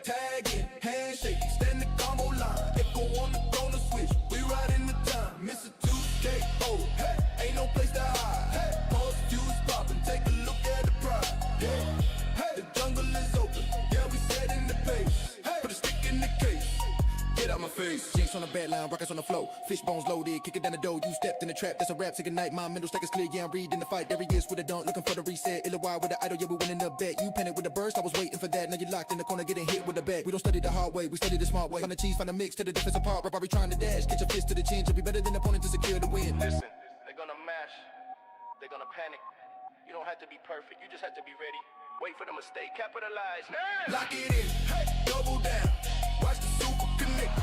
Tag in, handshake, stand the combo line. Echo on the corner switch, we ride in the time. Mr. 2K, oh, hey, ain't no place to hide. Hey, pulse fuse poppin', take a look at the prize. Yeah, hey, the jungle is open, yeah, we set in the pace. Hey, put a stick in the case, get out my face. Jinx on the bad line, rockets on the flow. Fish bones loaded, kick it down the door. You stepped in the trap, that's a rap. Take a night, my mental stack is clear. Yeah, I'm reading the fight. There he is with a dunk, looking for the reset. Illa wide with the idol, yeah, we winning the bet. You panic with the burst, I was waiting for that. Now you're locked in the corner, getting hit with the bat. We don't study the hard way, we study the smart way. Find the cheese, find the mix to the defensive part. Robbery trying to dash, get your fist to the chin. To be better than the opponent to secure the win. Listen, they're gonna mash, they're gonna panic. You don't have to be perfect, you just have to be ready. Wait for the mistake, capitalize. Now. Lock it in, hey, double down. Watch the super connect.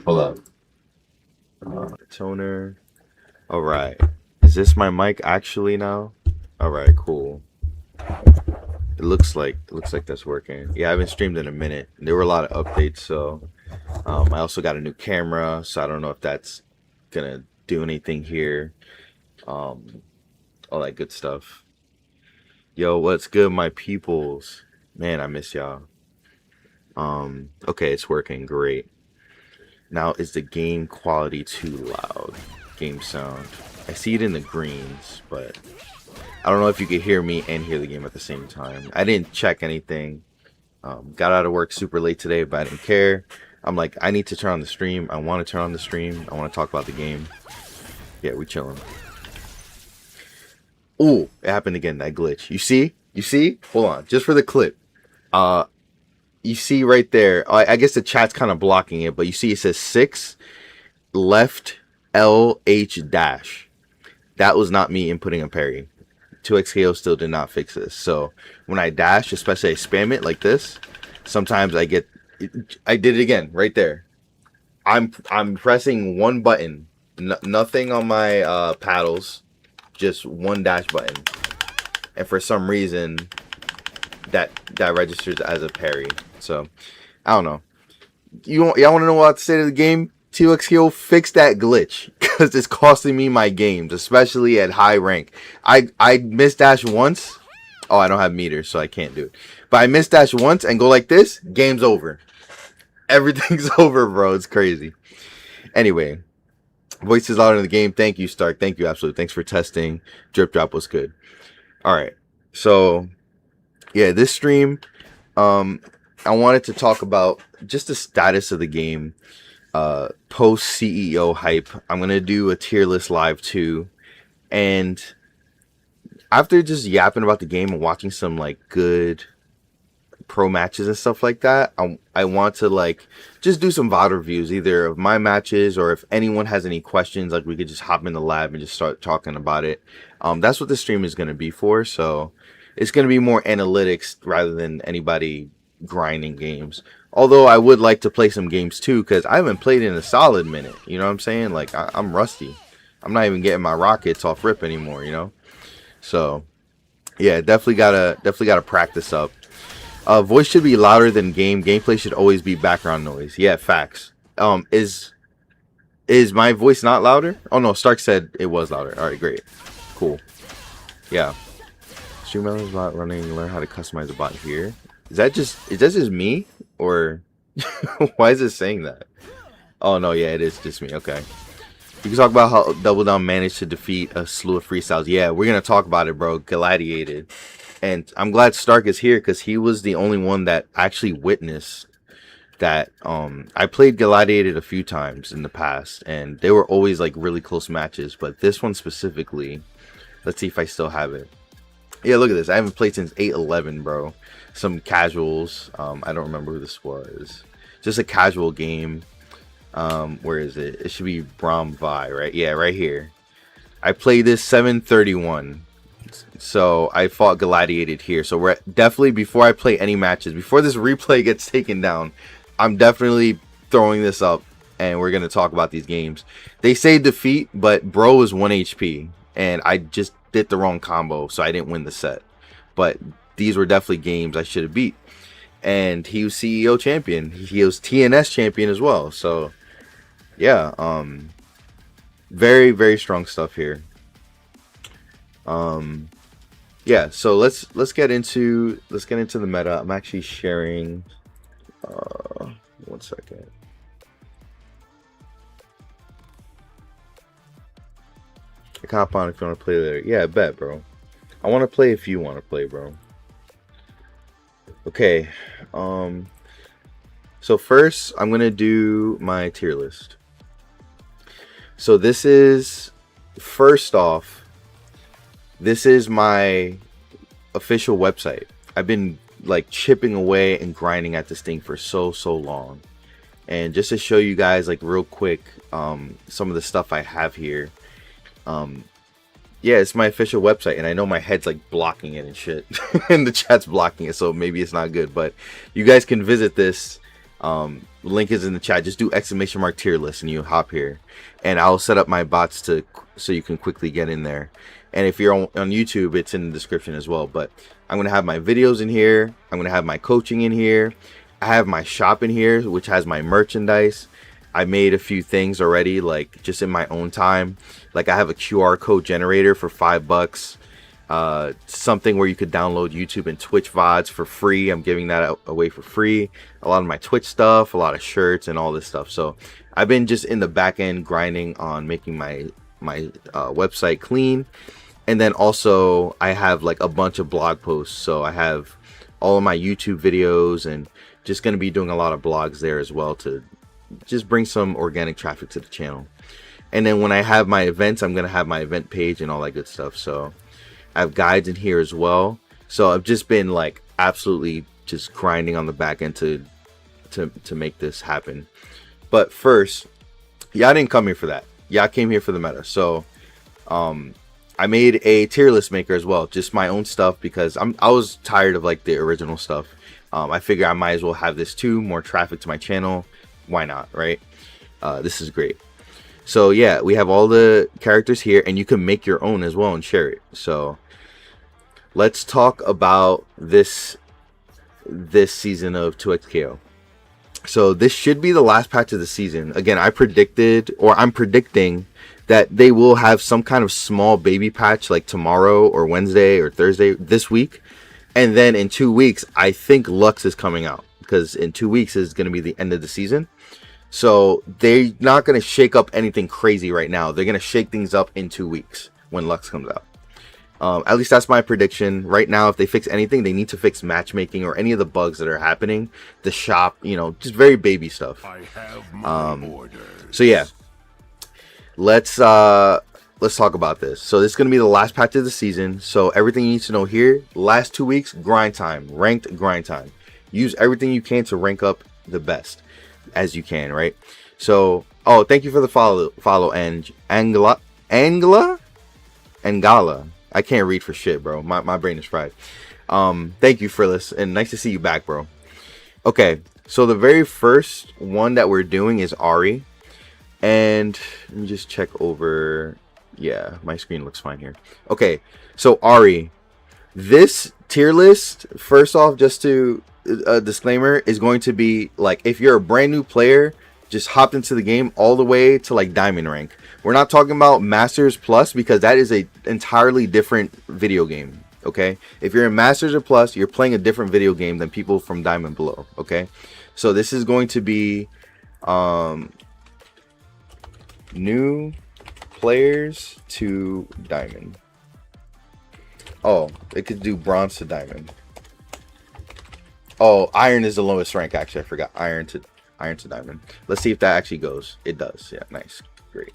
Hold up. Toner. All right. Is this my mic actually now? All right, cool. It looks like that's working. Yeah, I haven't streamed in a minute. There were a lot of updates, so I also got a new camera, so I don't know if that's gonna do anything here. All that good stuff. Yo, what's good, my peoples? Man, I miss y'all. Okay, it's working great. Now, is the game quality too loud? Game sound. I see it in the greens, but I don't know if you could hear me and hear the game at the same time. I didn't check anything. Got out of work super late today, but I didn't care. I'm like, I need to turn on the stream. I want to turn on the stream. I want to talk about the game. Yeah, we chilling. Oh, it happened again, that glitch. You see? You see? Hold on, just for the clip. You see right there, I guess the chat's kind of blocking it, but you see it says 6 left LH dash. That was not me inputting a parry. 2xKO still did not fix this. So when I dash, especially I spam it like this, sometimes I did it again right there. I'm pressing one button, nothing on my paddles, just one dash button, and for some reason that registers as a parry. So I don't know. Y'all want to know what the state of the game? TXKO fixed that glitch because it's costing me my games, especially at high rank. I miss dash once. Oh, I don't have meters, so I can't do it. But I miss dash once and go like this. Game's over. Everything's over, bro. It's crazy. Anyway, voice is louder in the game. Thank you, Stark. Thank you, absolutely. Thanks for testing. Drip drop was good. All right. So yeah, this stream, I wanted to talk about just the status of the game. Post CEO hype. I'm gonna do a tier list live too, and after just yapping about the game and watching some like good pro matches and stuff like that, I want to like just do some VOD reviews, either of my matches or if anyone has any questions, like we could just hop in the lab and just start talking about it. That's what the stream is gonna be for. So it's gonna be more analytics rather than anybody grinding games. Although I would like to play some games too, because I haven't played in a solid minute. You know what I'm saying? Like I'm rusty. I'm not even getting my rockets off rip anymore. You know. So yeah, definitely gotta practice up. Voice should be louder than game. Gameplay should always be background noise. Yeah, facts. Is my voice not louder? Oh no, Stark said it was louder. All right, great, cool. Yeah. Streamlabs bot running. Learn how to customize the bot here. Is that just me? Or why is it saying that? Oh no, yeah, it is just me. Okay. You can talk about how Double Down managed to defeat a slew of freestyles. Yeah, we're gonna talk about it, bro. Gladiated. And I'm glad Stark is here because he was the only one that actually witnessed that I played Gladiated a few times in the past, and they were always like really close matches. But this one specifically, let's see if I still have it. Yeah, look at this. I haven't played since 8-11, bro. Some casuals. I don't remember who this was. Just a casual game. Where is it? It should be Brom Vi, right? Yeah, right here. I played this 7:31. So I fought Gladiated here. So we're definitely, before I play any matches, before this replay gets taken down, I'm definitely throwing this up and we're going to talk about these games. They say defeat, but bro is 1 HP and I just did the wrong combo, so I didn't win the set. But these were definitely games I should have beat. And he was CEO champion. He was TNS champion as well. So yeah, very, very strong stuff here. Yeah, so let's get into the meta. I'm actually sharing 1 second. I can hop on if you want to play later. Yeah, I bet, bro. I want to play if you want to play, bro. Okay. So first I'm gonna do my tier list. So this is, first off, this is my official website. I've been like chipping away and grinding at this thing for so long. And just to show you guys like real quick some of the stuff I have here. Yeah, it's my official website, and I know my head's like blocking it and shit. And the chat's blocking it, so maybe it's not good. But you guys can visit this. Link is in the chat. Just do ! tier list and you hop here. And I'll set up my bots so you can quickly get in there. And if you're on YouTube, it's in the description as well. But I'm going to have my videos in here. I'm going to have my coaching in here. I have my shop in here, which has my merchandise. I made a few things already, like just in my own time. Like I have a QR code generator for $5. Something where you could download YouTube and Twitch VODs for free. I'm giving that away for free. A lot of my Twitch stuff, a lot of shirts and all this stuff. So I've been just in the back end grinding on making my website clean. And then also I have like a bunch of blog posts. So I have all of my YouTube videos and just going to be doing a lot of blogs there as well to just bring some organic traffic to the channel. And then when I have my events, I'm going to have my event page and all that good stuff. So I have guides in here as well. So I've just been like absolutely just grinding on the back end to make this happen. But first, y'all didn't come here for that. Y'all came here for the meta. So I made a tier list maker as well, just my own stuff, because I was tired of like the original stuff. I figure I might as well have this too, more traffic to my channel. Why not, right? This is great. So yeah, we have all the characters here, and you can make your own as well and share it. So let's talk about this season of 2XKO. So this should be the last patch of the season. Again, I'm predicting that they will have some kind of small baby patch like tomorrow or Wednesday or Thursday this week. And then in 2 weeks, I think Lux is coming out, because in 2 weeks is going to be the end of the season. So they're not going to shake up anything crazy right now. They're going to shake things up in 2 weeks when Lux comes out. At least that's my prediction. Right now, if they fix anything, they need to fix matchmaking or any of the bugs that are happening. The shop, you know, just very baby stuff. So yeah, let's talk about this. So this is going to be the last patch of the season. So everything you need to know here, last 2 weeks, grind time, ranked grind time. Use everything you can to rank up the best as you can, right? So, oh, thank you for the follow, Angala. I can't read for shit, bro. My brain is fried. Thank you, Frillis, and nice to see you back, bro. Okay, so the very first one that we're doing is Ari. And let me just check over. Yeah, my screen looks fine here. Okay, so Ari. This tier list, first off, just to a disclaimer, is going to be like, if you're a brand new player, just hopped into the game all the way to like diamond rank. We're not talking about Masters Plus, because that is a entirely different video game. Okay, if you're in Masters or Plus, you're playing a different video game than people from Diamond below. Okay, so this is going to be new players to Diamond. Oh, it could do Bronze to Diamond. Oh, iron is the lowest rank. Actually, I forgot. Iron to diamond. Let's see if that actually goes. It does. Yeah, nice. Great.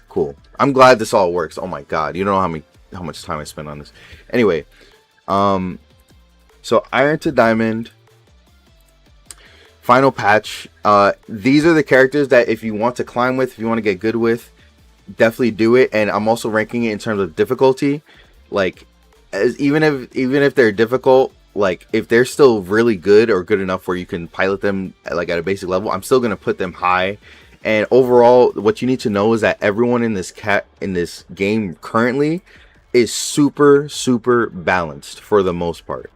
Cool. I'm glad this all works. Oh my god. You don't know how much time I spent on this. Anyway, so iron to diamond. Final patch. These are the characters that if you want to climb with, if you want to get good with, definitely do it. And I'm also ranking it in terms of difficulty. Like, even if they're difficult, like if they're still really good or good enough where you can pilot them like at a basic level, I'm still gonna put them high. And overall, what you need to know is that everyone in this game currently is super balanced for the most part.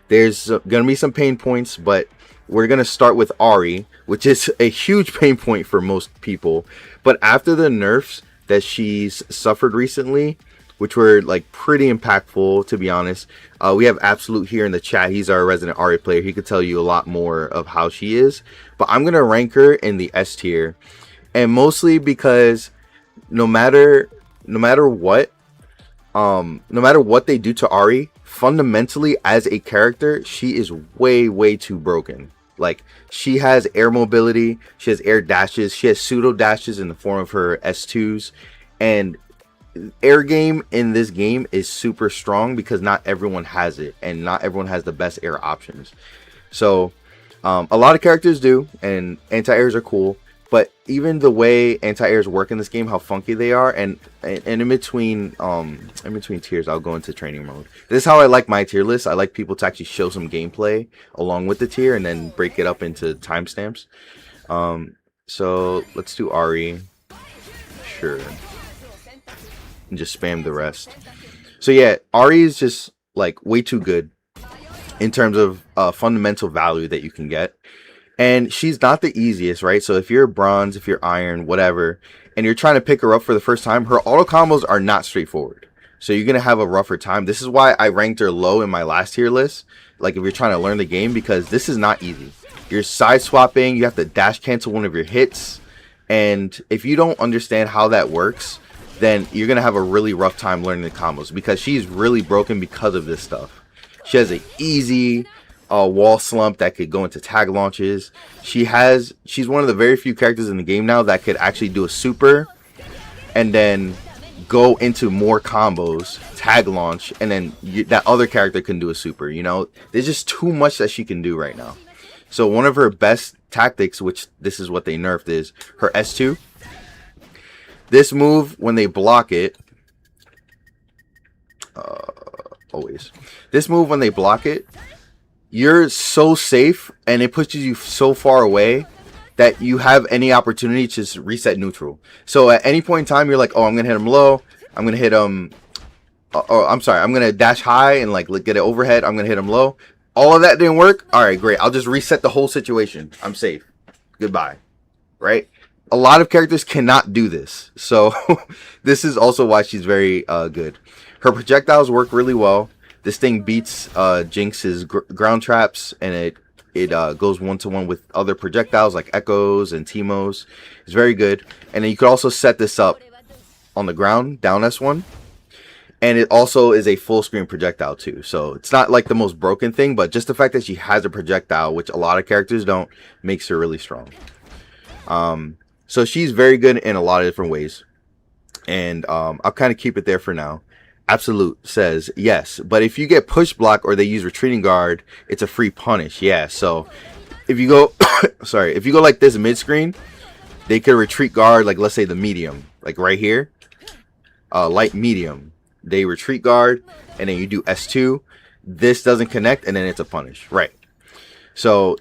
There's gonna be some pain points, but we're gonna start with Ari, which is a huge pain point for most people. But after the nerfs that she's suffered recently, which were like pretty impactful, to be honest. We have Absolute here in the chat. He's our resident Ari player. He could tell you a lot more of how she is. But I'm gonna rank her in the S tier, and mostly because no matter what they do to Ari, fundamentally as a character, she is way too broken. Like, she has air mobility, she has air dashes, she has pseudo dashes in the form of her S2s, and air game in this game is super strong because not everyone has it, and not everyone has the best air options. So a lot of characters do, and anti-airs are cool, but even the way anti-airs work in this game, how funky they are, and in between tiers, I'll go into training mode. This is how I like my tier list. I like people to actually show some gameplay along with the tier and then break it up into timestamps. So let's do Ari. Sure. And just spam the rest. So yeah, Ari is just like way too good in terms of fundamental value that you can get. And she's not the easiest, right? So if you're bronze, if you're iron, whatever, and you're trying to pick her up for the first time, her auto combos are not straightforward. So you're going to have a rougher time. This is why I ranked her low in my last tier list. Like if you're trying to learn the game, because this is not easy. You're side swapping, you have to dash cancel one of your hits. And if you don't understand how that works, then you're going to have a really rough time learning the combos, because she's really broken because of this stuff. She has an easy wall slump that could go into tag launches. She's one of the very few characters in the game now that could actually do a super and then go into more combos, tag launch, and then that other character can do a super. You know, there's just too much that she can do right now. So one of her best tactics, which this is what they nerfed, is her S2. This move, when they block it, this move, when they block it, you're so safe, and it pushes you so far away that you have any opportunity to just reset neutral. So at any point in time, you're like, oh, I'm gonna hit him low, I'm gonna hit him, I'm gonna dash high and like get it overhead, I'm gonna hit him low. All of that didn't work. All right, great, I'll just reset the whole situation. I'm safe. Goodbye. Right? A lot of characters cannot do this, so this is also why she's very good. Her projectiles work really well. This thing beats Jinx's ground traps, and it goes one-to-one with other projectiles like Echoes and Teemos. It's very good. And then you could also set this up on the ground, down S1. And it also is a full screen projectile too. So it's not like the most broken thing, but just the fact that she has a projectile, which a lot of characters don't, makes her really strong. So she's very good in a lot of different ways. And I'll kind of keep it there for now. Absolute says yes, but if you get push block or they use retreating guard, it's a free punish. Yeah, so if you go if you go like this mid screen, they could retreat guard, like let's say the medium, like right here, light medium, they retreat guard, and then you do S2, this doesn't connect, and then it's a punish, right? So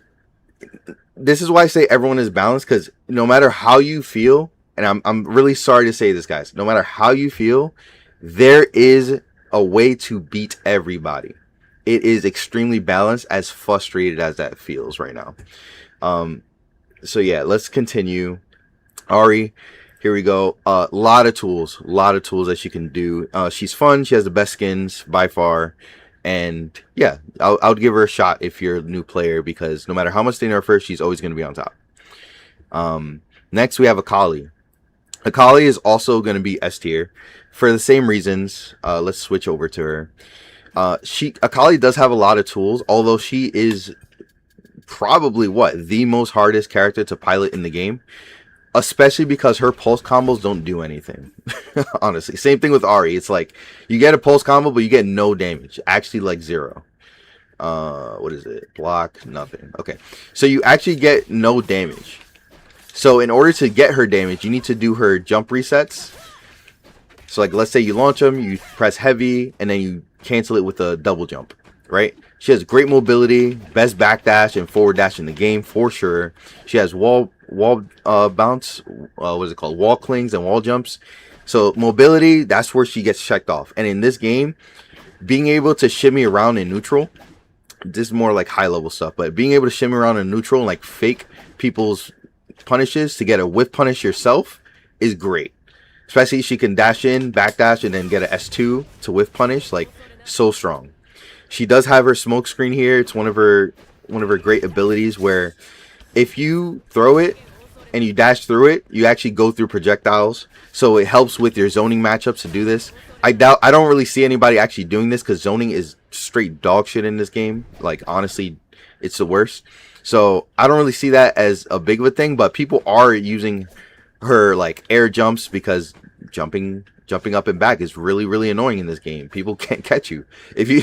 this is why I say everyone is balanced, because no matter how you feel, and I'm really sorry to say this, guys, no matter how you feel, there is a way to beat everybody. It is extremely balanced, as frustrated as that feels right now. So yeah, let's continue. Ari, here we go. A lot of tools that she can do. She's fun. She has the best skins by far. And yeah, I would give her a shot if you're a new player, because no matter how much they nerf her, she's always going to be on top. Next, we have Akali. Akali is also going to be S tier for the same reasons. Let's switch over to her. Akali does have a lot of tools, although she is probably the most hardest character to pilot in the game, especially because her pulse combos don't do anything. Honestly, same thing with Ari. It's like you get a pulse combo, but you get no damage. Actually, like zero. What is it? Block, nothing. Okay, so you actually get no damage. So in order to get her damage, you need to do her jump resets. So like, let's say you launch them, you press heavy, and then you cancel it with a double jump, right? She has great mobility, best backdash and forward dash in the game for sure. She has wall bounce, what is it called? Wall clings and wall jumps. So mobility, that's where she gets checked off. And in this game, being able to shimmy around in neutral, this is more like high level stuff, but being able to shimmy around in neutral and like fake people's punishes to get a whiff punish yourself is great. Especially she can dash in, backdash, and then get an S2 to whiff punish. Like, so strong. She does have her smoke screen here. It's one of her great abilities where if you throw it and you dash through it, you actually go through projectiles. So it helps with your zoning matchups to do this. I don't really see anybody actually doing this because zoning is straight dog shit in this game. Like, honestly, it's the worst. So I don't really see that as a big of a thing, but people are using her like air jumps because jumping up and back is really, really annoying in this game. People can't catch you. If you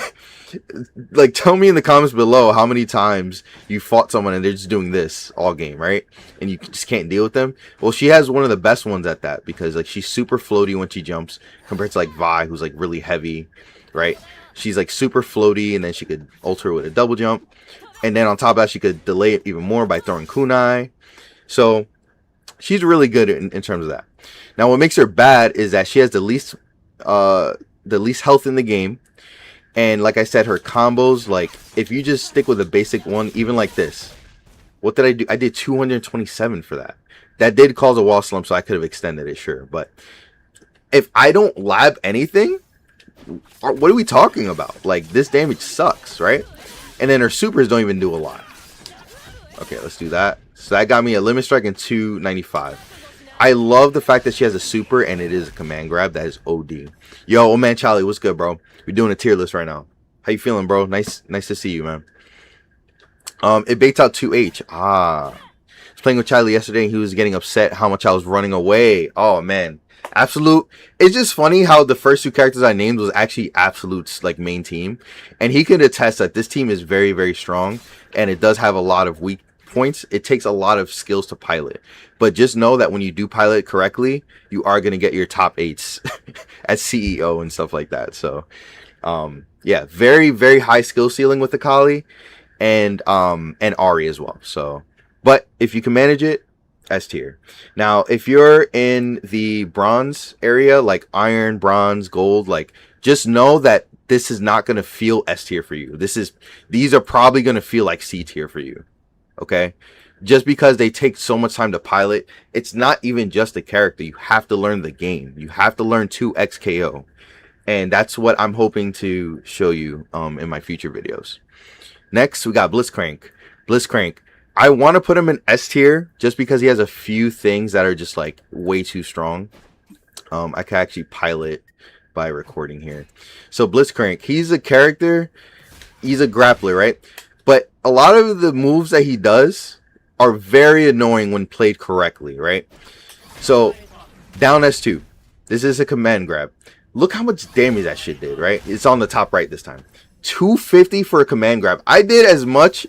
like, tell me in the comments below how many times you fought someone and they're just doing this all game, right? And you just can't deal with them. Well, she has one of the best ones at that because like she's super floaty when she jumps compared to like Vi, who's like really heavy, right? She's like super floaty, and then she could alter with a double jump, and then on top of that she could delay it even more by throwing kunai. So she's really good in terms of that. Now, what makes her bad is that she has the least health in the game. And like I said, her combos, like, if you just stick with a basic one, even like this. What did I do? I did 227 for that. That did cause a wall slump, so I could have extended it, sure. But if I don't lab anything, what are we talking about? Like, this damage sucks, right? And then her supers don't even do a lot. Okay, let's do that. So that got me a limit strike and 295. I love the fact that she has a super and it is a command grab. That is OD. Yo, old man Charlie, what's good, bro? We're doing a tier list right now. How you feeling, bro? Nice to see you, man. It baits out 2H. I was playing with Charlie yesterday and he was getting upset how much I was running away. Oh, man. Absolute. It's just funny how the first two characters I named was actually Absolute's like main team. And he can attest that this team is very, very strong. And it does have a lot of weak points. It takes a lot of skills to pilot, but just know that when you do pilot it correctly, you are going to get your top 8s as CEO and stuff like that. So yeah, very, very high skill ceiling with Akali and Ari as well. So, but if you can manage it, S tier. Now if you're in the bronze area, like iron, bronze, gold, like, just know that this is not going to feel S tier for you. These are probably going to feel like C tier for you. Okay, just because they take so much time to pilot, it's not even just the character. You have to learn the game. You have to learn 2xKO, and that's what I'm hoping to show you in my future videos. Next, we got Blitzcrank. Blitzcrank, I want to put him in S tier just because he has a few things that are just like way too strong. I can actually pilot by recording here. So Blitzcrank, he's a character. He's a grappler, right? But a lot of the moves that he does are very annoying when played correctly, right? So, down S2. This is a command grab. Look how much damage that shit did, right? It's on the top right this time. 250 for a command grab. I did as much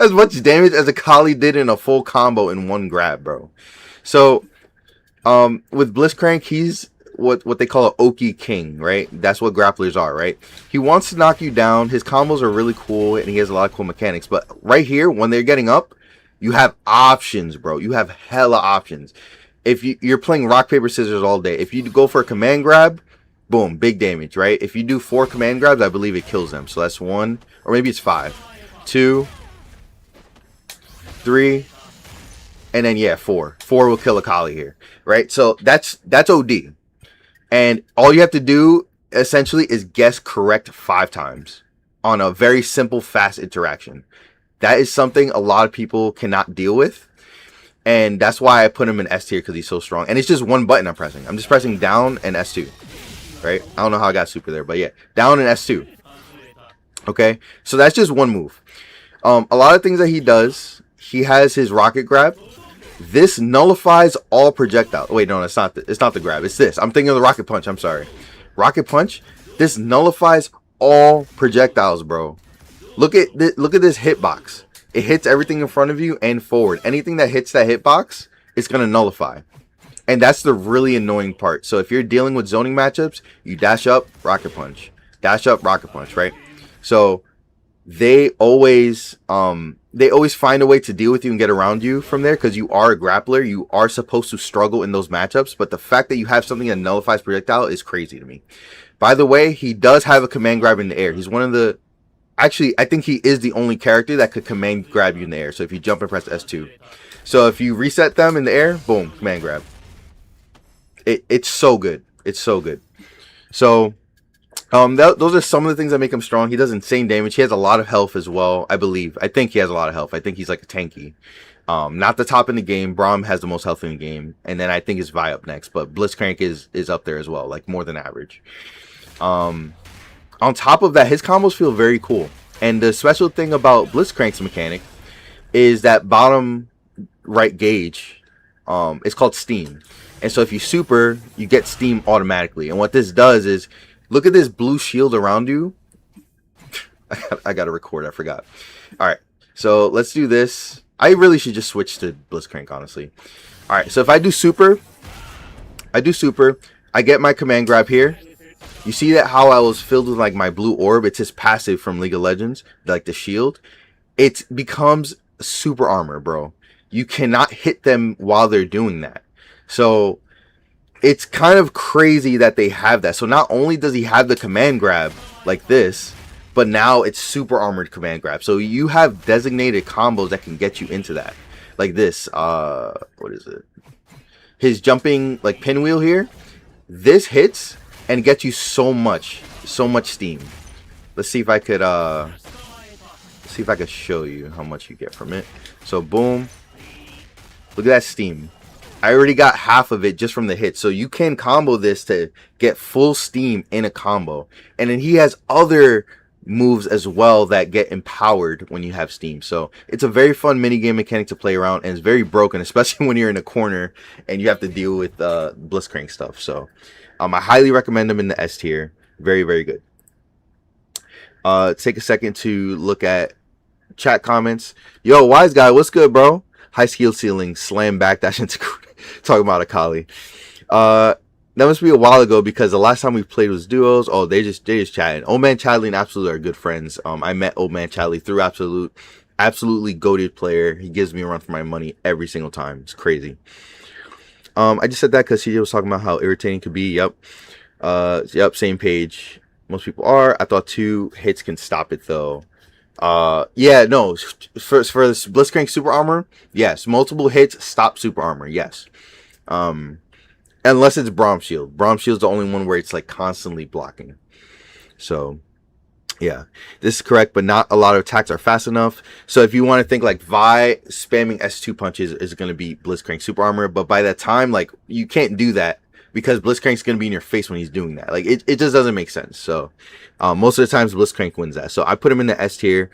as much damage as Akali did in a full combo in one grab, bro. So, with Blitzcrank, he's what they call an Oki King, right? That's what grapplers are, right? He wants to knock you down. His combos are really cool, and he has a lot of cool mechanics. But right here, when they're getting up, you have options, bro. You have hella options. If you're playing rock, paper, scissors all day, if you go for a command grab, boom, big damage, right? If you do 4 command grabs, I believe it kills them. So that's 1, or maybe it's 5. 2, 3, and then, yeah, 4. 4 will kill Akali here, right? So that's OD. And all you have to do, essentially, is guess correct 5 times on a very simple, fast interaction. That is something a lot of people cannot deal with. And that's why I put him in S tier, because he's so strong. And it's just one button I'm pressing. I'm just pressing down and S2. right? I don't know how I got super there, but yeah, down in S2. Okay, so that's just one move. A lot of things that he does, he has his rocket grab. This nullifies all projectiles. Wait, no, it's not. It's not the grab. It's this. I'm thinking of the rocket punch. I'm sorry. Rocket punch. This nullifies all projectiles, bro. Look at this hitbox. It hits everything in front of you and forward. Anything that hits that hitbox, it's gonna nullify. And that's the really annoying part. So if you're dealing with zoning matchups, you dash up, rocket punch, dash up, rocket punch, right? So they always find a way to deal with you and get around you from there because you are a grappler. You are supposed to struggle in those matchups, but the fact that you have something that nullifies projectile is crazy to me. By the way, he does have a command grab in the air. He's one of the... Actually, I think he is the only character that could command grab you in the air. So if you jump and press S2. So if you reset them in the air, boom, command grab. It's so good. It's so good. So... those are some of the things that make him strong. He does insane damage. He has a lot of health as well, I believe. I think he has a lot of health. I think he's like a tanky. Not the top in the game. Braum has the most health in the game. And then I think it's Vi up next. But Blitzcrank is up there as well, like more than average. On top of that, his combos feel very cool. And the special thing about Blitzcrank's mechanic is that bottom right gauge. It's called Steam. And so if you super, you get Steam automatically. And what this does is... Look at this blue shield around you. I got to record. I forgot. All right. So let's do this. I really should just switch to Blitzcrank, honestly. All right. So if I do super, I get my command grab here. You see that how I was filled with like my blue orb? It's his passive from League of Legends, like the shield. It becomes super armor, bro. You cannot hit them while they're doing that. So... It's kind of crazy that they have that. So not only does he have the command grab like this, but now it's super armored command grab. So you have designated combos that can get you into that. Like this. What is it? His jumping like pinwheel here. This hits and gets you so much steam. Let's see if I could show you how much you get from it. So boom. Look at that steam. I already got half of it just from the hit. So you can combo this to get full steam in a combo. And then he has other moves as well that get empowered when you have steam. So it's a very fun minigame mechanic to play around. And it's very broken, especially when you're in a corner and you have to deal with Blitzcrank stuff. So I highly recommend him in the S tier. Very, very good. Take a second to look at chat comments. Yo, Wise Guy, what's good, bro? High skill ceiling, slam back, dash into talking about Akali. That must be a while ago because the last time we played was duos. Oh, they just chatting. Old Man Chadley and Absolute are good friends. I met Old Man Chadley through Absolute. Absolutely goated player. He gives me a run for my money every single time. It's crazy. I just said that because CJ was talking about how irritating it could be. Yep, same page. Most people are. I thought 2 hits can stop it though. Yeah, no, for this Blitzcrank super armor, yes, multiple hits stop super armor, yes. Unless it's Braum shield. Braum shield's the only one where it's like constantly blocking. So yeah, this is correct, but not a lot of attacks are fast enough. So if you want to think like Vi spamming S2 punches is going to be Blitzcrank super armor, but by that time, like you can't do that because Blitzcrank's going to be in your face when he's doing that. Like it just doesn't make sense. So most of the times Blitzcrank wins that. So I put him in the S tier.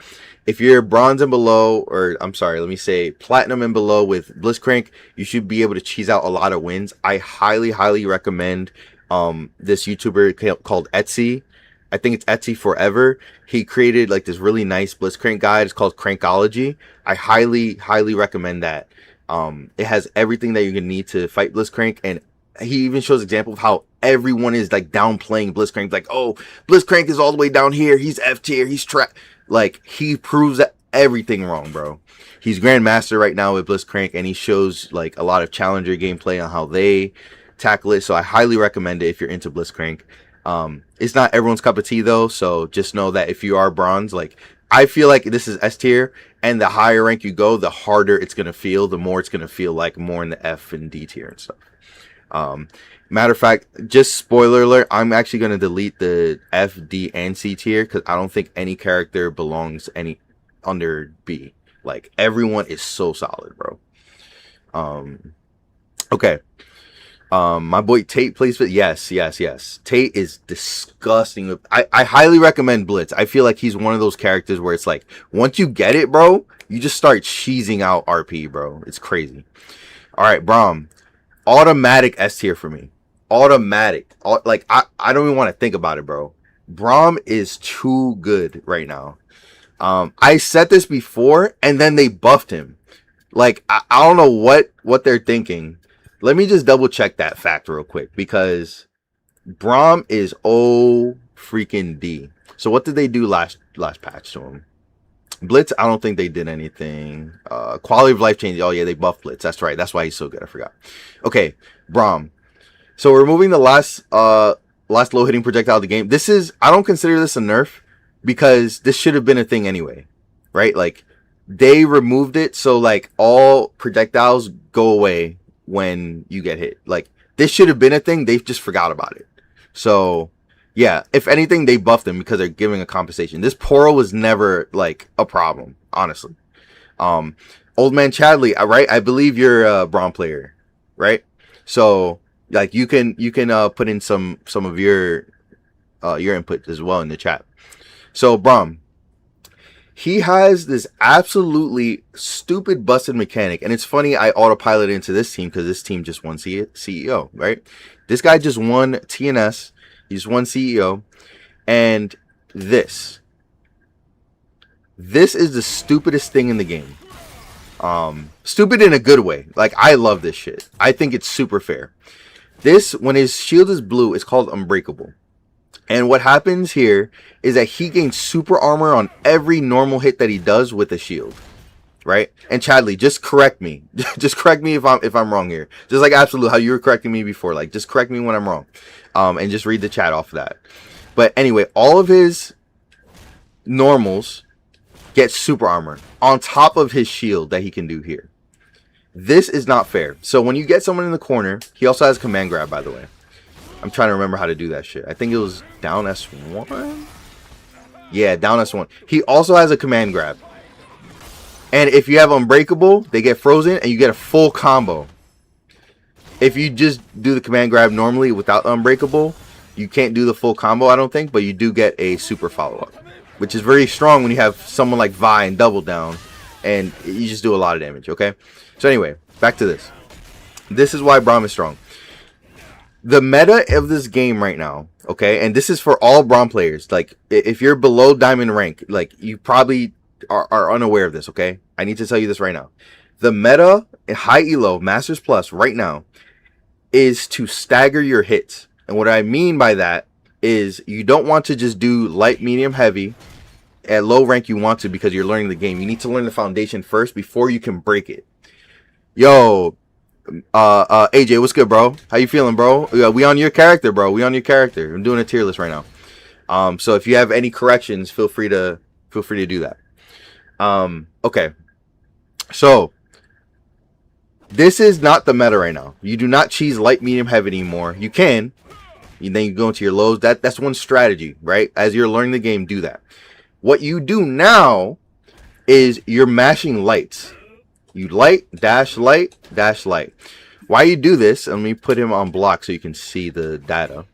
If you're bronze and below, or I'm sorry, let me say platinum and below with Blitzcrank, you should be able to cheese out a lot of wins. I highly, highly recommend this YouTuber called Etsy. I think it's Etsy Forever. He created like this really nice Blitzcrank guide. It's called Crankology. I highly, highly recommend that. It has everything that you're going to need to fight Blitzcrank, and he even shows example of how everyone is like downplaying Blitzcrank. Like, oh, Blitzcrank is all the way down here. He's F tier. He's like, he proves that everything wrong, bro. He's Grandmaster right now with Blitzcrank, and he shows like a lot of challenger gameplay on how they tackle it. So I highly recommend it if you're into Blitzcrank. It's not everyone's cup of tea though, so just know that if you are bronze, like I feel like this is S tier, and the higher rank you go, the harder it's gonna feel, the more it's gonna feel like more in the F and D tier and stuff. Matter of fact, just spoiler alert, I'm actually going to delete the F, D, and C tier because I don't think any character belongs any under B. Like, everyone is so solid, bro. Okay. My boy Tate plays Blitz. Yes. Tate is disgusting. I highly recommend Blitz. I feel like he's one of those characters where it's like, once you get it, bro, you just start cheesing out RP, bro. It's crazy. All right, Braum. Automatic S tier for me. Automatic. Like, I don't even want to think about it, bro. Braum is too good right now. I said this before, and then they buffed him. Like, I don't know what they're thinking. Let me just double check that fact real quick, because Braum is O freaking D. So what did they do last patch to him? Blitz, I don't think they did anything. Quality of life change. Oh yeah, they buffed Blitz. That's right. That's why he's so good. I forgot. Okay, Braum. So we're removing the last low hitting projectile of the game. This is, I don't consider this a nerf, because this should have been a thing anyway, right? Like, they removed it so like all projectiles go away when you get hit. Like, this should have been a thing. They've just forgot about it. So yeah, if anything, they buffed them because they're giving a compensation. This Poro was never like a problem, honestly. Old man Chadley, right? I believe you're a Braum player, right? So like you can put in some of your input as well in the chat. So Braum, he has this absolutely stupid busted mechanic. And it's funny, I autopiloted into this team because this team just won CEO, right? This guy just won TNS. He just won CEO. And this is the stupidest thing in the game. Stupid in a good way. Like, I love this shit. I think it's super fair. This, when his shield is blue, is called Unbreakable. And what happens here is that he gains super armor on every normal hit that he does with a shield, right? And Chadley, just correct me. Just correct me if I'm wrong here. Just like Absolute, how you were correcting me before. Like, just correct me when I'm wrong. And just read the chat off of that. But anyway, all of his normals get super armor on top of his shield that he can do here. This is not fair. So when you get someone in the corner, he also has command grab, by the way. I'm trying to remember how to do that shit. I think it was down S1. Yeah, down S1. He also has a command grab. And if you have Unbreakable, they get frozen and you get a full combo. If you just do the command grab normally without Unbreakable, you can't do the full combo, I don't think, but you do get a super follow-up, which is very strong when you have someone like Vi and Double Down, and you just do a lot of damage, okay? So anyway, back to this. This is why Braum is strong. The meta of this game right now, okay, and this is for all Braum players. Like, if you're below Diamond rank, like, you probably are unaware of this, okay? I need to tell you this right now. The meta in high elo, Masters Plus, right now, is to stagger your hits. And what I mean by that is you don't want to just do light, medium, heavy. At low rank, you want to because you're learning the game. You need to learn the foundation first before you can break it. Yo, AJ, what's good, bro? How you feeling, bro? We on your character, bro. We on your character. I'm doing a tier list right now. So if you have any corrections, feel free to do that. Okay. So this is not the meta right now. You do not cheese light, medium, heavy anymore. You can. And then you go into your lows. That's one strategy, right? As you're learning the game, do that. What you do now is you're mashing lights. You light, dash, light, dash, light. Why you do this, let me put him on block so you can see the data.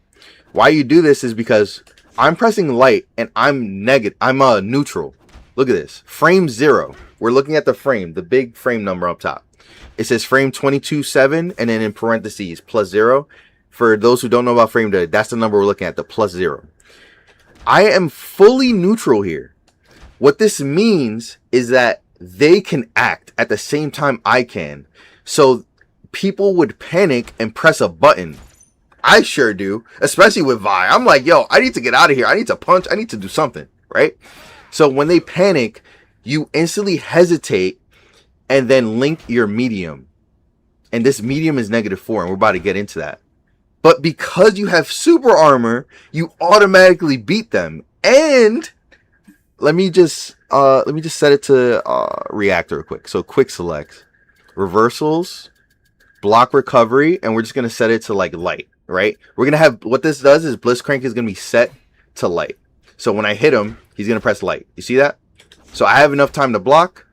Why you do this is because I'm pressing light and I'm neutral. Look at this. Frame 0. We're looking at the frame, the big frame number up top. It says frame 22.7 and then in parentheses +0. For those who don't know about frame data, that's the number we're looking at, the +0. I am fully neutral here. What this means is that they can act at the same time I can. So people would panic and press a button. I sure do, especially with Vi. I'm like, yo, I need to get out of here. I need to punch. I need to do something, right? So when they panic, you instantly hesitate and then link your medium. And this medium is -4, and we're about to get into that. But because you have super armor, you automatically beat them. And let me just set it to react real quick. So quick select, reversals, block recovery, and we're just gonna set it to like light, right? We're gonna have, what this does is Blitzcrank is gonna be set to light. So when I hit him, he's gonna press light. You see that? So I have enough time to block.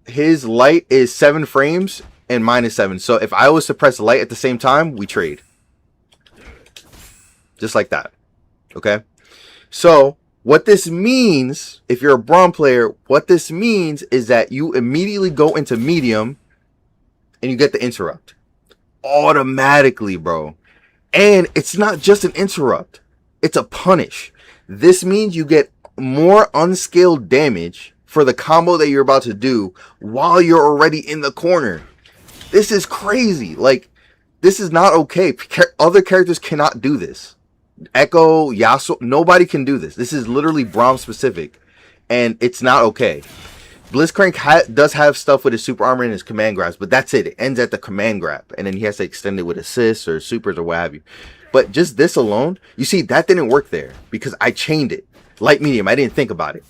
His light is 7 frames, and -7. So if I was to press light at the same time, we trade. Just like that. Okay? So what this means, if you're a Braum player, what this means is that you immediately go into medium and you get the interrupt. Automatically, bro. And it's not just an interrupt. It's a punish. This means you get more unscaled damage for the combo that you're about to do while you're already in the corner. This is crazy. Like, this is not okay. Other characters cannot do this. Echo, Yasuo, nobody can do this. This is literally Braum specific. And it's not okay. Blitzcrank does have stuff with his super armor and his command grabs, but that's it. It ends at the command grab. And then he has to extend it with assists or supers or what have you. But just this alone, you see, that didn't work there because I chained it. Light, medium, I didn't think about it.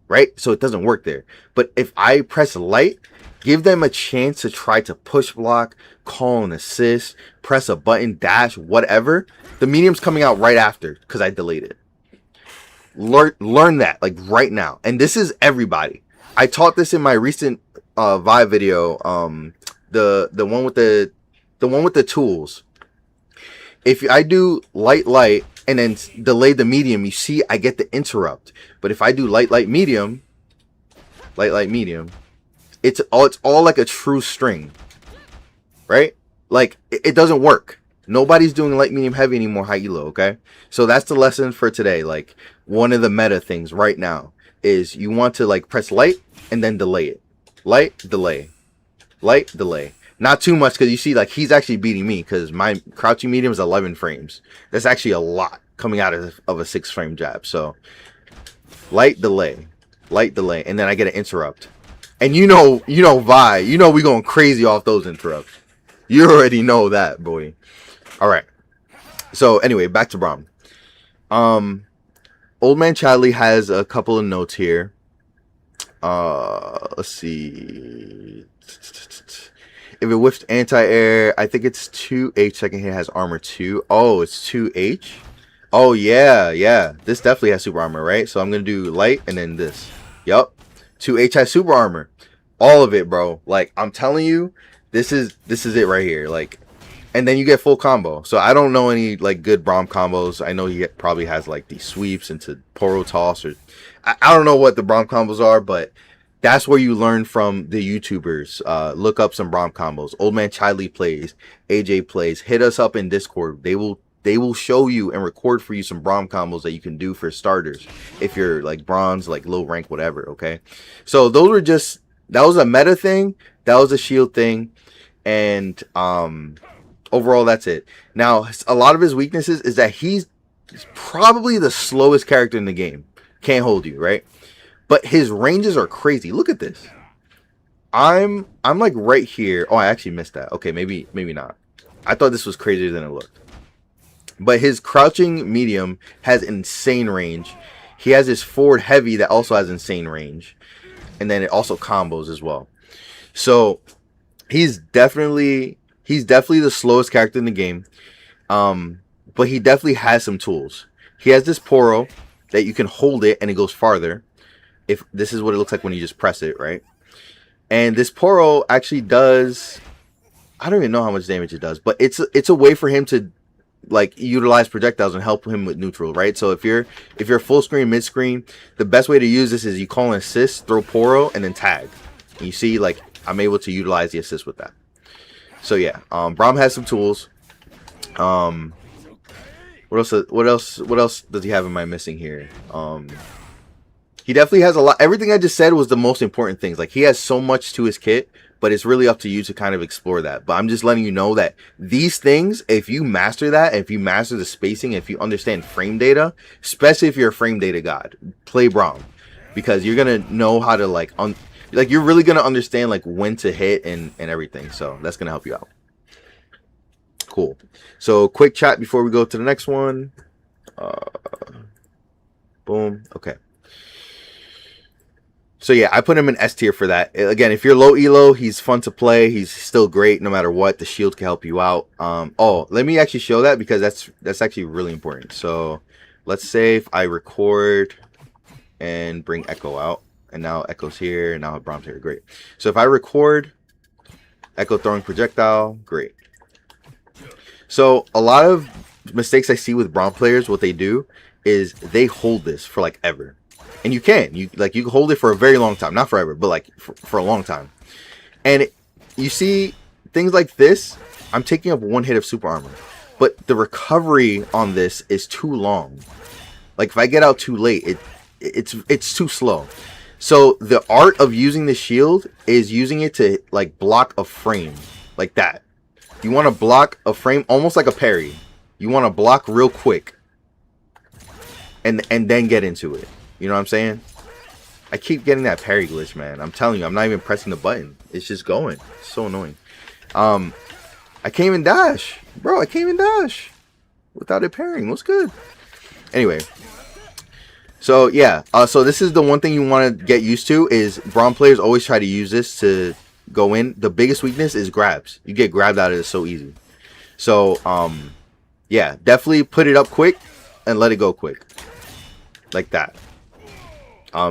Right? So it doesn't work there. But if I press light, give them a chance to try to push block, call an assist, press a button, dash, whatever. The medium's coming out right after because I delayed it. Learn that, like, right now. And this is everybody. I taught this in my recent Vive video, the one with the tools. If I do light and then delay the medium, you see I get the interrupt. But if I do light medium, it's all like a true string, right? Like it doesn't work. Nobody's doing light, medium, heavy anymore, high elo. Okay, so that's the lesson for today. Like one of the meta things right now is you want to like press light and then delay it. Light, delay. Light, delay. Not too much because you see like he's actually beating me because my crouching medium is 11 frames. That's actually a lot coming out of a 6-frame jab. So light, delay. Light, delay. And then I get an interrupt. And you know Vi. You know we going crazy off those interrupts. You already know that, boy. Alright. So anyway, back to Braum. Old Man Chadley has a couple of notes here. Let's see. If it whiffed anti-air, I think it's 2H. Second hit has armor 2. Oh, it's 2H? Oh, yeah. This definitely has super armor, right? So I'm going to do light and then this. Yup. 2H has super armor. All of it, bro. Like, I'm telling you, this is it right here. Like, and then you get full combo. So I don't know any like good Braum combos. I know he probably has like these sweeps into Poro Toss or I don't know what the Braum combos are, but that's where you learn from the YouTubers. Look up some Braum combos. Old Man Chiley plays, AJ plays. Hit us up in Discord. They will show you and record for you some Braum combos that you can do for starters if you're like bronze, like low rank, whatever. Okay, so those were just that was a meta thing, that was a shield thing, and overall, that's it. Now, a lot of his weaknesses is that he's probably the slowest character in the game. Can't hold you, right? But his ranges are crazy. Look at this. I'm like right here. Oh, I actually missed that. Okay, maybe not. I thought this was crazier than it looked. But his crouching medium has insane range. He has his forward heavy that also has insane range. And then it also combos as well. So he's definitely the slowest character in the game. But he definitely has some tools. He has this Poro that you can hold it and it goes farther. If this is what it looks like when you just press it, right? And this Poro actually does, I don't even know how much damage it does, but it's a way for him to like utilize projectiles and help him with neutral, right? So if you're full screen, mid screen, the best way to use this is you call an assist, throw Poro, and then tag. And you see, like, I'm able to utilize the assist with that. So yeah, Braum has some tools. What else does he have? Am I missing here? He definitely has a lot. Everything I just said was the most important things. Like, he has so much to his kit, but it's really up to you to kind of explore that. But I'm just letting you know that these things, if you master that, if you master the spacing, if you understand frame data, especially if you're a frame data god, play Braum, because you're gonna know how to like you're really gonna understand like when to hit and everything. So that's gonna help you out. Cool. So quick chat before we go to the next one. Boom. Okay. So yeah, I put him in S tier for that. Again, if you're low elo, he's fun to play. He's still great no matter what. The shield can help you out. Oh, let me actually show that because that's actually really important. So let's say if I record and bring Echo out, and now Echo's here, and now Braum's here. Great. So if I record Echo throwing projectile, great. So a lot of mistakes I see with Braum players, what they do is they hold this for like ever. And you can hold it for a very long time, not forever, but like for a long time. And you see things like this, I'm taking up 1 hit of super armor, but the recovery on this is too long. Like if I get out too late, it's too slow. So the art of using the shield is using it to like block a frame like that. You want to block a frame almost like a parry. You want to block real quick and then get into it. You know what I'm saying? I keep getting that parry glitch, man. I'm telling you, I'm not even pressing the button. It's just going. It's so annoying. I can't even dash. Bro, I can't even dash without it parrying. What's good? Anyway. So, yeah. So this is the one thing you want to get used to is Braum players always try to use this to go in. The biggest weakness is grabs. You get grabbed out of it so easy. So, yeah. Definitely put it up quick and let it go quick. Like that.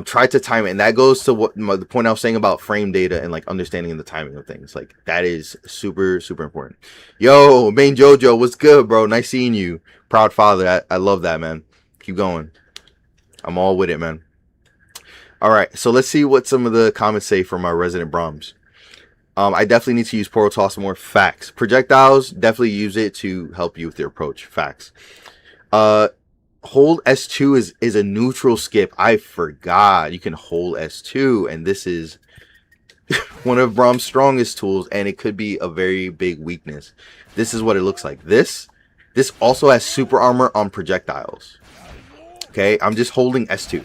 Try to time it, and that goes to what the point I was saying about frame data and like understanding the timing of things. Like that is super important. Yo, main Jojo, what's good, bro? Nice seeing you. Proud father. I love that, man. Keep going. I'm all with it, man. All right, so let's see what some of the comments say from our resident Braums. I definitely need to use Portal Toss more. Facts. Projectiles, definitely use it to help you with your approach. Facts. Hold S2 is a neutral skip. I forgot. You can hold S2, and this is one of Braum's strongest tools, and it could be a very big weakness. This is what it looks like. This also has super armor on projectiles. Okay, I'm just holding S2.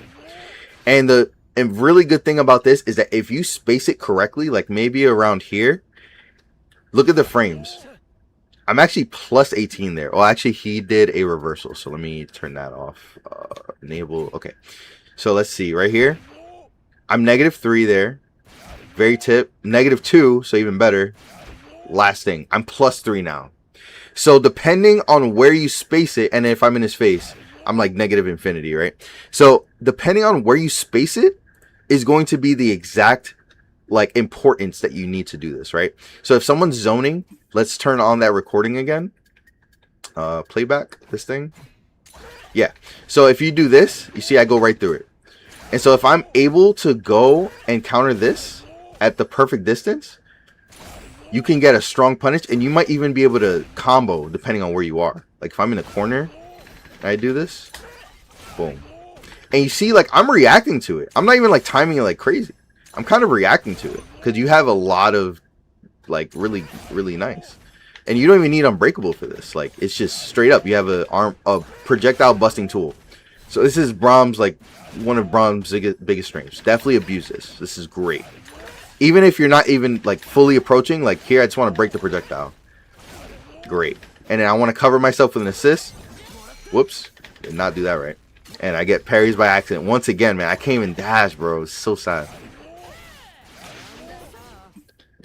And the really good thing about this is that if you space it correctly, like maybe around here, look at the frames. I'm actually plus 18 there. Well, actually, he did a reversal. So let me turn that off. Enable. Okay. So let's see. Right here. I'm -3 there. Very tip. -2. So even better. Last thing. I'm +3 now. So depending on where you space it, and if I'm in his face, I'm like -infinity, right? So depending on where you space it is going to be the exact like importance that you need to do this, right? So if someone's zoning, let's turn on that recording again. Playback this thing. Yeah. So if you do this, you see I go right through it. And so if I'm able to go and counter this at the perfect distance, you can get a strong punish, and you might even be able to combo depending on where you are. Like if I'm in a corner and I do this, boom. And you see, like, I'm reacting to it. I'm not even like timing it like crazy. I'm kind of reacting to it because you have a lot of like really nice, and you don't even need unbreakable for this. Like it's just straight up. You have a projectile busting tool. So this is Braum's like one of Braum's biggest strengths. Definitely abuse this. This is great. Even if you're not even like fully approaching, like here I just want to break the projectile. Great. And then I want to cover myself with an assist. Whoops, did not do that right. And I get parries by accident once again, man. I can't even dash, bro. It's so sad.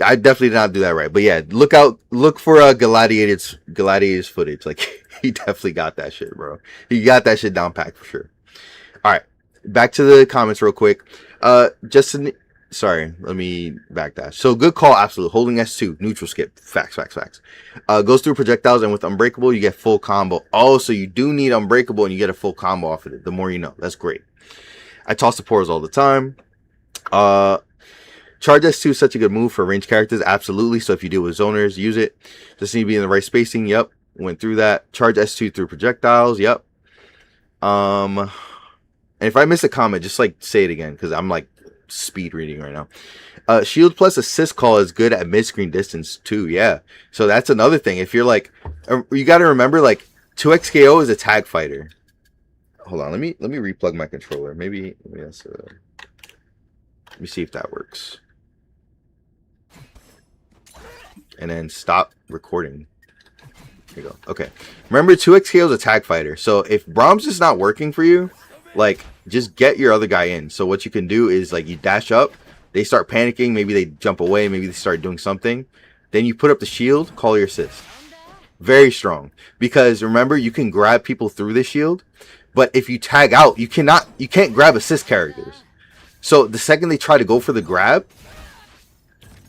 I definitely did not do that right. But yeah, look for Gladiators footage. Like he definitely got that shit, bro. He got that shit down packed for sure. All right, back to the comments real quick. Justin, sorry, let me backdash. So good call, absolute. Holding S2, neutral skip. Facts. Goes through projectiles, and with unbreakable you get full combo. Oh, so you do need unbreakable and you get a full combo off of it. The more you know. That's great. I toss the portals all the time. Charge S2 is such a good move for ranged characters. Absolutely. So if you deal with zoners, use it. Just need to be in the right spacing. Yep. Went through that. Charge S2 through projectiles. Yep. And if I miss a comment, just like say it again because I'm like speed reading right now. Shield plus assist call is good at mid-screen distance too. Yeah. So that's another thing. If you're like, you got to remember like 2x KO is a tag fighter. Hold on. Let me replug my controller. Maybe that's let me see if that works. And then stop recording. Here you go. Okay. Remember, 2x KO is a tag fighter. So if Braum's just not working for you, like, just get your other guy in. So what you can do is, like, you dash up. They start panicking. Maybe they jump away. Maybe they start doing something. Then you put up the shield. Call your assist. Very strong. Because, remember, you can grab people through the shield. But if you tag out, you can't grab assist characters. So the second they try to go for the grab,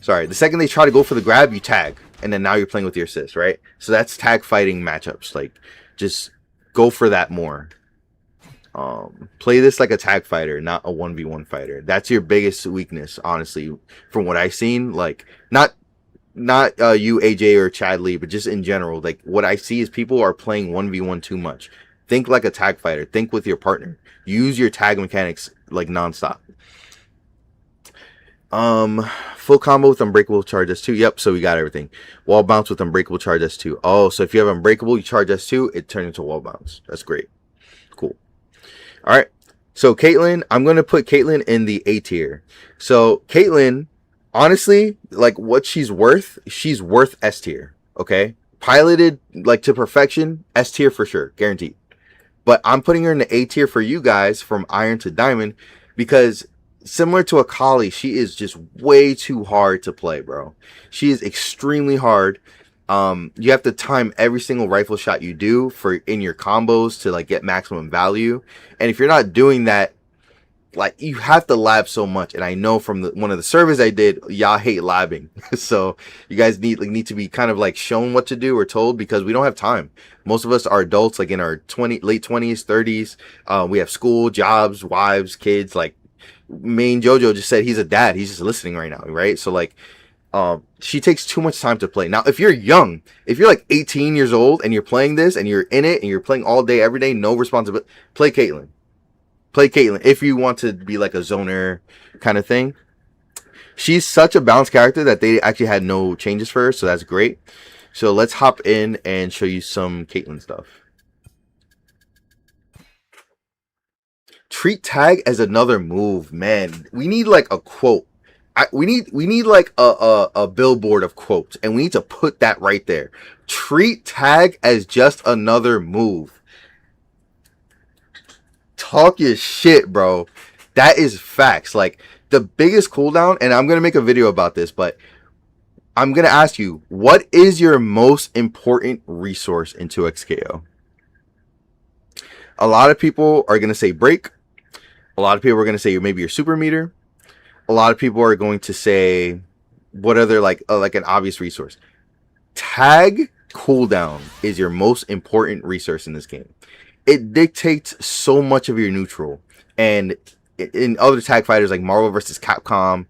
Sorry, the second they try to go for the grab, you tag, and then now you're playing with your assist, right? So that's tag fighting matchups. Like, just go for that more. Play this like a tag fighter, not a 1v1 fighter. That's your biggest weakness, honestly, from what I've seen. Like, not you, AJ, or Chad Lee, but just in general. Like, what I see is people are playing 1v1 too much. Think like a tag fighter. Think with your partner. Use your tag mechanics like nonstop. Full combo with unbreakable charge S2. Yep, so we got everything. Wall bounce with unbreakable charge S2. Oh, so if you have unbreakable, you charge S2, it turns into wall bounce. That's great. Cool. All right. So Caitlyn, I'm going to put Caitlyn in the A tier. So Caitlyn, honestly, like what she's worth S tier. Okay. Piloted like to perfection, S tier for sure. Guaranteed. But I'm putting her in the A tier for you guys from Iron to Diamond because similar to Akali, she is just way too hard to play, bro. She is extremely hard. You have to time every single rifle shot you do for in your combos to like get maximum value. And if you're not doing that, like you have to lab so much. And I know from one of the surveys I did, y'all hate labbing. So you guys need to be kind of like shown what to do or told because we don't have time. Most of us are adults, like in our late 20s, 30s. We have school, jobs, wives, kids. Like main JoJo just said he's a dad. He's just listening right now, right? So like she takes too much time to play. Now, if you're young, if you're like 18 years old and you're playing this and you're in it and you're playing all day, every day, no responsibility, play Caitlyn. Play Caitlyn if you want to be like a zoner kind of thing. She's such a balanced character that they actually had no changes for her, so that's great. So let's hop in and show you some Caitlyn stuff. Treat tag as another move, man. We need like a quote. We need like a billboard of quotes, and we need to put that right there. Treat tag as just another move. Talk your shit, bro. That is facts. Like the biggest cooldown, and I'm gonna make a video about this, but I'm gonna ask you, what is your most important resource in 2XKO? A lot of people are gonna say break. A lot of people are gonna say maybe your super meter. A lot of people are going to say what other like an obvious resource. Tag cooldown is your most important resource in this game. It dictates so much of your neutral. And in other tag fighters like Marvel vs. Capcom,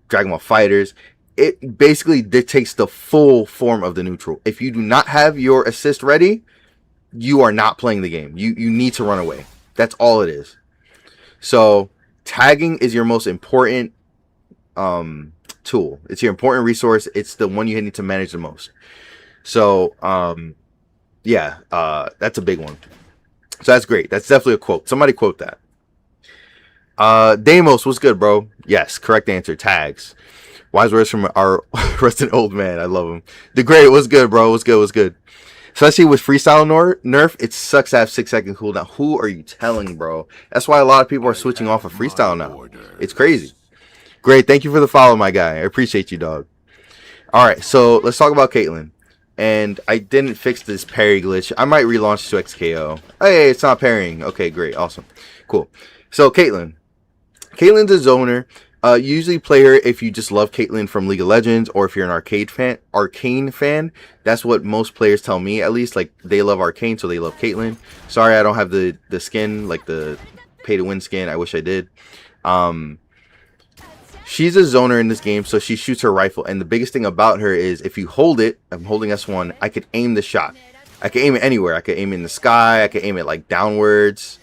Dragon Ball Fighters, it basically dictates the full form of the neutral. If you do not have your assist ready, you are not playing the game. You need to run away. That's all it is. So tagging is your most important tool. It's your important resource. It's the one you need to manage the most. So yeah, that's a big one. So that's great. That's definitely a quote. Somebody quote that. Deimos, what's good, bro? Yes, correct answer. Tags. Wise words from our rusted old man. I love him. The great, what's good, bro? What's good? What's good? Especially with freestyle nerf, it sucks to have 6-second cooldown. Who are you telling, bro? That's why a lot of people are switching off of freestyle now. It's crazy. Great, thank you for the follow, my guy. I appreciate you, dog. All right, so let's talk about Caitlyn. And I didn't fix this parry glitch. I might relaunch to XKO. Hey, it's not parrying. Okay, great, awesome, cool. So Caitlyn's a zoner. Usually play her if you just love Caitlyn from League of Legends, or if you're an Arcane fan. That's what most players tell me, at least. Like they love Arcane, so they love Caitlyn. Sorry, I don't have the skin, like the pay to win skin. I wish I did. She's a zoner in this game, so she shoots her rifle. And the biggest thing about her is if you hold it, I'm holding S1, I could aim the shot. I could aim it anywhere. I could aim it in the sky. I could aim it like downwards.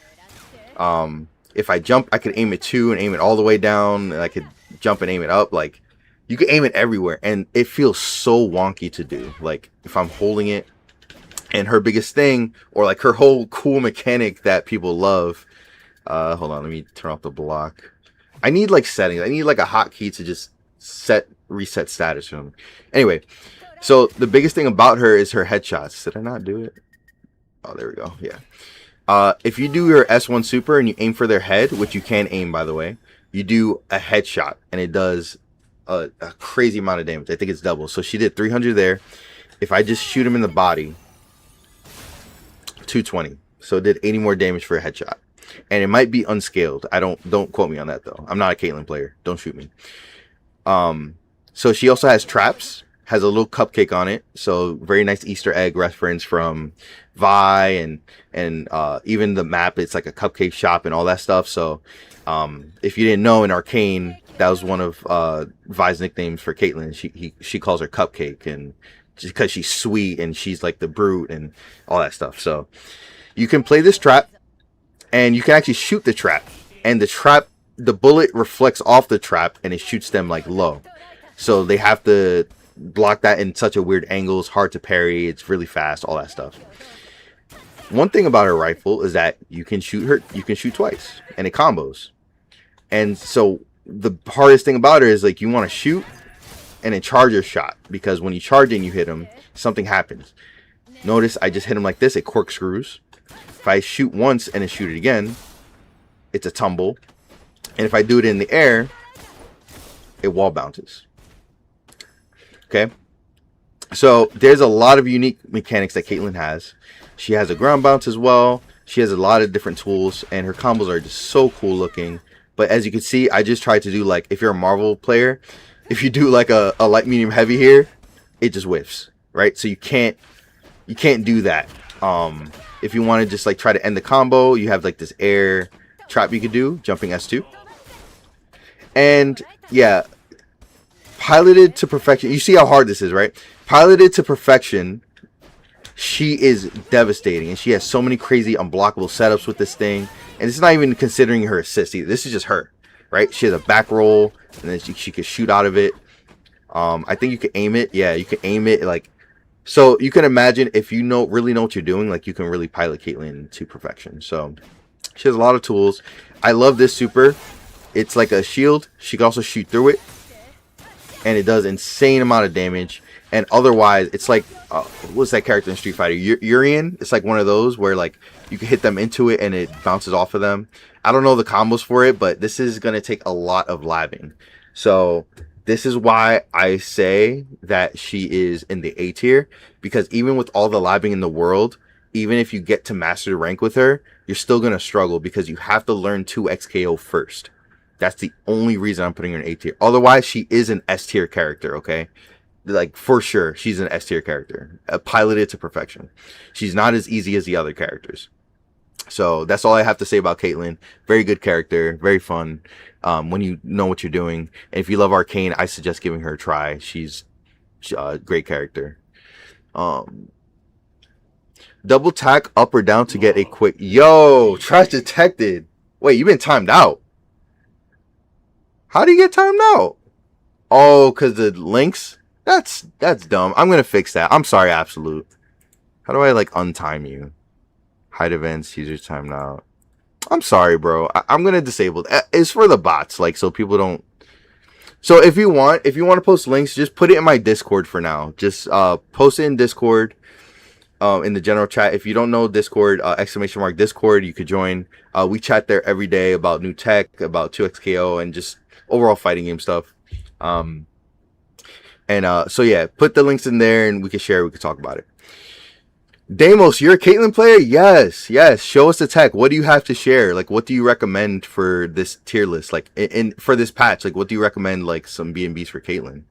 If I jump, I could aim it too and aim it all the way down. And I could jump and aim it up. Like, you can aim it everywhere. And it feels so wonky to do. Like, if I'm holding it. And her biggest thing, or like her whole cool mechanic that people love. Hold on, let me turn off the block. I need like settings. I need like a hotkey to just reset status for them. Anyway, so the biggest thing about her is her headshots. Did I not do it? Oh, there we go. Yeah. If you do your S1 super and you aim for their head, which you can aim, by the way, you do a headshot and it does a crazy amount of damage. I think it's double. So she did 300 there. If I just shoot him in the body, 220. So it did 80 more damage for a headshot. And it might be unscaled. Don't quote me on that though. I'm not a Caitlyn player. Don't shoot me. So she also has traps, has a little cupcake on it. So very nice Easter egg reference from Vi, and even the map. It's like a cupcake shop and all that stuff. So if you didn't know, in Arcane, that was one of Vi's nicknames for Caitlyn. She calls her Cupcake, and because she's sweet and she's like the brute and all that stuff. So you can play this trap, and you can actually shoot the trap, and the bullet reflects off the trap and it shoots them like low. So they have to block that in such a weird angle. It's hard to parry. It's really fast, all that stuff. One thing about her rifle is that you can shoot twice, and it combos. And so the hardest thing about her is like you want to shoot and then charge your shot, because when you charge and you hit him, something happens. Notice I just hit him like this, it corkscrews. If I shoot once and then shoot it again, it's a tumble. And if I do it in the air, it wall bounces. Okay, so there's a lot of unique mechanics that Caitlyn has. She has a ground bounce as well. She has a lot of different tools, and her combos are just so cool looking. But as you can see, I just tried to do, like, if you're a Marvel player, if you do like a light, medium, heavy here, it just whiffs, right? So you can't do that. If you want to just like try to end the combo, you have like this air trap you could do, jumping S2. And yeah, piloted to perfection. You see how hard this is, right? Piloted to perfection. She is devastating, and she has so many crazy unblockable setups with this thing. And it's not even considering her assist either. This is just her, right? She has a back roll, and then she could shoot out of it. I think you can aim it. Yeah, you can aim it like, so you can imagine if you really know what you're doing, like you can really pilot Caitlyn to perfection. So she has a lot of tools. I love this super. It's like a shield. She can also shoot through it, and it does insane amount of damage. And otherwise, it's like, what's that character in Street Fighter? Urian? It's like one of those where like you can hit them into it and it bounces off of them. I don't know the combos for it, but this is going to take a lot of labbing. So this is why I say that she is in the A tier, because even with all the labbing in the world, even if you get to master rank with her, you're still going to struggle because you have to learn 2x KO first. That's the only reason I'm putting her in A tier. Otherwise, she is an S tier character, okay? Like, for sure, she's an S tier character. Piloted to perfection. She's not as easy as the other characters. So that's all I have to say about Caitlyn. Very good character. Very fun. When you know what you're doing. And if you love Arcane, I suggest giving her a try. She's a great character. Double tack up or down to get a quick... Yo! Trash detected. Wait, you've been timed out. How do you get timed out? Oh, because the links? That's dumb. I'm going to fix that. I'm sorry, Absolute. How do I, like, untime you? Hide events, users timed out. I'm sorry, bro. I'm going to disable it. It's for the bots, like, so people don't... So if you want to post links, just put it in my Discord for now. Just post it in Discord, in the general chat. If you don't know Discord, ! Discord, you could join. We chat there every day about new tech, about 2xKO, and just overall fighting game stuff. So yeah, put the links in there and we can share. We can talk about it. Deimos, you're a Caitlyn player? Yes. Show us the tech. What do you have to share? Like, what do you recommend for this tier list? Like, for this patch, like, what do you recommend? Like, some B&Bs for Caitlyn?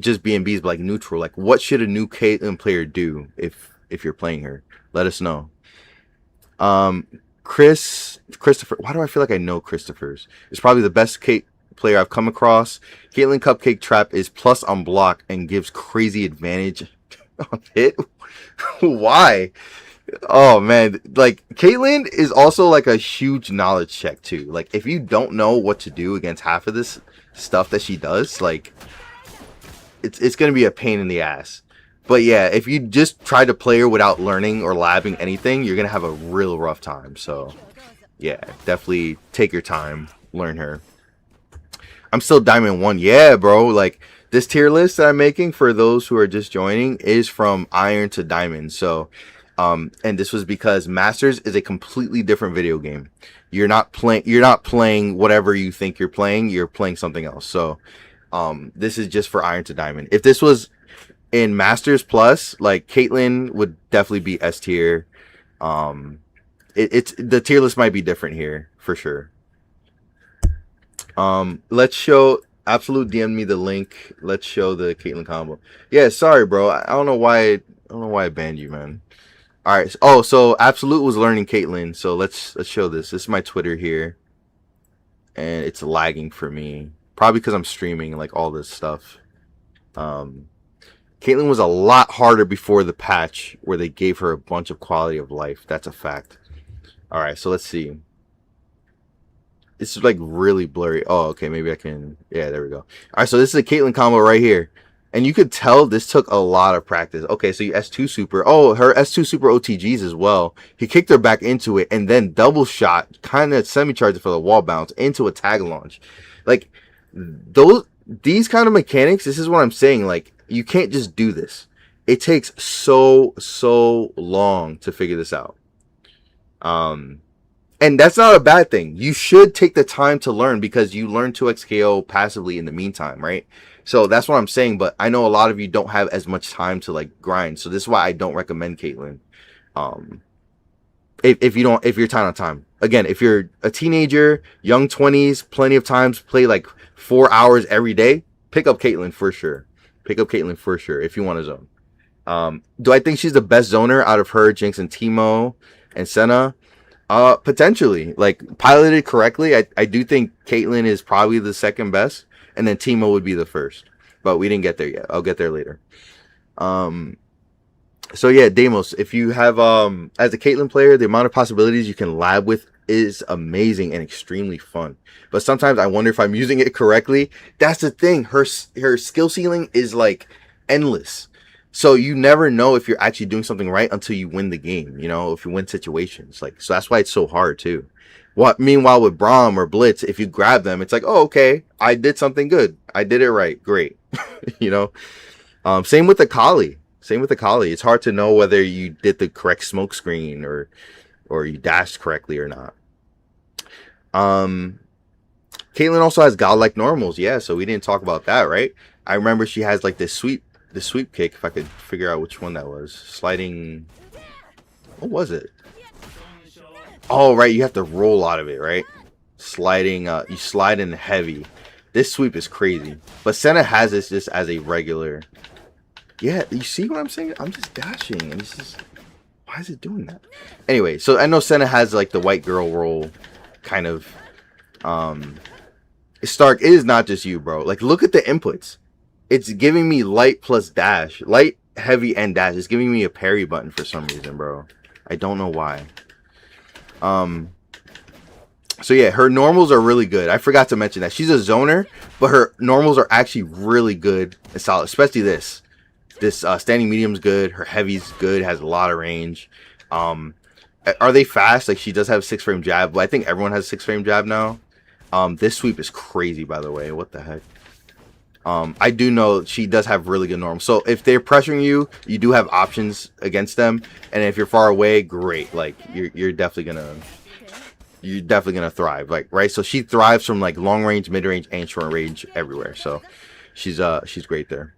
Just B&Bs, but like neutral. Like, what should a new Caitlyn player do if you're playing her? Let us know. Christopher. Why do I feel like I know Christopher's? It's probably the best player I've come across. Caitlyn Cupcake Trap is plus on block and gives crazy advantage on hit. Why? Oh man, like Caitlyn is also like a huge knowledge check too. Like if you don't know what to do against half of this stuff that she does, like it's gonna be a pain in the ass. But yeah, if you just try to play her without learning or labbing anything, you're gonna have a real rough time. So yeah, definitely take your time, learn her. I'm still Diamond 1. Yeah, bro. Like, this tier list that I'm making for those who are just joining is from Iron to Diamond. So, and this was because Masters is a completely different video game. You're not playing whatever you think you're playing. You're playing something else. So, this is just for Iron to Diamond. If this was in Masters Plus, like, Caitlyn would definitely be S tier. The tier list might be different here for sure. Let's show. Absolute DM me the link. Let's show the Caitlyn combo. Yeah, sorry, bro. I don't know why. I don't know why I banned you, man. All right. Oh, so Absolute was learning Caitlyn. So let's show this. This is my Twitter here, and it's lagging for me. Probably because I'm streaming like all this stuff. Caitlyn was a lot harder before the patch where they gave her a bunch of quality of life. That's a fact. All right, so let's see. This is like really blurry. Oh, okay, maybe I can. Yeah, there we go. All right, so this is a Caitlyn combo right here. And you could tell this took a lot of practice. Okay, so you S2 super. Oh, her S2 super OTGs as well. He kicked her back into it and then double shot, kind of semi-charged for the wall bounce into a tag launch. Like, these kind of mechanics, this is what I'm saying. Like, you can't just do this. It takes so long to figure this out. And that's not a bad thing. You should take the time to learn because you learn 2x KO passively in the meantime, right? So that's what I'm saying. But I know a lot of you don't have as much time to like grind. So this is why I don't recommend Caitlyn. If you're time on time. Again, if you're a teenager, young 20s, plenty of times, play like 4 hours every day, pick up Caitlyn for sure. Pick up Caitlyn for sure if you want to zone. Do I think she's the best zoner out of her, Jinx, and Teemo and Senna? Potentially. Like, piloted correctly, I do think Caitlyn is probably the second best, and then Teemo would be the first. But we didn't get there yet. I'll get there later. So yeah, Deimos, if you have as a Caitlyn player, the amount of possibilities you can lab with is amazing and extremely fun. But sometimes I wonder if I'm using it correctly. That's the thing. Her skill ceiling is like endless. So you never know if you're actually doing something right until you win the game, you know, if you win situations. Like, so that's why it's so hard too. Meanwhile with Braum or Blitz, if you grab them, it's like, oh, okay, I did something good. I did it right. Great. You know? Same with the Kali. It's hard to know whether you did the correct smoke screen or you dashed correctly or not. Caitlyn also has godlike normals. Yeah, so we didn't talk about that, right? I remember she has like this sweep kick, if I could figure out which one that was. Sliding. What was it? Oh, right. You have to roll out of it, right? Sliding. You slide in heavy. This sweep is crazy. But Senna has this just as a regular. Yeah, you see what I'm saying? I'm just dashing. And it's just. Why is it doing that? Anyway, so I know Senna has like the white girl roll kind of. Stark, it is not just you, bro. Like, look at the inputs. It's giving me light plus dash. Light, heavy, and dash. It's giving me a parry button for some reason, bro. I don't know why. So yeah, her normals are really good. I forgot to mention that. She's a zoner, but her normals are actually really good and solid. Especially this. This standing medium's good. Her heavy's good. Has a lot of range. Are they fast? Like, she does have a 6-frame jab, but I think everyone has a 6-frame jab now. This sweep is crazy, by the way. What the heck? I do know she does have really good normals. So if they're pressuring you, you do have options against them. And if you're far away, great. Like, you're definitely gonna thrive. Like, right? So she thrives from like long range, mid range, and short range everywhere. So she's great there.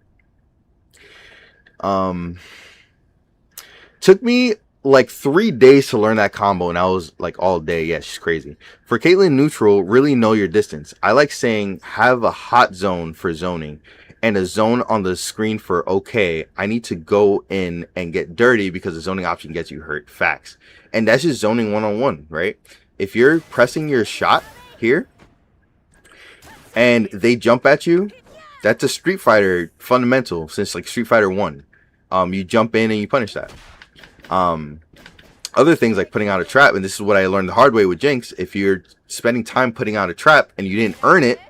Took me like 3 days to learn that combo, and I was like all day. Yeah, she's crazy. For Caitlyn neutral, really know your distance. I like saying have a hot zone for zoning and a zone on the screen for okay, I need to go in and get dirty because the zoning option gets you hurt. Facts. And that's just zoning one-on-one, right? If you're pressing your shot here and they jump at you, that's a Street Fighter fundamental since like Street Fighter 1. You jump in and you punish that. Other things like putting out a trap, and this is what I learned the hard way with Jinx. If you're spending time putting out a trap and you didn't earn it,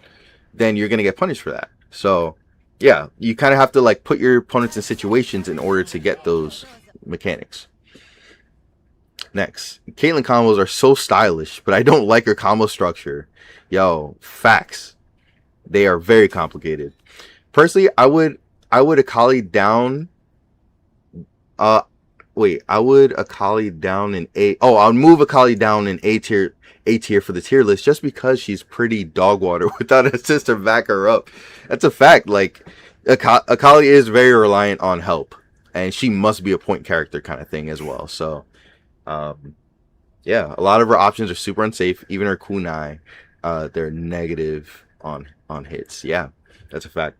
then you're gonna get punished for that. So yeah, you kind of have to like put your opponents in situations in order to get those mechanics. Next, Caitlyn combos are so stylish, but I don't like her combo structure. Yo, facts. They are very complicated. Personally, I would Akali down. I would Akali down in A. Oh, I'll move Akali down in A tier for the tier list just because she's pretty dog water without a sister back her up. That's a fact. Like, Akali is very reliant on help, and she must be a point character kind of thing as well. So, yeah, a lot of her options are super unsafe. Even her kunai, they're negative. on hits. Yeah, that's a fact.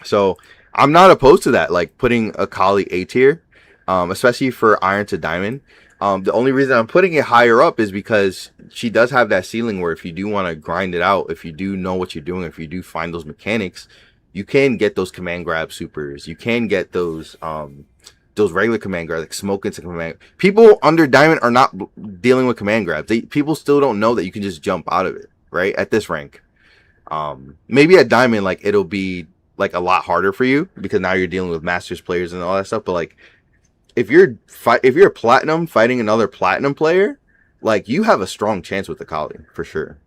So I'm not opposed to that, like putting Akali A tier, especially for Iron to Diamond. The only reason I'm putting it higher up is because she does have that ceiling where if you do want to grind it out, if you do know what you're doing, if you do find those mechanics, you can get those command grab supers. You can get those regular command grabs, like smoke into command. People under Diamond are not dealing with command grabs. People still don't know that you can just jump out of it, right? At this rank. Maybe at Diamond, like it'll be like a lot harder for you because now you're dealing with Masters players and all that stuff. But like, if you're a Platinum fighting another Platinum player, like you have a strong chance with Akali for sure.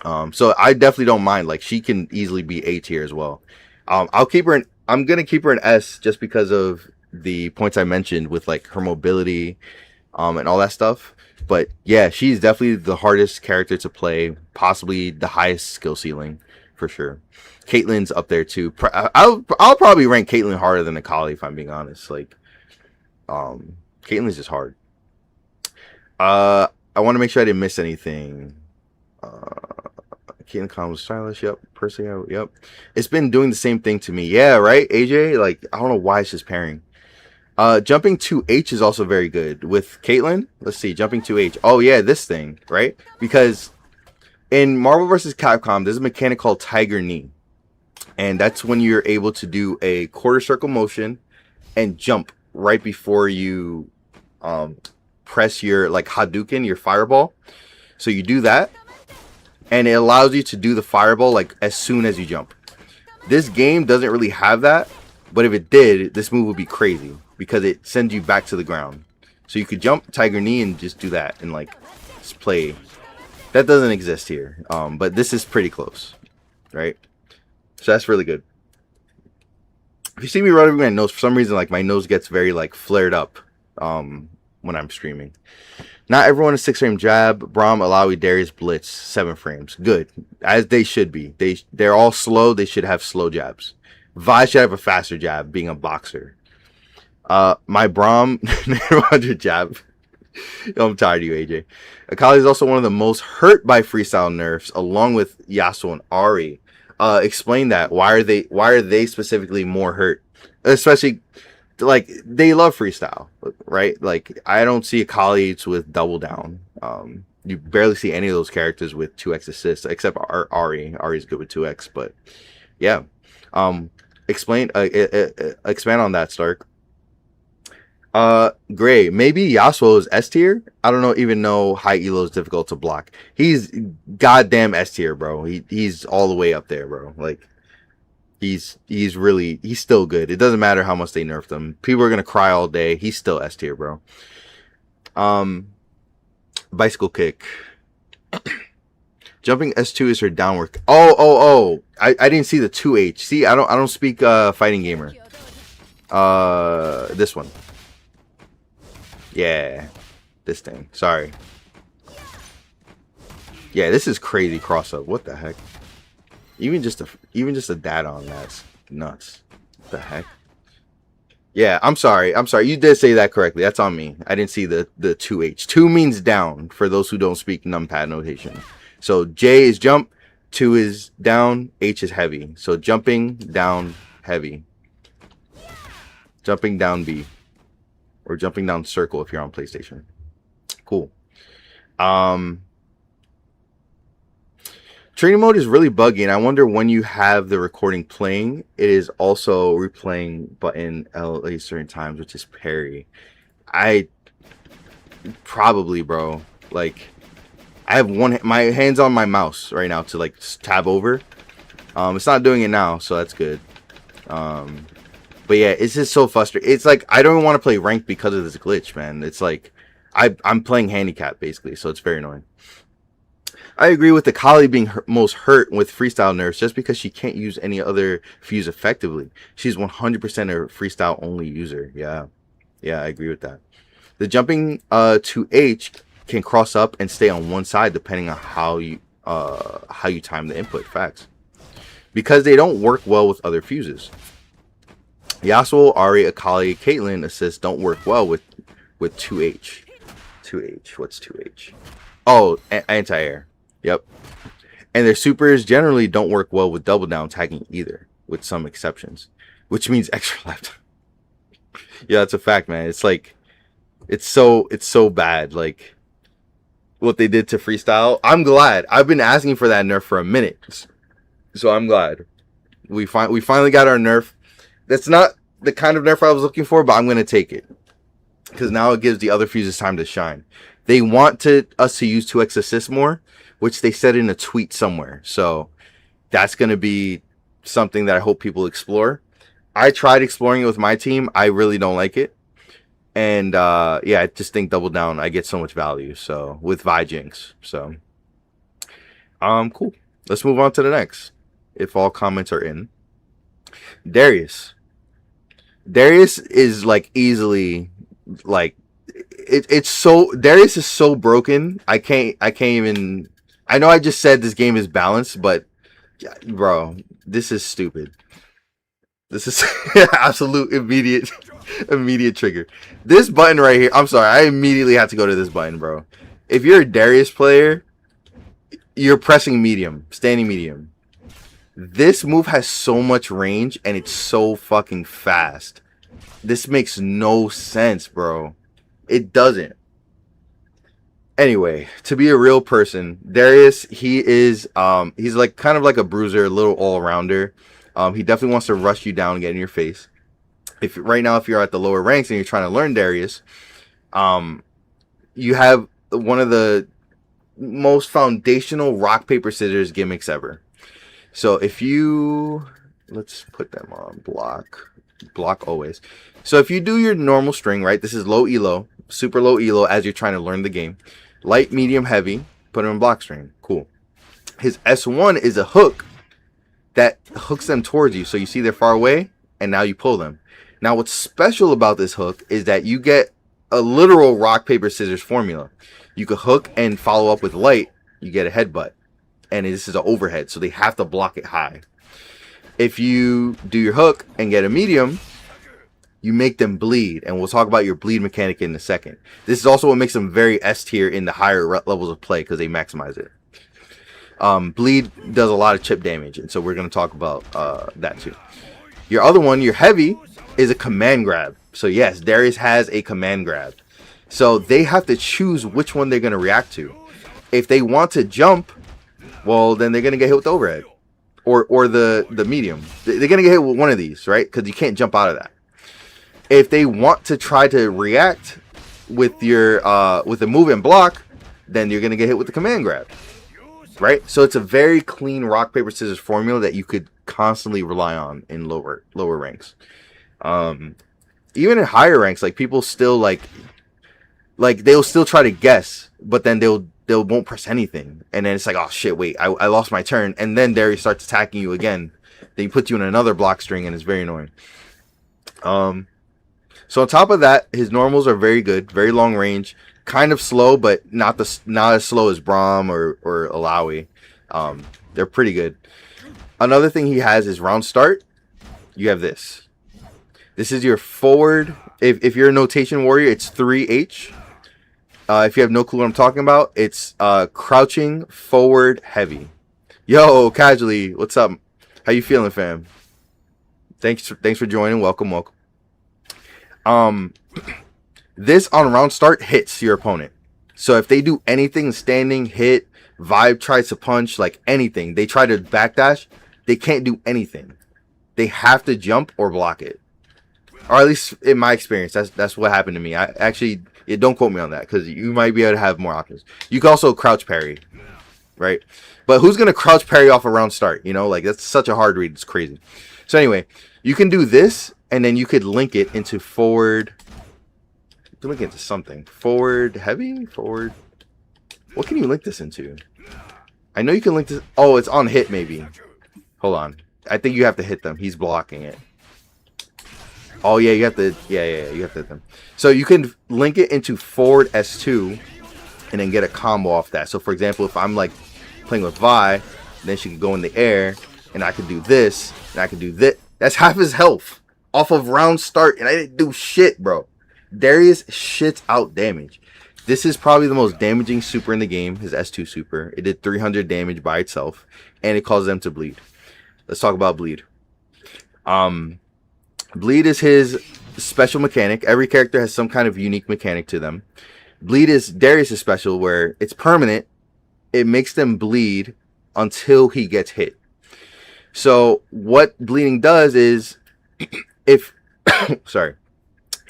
So I definitely don't mind. Like she can easily be A tier as well. I'll keep her. I'm gonna keep her an S just because of the points I mentioned with like her mobility, and all that stuff. But yeah, she's definitely the hardest character to play, possibly the highest skill ceiling for sure. Caitlyn's up there too. I'll probably rank Caitlyn harder than Akali if I'm being honest. Like, Caitlyn's just hard. I want to make sure I didn't miss anything. Caitlyn Khan was stylish. Yep. Percy. Yep. It's been doing the same thing to me. Yeah. Right. AJ. Like I don't know why it's just pairing. Jumping 2H is also very good with Caitlyn. Let's see, jumping 2H. Oh yeah, this thing, right? Because in Marvel vs. Capcom, there's a mechanic called Tiger Knee, and that's when you're able to do a quarter circle motion and jump right before you press your like Hadouken, your fireball. So you do that, and it allows you to do the fireball like as soon as you jump. This game doesn't really have that, but if it did, this move would be crazy because it sends you back to the ground. So you could jump Tiger Knee and just do that and like just play. That doesn't exist here, but this is pretty close, right? So that's really good. If you see me rubbing my nose, for some reason, like my nose gets very like flared up when I'm streaming. Not everyone is 6 frame jab. Braum, Alawi, Darius, Blitz, 7 frames. Good, as they should be. They're all slow. They should have slow jabs. Vi should have a faster jab, being a boxer. My Braum 100 jab. I'm tired of you, AJ. Akali is also one of the most hurt by freestyle nerfs, along with Yasuo and Ari. Explain that. Why are they specifically more hurt? Especially, like, they love freestyle, right? Like, I don't see Akali's with double down. You barely see any of those characters with 2x assists, except Ari. Ari's good with 2x, but yeah. Expand on that, Stark. Gray, maybe Yasuo is S tier. I don't even know high elo is difficult to block. He's goddamn S tier, bro. He's all the way up there, bro. Like he's still good. It doesn't matter how much they nerfed him. People are gonna cry all day. He's still S tier, bro. Bicycle kick. Jumping S2 is her downward. Oh. I didn't see the 2H. See, I don't speak fighting gamer. This one. Yeah. This thing. Sorry. Yeah, this is crazy cross up. What the heck? Even just a data on that's nuts. What the heck? Yeah, I'm sorry. You did say that correctly. That's on me. I didn't see the 2H. 2 means down for those who don't speak numpad notation. So J is jump, 2 is down, H is heavy. So jumping down heavy. Jumping down B. Or jumping down circle if you're on PlayStation. Cool. Training mode is really buggy, and I wonder when you have the recording playing, it is also replaying button L at certain times, which is parry. Probably, bro. Like, I have my hands on my mouse right now to like tab over. It's not doing it now, so that's good. But yeah, it's just so frustrating. It's like I don't even want to play ranked because of this glitch, man. It's like I'm playing handicap basically, so it's very annoying. I agree with Akali being most hurt with freestyle nerfs just because she can't use any other fuse effectively. She's 100% a freestyle only user. Yeah, I agree with that. The jumping to H can cross up and stay on one side depending on how you time the input. Facts. Because they don't work well with other fuses. Yasuo, Ari, Akali, Caitlyn assists don't work well with 2H. 2H. What's 2H? Oh, anti-air. Yep. And their supers generally don't work well with double down tagging either, with some exceptions, which means extra lifetime. Yeah, that's a fact, man. It's like it's so bad. Like what they did to freestyle. I'm glad. I've been asking for that nerf for a minute, so I'm glad we finally got our nerf. That's not the kind of nerf I was looking for, but I'm gonna take it because now it gives the other fuses time to shine. They want us to use 2x assist more, which they said in a tweet somewhere. So that's gonna be something that I hope people explore. I tried exploring it with my team. I really don't like it. And yeah, I just think double down, I get so much value. So with Jinx. So cool. Let's move on to the next. If all comments are in. Darius. Darius is like easily like it's so Darius is so broken. I can't even I know I just said this game is balanced, but bro, this is stupid. This is absolute immediate trigger. This button right here. I'm sorry. I immediately had to go to this button, bro. If you're a Darius player, you're pressing medium, standing medium. This move has so much range and it's so fucking fast. This makes no sense, bro. It doesn't. Anyway, to be a real person, Darius, he's like kind of like a bruiser, a little all-rounder. He definitely wants to rush you down and get in your face. If you're at the lower ranks and you're trying to learn Darius, you have one of the most foundational rock paper scissors gimmicks ever. So let's put them on block always. So if you do your normal string, right? This is low elo, super low elo as you're trying to learn the game. Light, medium, heavy. Put him in block string. Cool. His S1 is a hook that hooks them towards you. So you see they're far away, and now you pull them. Now what's special about this hook is that you get a literal rock, paper, scissors formula. You could hook and follow up with light. You get a headbutt. And this is an overhead, so they have to block it high. If you do your hook and get a medium, you make them bleed. And we'll talk about your bleed mechanic in a second. This is also what makes them very S tier in the higher levels of play because they maximize it. Bleed does a lot of chip damage, and so we're going to talk about that too. Your other one, your heavy, is a command grab. So yes, Darius has a command grab. So they have to choose which one they're going to react to. If they want to jump, well, then they're going to get hit with the overhead. Or the medium. They're going to get hit with one of these, right? Because you can't jump out of that. If they want to try to react with the move and block, then you're going to get hit with the command grab. Right? So it's a very clean rock, paper, scissors formula that you could constantly rely on in lower ranks. Even in higher ranks, like people still like they'll still try to guess, but then they won't press anything. And then it's like, oh shit, wait, I lost my turn. And then Darius starts attacking you again. Then he puts you in another block string and it's very annoying. So on top of that, his normals are very good, very long range, kind of slow, but not as slow as Braum or Alawi. They're pretty good. Another thing he has is round start. You have this. This is your forward. If you're a notation warrior, it's 3H. If you have no clue what I'm talking about, it's crouching forward heavy. Yo, casually, what's up? How you feeling, fam? Thanks for joining. Welcome. This on round start hits your opponent. So if they do anything, standing, hit, vibe tries to punch, like anything, they try to backdash, they can't do anything. They have to jump or block it. Or at least in my experience, that's what happened to me. I actually, don't quote me on that because you might be able to have more options. You can also crouch parry, right? But who's gonna crouch parry off a round start? You know, like that's such a hard read. It's crazy. So anyway, you can do this, and then you could link it into forward. Link it into something. Forward heavy. Forward. What can you link this into? I know you can link this. Oh, it's on hit maybe. Hold on. I think you have to hit them. He's blocking it. Oh yeah, you have to. Yeah, you have to hit them. So you can link it into forward S2, and then get a combo off that. So for example, if I'm like playing with Vi, then she could go in the air, and I could do this, and I could do this. That's half his health off of round start, and I didn't do shit, bro. Darius shits out damage. This is probably the most damaging super in the game, his S2 super. It did 300 damage by itself, and it causes them to bleed. Let's talk about bleed. Bleed is his special mechanic. Every character has some kind of unique mechanic to them. Bleed is Darius' special, where it's permanent. It makes them bleed until he gets hit. So what bleeding does is, if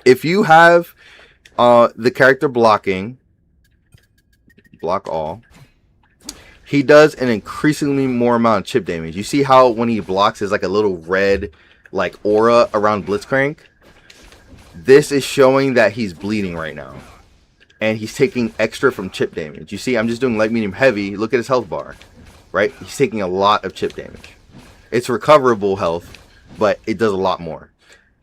if you have the character blocking, block all, he does an increasingly more amount of chip damage. You see how when he blocks, there's like a little red like aura around Blitzcrank? This is showing that he's bleeding right now. And he's taking extra from chip damage. You see, I'm just doing light, medium, heavy. Look at his health bar, right? He's taking a lot of chip damage. It's recoverable health, but it does a lot more.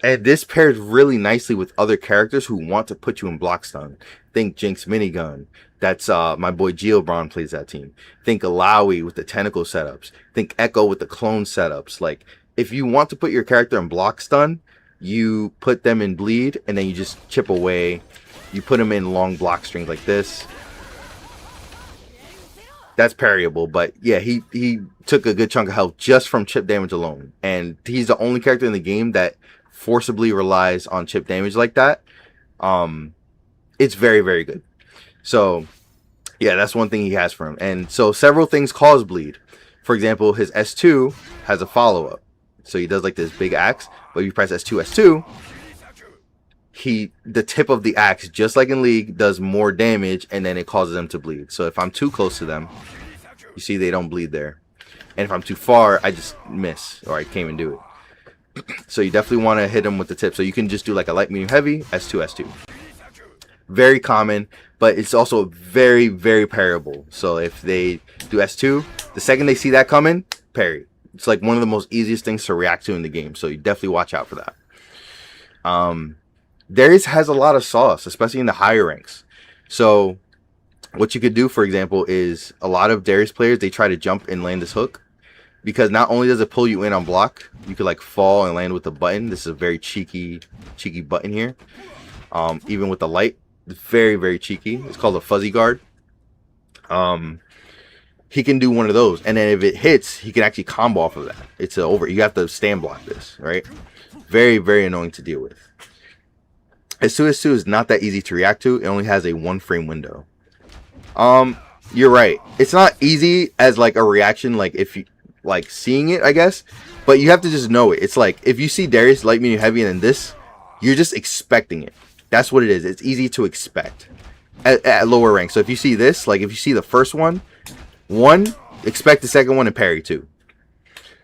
And this pairs really nicely with other characters who want to put you in block stun. Think Jinx minigun. That's my boy Geobron plays that team. Think Alawi with the tentacle setups. Think Echo with the clone setups. Like, if you want to put your character in block stun, you put them in bleed, and then you just chip away. You put him in long block strings like this. That's parryable, but yeah, he took a good chunk of health just from chip damage alone. And he's the only character in the game that forcibly relies on chip damage like that. It's very, very good. So yeah, that's one thing he has for him. And so several things cause bleed. For example, his S2 has a follow-up. So he does like this big axe, but if you press S2, S2, the tip of the axe, just like in League, does more damage, and then it causes them to bleed. So if I'm too close to them, you see they don't bleed there. And if I'm too far, I just miss, or I can't even do it. So you definitely want to hit them with the tip. So you can just do like a light, medium, heavy, S2, S2. Very common, but it's also very, very parryable. So if they do S2, the second they see that coming, parry. It's like one of the most easiest things to react to in the game. So you definitely watch out for that. Darius has a lot of sauce, especially in the higher ranks. So what you could do, for example, is a lot of Darius players, they try to jump and land this hook. Because not only does it pull you in on block, you could like fall and land with the button. This is a very cheeky button here. Even with the light, it's very, very cheeky. It's called a fuzzy guard. He can do one of those. And then if it hits, he can actually combo off of that. It's over. You have to stand block this, right? Very, very annoying to deal with. S2 is not that easy to react to. It only has a 1 frame window. You're right. It's not easy as like a reaction, like if you like seeing it, I guess. But you have to just know it. It's like if you see Darius light, medium, heavy, and then this, you're just expecting it. That's what it is. It's easy to expect at lower rank. So if you see this, like if you see the first one, expect the second one and parry too.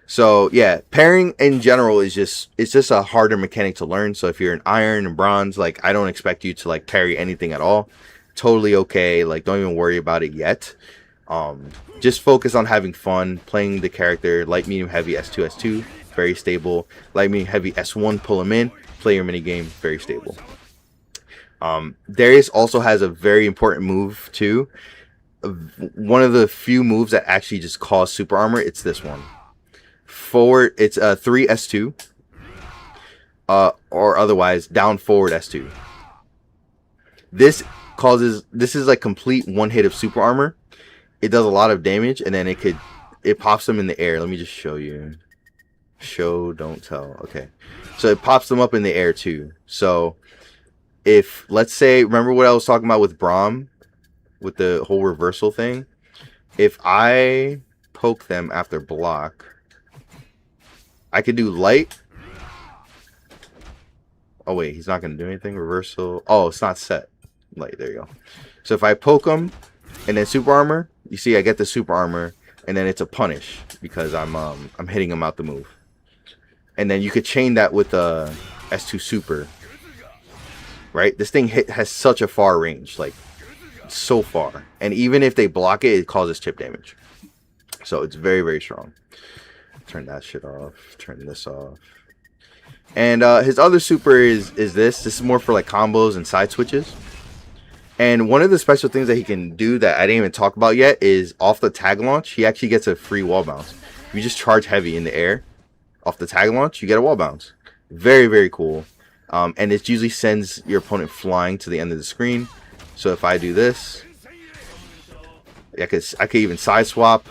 So yeah, parrying in general is it's just a harder mechanic to learn. So if you're an iron and bronze, like I don't expect you to like parry anything at all. Totally okay. Like don't even worry about it yet. Just focus on having fun, playing the character. Light, medium, heavy, S2, S2, very stable. Light, medium, heavy, S1, pull him in. Play your minigame, very stable. Darius also has a very important move too. One of the few moves that actually just cause super armor. It's this one. Forward, it's 3 S2, or otherwise down forward S2. This is like complete one hit of super armor. It does a lot of damage, and then it pops them in the air. Let me just show you. Show, don't tell. Okay, so it pops them up in the air too. So if let's say, remember what I was talking about with Braum, with the whole reversal thing. If I poke them after block, I could do light. Oh wait, he's not gonna do anything. Reversal. Oh, it's not set. Light. There you go. So if I poke him and then super armor, you see I get the super armor, and then it's a punish because I'm hitting him out the move. And then you could chain that with a S2 super. Right? This thing has such a far range, like so far. And even if they block it, it causes chip damage. So it's very, very strong. Turn that shit off. Turn this off. And his other super is this. This is more for like combos and side switches. And one of the special things that he can do that I didn't even talk about yet is off the tag launch, he actually gets a free wall bounce. If you just charge heavy in the air off the tag launch, you get a wall bounce. Very, very cool. And it usually sends your opponent flying to the end of the screen. So if I do this, I could even side swap.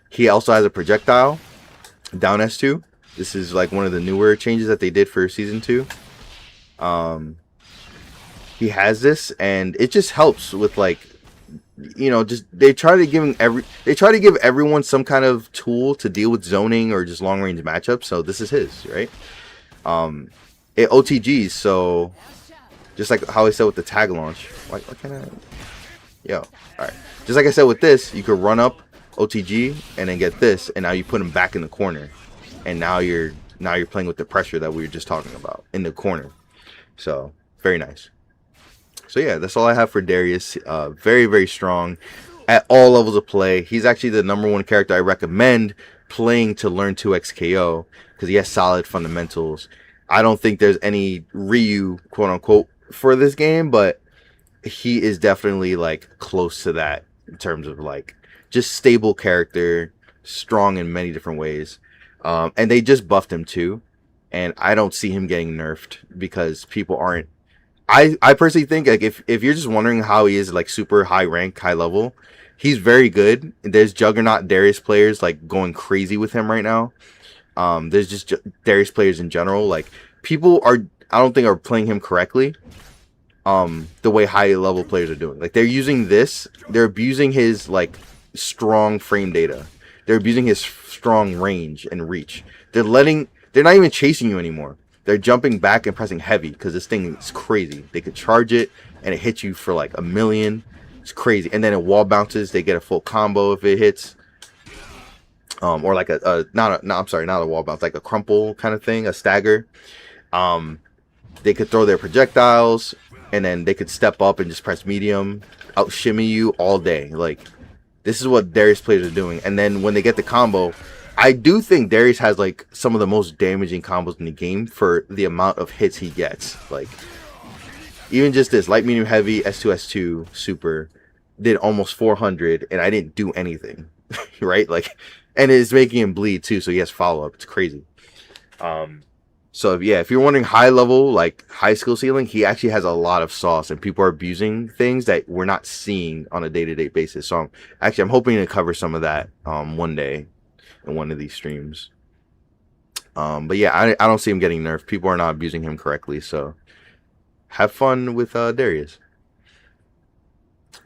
He also has a projectile down S2. This is like one of the newer changes that they did for season 2. He has this, and it just helps with, like, you know, just they try to give everyone some kind of tool to deal with zoning or just long range matchups. So this is his, right? It OTGs, so just like how I said with the tag launch. Why can't I? Yo, all right. Just like I said with this, you could run up OTG and then get this, and now you put him back in the corner, and now you're playing with the pressure that we were just talking about in the corner. So very nice. So yeah, that's all I have for Darius. Very, very strong at all levels of play. He's actually the #1 character I recommend playing to learn 2x KO because he has solid fundamentals. I don't think there's any Ryu, quote unquote, for this game, but he is definitely like close to that in terms of like just stable character, strong in many different ways. And they just buffed him too, and I don't see him getting nerfed because people aren't. I personally think, like, if you're just wondering how he is like super high rank, high level, he's very good. There's Juggernaut Darius players like going crazy with him right now. There's just Darius players in general. Like, people I don't think are playing him correctly. The way high level players are doing. Like, they're abusing his like strong frame data. They're abusing his strong range and reach. They're not even chasing you anymore. They're jumping back and pressing heavy because this thing is crazy. They could charge it and it hits you for like 1,000,000. It's crazy. And then it wall bounces. They get a full combo if it hits. Or like not a wall bounce, like a crumple kind of thing, a stagger. They could throw their projectiles, and then they could step up and just press medium, out shimmy you all day. Like, this is what Darius players are doing. And then when they get the combo, I do think Darius has like some of the most damaging combos in the game for the amount of hits he gets. Like, even just this light, medium, heavy, S2, S2, super did almost 400, and I didn't do anything, right? Like, and it's making him bleed too, so he has follow up. It's crazy. So yeah, if you're wondering high level, like high skill ceiling, he actually has a lot of sauce, and people are abusing things that we're not seeing on a day-to-day basis. So I'm hoping to cover some of that one day in one of these streams. But yeah, I don't see him getting nerfed. People are not abusing him correctly, so have fun with Darius.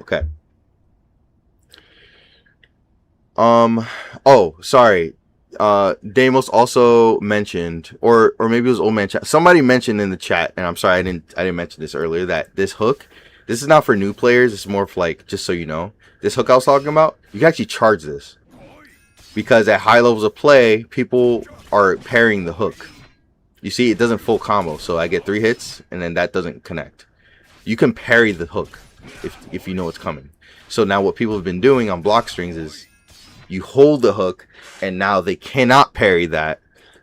Okay. Oh, sorry. Damos also mentioned, or maybe it was old man chat. Somebody mentioned in the chat, and I'm sorry I didn't mention this earlier, that this hook, this is not for new players. It's more for, like, just so you know, this hook I was talking about, you can actually charge this because at high levels of play, people are parrying the hook. You see, it doesn't full combo, so I get 3 hits, and then that doesn't connect. You can parry the hook if you know it's coming. So now what people have been doing on block strings is you hold the hook, and now they cannot parry that.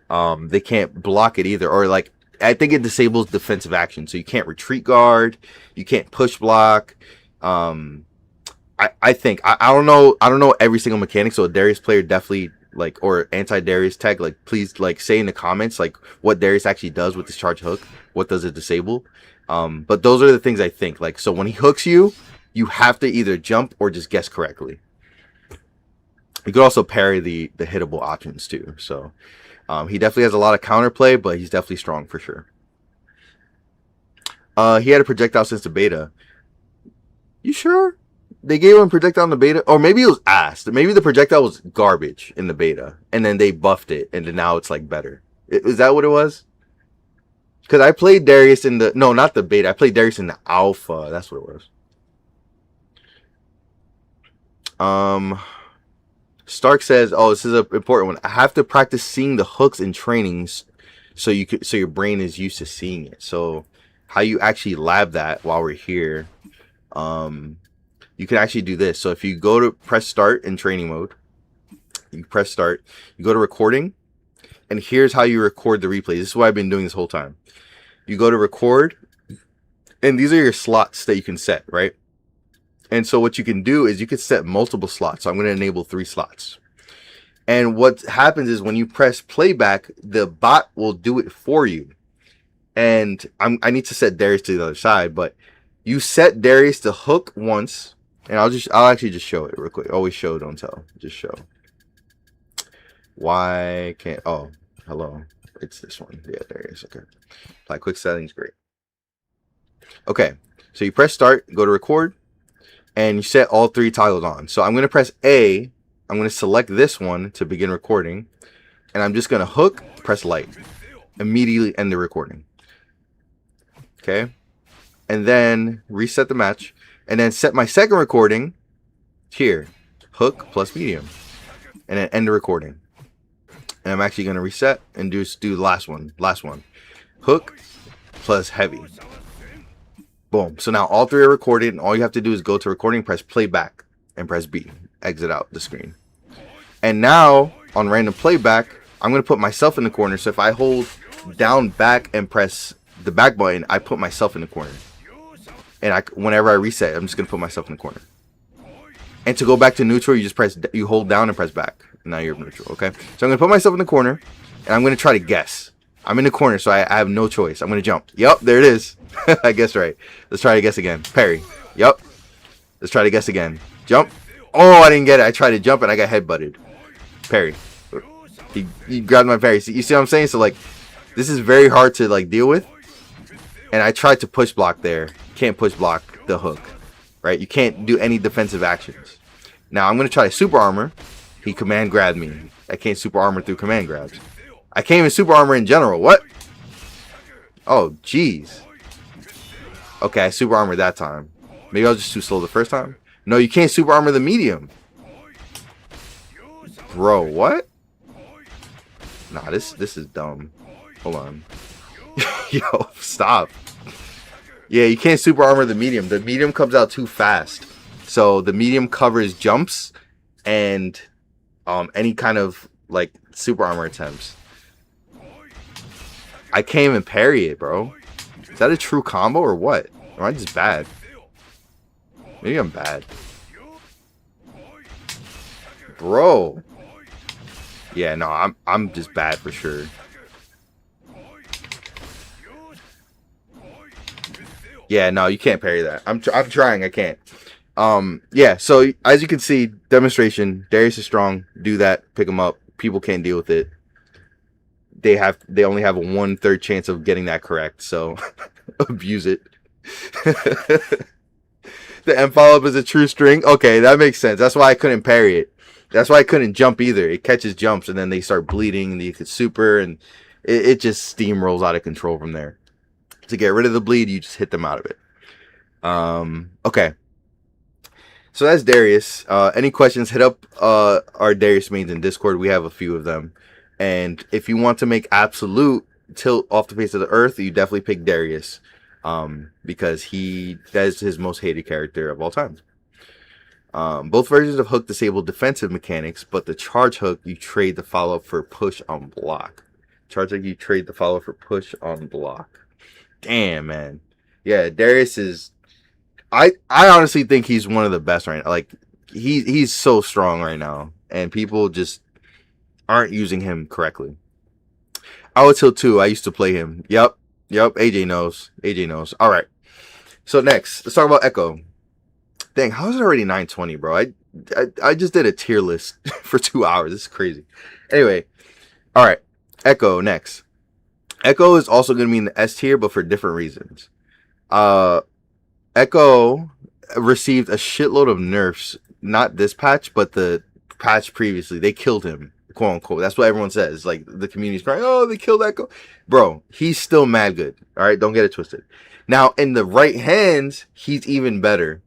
They can't block it either, or like, I think it disables defensive action, so you can't retreat guard, you can't push block. I think I don't know every single mechanic, so a Darius player definitely, like, or anti-Darius tech, like, please, like, say in the comments like what Darius actually does with this charge hook. What does it disable? But those are the things I think. Like, so when he hooks you, you have to either jump or just guess correctly. You could also parry the hittable options too. So he definitely has a lot of counterplay, but he's definitely strong for sure. He had a projectile since the beta. You sure? They gave him projectile in the beta? Or maybe it was ass. Maybe the projectile was garbage in the beta, and then they buffed it, and then now it's like better. Is that what it was? Because I played Darius in the... No, not the beta. I played Darius in the alpha. That's what it was. Stark says, "Oh, this is an important one. I have to practice seeing the hooks in trainings, so your brain is used to seeing it. So, how you actually lab that while we're here? You can actually do this. So if you go to press start in training mode, you press start. You go to recording, and here's how you record the replay. This is what I've been doing this whole time. You go to record, and these are your slots that you can set, right? And so what you can do is you can set multiple slots. So I'm going to enable 3 slots. And what happens is when you press playback, the bot will do it for you. And I need to set Darius to the other side, but You set Darius to hook once, and I'll actually just show it real quick. Always show, don't tell. Just show. Why can't? Oh, hello. It's this one. Yeah, Darius. Okay. Apply quick settings. Great. Okay. So you press start, go to record, and you set all 3 toggles on. So I'm gonna press A. I'm gonna select this one to begin recording, and I'm just gonna hook. Press light. Immediately end the recording. Okay. And then reset the match, and then set my second recording here, hook plus medium, and then end the recording. And I'm actually gonna reset and do the last one, hook plus heavy. Boom. So now all 3 are recorded, and all you have to do is go to recording, press playback, and press B, exit out the screen. And now on random playback, I'm gonna put myself in the corner. So if I hold down back and press the back button, I put myself in the corner. And whenever I reset, I'm just gonna put myself in the corner. And to go back to neutral, you hold down and press back. And now you're neutral. Okay. So I'm gonna put myself in the corner, and I'm gonna try to guess. I'm in the corner, so I have no choice. I'm gonna jump. Yup, there it is. I guessed right. Let's try to guess again. Parry. Yup. Let's try to guess again. Jump. Oh, I didn't get it. I tried to jump and I got headbutted. Parry. He grabbed my parry. You see what I'm saying? So like, this is very hard to like deal with. And I tried to push block there. Can't push block the hook, right? You can't do any defensive actions. Now I'm gonna try to super armor. He command grabbed me. I can't super armor through command grabs. I can't even super armor in general. What? Oh, jeez. Okay, I super armored that time. Maybe I was just too slow the first time. No, you can't super armor the medium. Bro, what? Nah, this is dumb. Hold on. Yo, stop. Yeah, you can't super armor the medium. The medium comes out too fast. So the medium covers jumps and any kind of like super armor attempts. I can't even parry it, bro. Is that a true combo or what? Or am I just bad? Maybe I'm bad. Bro. Yeah, no, I'm just bad for sure. Yeah, no, you can't parry that. I'm trying, I can't. Yeah, so as you can see, demonstration, Darius is strong. Do that, pick him up. People can't deal with it. They only have a 1/3 chance of getting that correct, so abuse it. The M follow-up is a true string. Okay, that makes sense. That's why I couldn't parry it. That's why I couldn't jump either. It catches jumps and then they start bleeding and you could super and it just steamrolls out of control from there. To get rid of the bleed, you just hit them out of it. Okay. So that's Darius. Any questions, hit up our Darius mains in Discord. We have a few of them. And if you want to make absolute tilt off the face of the earth, you definitely pick Darius. Because that is his most hated character of all time. Both versions of hook disable defensive mechanics, but the charge hook you trade the follow-up for push on block. Charge hook you trade the follow-up for push on block. Damn, man. Yeah, Darius is... I honestly think he's one of the best right now. Like, he's so strong right now. And people just aren't using him correctly. Out till 2, I used to play him. Yep. AJ knows. Alright. So next, let's talk about Echo. Dang, how is it already 9:20, bro? I just did a tier list for 2 hours. This is crazy. Anyway. Alright. Echo next. Echo is also going to be in the S tier, but for different reasons. Echo received a shitload of nerfs. Not this patch, but the patch previously. They killed him, quote unquote. That's what everyone says. Like, the community's crying, oh, they killed Echo. Bro, he's still mad good. Alright, don't get it twisted. Now, in the right hands, he's even better.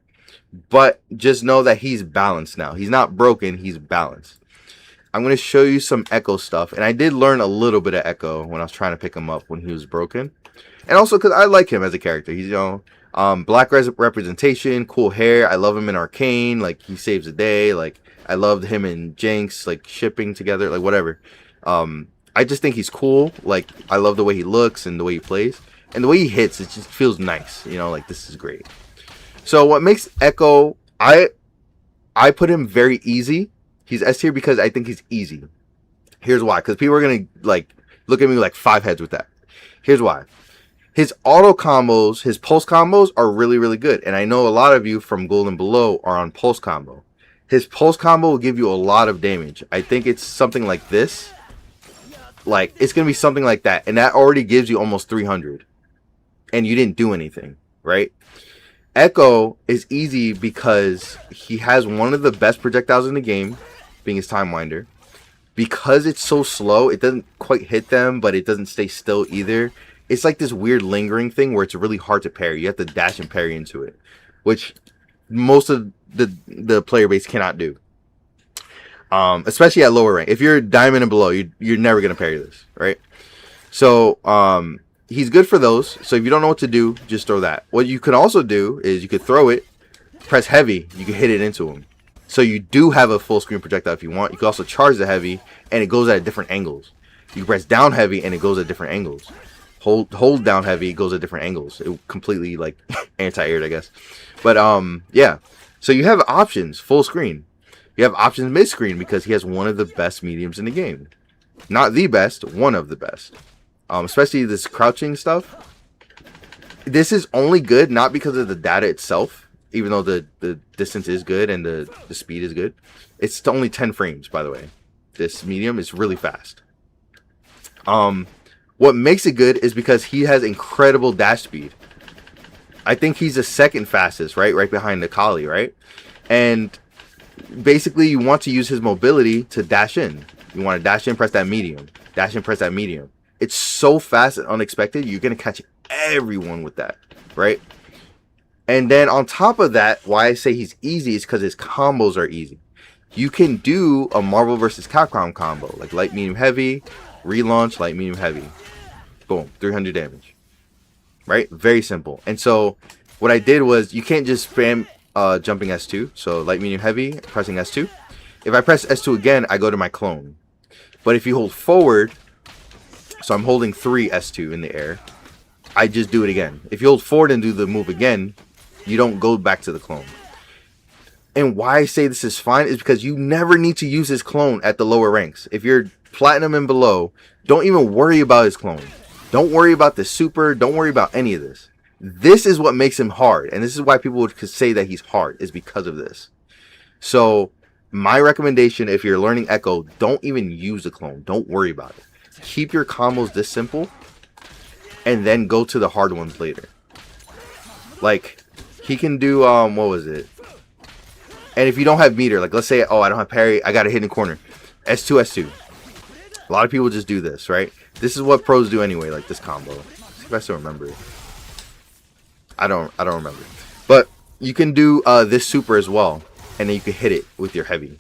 But just know that he's balanced now. He's not broken, he's balanced. I'm going to show you some Echo stuff. And I did learn a little bit of Echo when I was trying to pick him up when he was broken. And also because I like him as a character. He's, black representation, cool hair. I love him in Arcane. Like, he saves the day. Like, I loved him in Jinx, like, shipping together. Like, whatever. I just think he's cool. Like, I love the way he looks and the way he plays. And the way he hits, it just feels nice. Like, this is great. So, what makes Echo... I put him very easy. He's S tier because I think he's easy. Here's why. Because people are going to, like, look at me like 5 heads with that. Here's why. His auto combos, his pulse combos are really, really good. And I know a lot of you from Gold and below are on pulse combo. His pulse combo will give you a lot of damage. I think it's something like this. Like, it's going to be something like that. And that already gives you almost 300. And you didn't do anything, right? Echo is easy because he has one of the best projectiles in the game, being his Time Winder. Because it's so slow, it doesn't quite hit them, but it doesn't stay still either. It's like this weird lingering thing where it's really hard to parry. You have to dash and parry into it, which most of the player base cannot do. Especially at lower rank. If you're diamond and below, you're never going to parry this, right? So, he's good for those. So if you don't know what to do, just throw that. What you can also do is you could throw it, press heavy, you can hit it into him. So you do have a full screen projectile if you want. You can also charge the heavy, and it goes at different angles. You press down heavy, and it goes at different angles. Hold down heavy, it goes at different angles. It completely like anti-aired, I guess. But yeah. So you have options full screen. You have options mid screen because he has one of the best mediums in the game. Not the best, one of the best. Especially this crouching stuff. This is only good not because of the data itself, even though the distance is good and the speed is good. It's only 10 frames, by the way. This medium is really fast. What makes it good is because he has incredible dash speed. I think he's the second fastest, right? Right behind the Kali, right? And basically you want to use his mobility to dash in. You want to dash in, press that medium. Dash in, press that medium. It's so fast and unexpected. You're going to catch everyone with that, right? And then on top of that, why I say he's easy is because his combos are easy. You can do a Marvel vs. Capcom combo, like light, medium, heavy, relaunch, light, medium, heavy. Boom, 300 damage, right? Very simple. And so what I did was you can't just spam jumping S2. So light, medium, heavy, pressing S2. If I press S2 again, I go to my clone. But if you hold forward, so I'm holding 3 S2 in the air, I just do it again. If you hold forward and do the move again, you don't go back to the clone. And why I say this is fine is because you never need to use his clone at the lower ranks. If you're platinum and below, don't even worry about his clone. Don't worry about the super. Don't worry about any of this. This is what makes him hard. And this is why people would say that he's hard, is because of this. So my recommendation, if you're learning Echo, don't even use the clone. Don't worry about it. Keep your combos this simple and then go to the hard ones later. Like, he can do, what was it? And if you don't have meter, like let's say, oh, I don't have parry, I got a hidden corner. S2, S2. A lot of people just do this, right? This is what pros do anyway, like this combo. Let's see if I still remember it. I don't remember. But you can do this super as well. And then you can hit it with your heavy.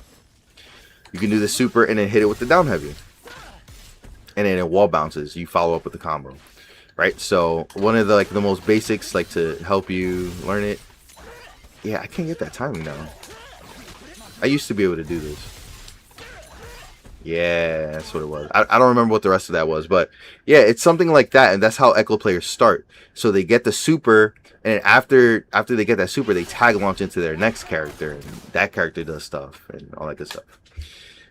You can do the super and then hit it with the down heavy. And then it wall bounces. You follow up with the combo. Right? So one of the most basics, like to help you learn it. Yeah, I can't get that timing now. I used to be able to do this. Yeah, that's what it was. I don't remember what the rest of that was, but yeah, it's something like that, and that's how Echo players start. So they get the super, and after they get that super, they tag launch into their next character, and that character does stuff and all that good stuff.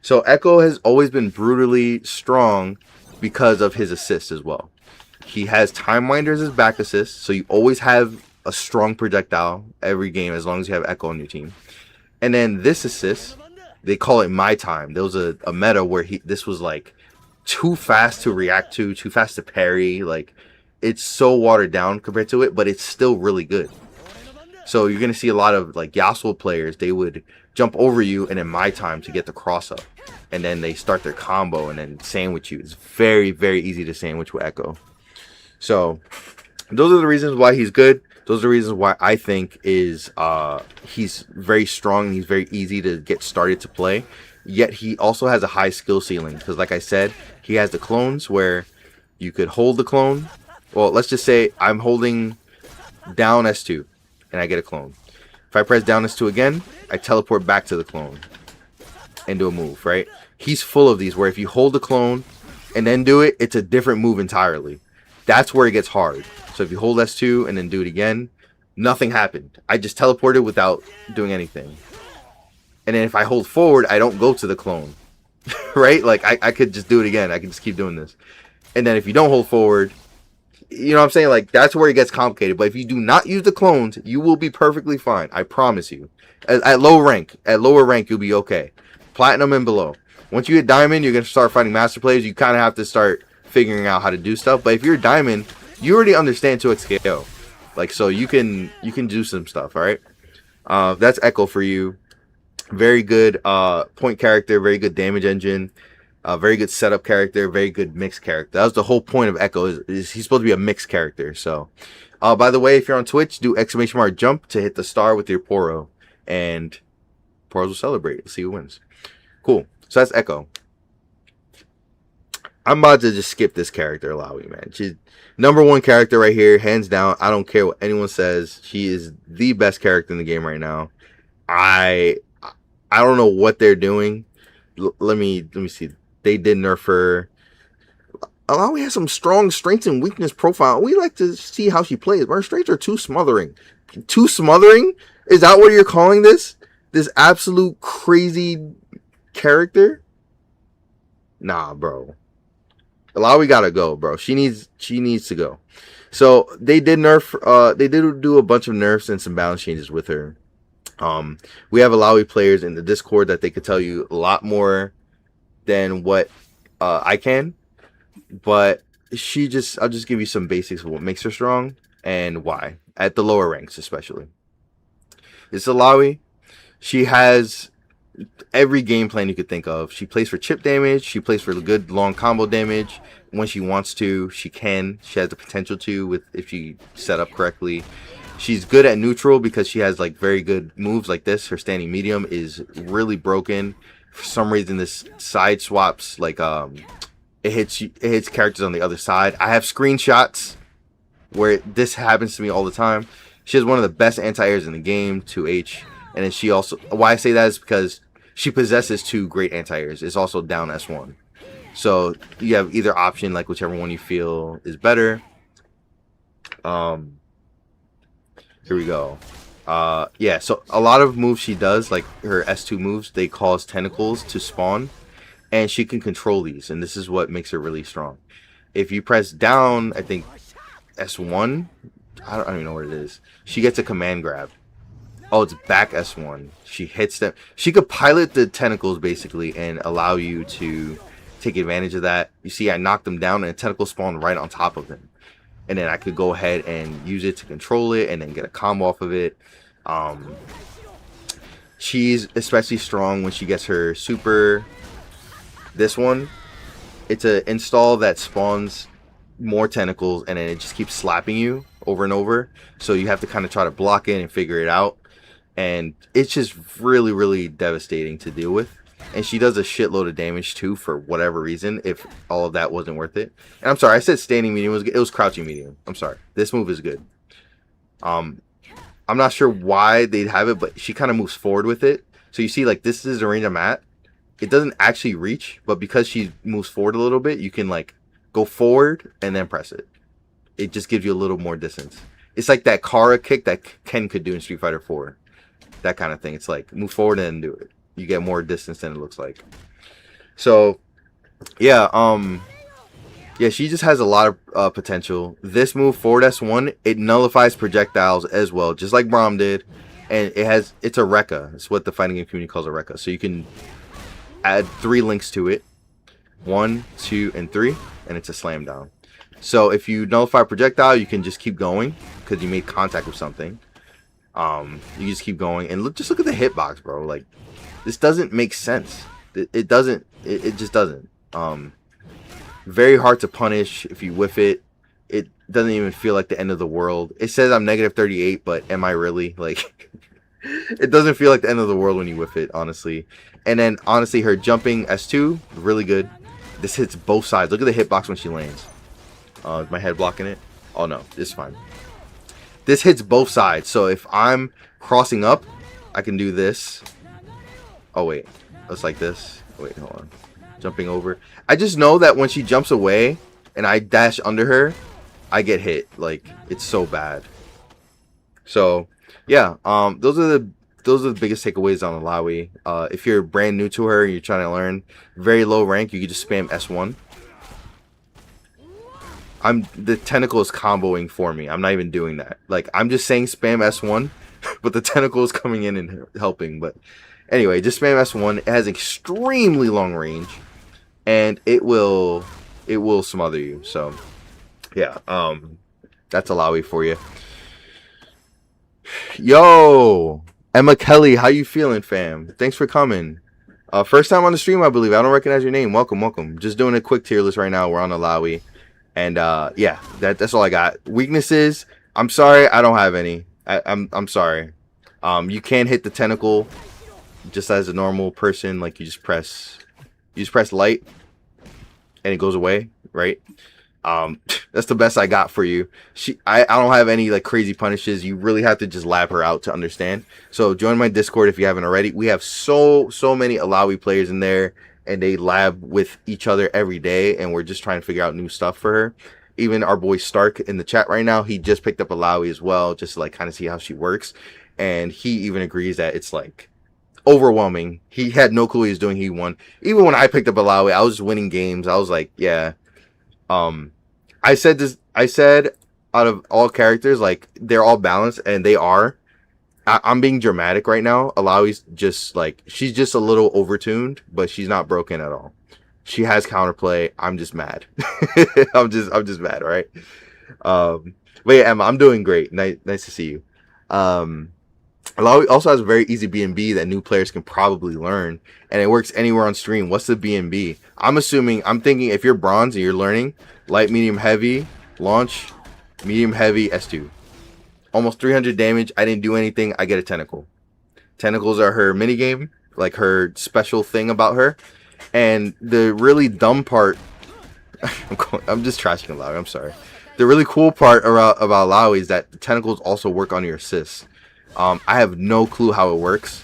So Echo has always been brutally strong because of his assists as well. He has Time Winders as back assists, so you always have a strong projectile every game as long as you have Echo on your team. And then this assist, they call it My Time. There was a meta where this was like too fast to react to, too fast to parry. Like, it's so watered down compared to it, but it's still really good. So you're going to see a lot of like Yasuo players, they would jump over you and then My Time to get the cross up. And then they start their combo and then sandwich you. It's very, very easy to sandwich with Echo. So those are the reasons why he's good. Those are the reasons why I think is he's very strong. He's very easy to get started to play. Yet he also has a high skill ceiling. Because like I said, he has the clones where you could hold the clone. Well, let's just say I'm holding down S2 and I get a clone. If I press down S2 again, I teleport back to the clone and do a move, right? He's full of these where if you hold the clone and then do it, it's a different move entirely. That's where it gets hard. So if you hold S2 and then do it again, nothing happened. I just teleported without doing anything. And then if I hold forward, I don't go to the clone. Right? Like, I could just do it again. I can just keep doing this. And then if you don't hold forward, You know what I'm saying? Like, that's where it gets complicated. But if you do not use the clones, you will be perfectly fine. I promise you. At lower rank, you'll be okay. Platinum and below. Once you hit diamond, you're gonna start fighting master players. You kind of have to start figuring out how to do stuff. But if you're diamond, you already understand 2xKO. Like, so you can do some stuff. All right. That's Echo for you. Very good point character. Very good damage engine. Very good setup character, very good mixed character. That was the whole point of Echo, is he's supposed to be a mixed character. So, by the way, if you're on Twitch, do !jump to hit the star with your Poro, and Poros will celebrate. See who wins. Cool. So that's Echo. I'm about to just skip this character, Alawi, man. She's #1 character right here, hands down. I don't care what anyone says. She is the best character in the game right now. I don't know what they're doing. Let me see. They did nerf her. Alawi has some strong strengths and weakness profile. We like to see how she plays. Her strengths are too smothering. Too smothering? Is that what you're calling this? This absolute crazy character? Nah, bro. Alawi gotta go, bro. She needs to go. So they did nerf. They did do a bunch of nerfs and some balance changes with her. We have Alawi players in the Discord that they could tell you a lot more than what I can, but I'll just give you some basics of what makes her strong and why at the lower ranks, especially. It's Alawi. She has every game plan you could think of. She plays for chip damage. She plays for good long combo damage. When she wants to, she can. She has the potential to, if she set up correctly. She's good at neutral because she has like very good moves like this. Her standing medium is really broken. For some reason, this side swaps, like it hits characters on the other side. I have screenshots where this happens to me all the time. She has one of the best anti-airs in the game, 2H, and then she also, why I say that is because she possesses 2 great anti-airs. It's also down S1, so you have either option, like whichever one you feel is better. Here we go. Yeah, so a lot of moves she does, like her S2 moves, they cause tentacles to spawn, and she can control these, and this is what makes her really strong. If you press down, I think S1, I don't even know what it is, she gets a command grab. Oh, it's back S1. She hits them. She could pilot the tentacles basically and allow you to take advantage of that. You see, I knocked them down and a tentacle spawned right on top of them. And then I could go ahead and use it to control it and then get a combo off of it. She's especially strong when she gets her super. This one, it's an install that spawns more tentacles and then it just keeps slapping you over and over. So you have to kind of try to block it and figure it out. And it's just really, really devastating to deal with. And she does a shitload of damage too, for whatever reason, if all of that wasn't worth it. And I'm sorry, I said standing medium. It was crouching medium. I'm sorry. This move is good. I'm not sure why they'd have it, but she kind of moves forward with it. So you see, like, this is the range I'm at. It doesn't actually reach, but because she moves forward a little bit, you can, like, go forward and then press it. It just gives you a little more distance. It's like that Kara kick that Ken could do in Street Fighter 4. That kind of thing. It's like, move forward and then do it. You get more distance than it looks like. So, yeah, yeah, she just has a lot of potential. This move, forward S1, it nullifies projectiles as well, just like Braum did. And it's a Rekka. It's what the fighting game community calls a Rekka. So you can add 3 links to it. 1, 2, and 3. And it's a slam down. So if you nullify a projectile, you can just keep going because you made contact with something. You just keep going. And just look at the hitbox, bro. Like, this doesn't make sense. It doesn't. It just doesn't. Very hard to punish if you whiff it. It doesn't even feel like the end of the world. It says I'm negative 38, but am I really? Like, it doesn't feel like the end of the world when you whiff it, honestly. And then, honestly, her jumping S2, really good. This hits both sides. Look at the hitbox when she lands. Is my head blocking it? Oh, no. This is fine. This hits both sides. So if I'm crossing up, I can do this. Oh, wait. It's like this. Wait, hold on. Jumping over. I just know that when she jumps away and I dash under her, I get hit. Like, it's so bad. So, yeah. Those are the biggest takeaways on Alawi. If you're brand new to her and you're trying to learn, very low rank, you can just spam S1. the tentacle is comboing for me. I'm not even doing that. Like, I'm just saying spam S1, but the tentacle is coming in and helping. But anyway, just spam S1. It has extremely long range, and it will smother you. So yeah, that's a Lowy for you. Yo, Emma Kelly, how you feeling, fam? Thanks for coming. First time on the stream, I believe. I don't recognize your name. Welcome. Just doing a quick tier list right now. We're on a Lowy. And yeah, that's all I got. Weaknesses, I'm sorry, I don't have any. I'm sorry. You can hit the tentacle just as a normal person. Like, you just press light and it goes away, right? That's the best I got for you. I don't have any like crazy punishes. You really have to just lab her out to understand. So join my Discord if you haven't already. We have so many Alawi players in there, and they lab with each other every day, and we're just trying to figure out new stuff for her. Even our boy Stark in the chat right now, he just picked up Alawi as well, just to like kind of see how she works, and he even agrees that it's like overwhelming. He had no clue what he was doing. He won. Even when I picked up Alawi, I was just winning games. I was like, yeah. I said out of all characters, like, they're all balanced, and they are. I'm being dramatic right now. Alawi's just like, she's just a little overtuned, but she's not broken at all. She has counterplay. I'm just mad. I'm just mad, all right? But yeah, Emma, I'm doing great. Nice to see you. Alawi also has a very easy B&B that new players can probably learn, and it works anywhere on stream. What's the B&B? I'm thinking if you're bronze and you're learning, light, medium, heavy, launch, medium, heavy, S2. Almost 300 damage. I didn't do anything. I get a tentacle. Tentacles are her minigame, like her special thing about her. And the really dumb part, I'm just trashing Alawi, I'm sorry. The really cool part about Alawi is that the tentacles also work on your assists. I have no clue how it works,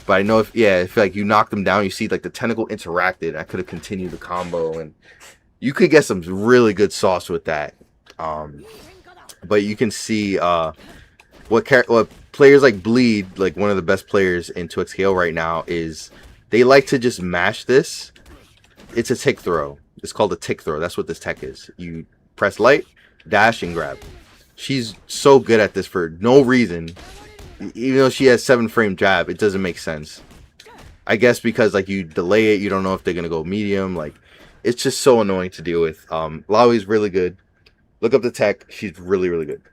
but I know if like you knock them down, you see like the tentacle interacted. I could have continued the combo, and you could get some really good sauce with that. But you can see what players like Bleed, like one of the best players in 2xKO right now, is they like to just mash this. It's a tick throw. It's called a tick throw. That's what this tech is. You press light, dash, and grab. She's so good at this for no reason. Even though she has 7-frame jab, it doesn't make sense. I guess because like you delay it, you don't know if they're gonna go medium. Like, it's just so annoying to deal with. Lawi's really good. Look up the tech. She's really good.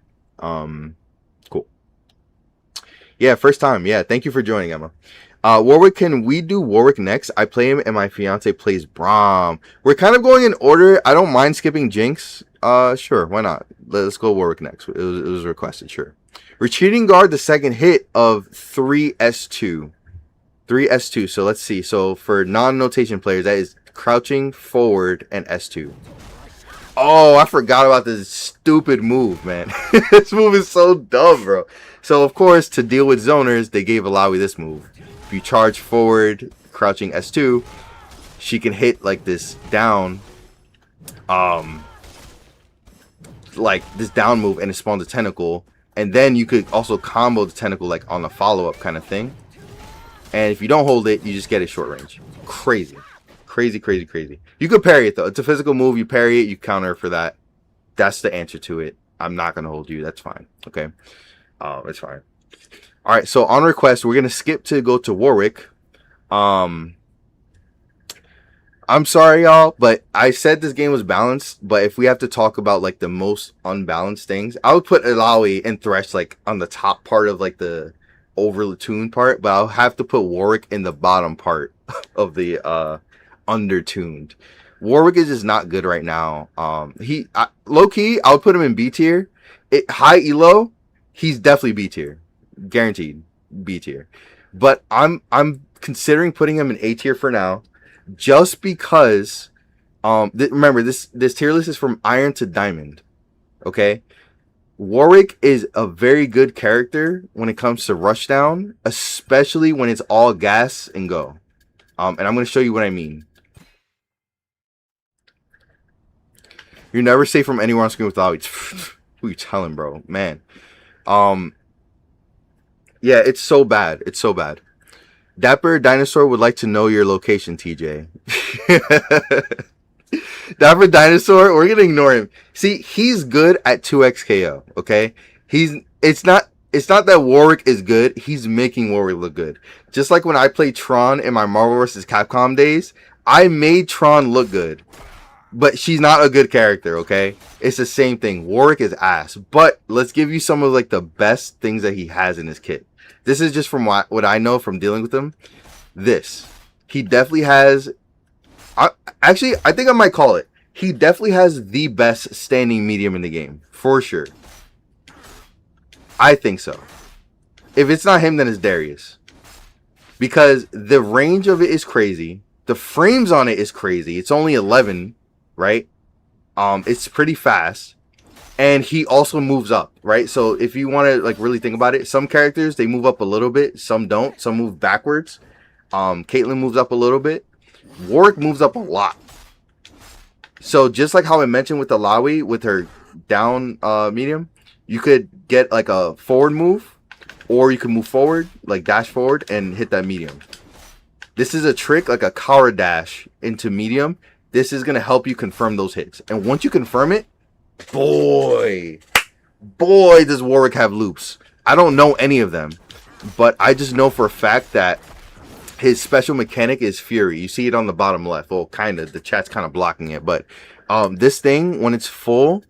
Cool. Yeah, first time. Yeah, thank you for joining, Emma. Warwick, can we do Warwick next? I play him and my fiance plays Braum. We're kind of going in order. I don't mind skipping Jinx. Sure, why not? Let's go Warwick next. It was requested, sure. Retreating guard, the second hit of 3S2. 3S2, so let's see. So for non-notation players, that is crouching, forward, and S2. Oh, I forgot about this stupid move, man. This move is so dumb, bro. So, of course, to deal with zoners, they gave Alawi this move. If you charge forward, crouching S2, she can hit, like, this down, like, this down move, and it spawns a tentacle. And then you could also combo the tentacle, like, on a follow-up kind of thing. And if you don't hold it, you just get it short range. Crazy. Crazy. You could parry it, though. It's a physical move. You parry it, you counter for that. That's the answer to it. I'm not going to hold you. That's fine. Okay? It's fine. All right, so on request, we're going to skip to go to Warwick. I'm sorry, y'all, but I said this game was balanced. But if we have to talk about, like, the most unbalanced things, I would put Alawi and Thresh, like, on the top part of, like, the over-tuned part. But I'll have to put Warwick in the bottom part of the undertuned. Warwick is just not good right now. Low key, I would put him in B tier. High elo, he's definitely B tier, guaranteed B tier. But I'm considering putting him in A tier for now, just because. Remember, this tier list is from Iron to Diamond. Okay, Warwick is a very good character when it comes to rushdown, especially when it's all gas and go. And I'm going to show you what I mean. You're never safe from anywhere on screen without who you telling, bro? Man. Yeah, it's so bad. It's so bad. Dapper Dinosaur would like to know your location, TJ. Not for Dinosaur. We're gonna ignore him. See, he's good at 2x KO. Okay, it's not that Warwick is good. He's making Warwick look good. Just like when I played Tron in my Marvel vs. Capcom days, I made Tron look good. But she's not a good character, okay? It's the same thing. Warwick is ass. But let's give you some of like the best things that he has in his kit. This is just from what I know from dealing with him. This. He definitely has... Actually, I think I might call it. He definitely has the best standing medium in the game. For sure. I think so. If it's not him, then it's Darius. Because the range of it is crazy. The frames on it is crazy. It's only 11, right? It's pretty fast. And he also moves up, right? So if you want to like really think about it, some characters, they move up a little bit. Some don't. Some move backwards. Caitlyn moves up a little bit. Warwick moves up a lot. So just like how I mentioned with the Lawi, with her down medium, you could get like a forward move, or you can move forward, like dash forward and hit that medium. This is a trick, like a Kara dash into medium. This is going to help you confirm those hits. And once you confirm it, boy, does Warwick have loops. I don't know any of them, but I just know for a fact that his special mechanic is Fury. You see it on the bottom left. Well, kind of. The chat's kind of blocking it. But this thing, when it's full,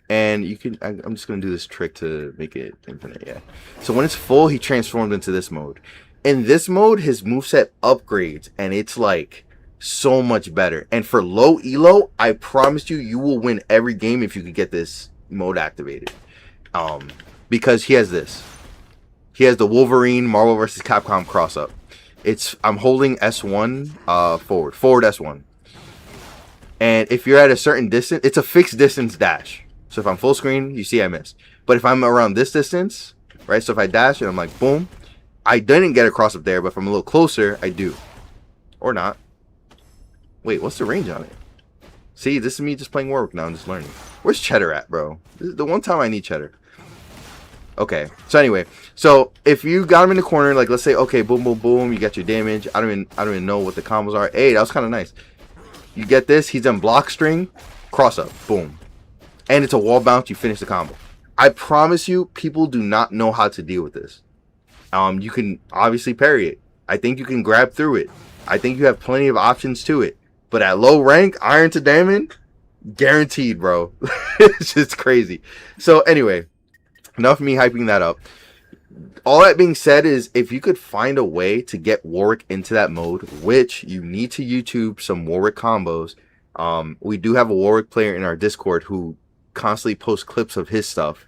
and you can... I'm just going to do this trick to make it infinite, yeah. So when it's full, he transformed into this mode. In this mode, his moveset upgrades, and it's like so much better. And for low elo, I promise you will win every game if you could get this mode activated. Because he has this. He has the Wolverine Marvel vs. Capcom cross-up. I'm holding S1 forward S1. And if you're at a certain distance, it's a fixed distance dash. So if I'm full screen, you see I miss. But if I'm around this distance, right? So if I dash and I'm like, boom, I didn't get across up there, but if I'm a little closer, I do. Or not. Wait, what's the range on it? See, this is me just playing Warwick now. I'm just learning. Where's Cheddar at, bro? This is the one time I need Cheddar. Okay, so anyway, so if you got him in the corner, like let's say, okay, boom, boom, boom, you got your damage. I don't even know what the combos are. Hey, that was kind of nice. You get this, he's on block string, cross up, boom, and it's a wall bounce. You finish the combo. I promise you, people do not know how to deal with this. You can obviously parry it. I think you can grab through it. I think you have plenty of options to it. But at low rank, iron to diamond, guaranteed, bro. It's just crazy. So anyway. Enough of me hyping that up. All that being said is, if you could find a way to get Warwick into that mode, which you need to YouTube some Warwick combos. We do have a Warwick player in our Discord who constantly posts clips of his stuff.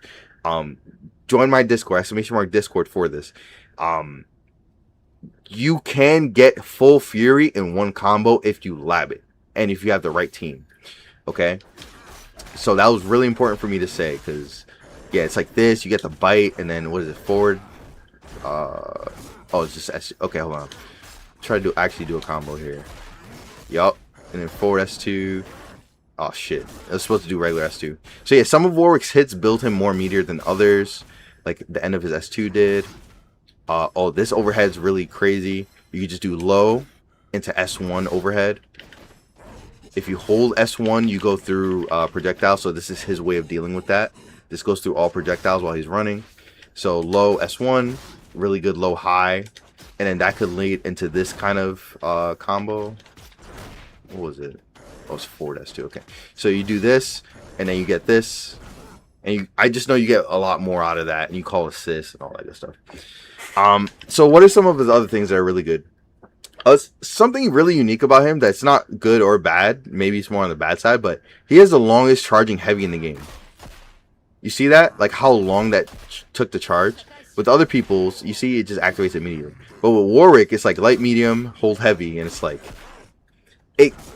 Join my Discord, !Discord for this. You can get full Fury in one combo if you lab it. And if you have the right team. Okay? So that was really important for me to say, because... yeah, it's like this. You get the bite, and then what is it? Forward. Oh, it's just S. Okay, hold on. Try to actually do a combo here. Yup. And then forward S2. Oh shit. I was supposed to do regular S2. So yeah, some of Warwick's hits build him more meteor than others. Like the end of his S2 did. Oh, this overhead's really crazy. You can just do low into S1 overhead. If you hold S1, you go through projectile. So this is his way of dealing with that. This goes through all projectiles while he's running. So low S1, really good low high. And then that could lead into this kind of combo. What was it? Oh, it's forward S2. Okay. So you do this, and then you get this. And I just know you get a lot more out of that. And you call assists and all that good stuff. So what are some of his other things that are really good? Something really unique about him that's not good or bad. Maybe it's more on the bad side. But he has the longest charging heavy in the game. You see that? Like how long that took to charge? With other people's, you see it just activates immediately. But with Warwick, it's like light, medium, hold heavy, and it's like...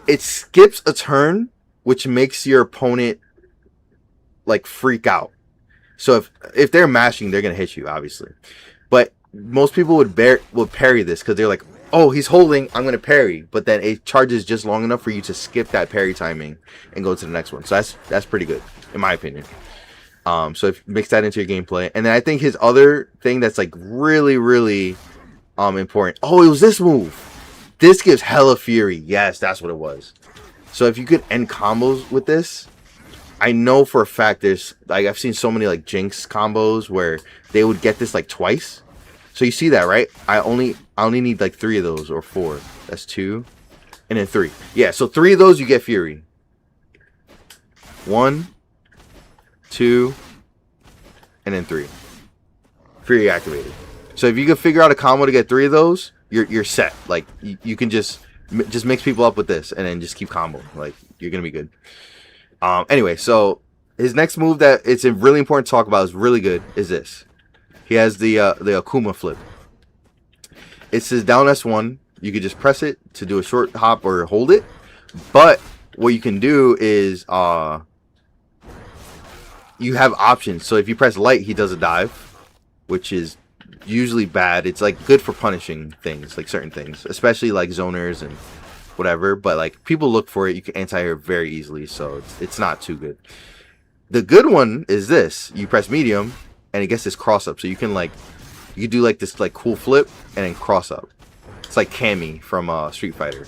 It skips a turn, which makes your opponent like freak out. So if they're mashing, they're going to hit you, obviously. But most people would parry this because they're like, oh, he's holding, I'm going to parry. But then it charges just long enough for you to skip that parry timing and go to the next one. So that's pretty good, in my opinion. So if mix that into your gameplay. And then I think his other thing that's like really, really important. Oh, it was this move. This gives hella fury. Yes, that's what it was. So if you could end combos with this, I know for a fact there's like I've seen so many like Jinx combos where they would get this like twice. So you see that, right? I only need like 3 of those or 4. That's 2 and then 3. Yeah, so 3 of those you get Fury. 1, 2, and then 3. Fury activated. So if you can figure out a combo to get 3 of those, you're set. Like you can just mix people up with this and then just keep combo. Like you're gonna be good. Anyway, so his next move that it's really important to talk about is really good is this. He has the Akuma flip. It says down S1. You could just press it to do a short hop or hold it. But what you can do is you have options. So if you press light, he does a dive, which is usually bad. It's like good for punishing things, like certain things, especially like zoners and whatever. But like people look for it. You can anti-air very easily, so it's not too good. The good one is this. You press medium, and it gets this cross up. So you can do like this like cool flip and then cross up. It's like Cammy from Street Fighter.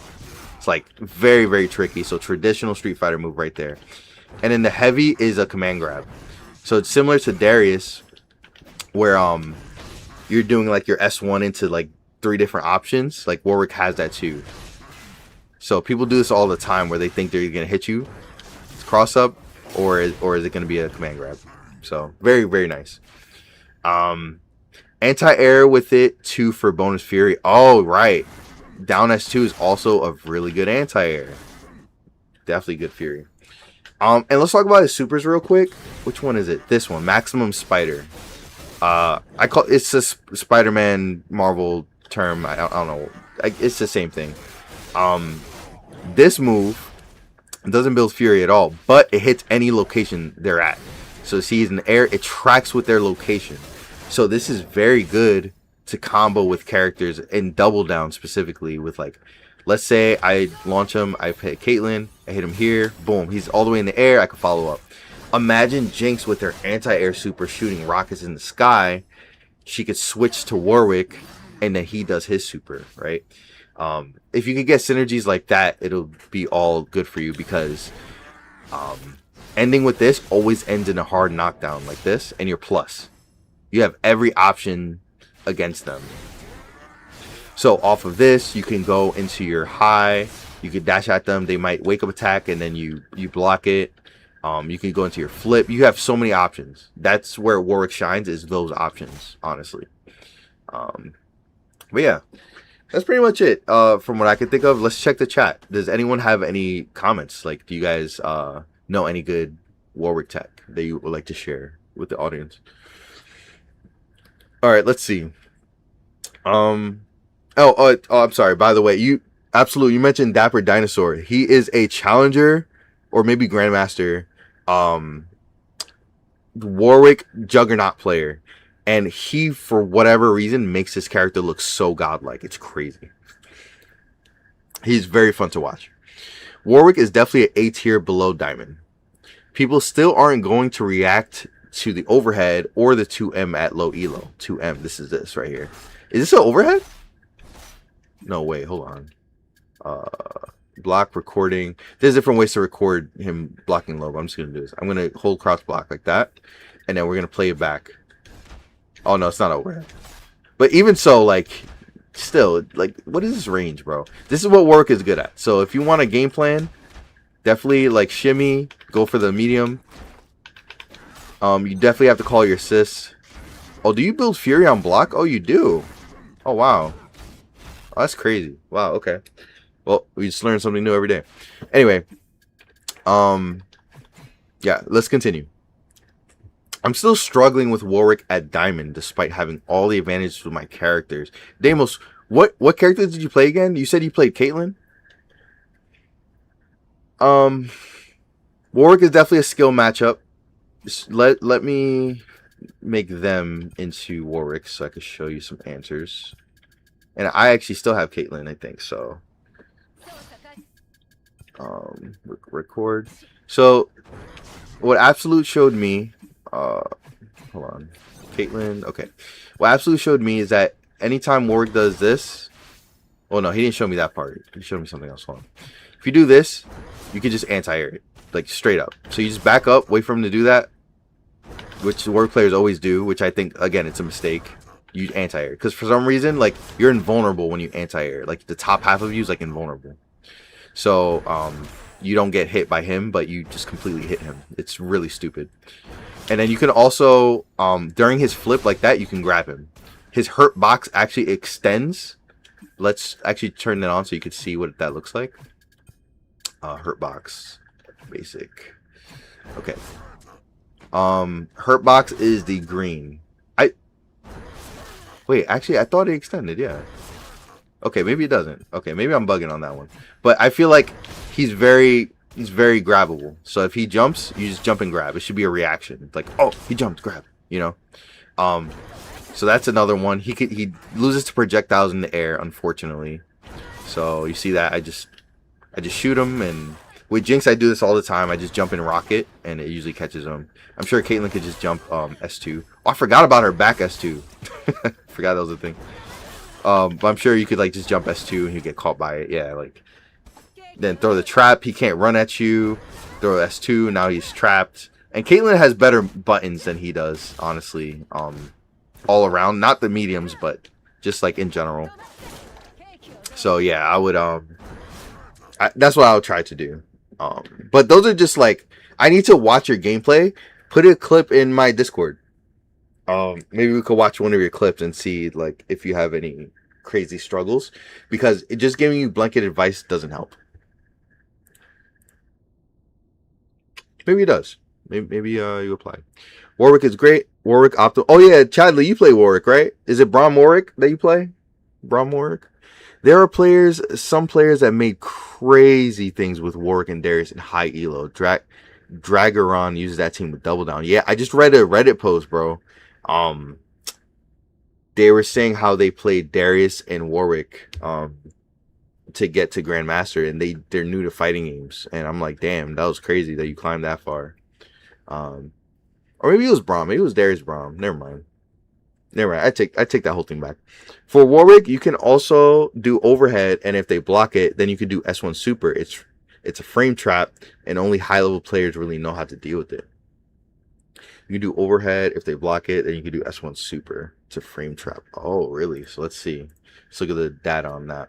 It's like very, very tricky. So traditional Street Fighter move right there. And then the heavy is a command grab. So it's similar to Darius, where you're doing like your S1 into like 3 different options. Like Warwick has that too. So people do this all the time where they think they're gonna hit you. It's cross up, or is it gonna be a command grab? So very, very nice. Anti-air with it 2 for bonus Fury. Oh right, down S2 is also a really good anti-air. Definitely good Fury. And let's talk about his supers real quick. Which one is it? This one, Maximum Spider. It's a Spider-Man Marvel term. I don't know. It's the same thing. This move doesn't build Fury at all, but it hits any location they're at. So see, he's in the air. It tracks with their location. So this is very good to combo with characters in Double Down specifically with like, let's say I launch him, I hit Caitlyn, I hit him here, boom, he's all the way in the air, I can follow up. Imagine Jinx with her anti-air super shooting rockets in the sky. She could switch to Warwick and then he does his super, right? If you could get synergies like that, it'll be all good for you because ending with this always ends in a hard knockdown like this and you're plus. You have every option against them. So off of this, you can go into your high. You can dash at them. They might wake up attack, and then you block it. You can go into your flip. You have so many options. That's where Warwick shines, is those options, honestly. But yeah, that's pretty much it from what I can think of. Let's check the chat. Does anyone have any comments? Like, do you guys know any good Warwick tech that you would like to share with the audience? All right, let's see. Oh, I'm sorry. By the way, you mentioned Dapper Dinosaur. He is a challenger or maybe grandmaster Warwick Juggernaut player, and he, for whatever reason, makes his character look so godlike. It's crazy. He's very fun to watch. Warwick is definitely an A tier below Diamond. People still aren't going to react to the overhead or the 2M at low elo. 2M, this right here. Is this an overhead? No, wait, hold on. Block recording. There's different ways to record him blocking low. But I'm just gonna do this. I'm gonna hold cross block like that, and then we're gonna play it back. Oh no, it's not overhead. But even so, like, still, like, what is this range, bro? This is what Warwick is good at. So if you want a game plan, definitely like shimmy, go for the medium. You definitely have to call your sis. Oh, do you build Fury on block? Oh, you do. Oh wow. Oh, that's crazy. Wow, okay. Well, we just learn something new every day. Anyway, yeah, let's continue. I'm still struggling with Warwick at Diamond, despite having all the advantages with my characters. Deimos, what characters did you play again? You said you played Caitlyn? Warwick is definitely a skill matchup. Just let me make them into Warwick so I can show you some answers. And I actually still have Caitlyn, I think, so. Record. So, what Absolute showed me, hold on, Caitlyn, okay. What Absolute showed me is that anytime Warwick does this, Oh no, he didn't show me that part. He showed me something else. Hold on. If you do this, you can just anti-air it, like straight up. So you just back up, wait for him to do that, which the Warwick players always do, which I think, again, it's a mistake. You anti-air, because for some reason, like, you're invulnerable when you anti-air. Like, the top half of you is, like, invulnerable. So, you don't get hit by him, but you just completely hit him. It's really stupid. And then you can also, during his flip like that, you can grab him. His hurt box actually extends. Let's actually turn it on so you can see what that looks like. Hurt box. Basic. Okay. Hurt box is the green. Wait, actually, I thought it extended, yeah. Okay, maybe it doesn't. Okay, maybe I'm bugging on that one. But I feel like he's very grabbable. So if he jumps, you just jump and grab. It should be a reaction. It's like, oh, he jumped, grab, you know? So that's another one. He loses to projectiles in the air, unfortunately. So you see that I just shoot him, and with Jinx I do this all the time. I just jump in rocket and it usually catches him. I'm sure Caitlyn could just jump S2. Oh, I forgot about her back S2. Forgot that was a thing. But I'm sure you could like just jump S2 and you get caught by it. Yeah, like then throw the trap. He can't run at you. Throw S2. Now he's trapped. And Caitlyn has better buttons than he does, honestly. All around, not the mediums, but just like in general. So yeah, I would that's what I would try to do. But those are just like, I need to watch your gameplay. Put a clip in my Discord. Maybe we could watch one of your clips and see like if you have any crazy struggles, because it just giving you blanket advice doesn't help. Maybe it does. Maybe you apply. Warwick is great. Warwick optimal. Oh yeah, Chadley, you play Warwick, right? Is it Braum Warwick that you play? Braum Warwick. There are players, some players that made crazy things with Warwick and Darius in high elo. Dragaron uses that team with double down. Yeah, I just read a Reddit post, bro. They were saying how they played Darius and Warwick to get to Grandmaster, and they're new to fighting games. And I'm like, damn, that was crazy that you climbed that far. Or maybe it was Braum. Maybe it was Darius Braum. Never mind. I take that whole thing back. For Warwick, you can also do overhead, and if they block it, then you can do S1 Super. It's a frame trap, and only high level players really know how to deal with it. You can do overhead. If they block it, then you can do S1 Super. It's a frame trap. Oh, really? So let's see. Let's look at the data on that.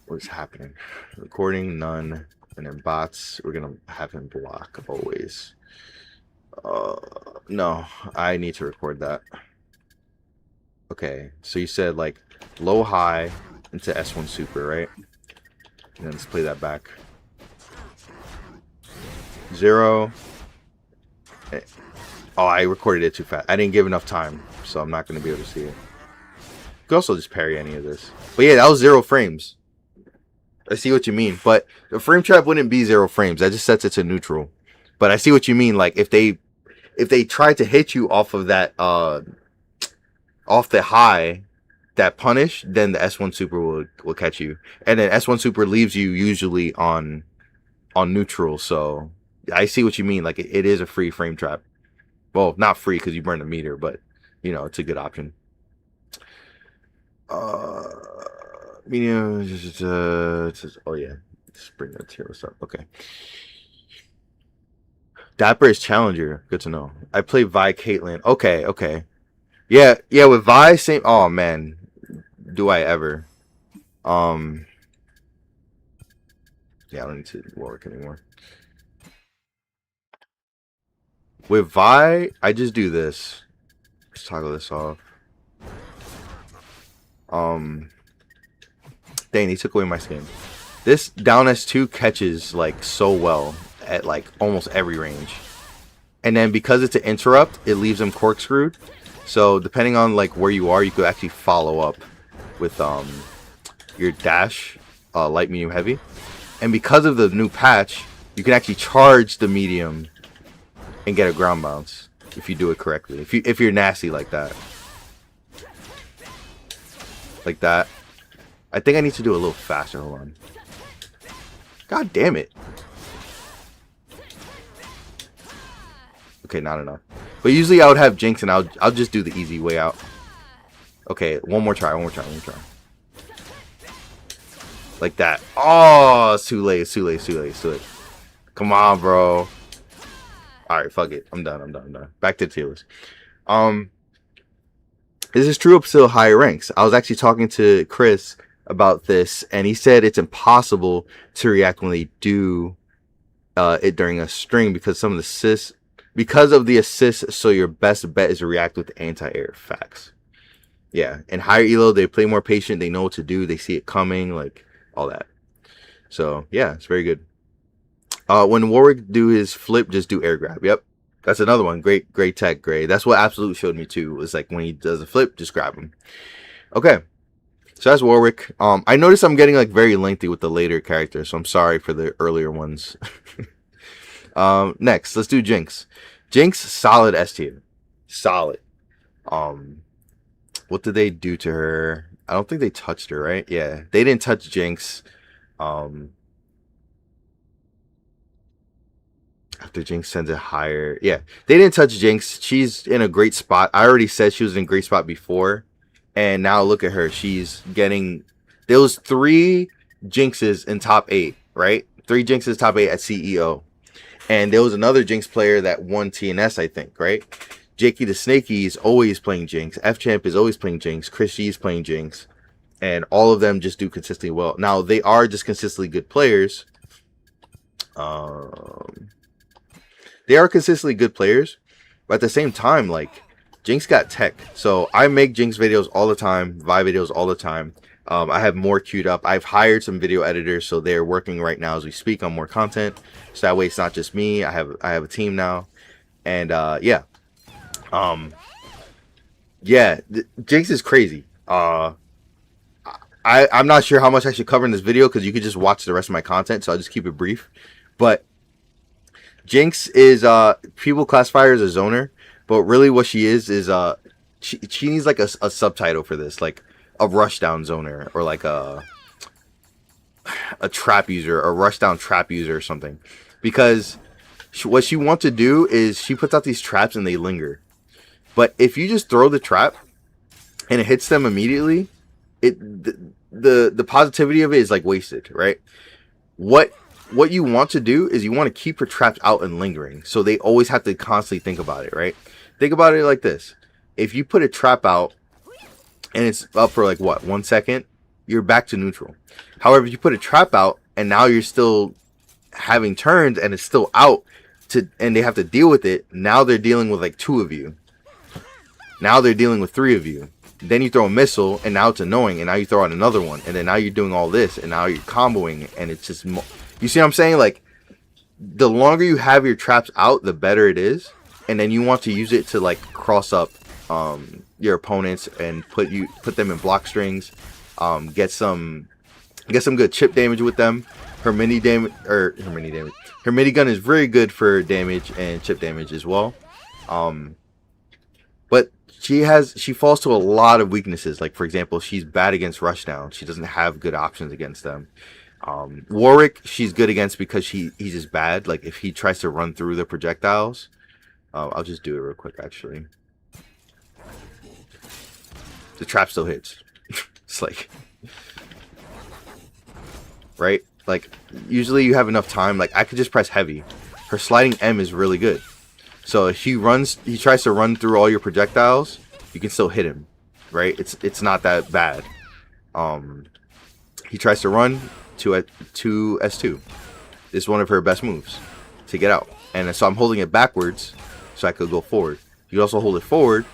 What is happening? Recording, none. And then bots, we're going to have him block always. No, I need to record that. Okay, so you said like low, high into S1 Super, right? And then let's play that back. 0. Oh, I recorded it too fast. I didn't give enough time, so I'm not going to be able to see it. You could also just parry any of this. But yeah, that was 0 frames. I see what you mean, but the frame trap wouldn't be 0 frames. That just sets it to neutral. But I see what you mean. Like if they try to hit you off of that off the high, that punish, then the S1 Super will catch you, and then S1 Super leaves you usually on neutral. So I see what you mean. Like it is a free frame trap. Well, not free because you burn the meter, but you know it's a good option. Medium. Oh yeah, just bring that here. What's up? Okay. Dapper is challenger. Good to know. I play Vi Caitlyn. Okay. Yeah, with Vi, same. Oh man, do I ever? Yeah, I don't need to work anymore. With Vi, I just do this. Let's toggle this off. Dang, he took away my skin. This down S2 catches like so well at like almost every range, and then because it's an interrupt, it leaves them corkscrewed. So depending on like where you are, you could actually follow up with your dash, light, medium, heavy. And because of the new patch, you can actually charge the medium and get a ground bounce if you do it correctly. If you're nasty like that, I think I need to do it a little faster. Hold on. God damn it. Okay, not enough. But usually I would have Jinx and I'll just do the easy way out. Okay, one more try. Like that. Oh, it's too late. It's too late. It's too late. It's too late. Come on, bro. All right, fuck it. I'm done. I'm done. I'm done. Back to the tier list. This is true up still higher ranks. I was actually talking to Chris about this, and he said it's impossible to react when they do it during a string because some of the assists, because of the assists. So your best bet is to react with anti-air. Facts. Yeah, and higher elo, they play more patient. They know what to do. They see it coming, like all that. So yeah, it's very good. When Warwick do his flip, just do air grab. Yep. That's another one. Great tech, Gray. That's what Absolute showed me too. Was like when he does a flip, just grab him. Okay. So that's Warwick. I noticed I'm getting like very lengthy with the later characters, so I'm sorry for the earlier ones. Next, let's do Jinx. Jinx, solid S tier. Solid. What did they do to her? I don't think they touched her, right? Yeah. They didn't touch Jinx. After Jinx sends it higher. Yeah, they didn't touch Jinx. She's in a great spot. I already said she was in a great spot before. And now look at her. She's getting... There was 3 Jinxes in top 8, right? 3 Jinxes top 8 at CEO. And there was another Jinx player that won TNS, I think, right? Jakey the Snakey is always playing Jinx. F-Champ is always playing Jinx. Chris G is playing Jinx. And all of them just do consistently well. Now, they are just consistently good players. They are consistently good players, but at the same time, like, Jinx got tech. So I make Jinx videos all the time, Vi videos all the time. I have more queued up. I've hired some video editors, so they're working right now as we speak on more content. So that way it's not just me. I have a team now. And yeah. Yeah, Jinx is crazy. I'm not sure how much I should cover in this video because you could just watch the rest of my content, so I'll just keep it brief. But Jinx is people classify her as a zoner, but really what she is she needs like a subtitle for this, like a rushdown zoner or like a trap user, a rushdown trap user or something. Because what she wants to do is she puts out these traps and they linger. But if you just throw the trap and it hits them immediately, the positivity of it is like wasted, right? What you want to do is you want to keep your traps out and lingering. So they always have to constantly think about it, right? Think about it like this. If you put a trap out and it's up for like what, 1 second, you're back to neutral. However, if you put a trap out and now you're still having turns and it's still out and they have to deal with it, now they're dealing with like 2 of you. Now they're dealing with 3 of you. Then you throw a missile and now it's annoying and now you throw out another one and then now you're doing all this and now you're comboing and it's just... You see what I'm saying? Like, the longer you have your traps out, the better it is. And then you want to use it to, like, cross up your opponents and put them in block strings. Get some good chip damage with them. Her minigun is very good for damage and chip damage as well. But she falls to a lot of weaknesses. Like, for example, she's bad against rushdown. She doesn't have good options against them. Warwick, she's good against because he's just bad. Like, if he tries to run through the projectiles, I'll just do it real quick, actually. The trap still hits. It's like... Right? Like, usually you have enough time. Like, I could just press heavy. Her sliding M is really good. So if he tries to run through all your projectiles, you can still hit him. Right? It's not that bad. He tries to run to S2. This is one of her best moves to get out. And so I'm holding it backwards so I could go forward. You also hold it forward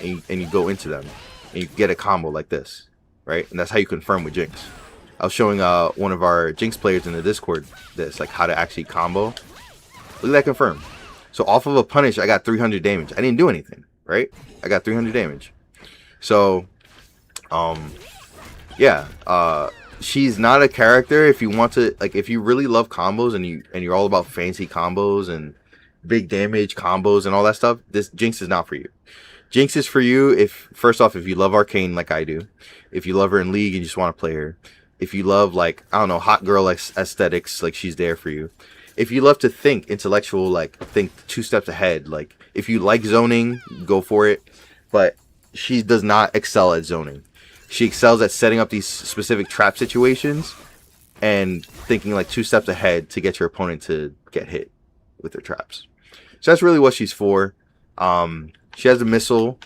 and you go into them. And you get a combo like this. Right? And that's how you confirm with Jinx. I was showing one of our Jinx players in the Discord this, like how to actually combo. Look at that confirm. So off of a punish, I got 300 damage. I didn't do anything, right? I got 300 damage. So, yeah. She's not a character if you want to, like, if you really love combos and you're all about fancy combos and big damage combos and all that stuff. This Jinx is not for you. Jinx is for you if, first off, if you love Arcane like I do. If you love her in League and you just want to play her. If you love, like, I don't know, hot girl aesthetics, like, she's there for you. If you love to think intellectual, like, think 2 steps ahead, like, if you like zoning, go for it. But she does not excel at zoning. She excels at setting up these specific trap situations and thinking like 2 steps ahead to get your opponent to get hit with her traps. So that's really what she's for. She has a missile,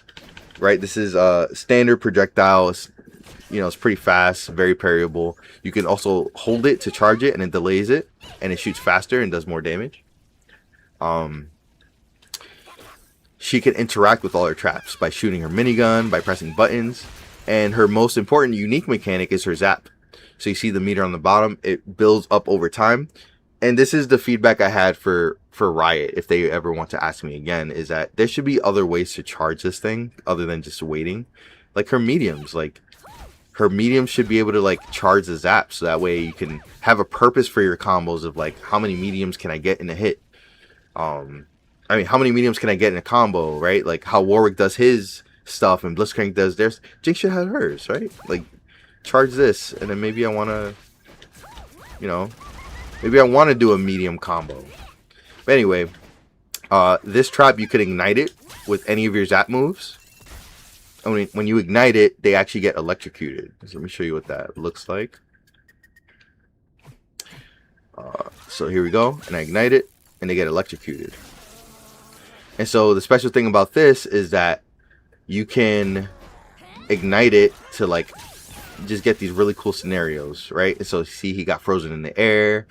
right? This is standard projectile. It's pretty fast, very parryable. You can also hold it to charge it, and it delays it, and it shoots faster and does more damage. She can interact with all her traps by shooting her minigun, by pressing buttons, and her most important unique mechanic is her zap. So you see the meter on the bottom, it builds up over time. And this is the feedback I had for Riot, if they ever want to ask me again, is that there should be other ways to charge this thing other than just waiting. Like her mediums should be able to like charge the zap, so that way you can have a purpose for your combos of like, how many mediums can I get in a hit? How many mediums can I get in a combo, right? Like how Warwick does his stuff and Blitzcrank does theirs. Jinx should have hers, right? Like, charge this, and then maybe I want to, do a medium combo. But anyway, this trap, you could ignite it with any of your zap moves. And when you ignite it, they actually get electrocuted. So let me show you what that looks like. So here we go, and I ignite it, and they get electrocuted. And so the special thing about this is that you can ignite it to like just get these really cool scenarios, right? And so see, he got frozen in the air.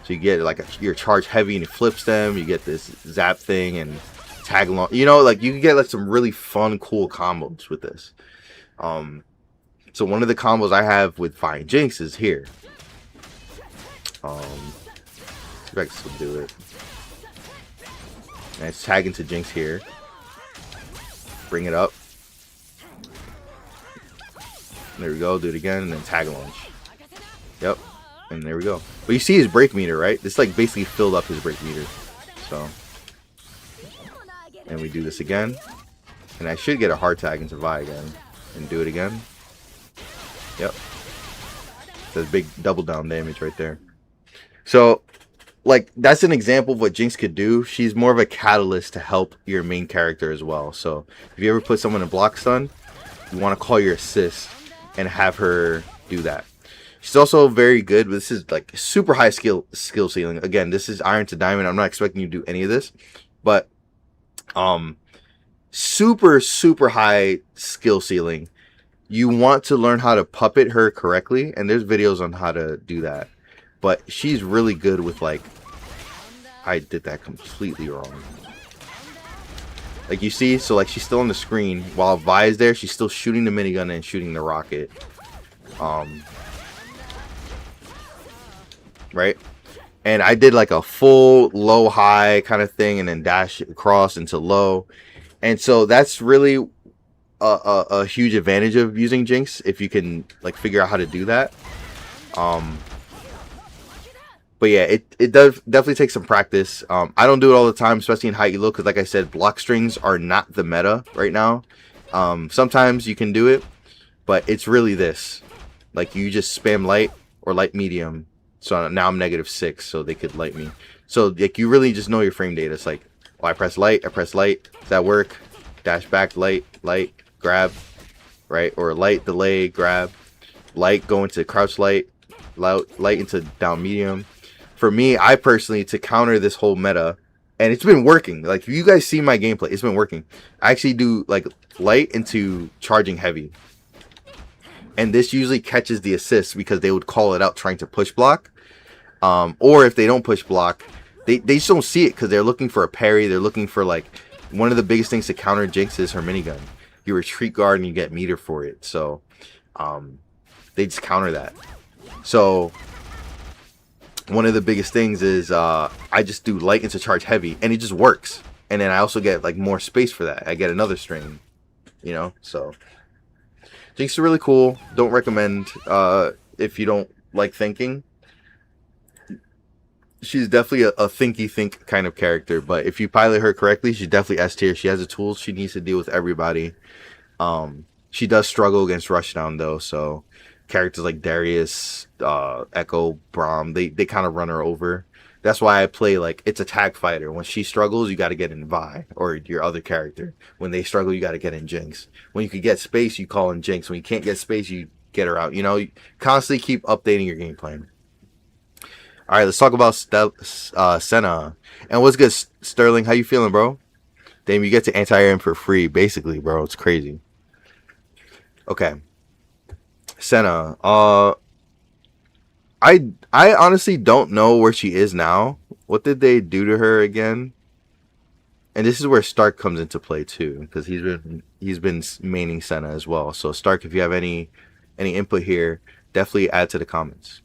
So you get like your charge heavy and it flips them. You get this zap thing and tag along. Like you can get like some really fun, cool combos with this. So one of the combos I have with Vi and Jinx is here. See if I can still do it. And it's tag into Jinx here. Bring it up. There we go. Do it again, and then tag launch. Yep. And there we go. But you see his break meter, right? This like basically filled up his break meter. So, and we do this again, and I should get a hard tag into Vi again, and do it again. Yep. That's big double down damage right there. So, like, that's an example of what Jinx could do. She's more of a catalyst to help your main character as well. So if you ever put someone in block stun, you want to call your assist and have her do that. She's also very good, but this is like super high skill ceiling. Again, this is Iron to Diamond. I'm not expecting you to do any of this, but super high skill ceiling. You want to learn how to puppet her correctly, and there's videos on how to do that. But she's really good with like, I did that completely wrong. Like you see, so like she's still on the screen while Vi is there. She's still shooting the minigun and shooting the rocket. Right? And I did like a full low high kind of thing and then dash across into low. And so that's really a huge advantage of using Jinx if you can like figure out how to do that. But yeah, it does definitely take some practice. I don't do it all the time, especially in high elo, because like I said, block strings are not the meta right now. Sometimes you can do it, but it's really this. Like you just spam light or light medium. So now I'm -6, so they could light me. So like you really just know your frame data. It's like, oh, I press light. Does that work? Dash back, light, grab, right? Or light, delay, grab, light, go into crouch light into down medium. For me, I personally, to counter this whole meta, and it's been working. Like, if you guys see my gameplay, it's been working. I actually do, like, light into charging heavy. And this usually catches the assist because they would call it out trying to push block. Or if they don't push block, they just don't see it because they're looking for a parry. They're looking for, like, one of the biggest things to counter Jinx is her minigun. You retreat guard and you get meter for it. So, they just counter that. So one of the biggest things is I just do light into charge heavy, and it just works. And then I also get like more space for that. I get another string, So Jinx is really cool. Don't recommend if you don't like thinking. She's definitely a think kind of character, but if you pilot her correctly, she's definitely S tier. She has the tools she needs to deal with everybody. She does struggle against rushdown though, so characters like Darius, Echo, Braum, they kind of run her over. That's why I play like it's a tag fighter. When she struggles, you got to get in Vi or your other character. When they struggle, you got to get in Jinx. When you can get space, you call in Jinx. When you can't get space, you get her out. You know, constantly keep updating your game plan. All right, let's talk about Senna. And what's good, Sterling? How you feeling, bro? Damn, you get to anti-air him for free, basically, bro. It's crazy. Okay, Senna. I honestly don't know where she is now. What did they do to her again? And this is where Stark comes into play too, because he's been maining Senna as well. So Stark, if you have any input here, definitely add to the comments.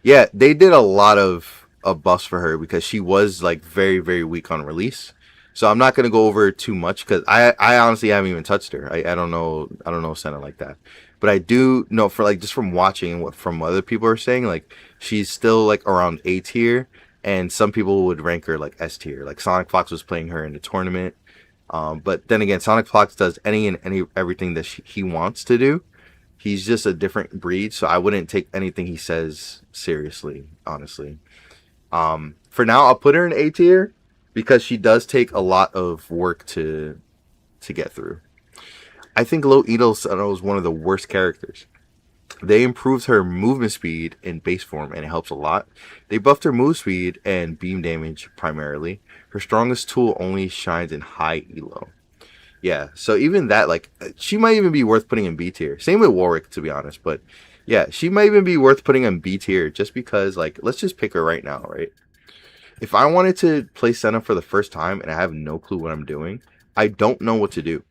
Yeah, they did a lot of buffs for her because she was like very, very weak on release. So I'm not gonna go over too much because I honestly haven't even touched her. I don't know Senna like that, but I do know for like just from watching and what from other people are saying, like she's still like around A tier, and some people would rank her like S tier. Like Sonic Fox was playing her in the tournament, but then again, Sonic Fox does everything that he wants to do. He's just a different breed, so I wouldn't take anything he says seriously, honestly. For now, I'll put her in A tier because she does take a lot of work to get through. I think Low Edo Sano is one of the worst characters. They improved her movement speed in base form, and it helps a lot. They buffed her move speed and beam damage primarily. Her strongest tool only shines in high elo. Yeah, so even that, like, she might even be worth putting in B tier. Same with Warwick, to be honest. But yeah, she might even be worth putting in B tier just because, like, let's just pick her right now, right? If I wanted to play Senna for the first time and I have no clue what I'm doing, I don't know what to do.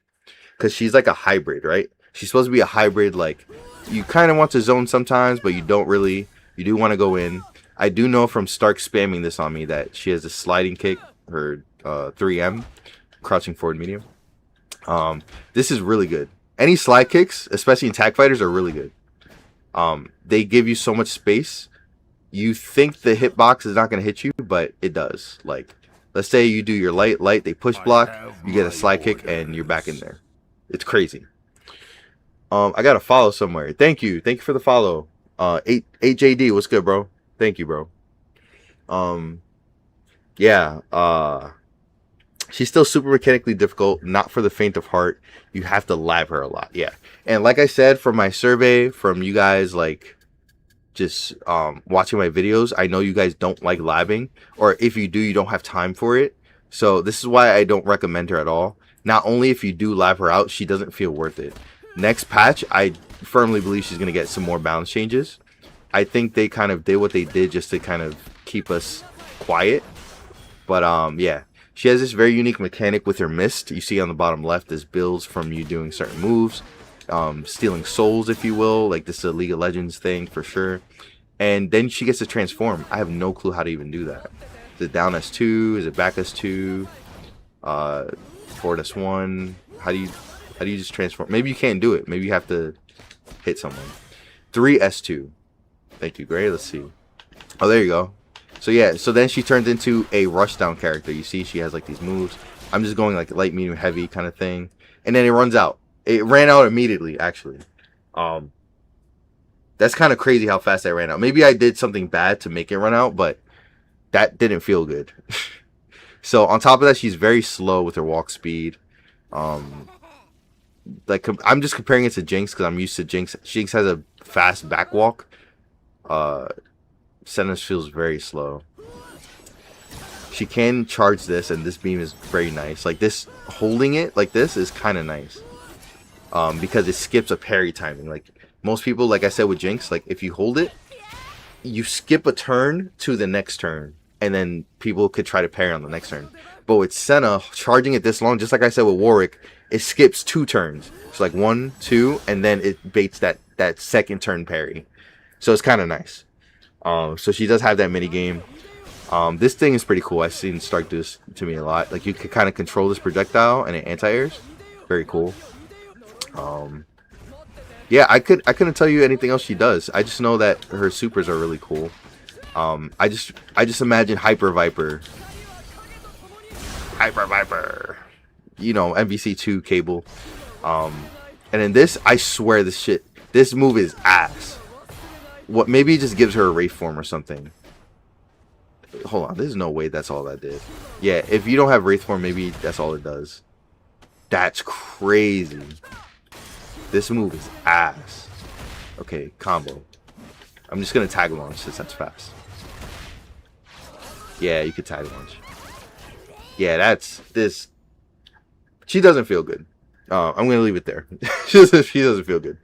Because she's like a hybrid, right? She's supposed to be a hybrid, like, you kind of want to zone sometimes, but you don't really. You do want to go in. I do know from Stark spamming this on me that she has a sliding kick, her 3M, crouching forward medium. This is really good. Any slide kicks, especially in tag fighters, are really good. They give you so much space. You think the hitbox is not going to hit you, but it does. Like, let's say you do your light, they push block, you get a slide kick, and you're back in there. It's crazy. I got to follow somewhere. Thank you for the follow. 8JD, what's good, bro? Thank you, bro. Yeah. She's still super mechanically difficult, not for the faint of heart. You have to lab her a lot, yeah. And like I said, from my survey, from you guys, like, just watching my videos, I know you guys don't like labbing, or if you do, you don't have time for it. So this is why I don't recommend her at all. Not only if you do lab her out, she doesn't feel worth it. Next patch, I firmly believe she's going to get some more balance changes. I think they kind of did what they did just to kind of keep us quiet. But yeah, she has this very unique mechanic with her mist. You see on the bottom left is builds from you doing certain moves. Stealing souls, if you will. Like, this is a League of Legends thing for sure. And then she gets to transform. I have no clue how to even do that. Is it down S2? Is it back S2? Forward S1? How do you just transform? Maybe you can't do it. Maybe you have to hit someone. 3 S2. Thank you, Gray. Let's see. Oh, there you go. So yeah, so then she turns into a rushdown character. You see she has like these moves. I'm just going like light, medium, heavy kind of thing. And then it runs out. It ran out immediately, actually. That's kind of crazy how fast that ran out. Maybe I did something bad to make it run out, but that didn't feel good. So on top of that, she's very slow with her walk speed. Like, I'm just comparing it to Jinx because I'm used to Jinx. Jinx has a fast back walk. Senna feels very slow. She can charge this, and this beam is very nice. Like, this, holding it like this is kind of nice. Because it skips a parry timing. Like, most people, like I said with Jinx, like, if you hold it, you skip a turn to the next turn, and then people could try to parry on the next turn. But with Senna, charging it this long, just like I said with Warwick, it skips 2 turns. It's like 1, 2, and then it baits that second turn parry. So it's kind of nice. So she does have that mini game. This thing is pretty cool. I've seen Stark do this to me a lot. Like, you can kind of control this projectile, and it anti-airs. Very cool. Yeah, I couldn't tell you anything else she does. I just know that her supers are really cool. I just imagine Hyper Viper. You know, MVC2 cable. And then this, I swear this move is ass. What, maybe it just gives her a Wraith form or something. Hold on, there's no way that's all that did. Yeah, if you don't have Wraith form, maybe that's all it does. That's crazy. This move is ass. Okay, combo. I'm just gonna tag launch since that's fast. Yeah, you could tag launch. Yeah, that's this. She doesn't feel good. I'm gonna leave it there. she doesn't feel good.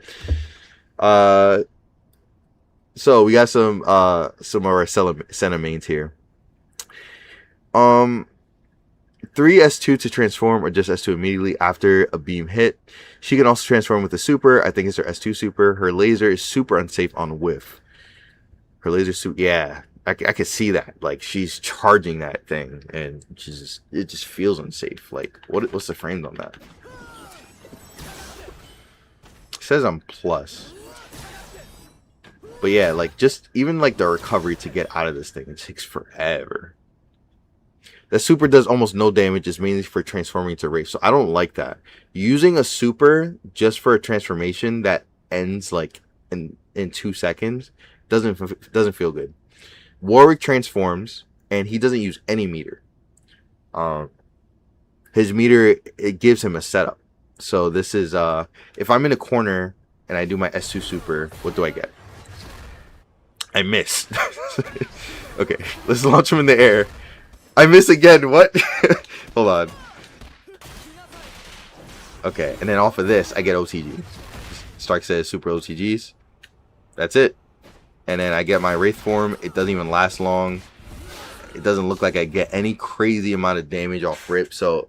So we got some of our Senna mains here. 3 S2 to transform, or just S2 immediately after a beam hit. She can also transform with a super. I think it's her S2 super. Her laser is super unsafe on whiff. Her laser super, yeah, I can see that. Like, she's charging that thing, and it just feels unsafe. Like, what's the frames on that? It says I'm plus. But yeah, like, just even like the recovery to get out of this thing, it takes forever. The super does almost no damage. It's mainly for transforming to Wraith. So I don't like that. Using a super just for a transformation that ends like in 2 seconds doesn't feel good. Warwick transforms and he doesn't use any meter. His meter, it gives him a setup. So this is if I'm in a corner and I do my S2 super, what do I get? I miss. Okay, let's launch him in the air. I miss again. What? Hold on. Okay, and then off of this, I get OTG. Stark says super OTGs. That's it. And then I get my Wraith form. It doesn't even last long. It doesn't look like I get any crazy amount of damage off rip. So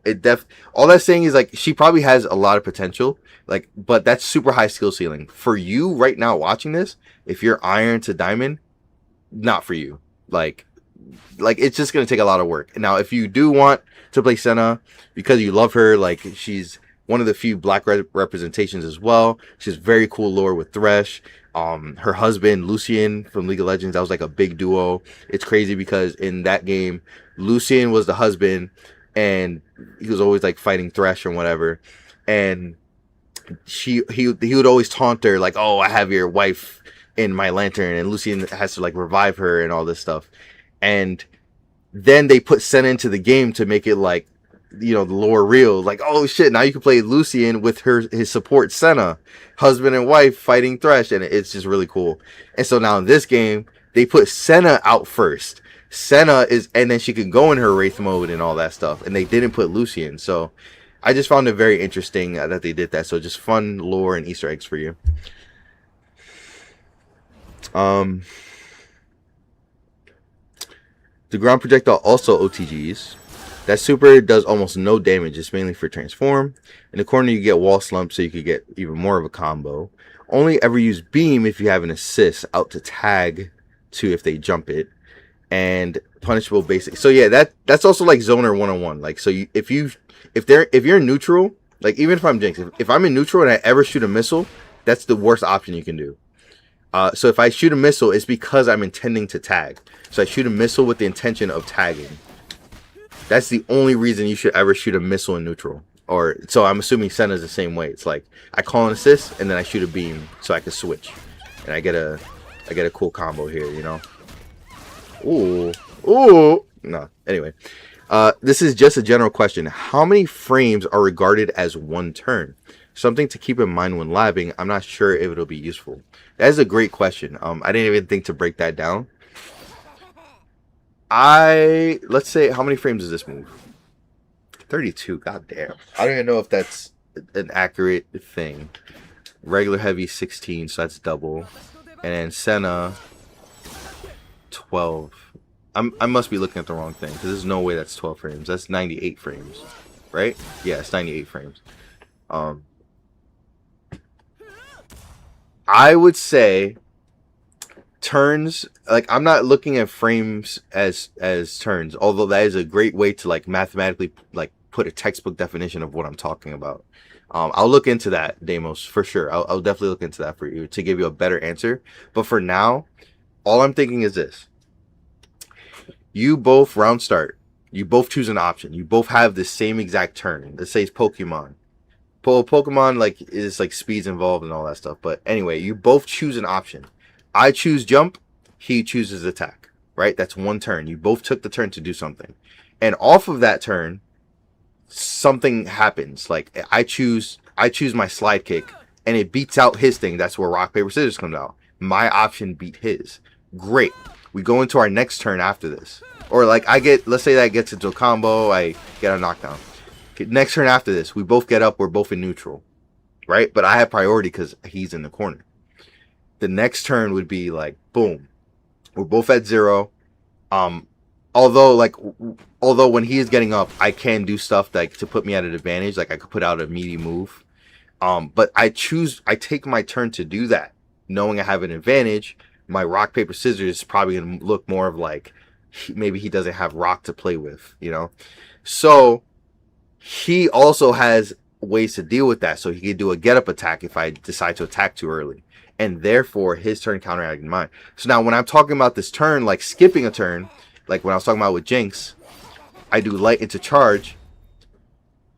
all that's saying is like she probably has a lot of potential. Like, but that's super high skill ceiling. For you right now watching this, if you're iron to diamond, not for you. Like it's just gonna take a lot of work. Now, if you do want to play Senna because you love her, like she's one of the few black representations as well. She's very cool lore with Thresh. Her husband Lucian from League of Legends, that was like a big duo. It's crazy because in that game, Lucian was the husband, and he was always like fighting Thresh or whatever. And he would always taunt her like, "Oh, I have your wife in my lantern," and Lucian has to like revive her and all this stuff. And then they put Senna into the game to make it like, you know, the lore real. Like, oh shit, now you can play Lucian with his support Senna, husband and wife fighting Thresh, and it's just really cool. And so now in this game, they put Senna out first. Senna is, and then she can go in her Wraith mode and all that stuff. And they didn't put Lucian. So I just found it very interesting that they did that. So just fun lore and Easter eggs for you. The ground projectile also OTGs. That super does almost no damage. It's mainly for transform. In the corner, you get wall slump, so you could get even more of a combo. Only ever use beam if you have an assist out to tag to if they jump it. And punishable basic. So yeah, that's also like zoner 101. Like, so if you're neutral, like even if I'm Jinx, if I'm in neutral and I ever shoot a missile, that's the worst option you can do. So if I shoot a missile, it's because I'm intending to tag. So I shoot a missile with the intention of tagging. That's the only reason you should ever shoot a missile in neutral. Or so I'm assuming Senna's the same way. It's like I call an assist and then I shoot a beam so I can switch, and I get a cool combo here. You know. Ooh. No. Anyway, this is just a general question. How many frames are regarded as one turn? Something to keep in mind when labbing. I'm not sure if it'll be useful. That is a great question. I didn't even think to break that down. Let's say, how many frames is this move? 32. God damn. I don't even know if that's an accurate thing. Regular heavy 16, so that's double. And then Senna 12. I must be looking at the wrong thing because there's no way that's 12 frames. That's 98 frames, right? Yeah, it's 98 frames. I would say turns, like I'm not looking at frames as turns, although that is a great way to like mathematically like put a textbook definition of what I'm talking about. I'll look into that, Deimos, for sure. I'll definitely look into that for you to give you a better answer. But for now, all I'm thinking is this. You both round start. You both choose an option. You both have the same exact turn. Let's say it's Pokemon. Pokemon like is like speeds involved and all that stuff. But anyway, you both choose an option. I choose jump. He chooses attack. Right? That's one turn. You both took the turn to do something. And off of that turn, something happens. Like I choose my slide kick, and it beats out his thing. That's where rock, paper, scissors comes out. My option beat his. Great. We go into our next turn after this. Or like let's say that gets into a combo, I get a knockdown. Okay, next turn after this, we both get up, we're both in neutral. Right? But I have priority because he's in the corner. The next turn would be like, boom. We're both at 0. Although when he is getting up, I can do stuff like to put me at an advantage. Like I could put out a meaty move. But I take my turn to do that. Knowing I have an advantage, my rock, paper, scissors is probably going to look more of like, maybe he doesn't have rock to play with, you know? So he also has ways to deal with that. So he could do a get up attack if I decide to attack too early. And therefore his turn counteracting mine. So now when I'm talking about this turn, like skipping a turn, like when I was talking about with Jinx, I do light into charge.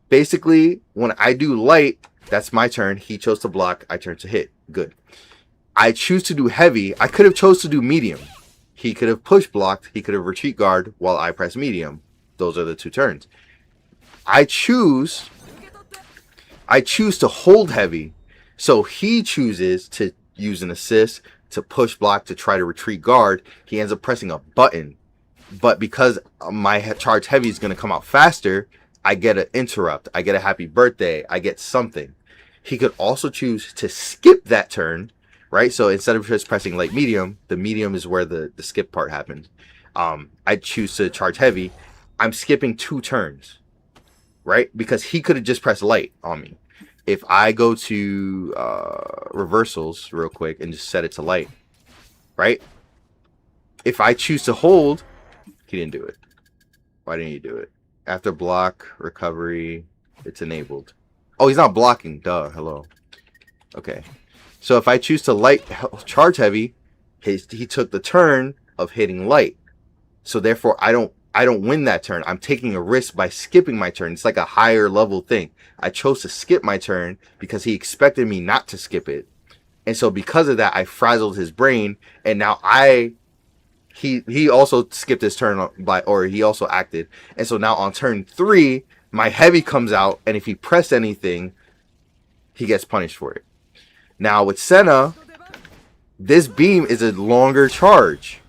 Basically, when I do light, that's my turn. He chose to block. I turn to hit. Good. I choose to do heavy. I could have chose to do medium. He could have push blocked. He could have retreat guard while I press medium. Those are the 2 turns. I choose to hold heavy. So he chooses to use an assist to push block to try to retreat guard. He ends up pressing a button. But because my charge heavy is going to come out faster, I get an interrupt. I get a happy birthday. I get something. He could also choose to skip that turn, right? So instead of just pressing light medium, the medium is where the skip part happens. I choose to charge heavy. I'm skipping 2 turns, right? Because he could have just pressed light on me. If I go to reversals real quick and just set it to light, right? If I choose to hold, he didn't do it. Why didn't he do it? After block, recovery, it's enabled. Oh, he's not blocking. Duh. Hello. Okay. So if I choose to light charge heavy, he took the turn of hitting light. So therefore, I don't win that turn. I'm taking a risk by skipping my turn. It's like a higher level thing. I chose to skip my turn because he expected me not to skip it. And so because of that, I frazzled his brain. And now he also skipped his turn or he also acted. And so now on turn 3, my heavy comes out. And if he pressed anything, he gets punished for it. Now with Senna, this beam is a longer charge.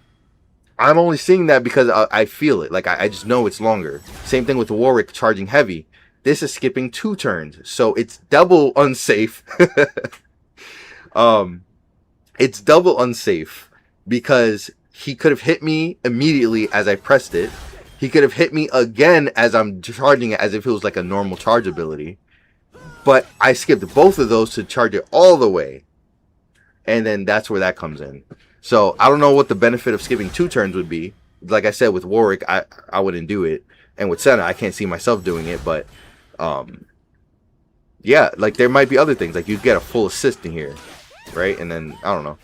I'm only seeing that because I feel it. Like, I just know it's longer. Same thing with Warwick charging heavy. This is skipping 2 turns. So it's double unsafe. It's double unsafe because he could have hit me immediately as I pressed it. He could have hit me again as I'm charging it as if it was like a normal charge ability. But I skipped both of those to charge it all the way. And then that's where that comes in. So I don't know what the benefit of skipping 2 turns would be. Like I said, with Warwick, I wouldn't do it. And with Senna, I can't see myself doing it. But yeah, like there might be other things. Like you get a full assist in here, right? And then I don't know.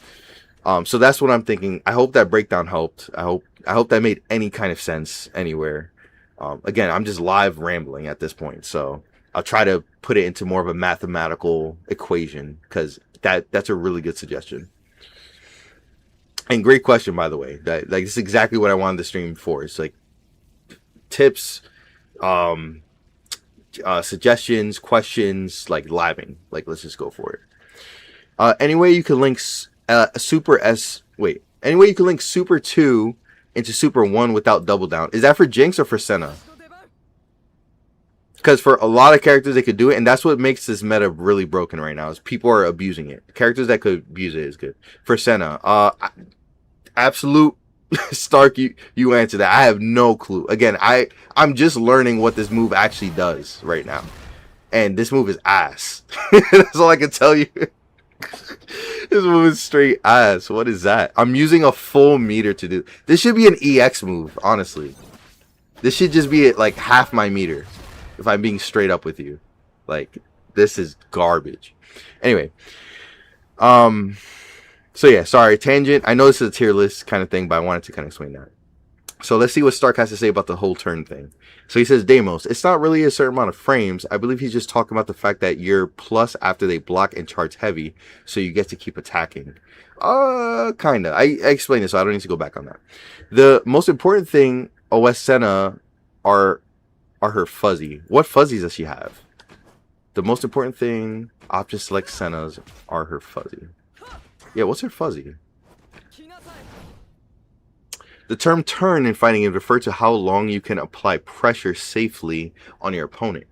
So that's what I'm thinking. I hope that breakdown helped. I hope that made any kind of sense anywhere. Again, I'm just live rambling at this point. So I'll try to put it into more of a mathematical equation because that's a really good suggestion. And great question, by the way. Like this is exactly what I wanted the stream for. It's like tips, suggestions, questions, like living. Like let's just go for it. Anyway, you can link Anyway, you can link Super 2 into Super 1 without double down. Is that for Jinx or for Senna? Because for a lot of characters, they could do it, and that's what makes this meta really broken right now, is people are abusing it. Characters that could abuse it is good. For Senna, absolute Stark, you answer that. I have no clue. Again, I'm just learning what this move actually does right now. And this move is ass. That's all I can tell you. This move is straight ass. What is that? I'm using a full meter to do. This should be an EX move, honestly. This should just be like half my meter. If I'm being straight up with you. Like, this is garbage. Anyway. So yeah, sorry, tangent. I know this is a tier list kind of thing, but I wanted to kind of explain that. So let's see what Stark has to say about the whole turn thing. So he says, Deimos, it's not really a certain amount of frames. I believe he's just talking about the fact that you're plus after they block and charge heavy, so you get to keep attacking. Kinda. I explained this, so I don't need to go back on that. The most important thing, OS Senna, are her fuzzy. What fuzzies does she have? The most important thing option select Senna's are her fuzzy. Yeah, what's her fuzzy? The term turn in fighting games refers to how long you can apply pressure safely on your opponent.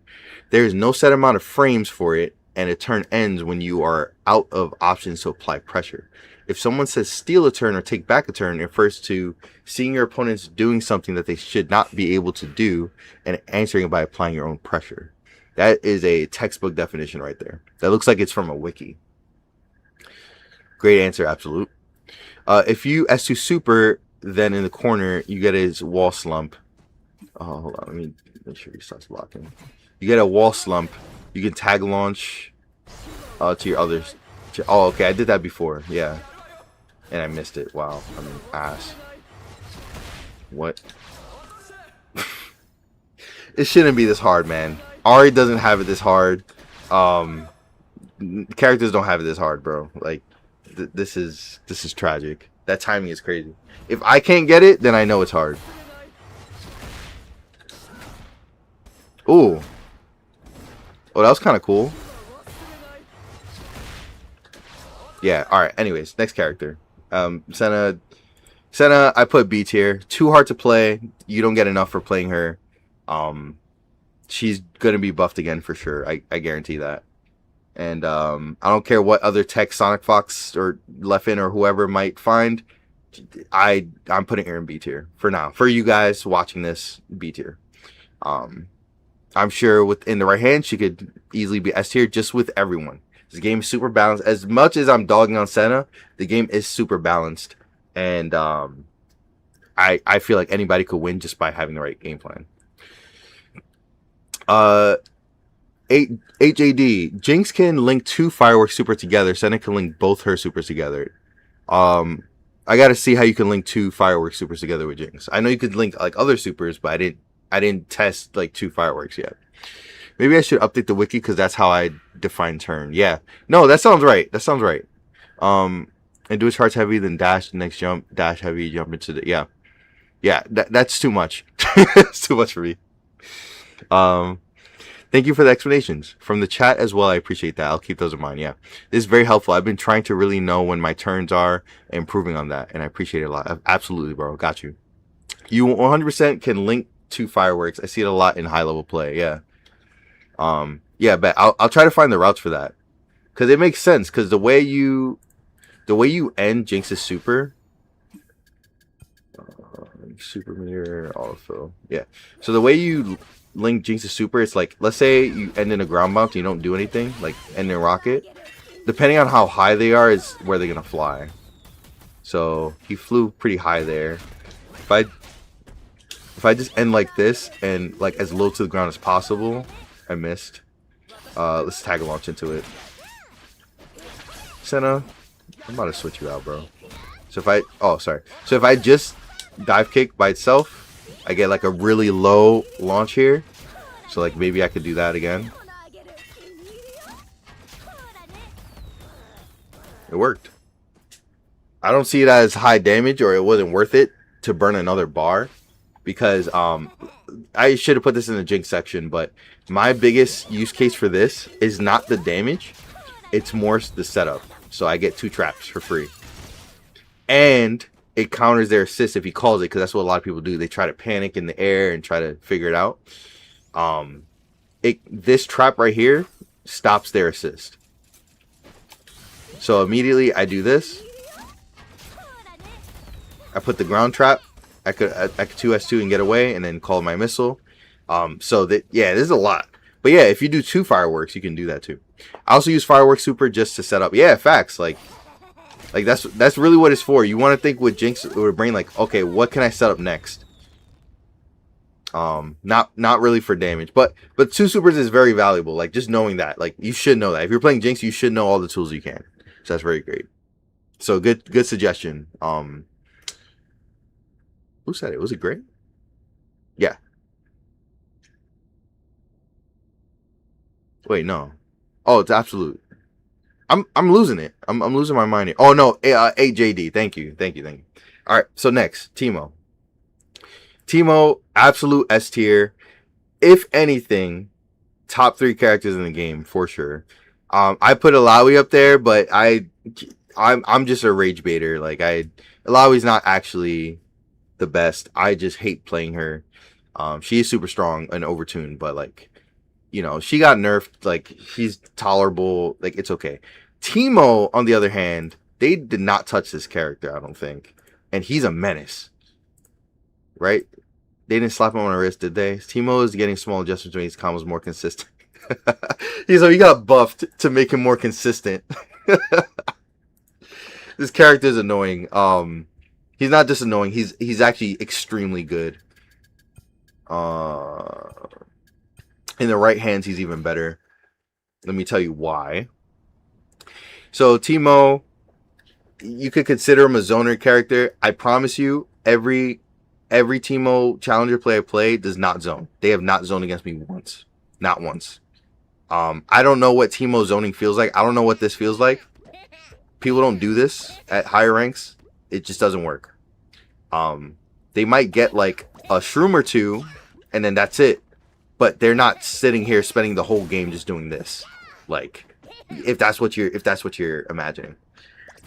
There is no set amount of frames for it, and a turn ends when you are out of options to apply pressure. If someone says steal a turn or take back a turn, it refers to seeing your opponents doing something that they should not be able to do and answering it by applying your own pressure. That is a textbook definition right there. That looks like it's from a wiki. Great answer, absolute. If you S2 super, then in the corner, you get his wall slump. Oh, hold on. Let me make sure he starts blocking. You get a wall slump. You can tag launch to your others. Oh, okay. I did that before. Yeah. And I missed it. Wow. I'm an ass. What? It shouldn't be this hard, man. Ari doesn't have it this hard. Characters don't have it this hard, bro. Like, this is tragic. That timing is crazy. If I can't get it, then I know it's hard. Ooh. Oh, that was kind of cool. Yeah, alright. Anyways, next character. Senna, I put B tier. Too hard to play. You don't get enough for playing her. She's going to be buffed again for sure. I guarantee that. And I don't care what other tech Sonic Fox or Leffen or whoever might find. I'm putting her in B tier for now. For you guys watching this, B tier. I'm sure within the right hand, she could easily be S tier just with everyone. This game is super balanced. As much as I'm dogging on Senna, the game is super balanced. And I feel like anybody could win just by having the right game plan. HAD. Jinx can link 2 fireworks super together. Senna can link both her supers together. I gotta see how you can link 2 fireworks supers together with Jinx. I know you could link like other supers, but I didn't test like 2 fireworks yet. Maybe I should update the wiki because that's how I define turn. Yeah. No, that sounds right. That sounds right. And do his hearts heavy, then dash the next jump, dash heavy, jump into the yeah. That's too much. It's too much for me. Thank you for the explanations from the chat as well. I appreciate that. I'll keep those in mind. Yeah, this is very helpful. I've been trying to really know when my turns are and improving on that, and I appreciate it a lot. Absolutely, bro. Got you. You 100% can link 2 fireworks. I see it a lot in high level play. Yeah. Yeah, but I'll try to find the routes for that because it makes sense. Because the way you end Jinx's super. Super mirror also. Yeah. So the way you link Jinx's super, it's like, let's say you end in a ground bounce and you don't do anything, like end in a rocket. Depending on how high they are is where they're gonna fly. So he flew pretty high there. If I just end like this and like as low to the ground as possible, I missed. Let's tag a launch into it. Senna, I'm about to switch you out, bro. So if I just dive kick by itself, I get like a really low launch here. So like maybe I could do that again. It worked. I don't see it as high damage, or it wasn't worth it to burn another bar, because I should have put this in the Jinx section, but my biggest use case for this is not the damage, it's more the setup. So I get 2 traps for free. And it counters their assist if he calls it, because that's what a lot of people do. They try to panic in the air and try to figure it out. This trap right here stops their assist. So immediately I do this. I put the ground trap. I could 2S2 and get away, and then call my missile. So that, yeah, this is a lot. But yeah, if you do 2 fireworks, you can do that too. I also use fireworks super just to set up. Yeah, facts. Like that's really what it's for. You want to think with Jinx or brain, like, okay, what can I set up next? Not really for damage, but 2 supers is very valuable. Like, just knowing that, like, you should know that if you're playing Jinx, you should know all the tools you can. So that's very great. So good suggestion. Who said it? Was it great? Yeah. Wait, no. Oh, it's absolute. I'm losing it. I'm losing my mind here. Oh no, AJD. Thank you. All right. So next, Teemo, absolute S tier. If anything, top 3 characters in the game for sure. I put Alawi up there, but I'm just a rage baiter. Like Alawi's not actually the best. I just hate playing her. She is super strong and overtuned, but like, you know, she got nerfed. Like, she's tolerable. Like, it's okay. Teemo, on the other hand, they did not touch this character, I don't think. And he's a menace. Right? They didn't slap him on the wrist, did they? Teemo is getting small adjustments to make his combos more consistent. He got buffed to make him more consistent. This character is annoying. He's not just annoying. He's actually extremely good. In the right hands, he's even better. Let me tell you why. So Teemo, you could consider him a zoner character. I promise you, every Teemo challenger play I play does not zone. They have not zoned against me once. Not once. I don't know what Teemo zoning feels like. I don't know what this feels like. People don't do this at higher ranks. It just doesn't work. They might get like a shroom or two, and then that's it. But they're not sitting here spending the whole game just doing this. Like, if that's what you're imagining.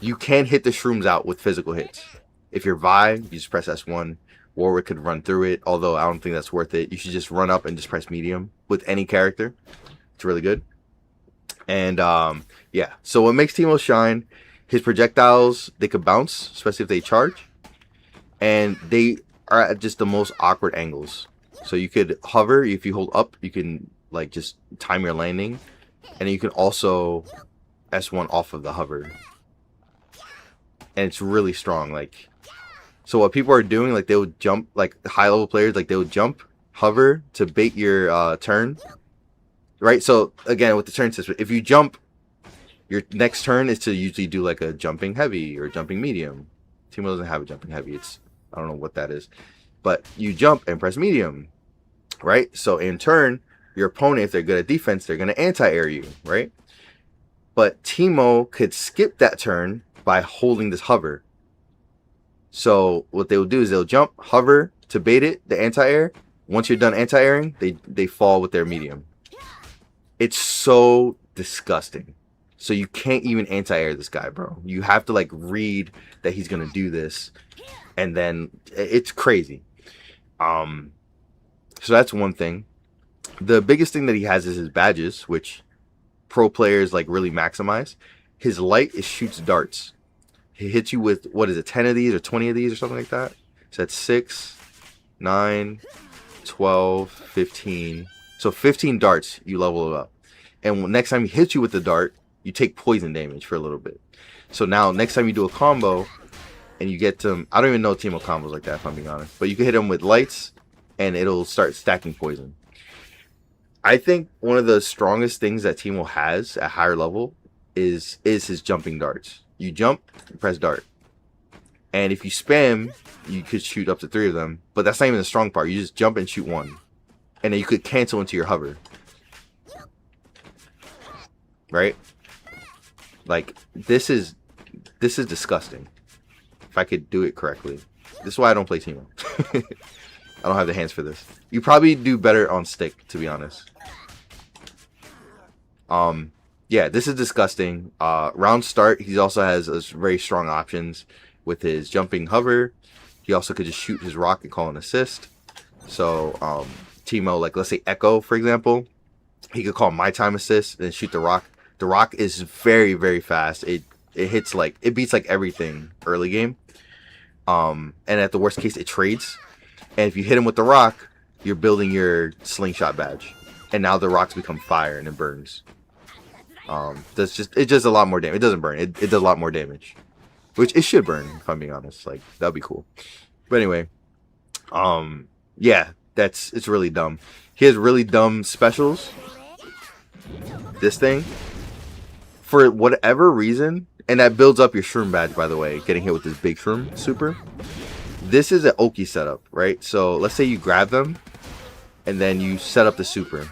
You can hit the shrooms out with physical hits. If you're Vi, you just press S1. Warwick could run through it, although I don't think that's worth it. You should just run up and just press medium with any character. It's really good. And yeah, so what makes Teemo shine, his projectiles, they could bounce, especially if they charge. And they are at just the most awkward angles. So you could hover, if you hold up, you can like just time your landing. And you can also S1 off of the hover. And it's really strong. Like, so what people are doing, like they would jump, like high level players, like they would jump, hover to bait your turn. Right? So again, with the turn system, if you jump, your next turn is to usually do like a jumping heavy or jumping medium. Teemo doesn't have a jumping heavy. I don't know what that is. But you jump and press medium. Right? So in turn, your opponent, if they're good at defense, they're going to anti-air you. Right? But Teemo could skip that turn by holding this hover. So what they will do is they'll jump, hover to bait it, the anti-air. Once you're done anti-airing, they fall with their medium. It's so disgusting. So you can't even anti-air this guy, bro. You have to like read that he's gonna do this, and then it's crazy. So that's one thing. The biggest thing that he has is his badges, which pro players like really maximize. His light shoots darts. He hits you with, what is it, 10 of these or 20 of these or something like that. So that's 6, 9, 12, 15. So 15 darts, you level it up. And next time he hits you with the dart, you take poison damage for a little bit. So now next time you do a combo and you get to, I don't even know Teemo combos like that if I'm being honest. But you can hit him with lights and it'll start stacking poison. I think one of the strongest things that Teemo has at higher level is his jumping darts. You jump, you press dart. And if you spam, you could shoot up to 3 of them. But that's not even the strong part. You just jump and shoot 1. And then you could cancel into your hover. Right? Like, this is disgusting. If I could do it correctly. This is why I don't play Teemo. I don't have the hands for this. You probably do better on stick, to be honest. Yeah, this is disgusting. Round start, he also has very strong options with his jumping hover. He also could just shoot his rock and call an assist. So, Teemo, like let's say Echo, for example, he could call my time assist and shoot the rock. The rock is very, very fast. It hits like, it beats like everything early game. And at the worst case, it trades. And if you hit him with the rock, you're building your slingshot badge. And now the rocks become fire and it burns. It's just a lot more damage. It doesn't burn. It does a lot more damage, which it should burn if I'm being honest. Like, that'd be cool. But anyway, yeah, it's really dumb. He has really dumb specials. This thing, for whatever reason, and that builds up your shroom badge, by the way, getting hit with this big shroom super. This is an Oki setup, right? So let's say you grab them, and then you set up the super.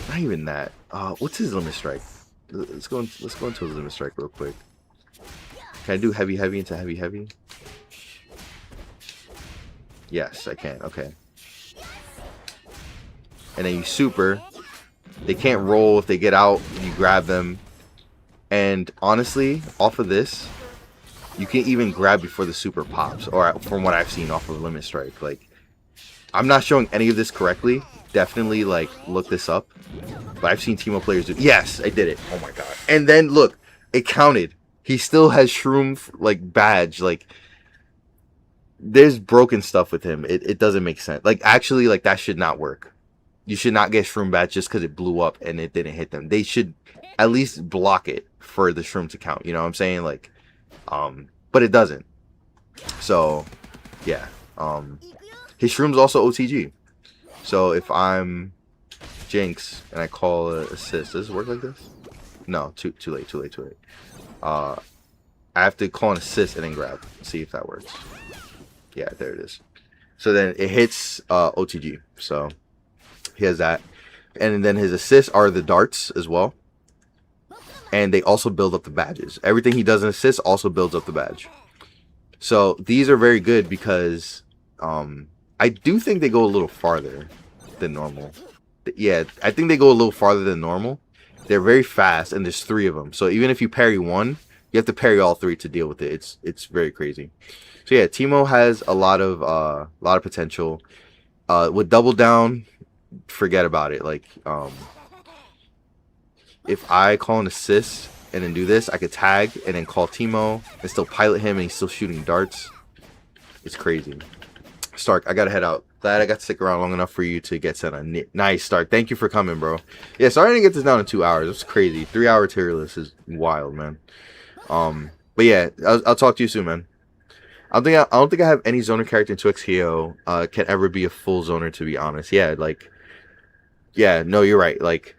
Not even that. What's his limit strike? Let's go into his limit strike real quick. Can I do heavy into heavy? Yes, I can. Okay. and then you super. They can't roll. If they get out, you grab them. And honestly, off of this, you can even grab before the super pops. Or from what I've seen off of Limit Strike. Like, I'm not showing any of this correctly. Definitely, like, look this up. But I've seen Teemo players do... Yes, I did it. Oh my god. And then, look, it counted. He still has Shroom, like, badge. Like, there's broken stuff with him. It doesn't make sense. Like, actually, like, that should not work. You should not get Shroom badge just because it blew up and it didn't hit them. They should at least block it for the Shroom to count. You know what I'm saying? Like, but it doesn't. So, yeah. His Shroom's also OTG. So if I'm Jinx and I call a assist, does it work like this? No, too late. I have to call an assist and then grab. See if that works. Yeah, there it is. So then it hits OTG. So he has that. And then his assists are the darts as well. And they also build up the badges. Everything he does in assists also builds up the badge. So these are very good because I do think they go a little farther than normal. Yeah, I think they go a little farther than normal. They're very fast, and there's 3 of them. So even if you parry one, you have to parry all 3 to deal with it. It's very crazy. So yeah, Teemo has a lot of potential. With double down, forget about it. Like if I call an assist and then do this, I could tag and then call Teemo and still pilot him, and he's still shooting darts. It's crazy. Stark, I gotta head out. Glad I got to stick around long enough for you to get sent on. Nice, Stark. Thank you for coming, bro. Yeah, sorry I didn't get this down in 2 hours. It's crazy. 3-hour tier list is wild, man. But yeah, I'll talk to you soon, man. I don't think I have any zoner character in 2xKO can ever be a full zoner, to be honest. Yeah, like, yeah, no, you're right. Like,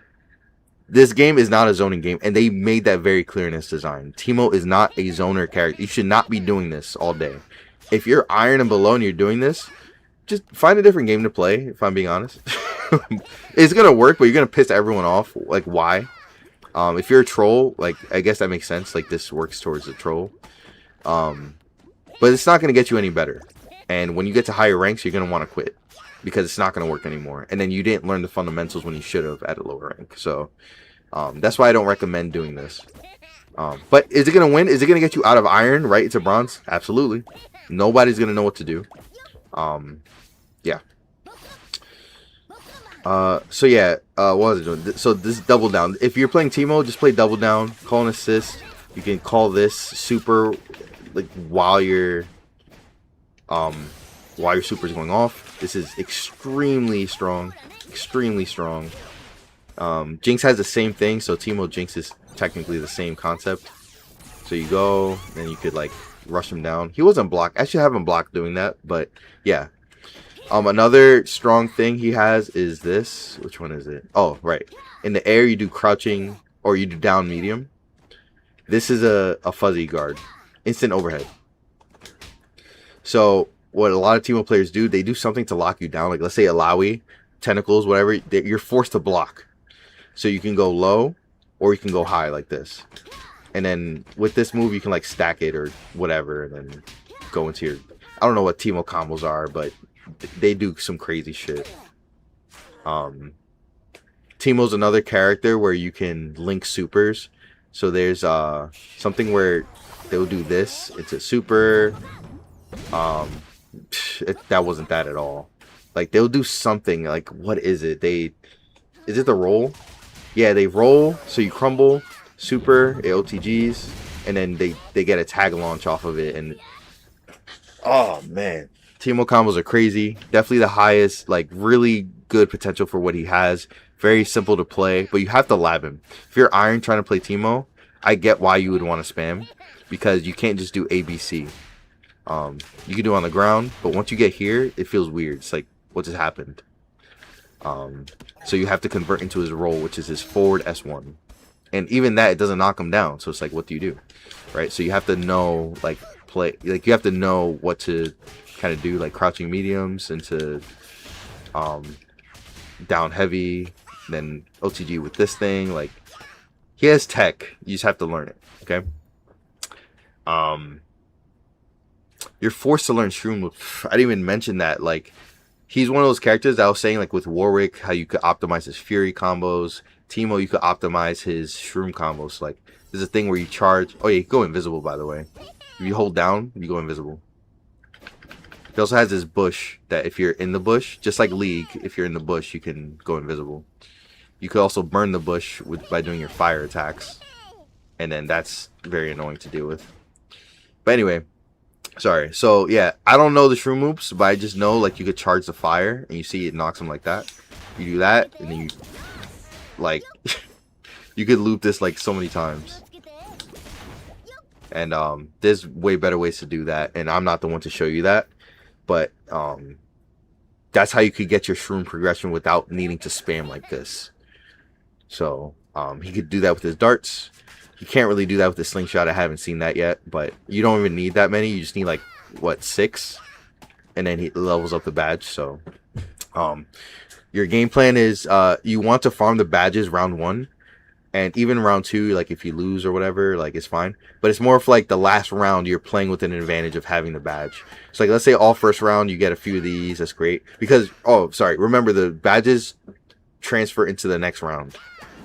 this game is not a zoning game, and they made that very clear in its design. Teemo is not a zoner character. You should not be doing this all day. If you're iron and below and you're doing this, just find a different game to play, if I'm being honest. It's going to work, but you're going to piss everyone off. Like, why? If you're a troll, like, I guess that makes sense. Like, this works towards a troll. But it's not going to get you any better. And when you get to higher ranks, you're going to want to quit. Because it's not going to work anymore. And then you didn't learn the fundamentals when you should have at a lower rank. So, that's why I don't recommend doing this. But is it going to win? Is it going to get you out of iron, right, into bronze? Absolutely. Nobody's going to know what to do. Yeah. So yeah, what was it doing? So this double down. If you're playing Teemo, just play double down, call an assist. You can call this super, like, while your super's going off. This is extremely strong. Extremely strong. Jinx has the same thing, so Teemo Jinx is technically the same concept. So you go, then you could, like, rush him down. He wasn't blocked. I should have him blocked doing that, but yeah. Another strong thing he has is this. Which one is it? Oh, right. In the air, you do crouching, or you do down medium. This is a fuzzy guard. Instant overhead. So what a lot of Teemo players do, they do something to lock you down. Like, let's say Alawi, tentacles, whatever. You're forced to block. So you can go low, or you can go high like this. And then with this move, you can, like, stack it or whatever, and then go into your... I don't know what Teemo combos are, but they do some crazy shit. Teemo's another character where you can link supers. So there's something where they'll do this. It's a super. That wasn't that at all. Like, they'll do something. Like, what is it? Is it the roll? Yeah, they roll. So you crumble. Super. It OTGs. And then they get a tag launch off of it. And oh, man. Teemo combos are crazy. Definitely the highest, like, really good potential for what he has. Very simple to play, but you have to lab him. If you're iron trying to play Teemo, I get why you would want to spam, because you can't just do ABC. You can do on the ground, but once you get here, it feels weird. It's like, what just happened? So you have to convert into his roll, which is his forward S1. And even that, it doesn't knock him down. So it's like, what do you do? Right? So you have to know, like, you have to know what to kind of do, like crouching mediums into down heavy, then OTG with this thing. Like, he has tech, you just have to learn it. Okay. You're forced to learn Shroom. I didn't even mention that. Like, he's one of those characters that I was saying, like with Warwick, how you could optimize his Fury combos. Teemo, you could optimize his Shroom combos. Like, there's a thing where you charge. Oh, yeah, you go invisible, by the way. If you hold down, you go invisible. He also has this bush that if you're in the bush, just like League, if you're in the bush, you can go invisible. You could also burn the bush by doing your fire attacks. And then that's very annoying to deal with. But anyway, sorry. So, yeah, I don't know the Shroom moves, but I just know, like, you could charge the fire, and you see it knocks him like that. You do that, and then you, like, you could loop this, like, so many times. And there's way better ways to do that, and I'm not the one to show you that. But that's how you could get your Shroom progression without needing to spam like this. So he could do that with his darts. You can't really do that with the slingshot. I haven't seen that yet, but you don't even need that many. You just need like, what, 6? And then he levels up the badge. So your game plan is you want to farm the badges round 1. And even round 2, like if you lose or whatever, like it's fine. But it's more of like the last round you're playing with an advantage of having the badge. So like let's say all first round you get a few of these. That's great. Because, oh, sorry. Remember the badges transfer into the next round.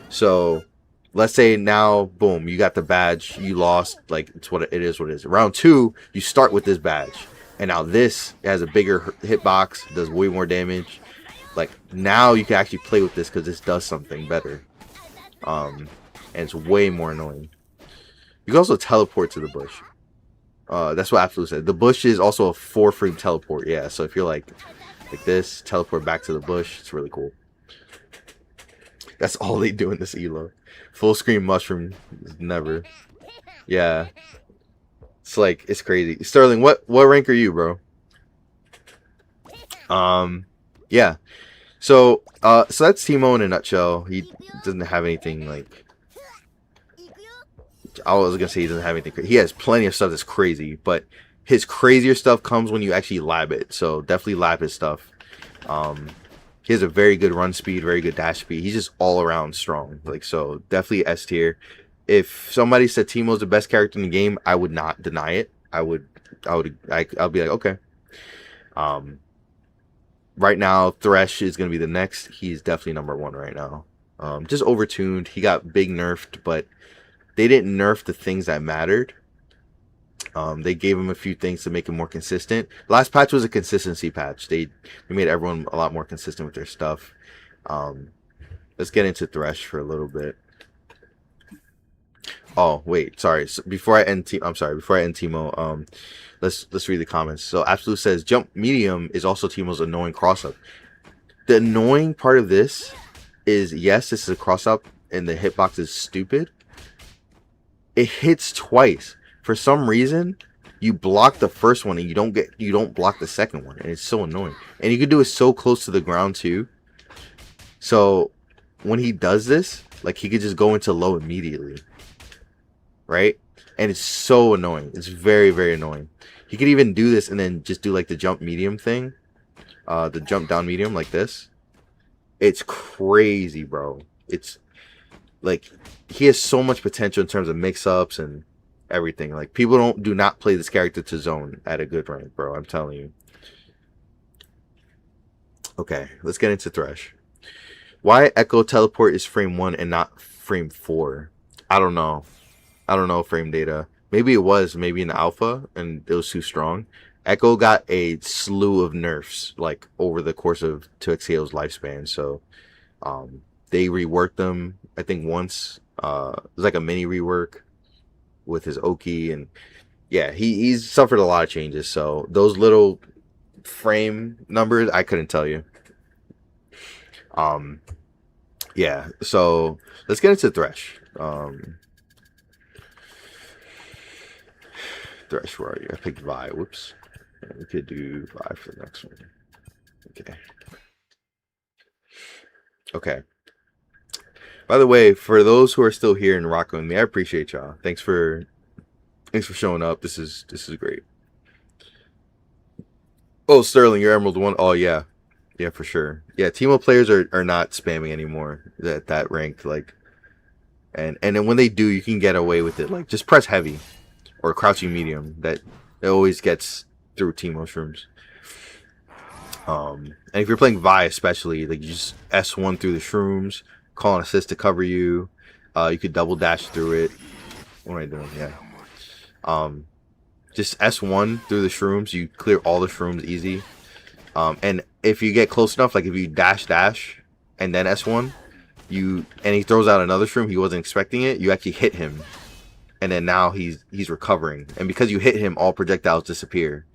So let's say now, boom, you got the badge. You lost. Like it's what it is. What it is. Round 2, you start with this badge. And now this has a bigger hitbox. Does way more damage. Like now you can actually play with this because this does something better. And it's way more annoying. You can also teleport to the bush. That's what Absolute said. The bush is also a 4-frame teleport. Yeah, so if you're like this, teleport back to the bush. It's really cool. That's all they do in this elo. Full screen mushroom, never. Yeah, it's like it's crazy. Sterling, what rank are you, bro? Yeah. So that's Teemo in a nutshell. He doesn't have anything like. I was gonna say he doesn't have anything. He has plenty of stuff that's crazy, but his crazier stuff comes when you actually lab it. So definitely lab his stuff. He has a very good run speed, very good dash speed. He's just all around strong. Like so, definitely S tier. If somebody said Teemo's the best character in the game, I would not deny it. I'll be like, okay. Right now, Thresh is going to be the next. He's definitely number 1 right now. Just overtuned. He got big nerfed, but they didn't nerf the things that mattered. They gave him a few things to make him more consistent. Last patch was a consistency patch. They made everyone a lot more consistent with their stuff. Let's get into Thresh for a little bit. Oh wait, sorry. So before I end Teemo, let's read the comments. So Absolute says jump medium is also Teemo's annoying cross up. The annoying part of this is yes, this is a cross up and the hitbox is stupid. It hits twice. For some reason, you block the first one and you don't block the second one, and it's so annoying. And you can do it so close to the ground too. So when he does this, like he could just go into low immediately. Right? And it's so annoying. It's very, very annoying. He could even do this and then just do like the jump medium thing. The jump down medium like this. It's crazy, bro. It's like he has so much potential in terms of mix-ups and everything. Like people do not play this character to zone at a good rank, bro. I'm telling you. Okay, let's get into Thresh. Why Echo Teleport is frame 1 and not frame 4? I don't know. I don't know frame data. Maybe it was maybe in alpha and it was too strong. Echo got a slew of nerfs like over the course of 2XKO's lifespan. So they reworked them I think once. It was like a mini rework with his Oki, and yeah, he's suffered a lot of changes. So those little frame numbers I couldn't tell you. Yeah, so let's get into Thresh. Thresh, where are you? I picked Vi. Whoops. We could do Vi for the next one. Okay. Okay. By the way, for those who are still here and rocking with me, I appreciate y'all. Thanks for showing up. This is great. Oh, Sterling, your Emerald 1. Oh yeah. Yeah, for sure. Yeah, Teemo players are not spamming anymore at that rank. Like, and then when they do, you can get away with it. Like, just press heavy or crouching medium. That it always gets through Teemo shrooms. And if you're playing Vi especially, like you just S1 through the shrooms, call an assist to cover you. You could double dash through it. What am I doing? Yeah. Just S1 through the shrooms, you clear all the shrooms easy. And if you get close enough, like if you dash and then S1, and he throws out another shroom, he wasn't expecting it, you actually hit him. And then now he's recovering. And because you hit him, all projectiles disappear.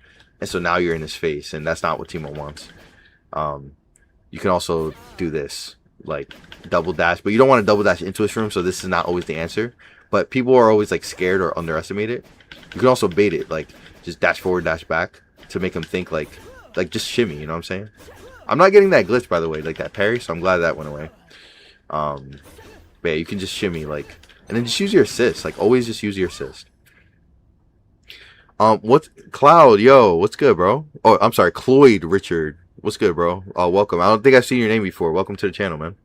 And so now you're in his face, and that's not what Timo wants. You can also do this, like double dash, but you don't want to double dash into a shroom, so this is not always the answer. But people are always like scared or underestimate it. You can also bait it, like just dash forward, dash back to make them think like just shimmy, you know what I'm saying? I'm not getting that glitch, by the way, like that parry, so I'm glad that went away. But yeah, you can just shimmy, like, and then just use your assist. Like, always just use your assist. What's Cloud? Yo, what's good, bro? Oh, I'm sorry, Cloyd Richard. What's good, bro? Welcome. I don't think I've seen your name before. Welcome to the channel, man.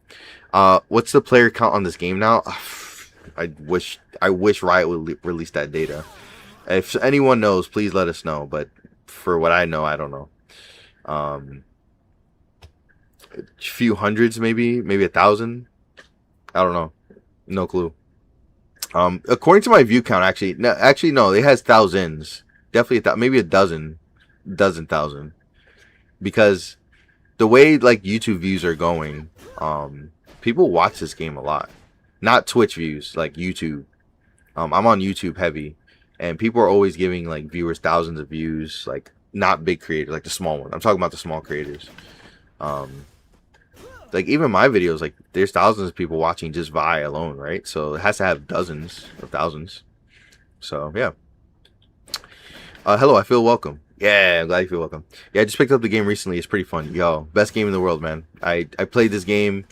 What's the player count on this game now? I wish Riot would release that data. If anyone knows, please let us know. But for what I know, I don't know. A few hundreds, maybe 1,000. I don't know. No clue. According to my view count, actually no, it has thousands. Definitely maybe a dozen thousand. Because the way like YouTube views are going, people watch this game a lot. Not Twitch views, like YouTube. I'm on YouTube heavy, and people are always giving like viewers thousands of views, like not big creators, like the small ones. I'm talking about the small creators. Like even my videos, like there's thousands of people watching just Vi alone, right? So it has to have dozens or thousands. So yeah. Hello, I feel welcome. Yeah, I'm glad you feel welcome. Yeah, I just picked up the game recently. It's pretty fun. Yo, best game in the world, man. I played this game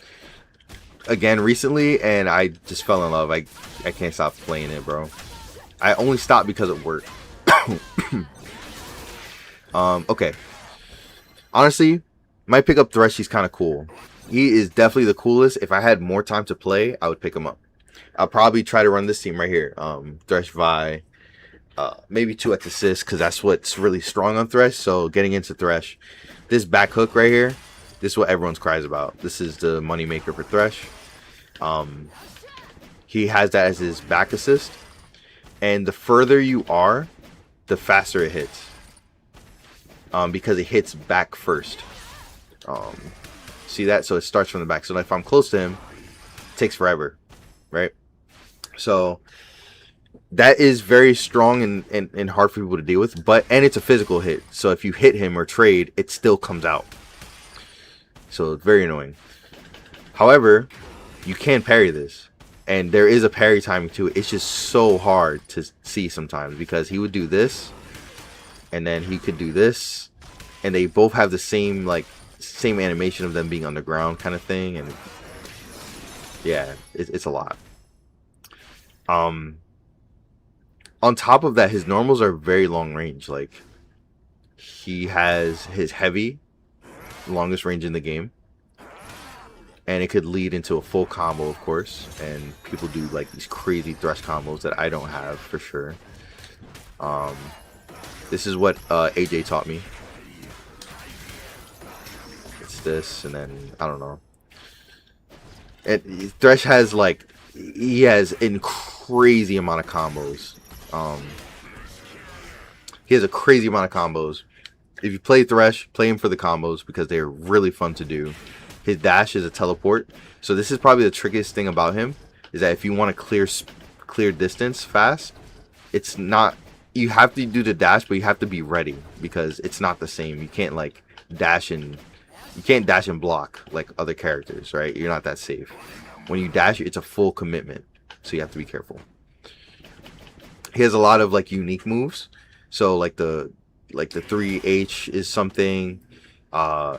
again recently, and I just fell in love. I can't stop playing it, bro. I only stopped because of work. Okay. Honestly, might pick up Thresh. He's kind of cool. He is definitely the coolest. If I had more time to play, I would pick him up. I'll probably try to run this team right here. Thresh, Vi. Maybe 2x assist, because that's what's really strong on Thresh. So getting into Thresh, this back hook right here, this is what everyone's cries about. This is the money maker for Thresh. He has that as his back assist, and the further you are, the faster it hits, because it hits back first. See that? So it starts from the back. So if I'm close to him, it takes forever, right? So that is very strong and hard for people to deal with, and it's a physical hit. So if you hit him or trade, it still comes out. So it's very annoying. However, you can parry this, and there is a parry timing to it. It's just so hard to see sometimes, because he would do this, and then he could do this, and they both have the same animation of them being on the ground kind of thing, and yeah, it's a lot. On top of that, his normals are very long range. Like, he has his heavy, longest range in the game, and it could lead into a full combo, of course, and people do like these crazy Thresh combos that I don't have for sure. This is what AJ taught me. It's this, and then I don't know. And Thresh has he has a crazy amount of combos. He has a crazy amount of combos. If you play Thresh, play him for the combos, because they're really fun to do. His dash is a teleport. So this is probably the trickiest thing about him, is that if you want to clear distance fast, it's not, you have to do the dash, but you have to be ready, because it's not the same. You can't dash and block like other characters, right? You're not that safe. When you dash, it's a full commitment, so you have to be careful. He has a lot of unique moves. So the 3H is something.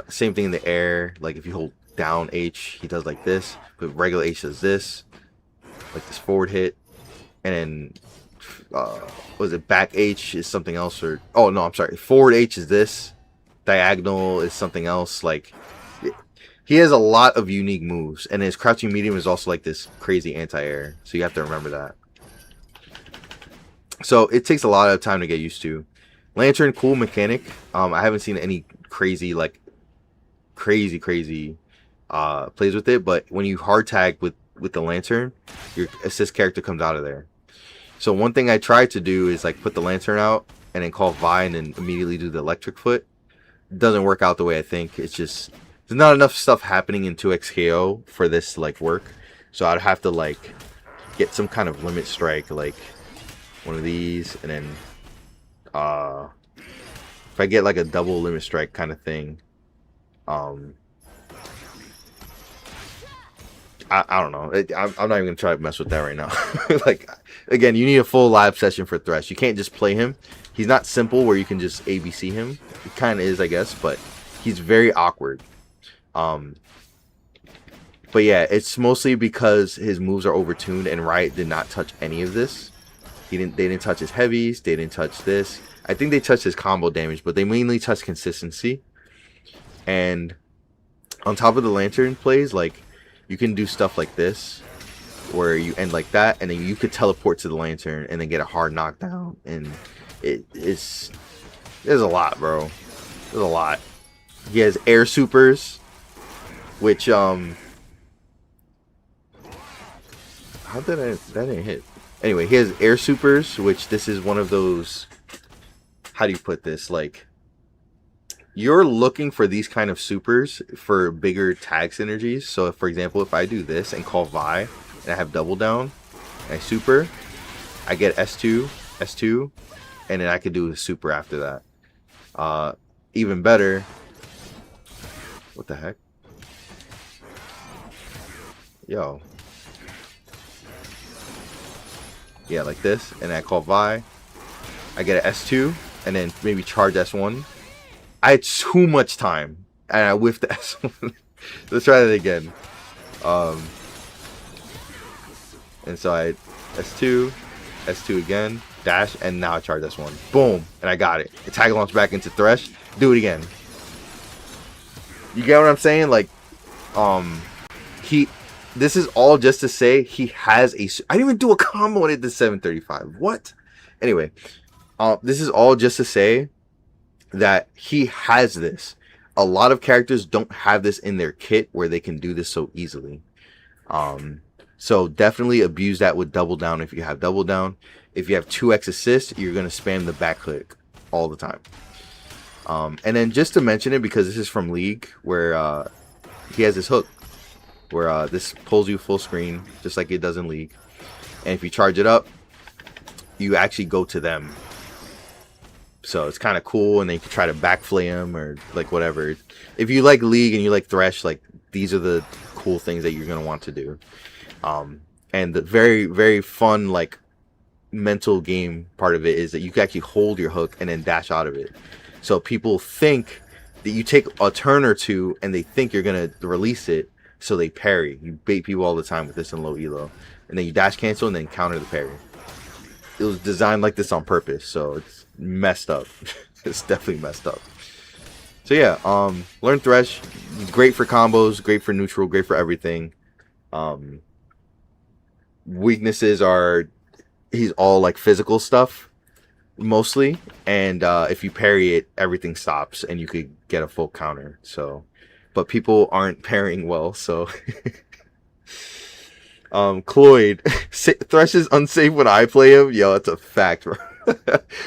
Same thing in the air. Like if you hold down H, he does like this. But regular H does this, like this forward hit. And then was it back H is something else, or oh no, I'm sorry. Forward H is this. Diagonal is something else. Like, he has a lot of unique moves, and his crouching medium is also like this crazy anti-air. So you have to remember that. So it takes a lot of time to get used to. Lantern, cool mechanic. I haven't seen any crazy crazy plays with it. But when you hard tag with the lantern, your assist character comes out of there. So one thing I tried to do is like put the lantern out and then call Vi and then immediately do the electric foot. Doesn't work out the way I think. It's just there's not enough stuff happening in 2xKO for this to like work. So I'd have to like get some kind of limit strike, like one of these, and then if I get like a double limit strike kind of thing, I don't know. I'm not even gonna try to mess with that right now. Like again, you need a full live session for Thresh. You can't just play him. He's not simple where you can just ABC him. He kind of is, I guess, but he's very awkward. But yeah, it's mostly because his moves are overtuned and Riot did not touch any of this. They didn't touch his heavies, they didn't touch this. I think they touched his combo damage, but they mainly touched consistency. And on top of the lantern plays, like you can do stuff like this where you end like that and then you could teleport to the lantern and then get a hard knockdown, and there's a lot, bro. There's a lot. He has air supers, which how did that didn't hit? Anyway, he has air supers, which this is one of those, how do you put this? Like, you're looking for these kind of supers for bigger tag synergies. So, if, for example, if I do this and call Vi, and I have double down, and I super, I get S2, and then I could do a super after that. Even better, what the heck? Yo. Yeah, like this, and I call Vi. I get an S2, and then maybe charge S1. I had too much time, and I whiffed the S1. Let's try that again. And so I S2, S2 again, dash, and now I charge S1. Boom, and I got it. The tag launch back into Thresh. Do it again. You get what I'm saying? Like, this is all just to say he has a... I didn't even do a combo when it did 735. What? Anyway, this is all just to say that he has this. A lot of characters don't have this in their kit where they can do this so easily. So definitely abuse that with double down if you have double down. If you have 2x assist, you're going to spam the back click all the time. And then just to mention it, because this is from League, where he has this hook. Where this pulls you full screen, just like it does in League. And if you charge it up, you actually go to them. So it's kind of cool, and then you can try to backflay him or like whatever. If you like League and you like Thresh, like these are the cool things that you're going to want to do. And the very, very fun like mental game part of it is that you can actually hold your hook and then dash out of it. So people think that you take a turn or two and they think you're going to release it. So they parry. You bait people all the time with this in low elo. And then you dash cancel and then counter the parry. It was designed like this on purpose. So it's messed up. It's definitely messed up. So yeah, learn Thresh. He's great for combos, great for neutral, great for everything. Weaknesses are he's all like physical stuff mostly. And if you parry it, everything stops and you could get a full counter. So but people aren't parrying well, so Cloyd, Thresh is unsafe when I play him. Yo, that's a fact, bro.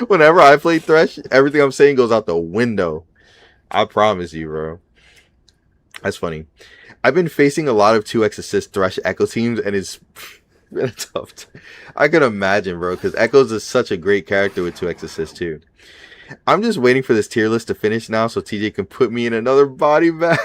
Whenever I play Thresh, everything I'm saying goes out the window. I promise you, bro. That's funny. I've been facing a lot of 2x assist Thresh Echo teams, and it's been tough. I can imagine, bro, because Echoes is such a great character with 2x assist too. I'm just waiting for this tier list to finish now so TJ can put me in another body bag.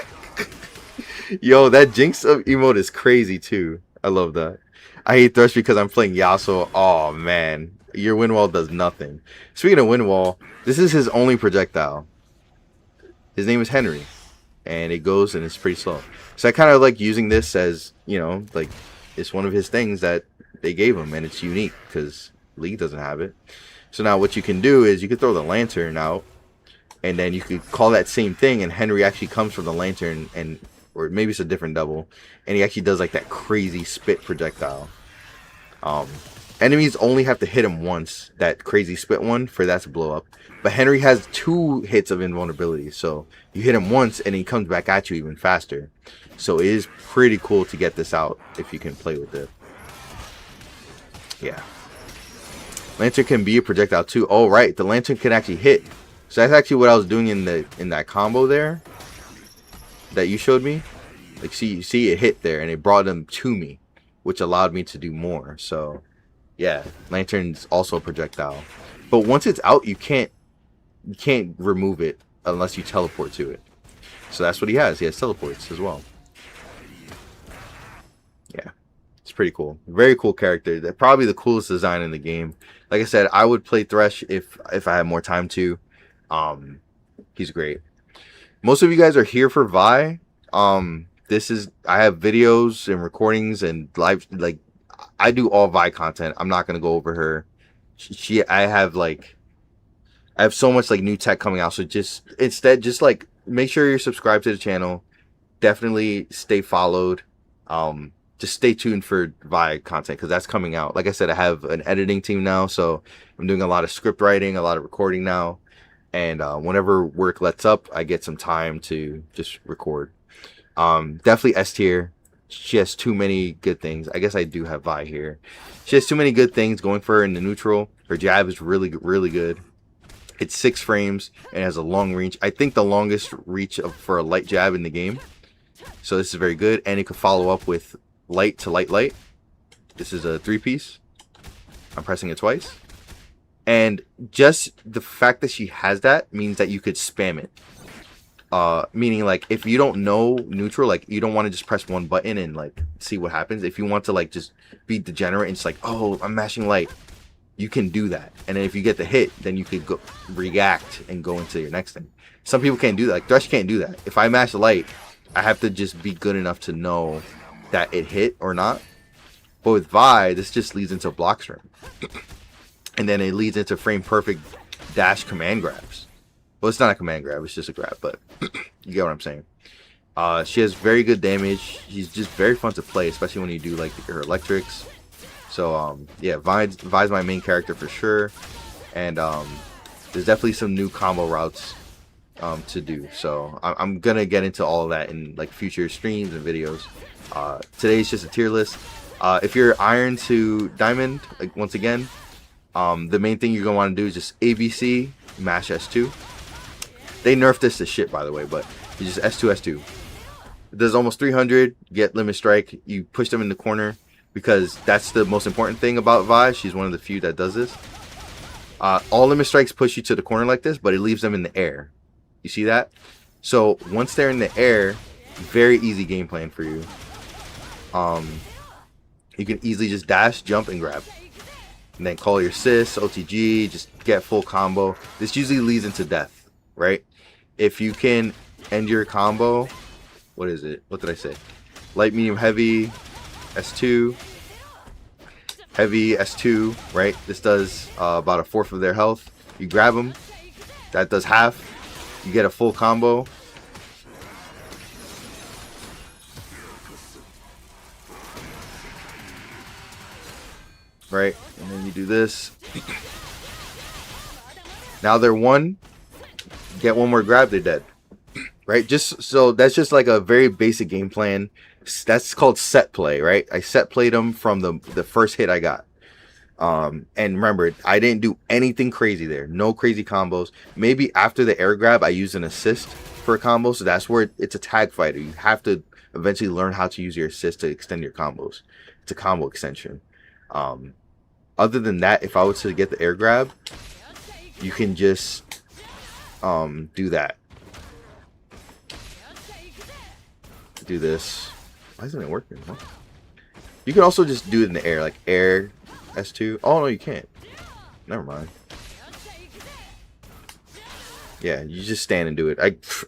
Yo, that Jinx emote is crazy too. I love that. I hate Thresh because I'm playing Yasuo. Oh man, your wind wall does nothing. Speaking of wind wall, this is his only projectile. His name is Henry, and it goes and it's pretty slow. So I kind of like using this as, you know, like it's one of his things that they gave him, and it's unique because League doesn't have it. So now what you can do is you can throw the lantern out, and then you could call that same thing, and Henry actually comes from the lantern, and or maybe it's a different double, and he actually does like that crazy spit projectile. Enemies only have to hit him once, that crazy spit one, for that to blow up. But Henry has 2 hits of invulnerability, so you hit him once and he comes back at you even faster. So it is pretty cool to get this out if you can play with it. Yeah. Lantern can be a projectile too. Oh right, the lantern can actually hit. So that's actually what I was doing in that combo there that you showed me. Like see it hit there and it brought them to me, which allowed me to do more. So yeah, lantern's also a projectile. But once it's out, you can't remove it unless you teleport to it. So that's what he has. He has teleports as well. Yeah. It's pretty cool. Very cool character. They're probably the coolest design in the game. Like I said, I would play Thresh if I had more time to. He's great. Most of you guys are here for Vi. I have videos and recordings and live, like I do all Vi content. I'm not gonna go over her. I have so much like new tech coming out. So just like make sure you're subscribed to the channel. Definitely stay followed. Just stay tuned for Vi content because that's coming out. Like I said, I have an editing team now, so I'm doing a lot of script writing, a lot of recording now. And whenever work lets up, I get some time to just record. Definitely S tier. She has too many good things. I guess I do have Vi here. She has too many good things going for her in the neutral. Her jab is really good. It's 6 frames and has a long reach. I think the longest reach for a light jab in the game. So this is very good. And it can follow up with light to light. This is a 3-piece. I'm pressing it twice. And just the fact that she has that means that you could spam it. Meaning like if you don't know neutral, like you don't want to just press one button and like see what happens. If you want to like just be degenerate and just like, oh, I'm mashing light, you can do that. And then if you get the hit, then you could go react and go into your next thing. Some people can't do that. Like Thresh can't do that. If I mash light, I have to just be good enough to know that it hit or not. But with Vi, this just leads into block string. And then it leads into frame perfect dash command grabs. Well, it's not a command grab, it's just a grab, but you get what I'm saying. She has very good damage. She's just very fun to play, especially when you do like her electrics. So yeah, Vi's my main character for sure. And there's definitely some new combo routes to do. So I'm gonna get into all of that in like future streams and videos. Today's just a tier list. If you're iron to diamond, like once again, the main thing you're gonna want to do is just ABC, mash S2. They nerfed this to shit, by the way, but you just S2. It does almost 300, get limit strike. You push them in the corner because that's the most important thing about Vi. She's one of the few that does this. All limit strikes push you to the corner like this, but it leaves them in the air. You see that? So once they're in the air, very easy game plan for you. You can easily just dash, jump, and grab. And then call your sis, OTG, just get full combo. This usually leads into death, right? If you can end your combo, what is it? What did I say? Light, medium, heavy, S2. Heavy, S2, right? This does about 1/4 of their health. You grab them. That does half. You get a full combo. Right? And then you do this. Now they're one. Get one more grab, they're dead. Right? Just so that's just like a very basic game plan. That's called set play, right? I set played them from the first hit I got. And remember, I didn't do anything crazy there. No crazy combos. Maybe after the air grab, I used an assist for a combo. So that's where it's a tag fighter. You have to eventually learn how to use your assist to extend your combos. It's a combo extension. Other than that, if I was to get the air grab, you can just do that. Do this. Why isn't it working? Huh? You can also just do it in the air, like air S2. Oh no, you can't. Never mind. Yeah, you just stand and do it.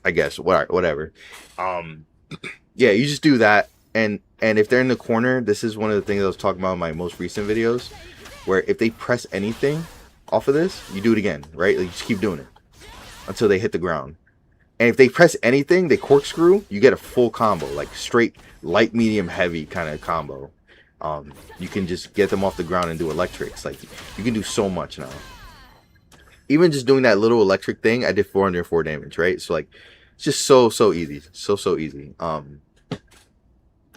I guess whatever. Yeah, you just do that, and if they're in the corner, this is one of the things I was talking about in my most recent videos, where if they press anything off of this, you do it again, right? Like, you just keep doing it until they hit the ground. And if they press anything, they corkscrew, you get a full combo, like straight light, medium, heavy kind of combo. You can just get them off the ground and do electrics. Like, you can do so much now. Even just doing that little electric thing, I did 404 damage, right? So like, it's just so easy, so easy.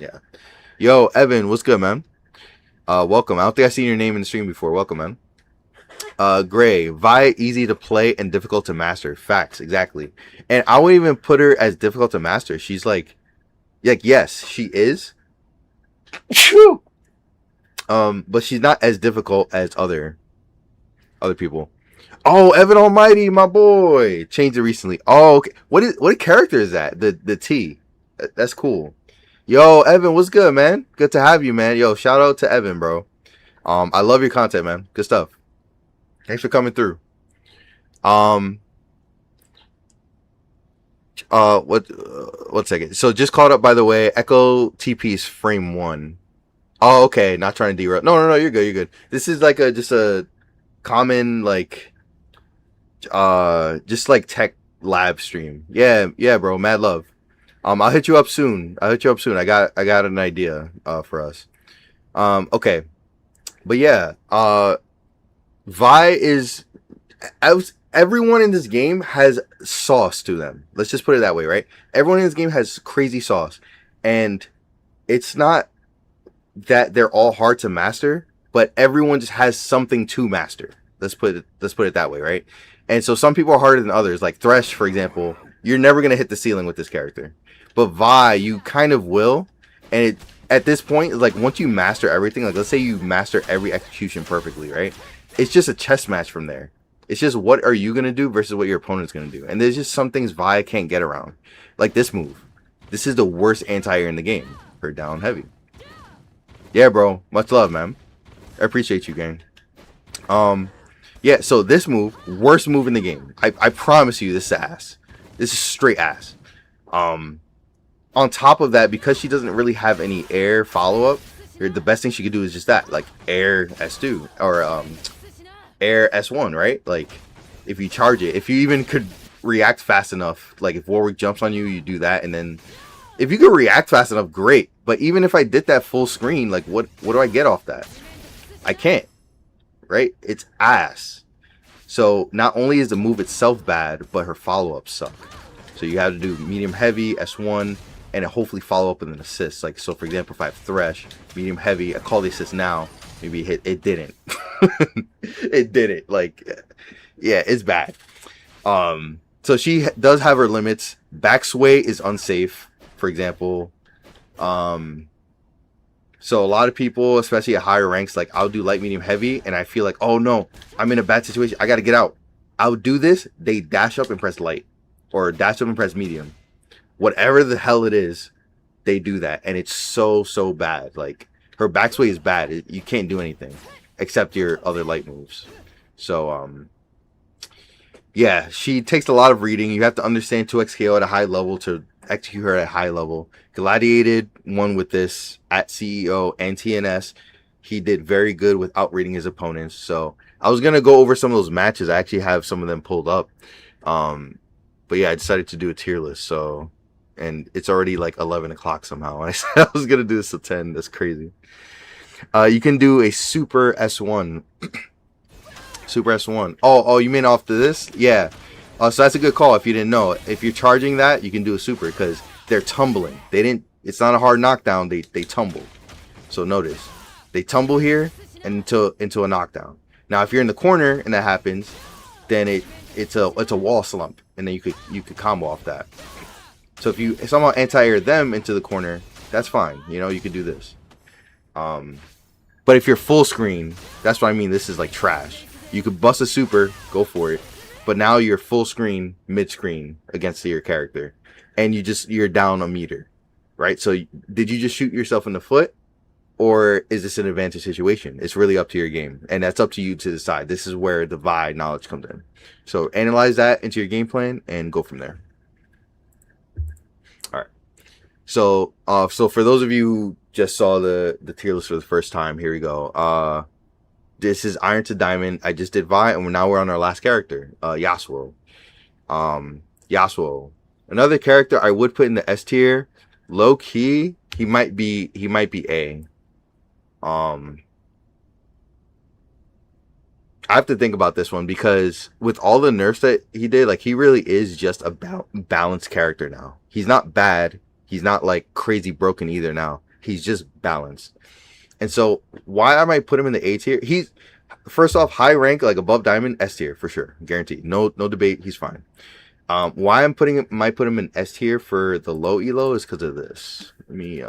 Yeah. Yo, Evan, what's good, man? Welcome. I don't think I've seen your name in the stream before. Welcome, man. Gray, Vi, easy to play and difficult to master. Facts, exactly. And I wouldn't even put her as difficult to master. She's like yes, she is. But she's not as difficult as other people. Oh, Evan Almighty, my boy, changed it recently. Oh, okay. What character is that? The T. That's cool. Yo, Evan, what's good, man? Good to have you, man. Yo, shout out to Evan, bro. I love your content, man. Good stuff. Thanks for coming through. One second. So just caught up, by the way. Echo TP's frame 1. Oh, okay. Not trying to derail. No. You're good. You're good. This is like just a common like, just like tech lab stream. Yeah, bro. Mad love. I'll hit you up soon. I got an idea for us. Okay. But yeah, Vi is, everyone in this game has sauce to them. Let's just put it that way, right? Everyone in this game has crazy sauce, and it's not that they're all hard to master, but everyone just has something to master. Let's put it that way, right? And so some people are harder than others. Like Thresh, for example, you're never gonna hit the ceiling with this character, but Vi, you kind of will. And at this point, like once you master everything, like let's say you master every execution perfectly, right? It's just a chess match from there. It's just what are you gonna do versus what your opponent's gonna do. And there's just some things Vi can't get around, like this move. This is the worst anti-air in the game. Her down heavy. Yeah, bro. Much love, man. I appreciate you, gang. Yeah, so this move, worst move in the game. I promise you, this is ass. This is straight ass. On top of that, because she doesn't really have any air follow-up, the best thing she could do is just that, like air S2 or air S1, right? Like if you charge it, if you even could react fast enough, like if Warwick jumps on you, you do that, and then if you could react fast enough, great. But even if I did that full screen, like what do I get off that? I can't, right? It's ass. So not only is the move itself bad, but her follow-ups suck. So you have to do medium heavy, S1, and hopefully follow up with an assist. Like, so for example, if I have Thresh, medium heavy, I call the assist now, maybe hit, it didn't. It didn't. Like, yeah, it's bad. So she does have her limits. Back sway is unsafe, for example. So a lot of people, especially at higher ranks, like I'll do light, medium, heavy, and I feel like, oh no, I'm in a bad situation. I got to get out. I'll do this. They dash up and press light, or dash up and press medium. Whatever the hell it is, they do that, and it's so bad. Like her backsway is bad. You can't do anything except your other light moves. So yeah, she takes a lot of reading. You have to understand 2x KO at a high level to execute her at a high level. Gladiated won with this at CEO and TNS. He did very good without reading his opponents. So I was gonna go over some of those matches. I actually have some of them pulled up. But yeah, I decided to do a tier list. So, and it's already like 11 o'clock somehow. And I said I was gonna do this till 10. That's crazy. You can do a super S1. Super S1. Oh, you mean off to this? Yeah. So that's a good call if you didn't know. If you're charging that, you can do a super because they're tumbling. They didn't. It's not a hard knockdown. They tumble. So notice they tumble here and into a knockdown. Now if you're in the corner and that happens, then it's a wall slump, and then you could combo off that. So if you somehow anti-air them into the corner, that's fine. You know, you could do this. But if you're full screen, that's what I mean. This is like trash. You could bust a super, go for it. But now you're full screen, mid screen against your character, and you're down a meter, right? So did you just shoot yourself in the foot, or is this an advantage situation? It's really up to your game, and that's up to you to decide. This is where the Vi knowledge comes in. So analyze that into your game plan and go from there. All right. So for those of you who just saw the tier list for the first time, here we go. This is Iron to Diamond. I just did Vi, and now we're on our last character, Yasuo. Yasuo, another character I would put in the S tier. Low key, he might be A. Um, I have to think about this one because with all the nerfs that he did, like he really is just a balanced character now. He's not bad. He's not like crazy broken either now. He's just balanced. And so why I might put him in the A tier? He's first off high rank, like above diamond, S tier for sure, guaranteed. No debate. He's fine. Why I'm might put him in S tier for the low elo is because of this. Let me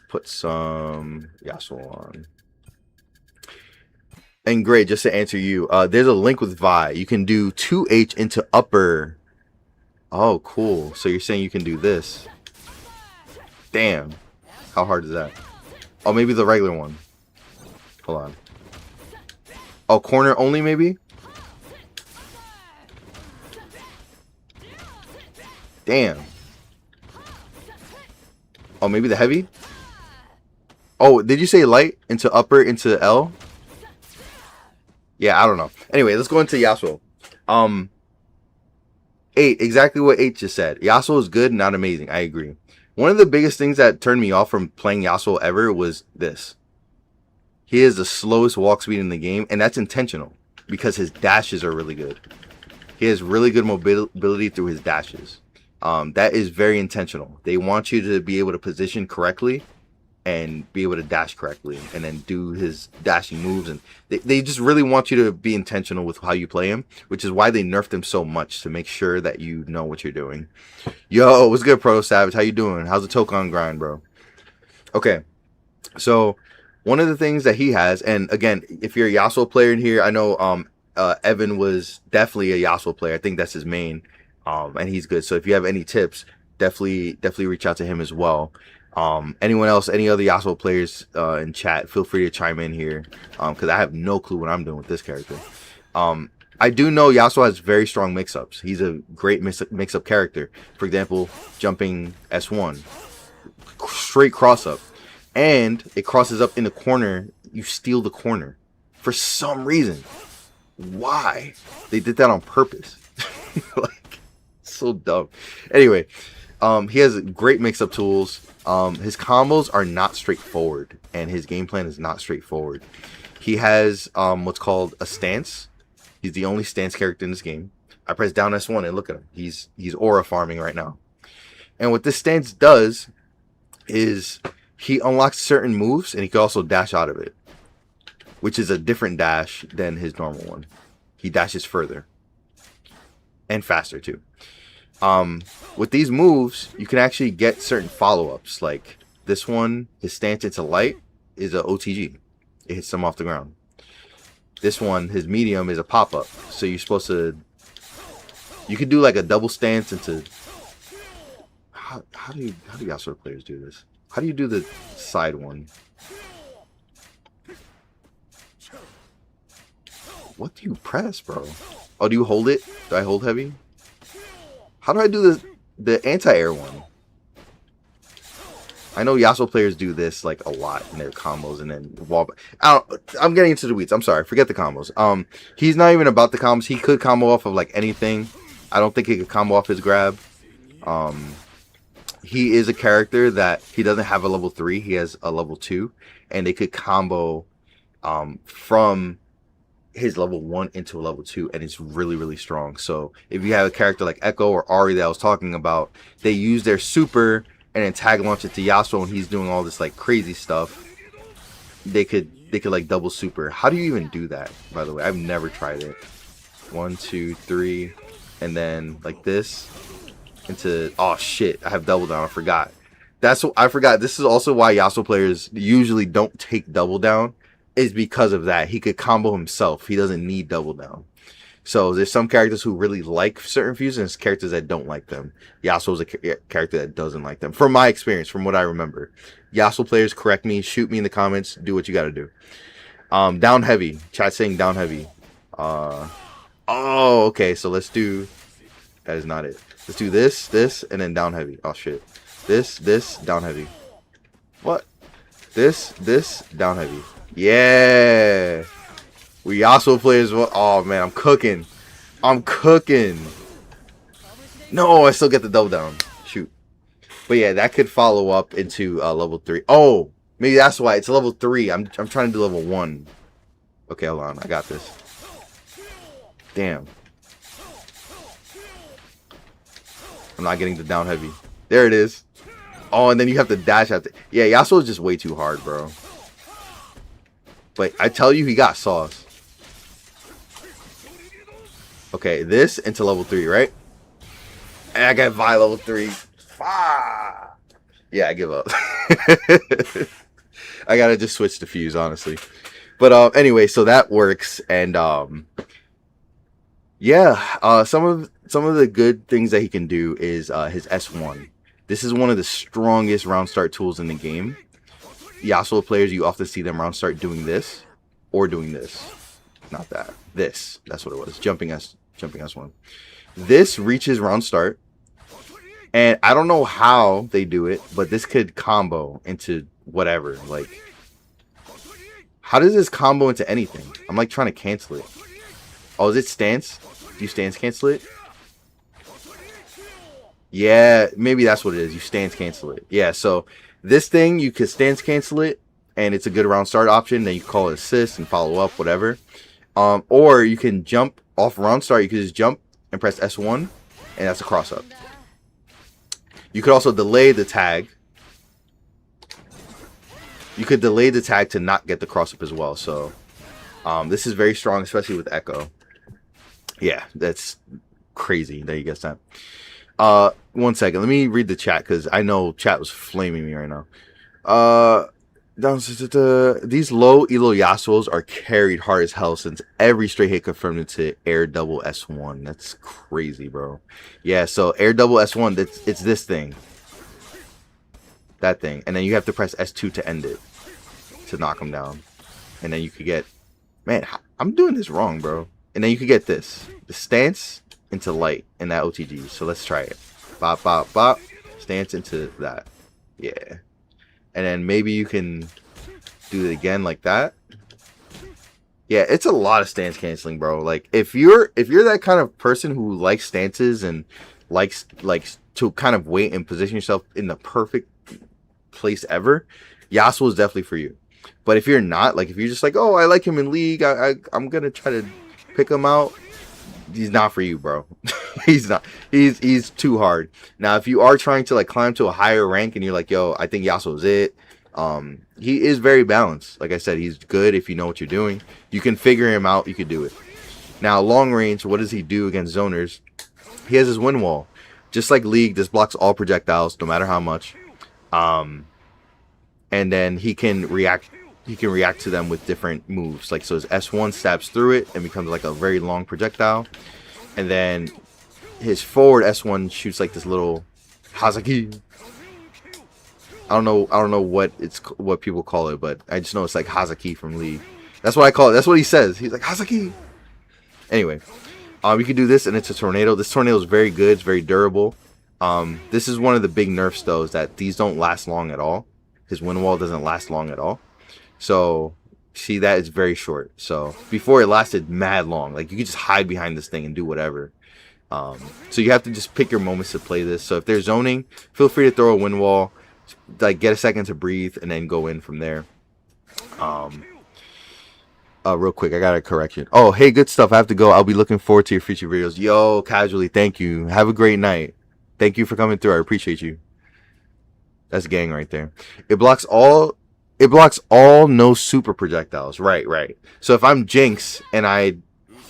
put some Yasuo on. And great, just to answer you, there's a link with Vi. You can do 2H into upper. Oh, cool. So you're saying you can do this. Damn. How hard is that? Oh, maybe the regular one. Hold on. Oh, corner only maybe? Damn. Oh, maybe the heavy? Oh, did you say light into upper into L? Yeah, I don't know. Anyway, let's go into Yasuo. 8, exactly what 8 just said. Yasuo is good, not amazing. I agree. One of the biggest things that turned me off from playing Yasuo ever was this. He has the slowest walk speed in the game, and that's intentional because his dashes are really good. He has really good mobility through his dashes. That is very intentional. They want you to be able to position correctly and be able to dash correctly and then do his dashing moves, and they just really want you to be intentional with how you play him, which is why they nerfed him so much, to make sure that you know what you're doing. Yo, what's good, Proto Savage? How you doing? How's the Tokon grind, bro? Okay, so one of the things that he has, and again, if you're a Yasuo player in here, I know Evan was definitely a Yasuo player. I think that's his main, and he's good. So if you have any tips, definitely reach out to him as well. Anyone else, any other Yasuo players in chat, feel free to chime in here, because I have no clue what I'm doing with this character. I do know Yasuo has very strong mix-ups. He's a great mix-up character. For example, jumping S1, straight cross-up, and it crosses up in the corner. You steal the corner for some reason. Why? They did that on purpose. Like, so dumb. Anyway, he has great mix-up tools. His combos are not straightforward, and his game plan is not straightforward. He has what's called a stance. He's the only stance character in this game. I press down S1 and look at him. He's aura farming right now. And what this stance does is he unlocks certain moves, and he can also dash out of it, which is a different dash than his normal one. He dashes further and faster too. With these moves, you can actually get certain follow-ups. Like this one, his stance into light is a OTG. It hits them off the ground. This one, his medium, is a pop-up. So you're supposed to... You can do like a double stance into... How do Yasuo players do this? How do you do the side one? What do you press, bro? Oh, do you hold it? Do I hold heavy? How do I do the anti-air one? I know Yasuo players do this like a lot in their combos, and then wall. I'm getting into the weeds. I'm sorry. Forget the combos. He's not even about the combos. He could combo off of like anything. I don't think he could combo off his grab. He is a character that he doesn't have a level 3. He has a level 2, and they could combo from his level 1 into a level 2, and it's really strong. So if you have a character like Echo or Ari that I was talking about, they use their super and then tag launch it to Yasuo, and he's doing all this like crazy stuff. They could like double super. How do you even do that, by the way? I've never tried it. 1 2 3, and then like this into... Oh shit, I have double down. I forgot. I forgot. This is also why Yasuo players usually don't take double down, is because of that. He could combo himself. He doesn't need double down. So there's some characters who really like certain fusions, and there's characters that don't like them. Yasuo's a character that doesn't like them. From my experience, from what I remember. Yasuo players, correct me, shoot me in the comments, do what you gotta do. Down heavy. Chat saying down heavy. Oh, okay, so let's do... That is not it. Let's do this, and then down heavy. Oh shit. This, down heavy. What? This, down heavy. Yeah. We Yasuo players. Oh man, I'm cooking. No, I still get the double down. Shoot. But yeah, that could follow up into level 3. Oh, Maybe that's why it's level 3. I'm trying to do level 1. Okay, hold on. I got this. Damn. I'm not getting the down heavy. There it is. Oh, and then you have to dash after. Yeah, Yasuo is just way too hard, bro. But I tell you, he got sauce. Okay, this into level 3, right? And I got Vi level 3. Ah! Yeah, I give up. I gotta just switch to Fuse, honestly. But anyway, so that works, and yeah, some of the good things that he can do is his S1. This is one of the strongest round start tools in the game. Yasuo players, you often see them round start doing this or doing this. Not that. This. That's what it was. Jumping S1. This reaches round start. And I don't know how they do it, but this could combo into whatever. Like, how does this combo into anything? I'm like trying to cancel it. Oh, is it stance? Do you stance cancel it? Yeah, maybe that's what it is. You stance cancel it. Yeah, so this thing, you could stance cancel it, and it's a good round start option. Then you call it assist and follow up, whatever. Or you can jump off round start. You can just jump and press S1, and that's a cross up. You could also delay the tag. You could delay the tag to not get the cross up as well. So this is very strong, especially with Echo. Yeah, that's crazy that you guessed that. 1 second. Let me read the chat because I know chat was flaming me right now. These low elo Yasuos are carried hard as hell since every straight hit confirmed into air double S1. That's crazy, bro. Yeah, so air double S1, it's this thing. That thing. And then you have to press S2 to end it. To knock him down. And then you could get... Man, I'm doing this wrong, bro. And then you could get this. The stance into light in that OTG. So let's try it. Bop, bop, bop. Stance into that. Yeah. And then maybe you can do it again like that. Yeah, it's a lot of stance canceling, bro. Like if you're that kind of person who likes stances and likes to kind of wait and position yourself in the perfect place ever, Yasuo is definitely for you. But if you're not, like if you're just like, oh, I like him in League, I'm gonna try to pick him out, he's not for you, bro. He's not. He's too hard. Now, if you are trying to like climb to a higher rank and you're like, yo, I think Yasuo's it. He is very balanced. Like I said, he's good if you know what you're doing. You can figure him out. You could do it. Now, long range, what does he do against zoners? He has his wind wall. Just like League, this blocks all projectiles, no matter how much. And then he can react. He can react to them with different moves. Like so, his S1 stabs through it and becomes like a very long projectile. And then his forward S1 shoots like this little Hazaki. I don't know what people call it, but I just know it's like Hazaki from League. That's what I call it. That's what he says. He's like Hazaki. Anyway, we can do this, and it's a tornado. This tornado is very good. It's very durable. This is one of the big nerfs, though, is that these don't last long at all. His wind wall doesn't last long at all. So, see, that is very short. So, before it lasted mad long. Like, you could just hide behind this thing and do whatever. So, you have to just pick your moments to play this. So, if they're zoning, feel free to throw a wind wall. Like, get a second to breathe and then go in from there. Real quick, I got a correction. Oh, hey, good stuff. I have to go. I'll be looking forward to your future videos. Yo, casually, thank you. Have a great night. Thank you for coming through. I appreciate you. That's gang right there. It blocks all no super projectiles. Right. So if I'm Jinx and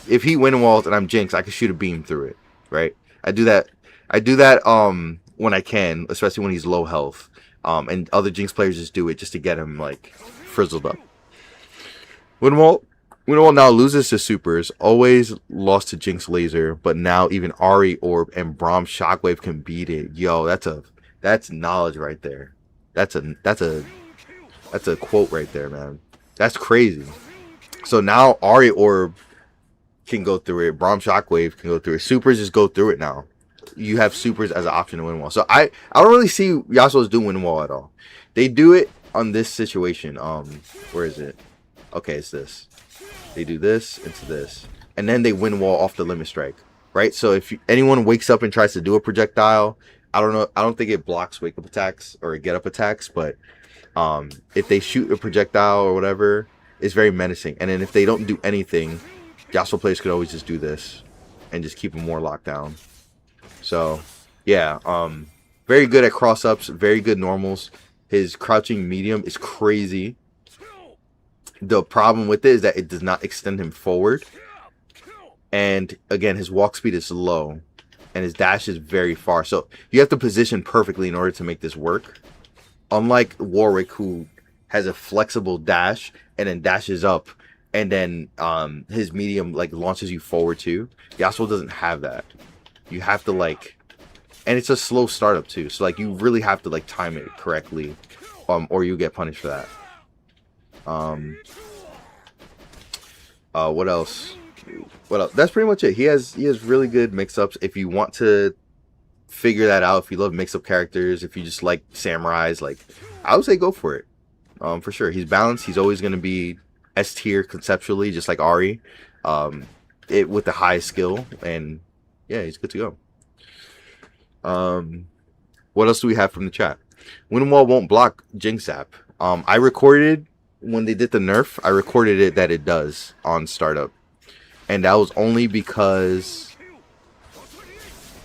if he wind walls and I'm Jinx, I can shoot a beam through it. Right? I do that when I can, especially when he's low health. And other Jinx players just do it just to get him like frizzled up. Wind wall now loses to supers, always lost to Jinx laser, but now even Ari Orb and Braum Shockwave can beat it. Yo, that's knowledge right there. That's a quote right there, man. That's crazy. So now Ari Orb can go through it. Braum Shockwave can go through it. Supers just go through it now. You have supers as an option to win wall. So I don't really see Yasuo's doing win wall at all. They do it on this situation. Where is it? Okay, it's this. They do this into this, and then they win wall off the limit strike, right? So if anyone wakes up and tries to do a projectile, I don't know. I don't think it blocks wake up attacks or get up attacks, but If they shoot a projectile or whatever, it's very menacing. And then if they don't do anything, Yasuo players could always just do this and just keep them more locked down. So, yeah, very good at cross-ups, very good normals. His crouching medium is crazy. The problem with it is that it does not extend him forward. And, again, his walk speed is low. And his dash is very far. So, you have to position perfectly in order to make this work. Unlike Warwick, who has a flexible dash and then dashes up. And then his medium, like, launches you forward, too. Yasuo doesn't have that. You have to, like... And it's a slow startup, too. So, like, you really have to, like, time it correctly. Or you get punished for that. What else? What else? That's pretty much it. He has really good mix-ups. If you want to figure that out, if you love mix-up characters, if you just like samurais, like, I would say go for it. For sure. He's balanced. He's always going to be S tier conceptually, just like Ari. With the highest skill. And, yeah, he's good to go. What else do we have from the chat? Windwall won't block Jinx zap. I recorded when they did the nerf. I recorded it that it does on startup, and that was only because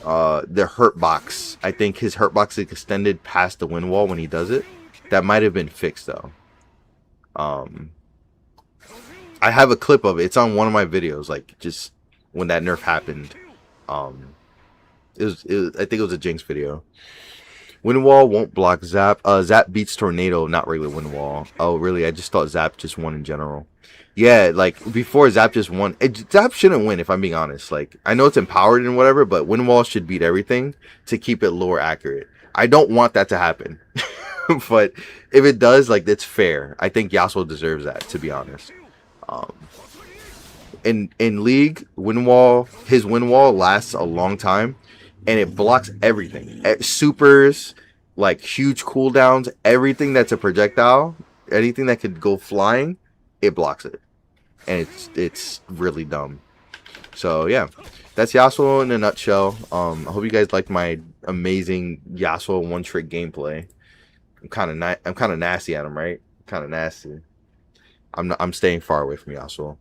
the hurt box. I think his hurt box is extended past the wind wall when he does it. That might have been fixed though. I have a clip of it. It's on one of my videos, like just when that nerf happened. I think it was a Jinx video. Wind wall won't block Zap. Zap beats Tornado, not regular Wind wall. Oh, really? I just thought Zap just won in general. Yeah, like, before Zap just won. Zap shouldn't win, if I'm being honest. Like, I know it's empowered and whatever, but Wind wall should beat everything to keep it lore accurate. I don't want that to happen. But if it does, like, it's fair. I think Yasuo deserves that, to be honest. In League, his Wind wall lasts a long time. And it blocks everything. Supers, like huge cooldowns, everything that's a projectile, anything that could go flying, it blocks it. And it's really dumb. So yeah, that's Yasuo in a nutshell. I hope you guys liked my amazing Yasuo one-trick gameplay. I'm kind of nasty at him, right? Kind of nasty. I'm staying far away from Yasuo.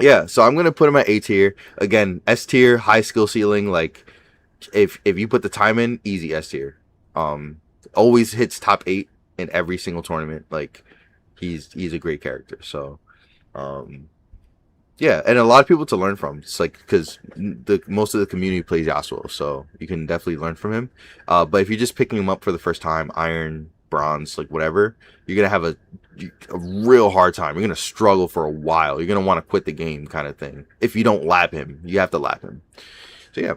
Yeah, so I'm gonna put him at A tier. Again, S tier, high skill ceiling. Like, if you put the time in, easy S tier. Always hits top 8 in every single tournament. Like, he's a great character. So, yeah, and a lot of people to learn from. It's like, because most of the community plays Yasuo, so you can definitely learn from him. But if you're just picking him up for the first time, Iron, Bronze, like whatever, you're gonna have a real hard time. You're gonna struggle for a while. You're gonna want to quit the game, kind of thing. If you don't lap him, you have to lap him. So yeah,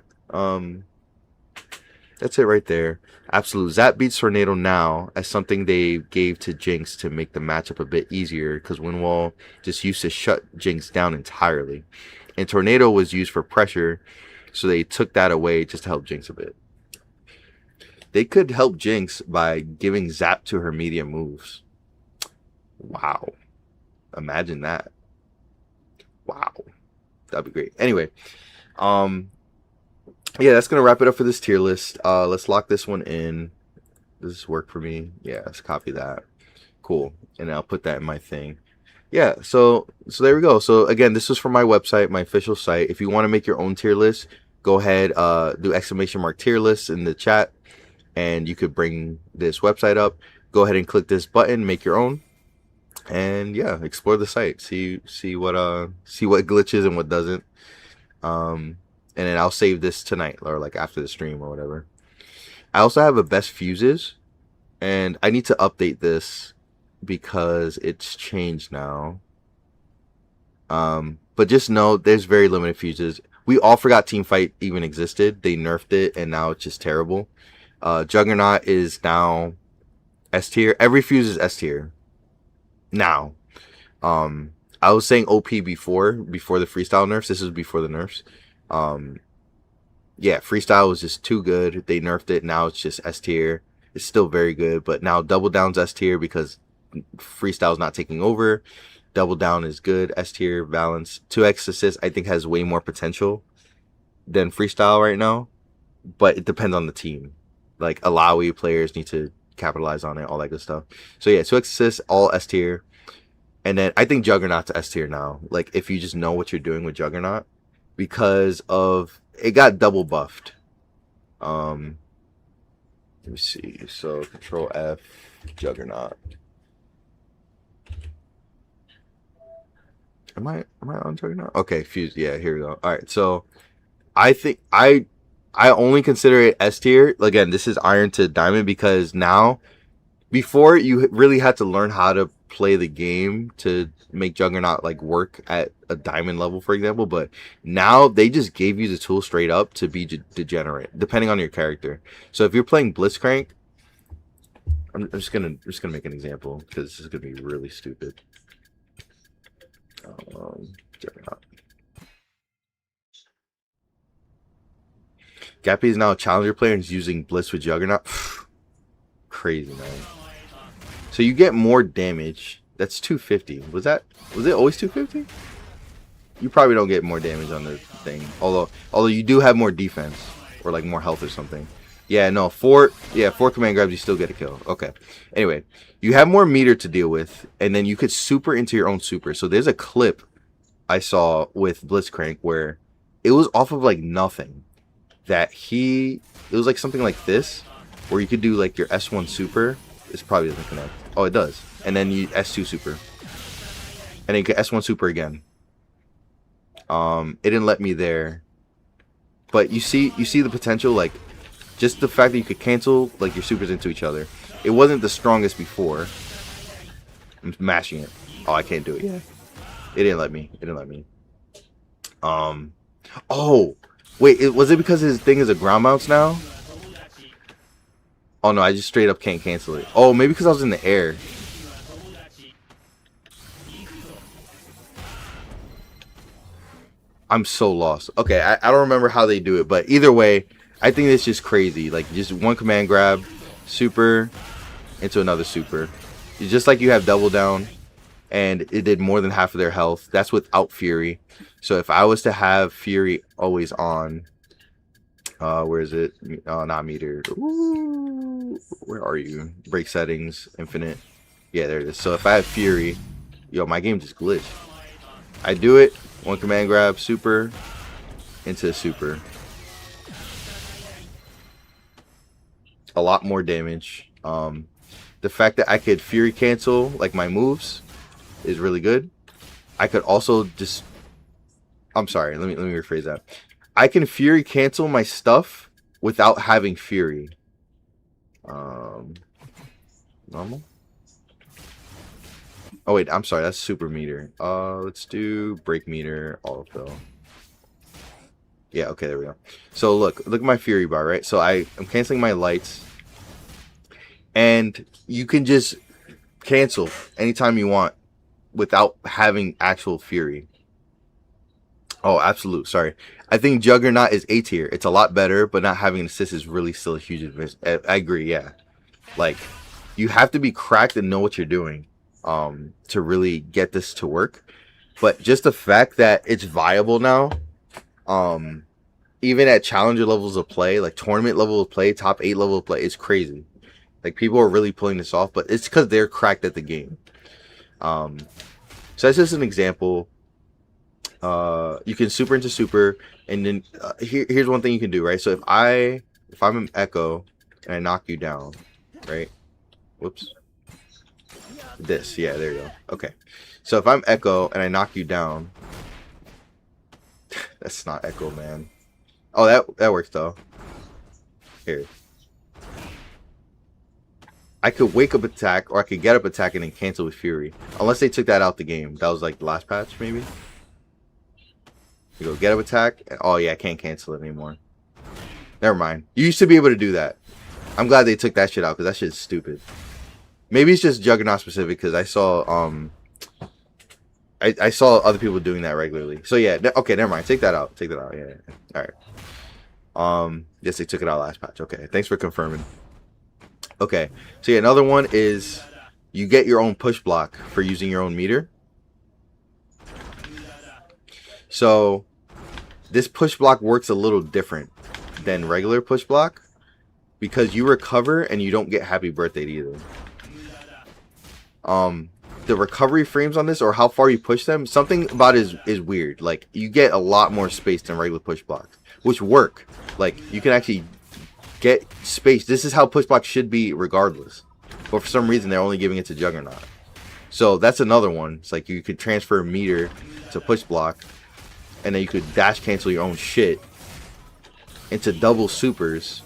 that's it right there. Absolute. Zap beats Tornado now as something they gave to Jinx to make the matchup a bit easier, because Windwall just used to shut Jinx down entirely, and Tornado was used for pressure, so they took that away just to help Jinx a bit. They could help Jinx by giving Zap to her medium moves. Wow. Imagine that. Wow. That'd be great. Anyway, yeah, that's gonna wrap it up for this tier list. Let's lock this one in. Does this work for me? Yeah, let's copy that. Cool. And I'll put that in my thing. Yeah, so there we go. So again, this was from my website, my official site. If you want to make your own tier list, go ahead, do !! tier list in the chat, and you could bring this website up. Go ahead and click this button, make your own, and yeah, explore the site. See what glitches and what doesn't. And then I'll save this tonight, or like after the stream or whatever. I also have a best fuses, and I need to update this because it's changed now. But just know there's very limited fuses. We all forgot Teamfight even existed. They nerfed it, and now it's just terrible. Juggernaut is now S tier. Every fuse is S tier now. I was saying OP before the freestyle nerfs. This was before the nerfs. Yeah, freestyle was just too good. They nerfed it. Now it's just S tier. It's still very good, but now Double Down's S tier because freestyle's not taking over. Double Down is good, S tier, balance. 2x assist I think has way more potential than freestyle right now, but it depends on the team. Like, Alawi players need to capitalize on it, all that good stuff. So yeah, 2x assists, all S tier. And then I think Juggernaut's S tier now. Like if you just know what you're doing with Juggernaut, because of it got double buffed. Let me see. So Control F, Juggernaut. Am I on Juggernaut? Okay, fused. Yeah, here we go. All right, so I think I only consider it S tier. Again, this is Iron to Diamond because now, before you really had to learn how to play the game to make Juggernaut like work at a Diamond level, for example. But now they just gave you the tool straight up to be degenerate, depending on your character. So if you're playing Blitzcrank, I'm just gonna make an example because this is gonna be really stupid. Juggernaut. Gappy is now a challenger player and is using Blitz with Juggernaut. Crazy, man. So you get more damage. That's 250. Was it always 250? You probably don't get more damage on the thing. Although you do have more defense or like more health or something. Yeah, no, 4 command grabs, you still get a kill. Okay. Anyway, you have more meter to deal with, and then you could super into your own super. So there's a clip I saw with Blitzcrank where it was off of like nothing. It was like something like this, where you could do like your S1 super. This probably doesn't connect. Oh, it does. And then you S2 super. And then you get S1 super again. It didn't let me there. But you see the potential, like just the fact that you could cancel like your supers into each other. It wasn't the strongest before. I'm mashing it. Oh, I can't do it. Yeah. It didn't let me. Oh, wait, was it because his thing is a ground bounce now? Oh no, I just straight up can't cancel it. Oh, maybe because I was in the air. I'm so lost. Okay, I don't remember how they do it, but either way, I think it's just crazy. Like just one command grab, super into another super. It's just like you have double down, and it did more than half of their health. That's without Fury. So if I was to have Fury always on, where is it? Not meter. Ooh, where are you? Break settings, infinite. Yeah, there it is. So if I have Fury, yo, my game just glitched. I do it. One command grab, super into super. A lot more damage. The fact that I could Fury cancel like my moves is really good. I could also just. I'm sorry. Let me rephrase that. I can Fury cancel my stuff without having Fury. Normal. Oh wait, I'm sorry. That's super meter. Let's do break meter autofill. Yeah. Okay. There we go. So look at my Fury bar, right? So I'm canceling my lights, and you can just cancel anytime you want without having actual Fury. Oh, absolute. Sorry. I think Juggernaut is A tier. It's a lot better, but not having an assist is really still a huge advantage. I agree, yeah. Like, you have to be cracked and know what you're doing to really get this to work. But just the fact that it's viable now, even at challenger levels of play, like tournament level of play, top 8 level of play, it's crazy. Like, people are really pulling this off, but it's because they're cracked at the game. So that's just an example. You can super into super, and then here's one thing you can do, right? So if I'm an Echo and I knock you down, right? Whoops. This, yeah, there you go. Okay. So if I'm Echo and I knock you down, that's not Echo, man. Oh, that works though. Here. I could wake up attack, or I could get up attack and then cancel with Fury. Unless they took that out the game. That was like the last patch, maybe. You go get up attack. Oh yeah, I can't cancel it anymore. Never mind. You used to be able to do that. I'm glad they took that shit out because that shit's stupid. Maybe it's just Juggernaut specific because I saw I saw other people doing that regularly. So yeah, okay, never mind. Take that out. Take that out. Yeah. All right. Yes, they took it out last patch. Okay, thanks for confirming. Okay, so yeah, another one is you get your own push block for using your own meter. So this push block works a little different than regular push block because you recover and you don't get happy birthday either. The recovery frames on this, or how far you push them, something about it is weird. Like, you get a lot more space than regular push blocks, which work. Like, you can actually get space. This is how push blocks should be regardless. But for some reason, they're only giving it to Juggernaut. So that's another one. It's like you could transfer a meter to push block, and then you could dash cancel your own shit into double supers.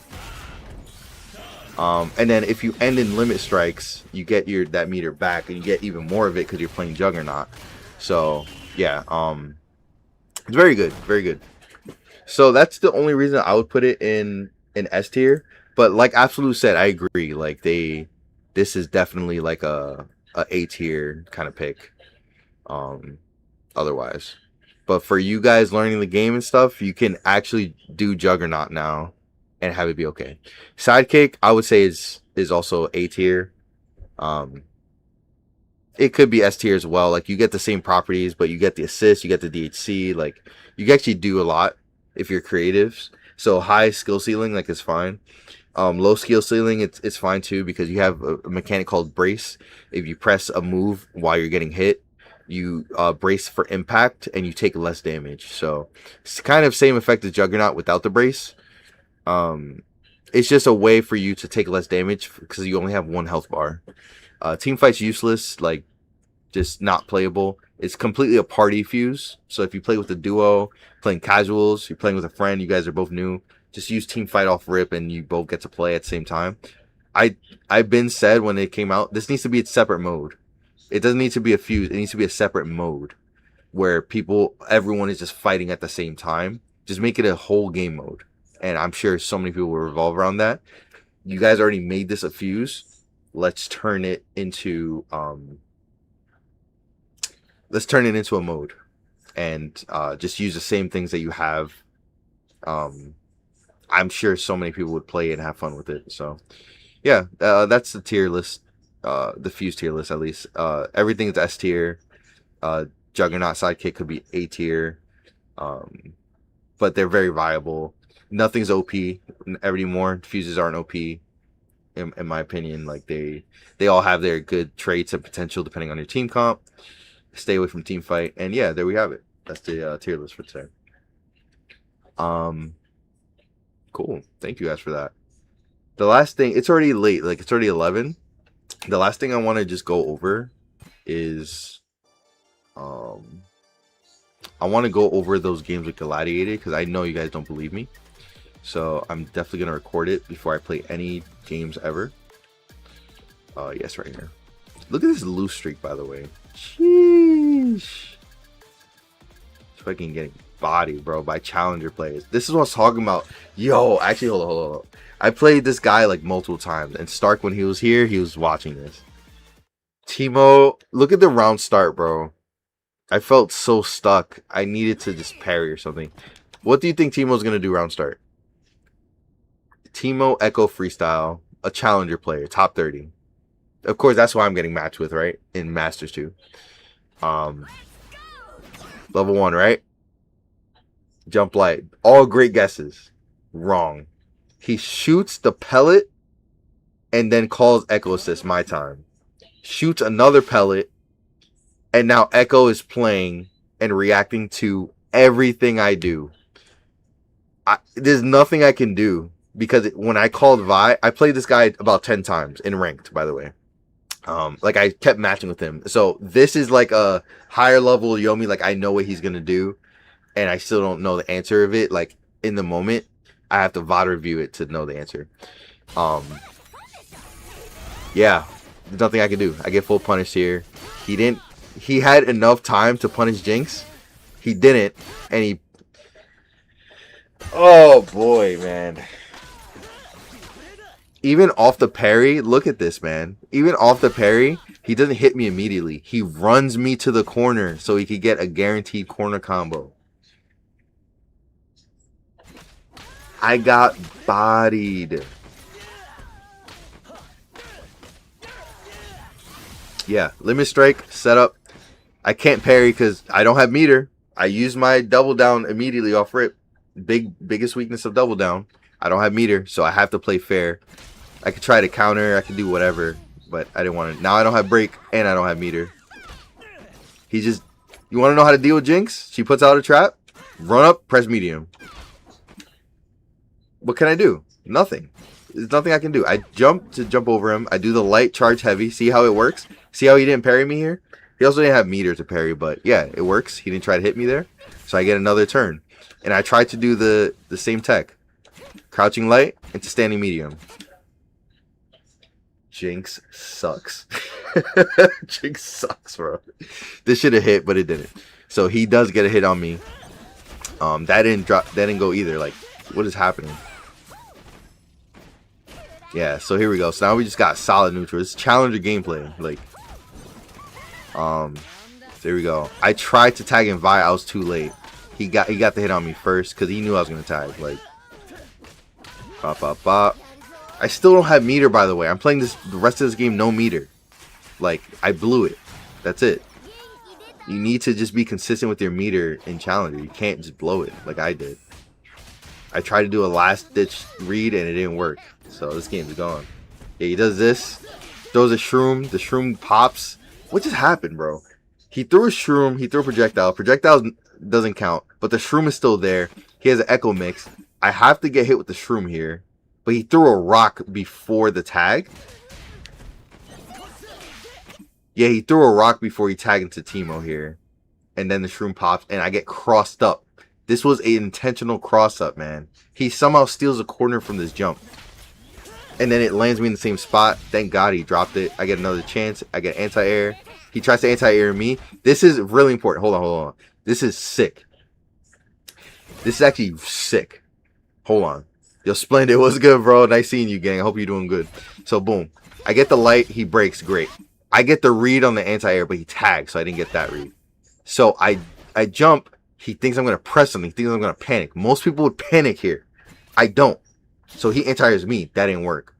And then if you end in limit strikes, you get that meter back, and you get even more of it because you're playing Juggernaut. So yeah, it's very good, very good. So that's the only reason I would put it in S tier. But like Absolute said, I agree. Like this is definitely like a A tier kind of pick. Otherwise, but for you guys learning the game and stuff, you can actually do Juggernaut now and have it be okay. Sidekick, I would say is also A tier. It could be S tier as well. Like, you get the same properties, but you get the assist, you get the DHC. Like, you can actually do a lot if you're creatives. So high skill ceiling, like, it's fine. Low skill ceiling, it's fine too, because you have a mechanic called brace. If you press a move while you're getting hit, you brace for impact and you take less damage. So it's kind of same effect as Juggernaut without the brace. It's just a way for you to take less damage because you only have 1 health bar. Team fight's useless, like, just not playable. It's completely a party fuse. So if you play with a duo, playing casuals, you're playing with a friend, you guys are both new, just use team fight off rip and you both get to play at the same time. I've been said when it came out, this needs to be its separate mode. It doesn't need to be a fuse. It needs to be a separate mode where everyone is just fighting at the same time. Just make it a whole game mode. And I'm sure so many people will revolve around that. You guys already made this a fuse. Let's turn it into a mode, and just use the same things that you have. I'm sure so many people would play it and have fun with it. So yeah, that's the tier list, the fuse tier list at least. Everything is S tier. Juggernaut Sidekick could be A tier, but they're very viable. Nothing's OP anymore. Fuses aren't OP, in my opinion. Like, they all have their good traits and potential depending on your team comp. Stay away from team fight, and yeah, there we have it. That's the tier list for today. Cool. Thank you guys for that. The last thing, it's already late. Like, it's already 11. The last thing I want to just go over is, I want to go over those games with Gladiator because I know you guys don't believe me. So I'm definitely going to record it before I play any games ever. Yes, right here. Look at this loose streak, by the way. Sheesh. It's fucking getting bodied, bro, by challenger players. This is what I was talking about. Yo, actually, hold on. I played this guy like multiple times. And Stark, when he was here, he was watching this. Timo, look at the round start, bro. I felt so stuck. I needed to just parry or something. What do you think Timo's going to do round start? Timo Echo Freestyle, a challenger player, top 30. Of course, that's why I'm getting matched with, right? In Masters 2. Level 1, right? Jump light. All great guesses. Wrong. He shoots the pellet and then calls Echo Assist, my time. Shoots another pellet, and now Echo is playing and reacting to everything I do. There's nothing I can do. Because when I called Vi, I played this guy about 10 times in ranked, by the way. Like, I kept matching with him. So this is like a higher level Yomi. Like, I know what he's going to do. And I still don't know the answer of it. Like, in the moment, I have to VOD review it to know the answer. Yeah, there's nothing I can do. I get full punished here. He had enough time to punish Jinx. He didn't. And oh boy, man. Even off the parry, look at this, man. Even off the parry, he doesn't hit me immediately. He runs me to the corner so he could get a guaranteed corner combo. I got bodied. Yeah, limit strike, setup. I can't parry because I don't have meter. I use my double down immediately off rip. Biggest weakness of double down. I don't have meter, so I have to play fair. I could try to counter, I could do whatever, but I didn't want to. Now I don't have break, and I don't have meter. He just... You want to know how to deal with Jinx? She puts out a trap. Run up, press medium. What can I do? Nothing. There's nothing I can do. I jump to jump over him. I do the light charge heavy. See how it works? See how he didn't parry me here? He also didn't have meter to parry, but yeah, it works. He didn't try to hit me there. So I get another turn. And I tried to do the same tech. Crouching light into standing medium. Jinx sucks. Jinx sucks, bro. This should have hit, but it didn't. So he does get a hit on me. That didn't drop. That didn't go either. Like, what is happening? Yeah. So here we go. So now we just got solid neutral. It's challenger gameplay. Like, there we go. I tried to tag in Vi. I was too late. He got the hit on me first because he knew I was gonna tag. Like, bop bop bop. I still don't have meter, by the way. I'm playing the rest of this game no meter. Like, I blew it. That's it. You need to just be consistent with your meter in Challenger. You can't just blow it like I did. I tried to do a last-ditch read, and it didn't work. So this game's gone. Yeah, he does this. Throws a shroom. The shroom pops. What just happened, bro? He threw a shroom. He threw a projectile. Projectile doesn't count, but the shroom is still there. He has an echo mix. I have to get hit with the shroom here. But he threw a rock before the tag. Yeah, he threw a rock before he tagged into Teemo here. And then the shroom pops and I get crossed up. This was an intentional cross up, man. He somehow steals a corner from this jump. And then it lands me in the same spot. Thank God he dropped it. I get another chance. I get anti-air. He tries to anti-air me. This is really important. Hold on. This is sick. This is actually sick. Hold on. Yo, Splendid, what's good, bro? Nice seeing you, gang. I hope you're doing good. So, boom. I get the light. He breaks. Great. I get the read on the anti-air, but he tags, so I didn't get that read. So, I jump. He thinks I'm going to press something. He thinks I'm going to panic. Most people would panic here. I don't. So, he anti-airs me. That didn't work.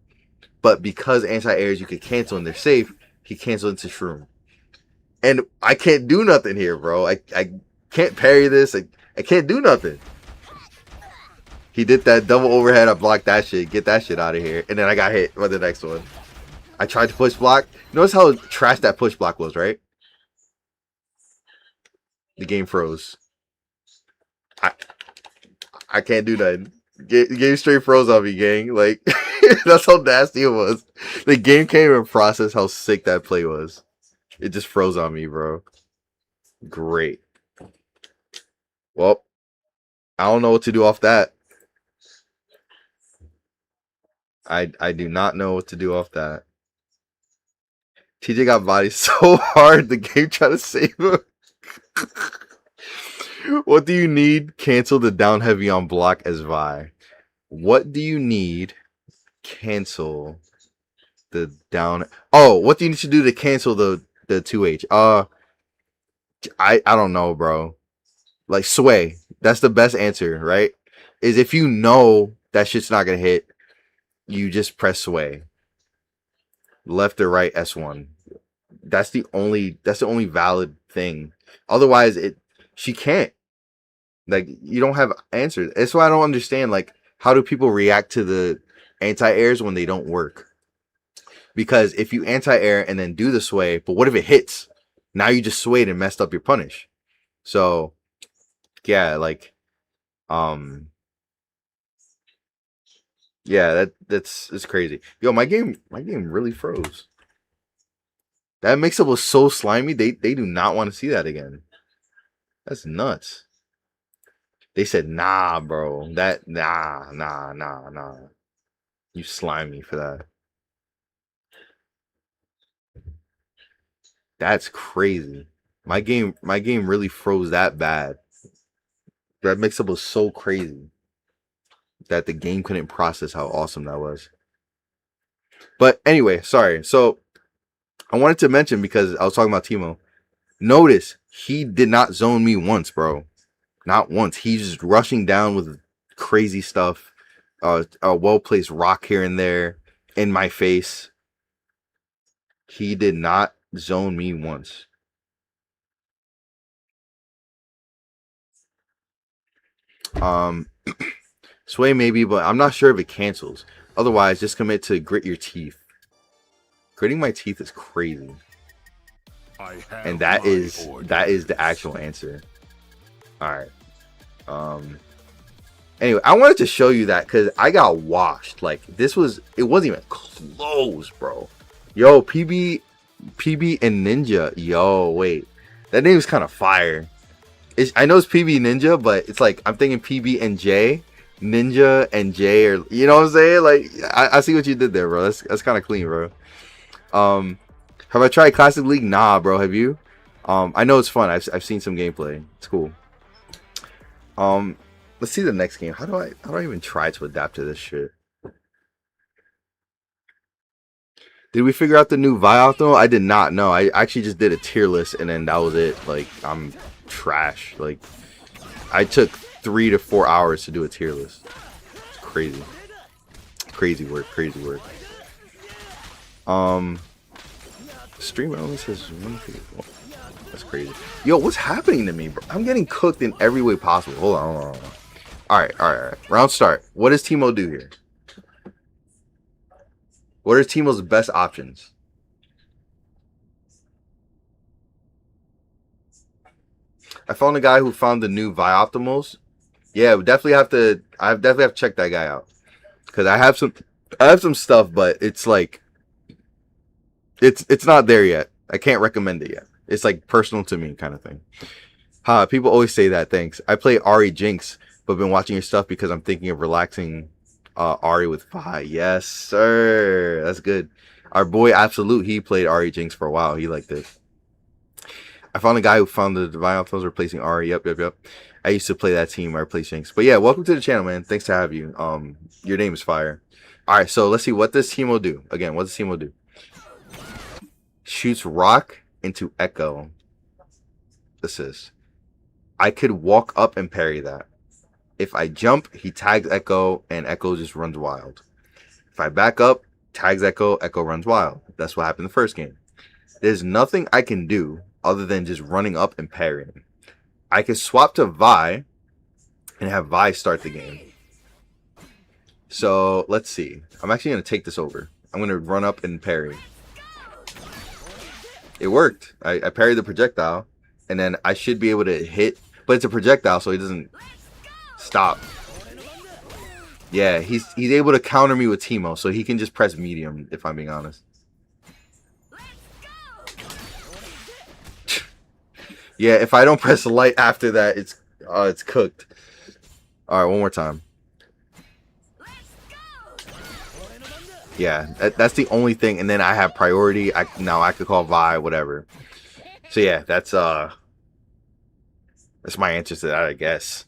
But because anti-airs you can cancel and they're safe, he canceled into Shroom. And I can't do nothing here, bro. I can't parry this. I can't do nothing. He did that double overhead. I blocked that shit. Get that shit out of here. And then I got hit by the next one. I tried to push block. Notice how trash that push block was, right? The game froze. I can't do that. Game straight froze on me, gang. Like, that's how nasty it was. The game can't even process how sick that play was. It just froze on me, bro. Great. Well, I don't know what to do off that. I do not know what to do off that. TJ got bodied so hard, the game tried to save him. What do you need? Cancel the down heavy on block as Vi. What do you need? Cancel the down. Oh, what do you need to do to cancel the 2H? I don't know, bro. Like, sway. That's the best answer, right? Is if you know that shit's not gonna hit, you just press sway. Left or right S1. That's the only valid thing. Otherwise, she can't. Like, you don't have answers. That's why I don't understand, like, how do people react to the anti-airs when they don't work? Because if you anti-air and then do the sway, but what if it hits? Now you just swayed and messed up your punish. So, yeah, like, yeah, it's crazy. Yo, my game really froze. That mix-up was so slimy. They do not want to see that again. That's nuts. They said, nah, bro. Nah. You slimy for that. That's crazy. My game really froze that bad. That mix-up was so crazy that the game couldn't process how awesome that was. But anyway, sorry. So I wanted to mention, because I was talking about Teemo. Notice he did not zone me once, bro. Not once. He's just rushing down with crazy stuff. A well-placed rock here and there in my face. He did not zone me once. Sway maybe, but I'm not sure if it cancels. Otherwise, just commit to grit your teeth. Gritting my teeth is crazy. And that is the actual answer. Alright. Anyway, I wanted to show you that because I got washed. Like, it wasn't even close, bro. Yo, PB and Ninja. Yo, wait. That name is kind of fire. I know it's PB Ninja, but it's like, I'm thinking PB and J. Ninja and J, or, you know what I'm saying? Like, I see what you did there, bro. That's kind of clean, bro. Have I tried Classic League? Nah, bro. Have you? I know it's fun. I've seen some gameplay. It's cool. Let's see the next game. How do I even try to adapt to this shit? Did we figure out the new Vi though? I did not know. I actually just did a tier list and then that was it. Like, I'm trash. Like, I took 3 to 4 hours to do a tier list. It's crazy. Crazy work. Crazy work. Streamer only says 154. That's crazy. Yo, what's happening to me, bro? I'm getting cooked in every way possible. Hold on. All right. Round start. What does Teemo do here? What are Teemo's best options? I found a guy who found the new Vi-Optimals. Yeah, I definitely have to check that guy out. Because I have some stuff, but it's like it's not there yet. I can't recommend it yet. It's like personal to me kind of thing. People always say that. Thanks. I play Ari Jinx, but been watching your stuff because I'm thinking of relaxing Ari with Vi. Yes, sir. That's good. Our boy Absolute, he played Ari Jinx for a while. He liked it. I found a guy who found the Divine Optimals replacing Ari. Yep. I used to play that team where I played Jinx. But yeah, welcome to the channel, man. Thanks to have you. Your name is fire. All right, so let's see. What does Teemo do? Again, what does Teemo do? Shoots rock into Echo. Assist. I could walk up and parry that. If I jump, he tags Echo, and Echo just runs wild. If I back up, tags Echo, Echo runs wild. That's what happened in the first game. There's nothing I can do other than just running up and parrying. I can swap to Vi and have Vi start the game. So, let's see. I'm actually going to take this over. I'm going to run up and parry. It worked. I parried the projectile, and then I should be able to hit, but it's a projectile, so he doesn't stop. Yeah, he's able to counter me with Teemo, so he can just press medium, if I'm being honest. Yeah, if I don't press light after that, it's cooked. All right, one more time. Yeah, that's the only thing, and then I have priority. Now I could call Vi, whatever. So yeah, that's my answer to that, I guess.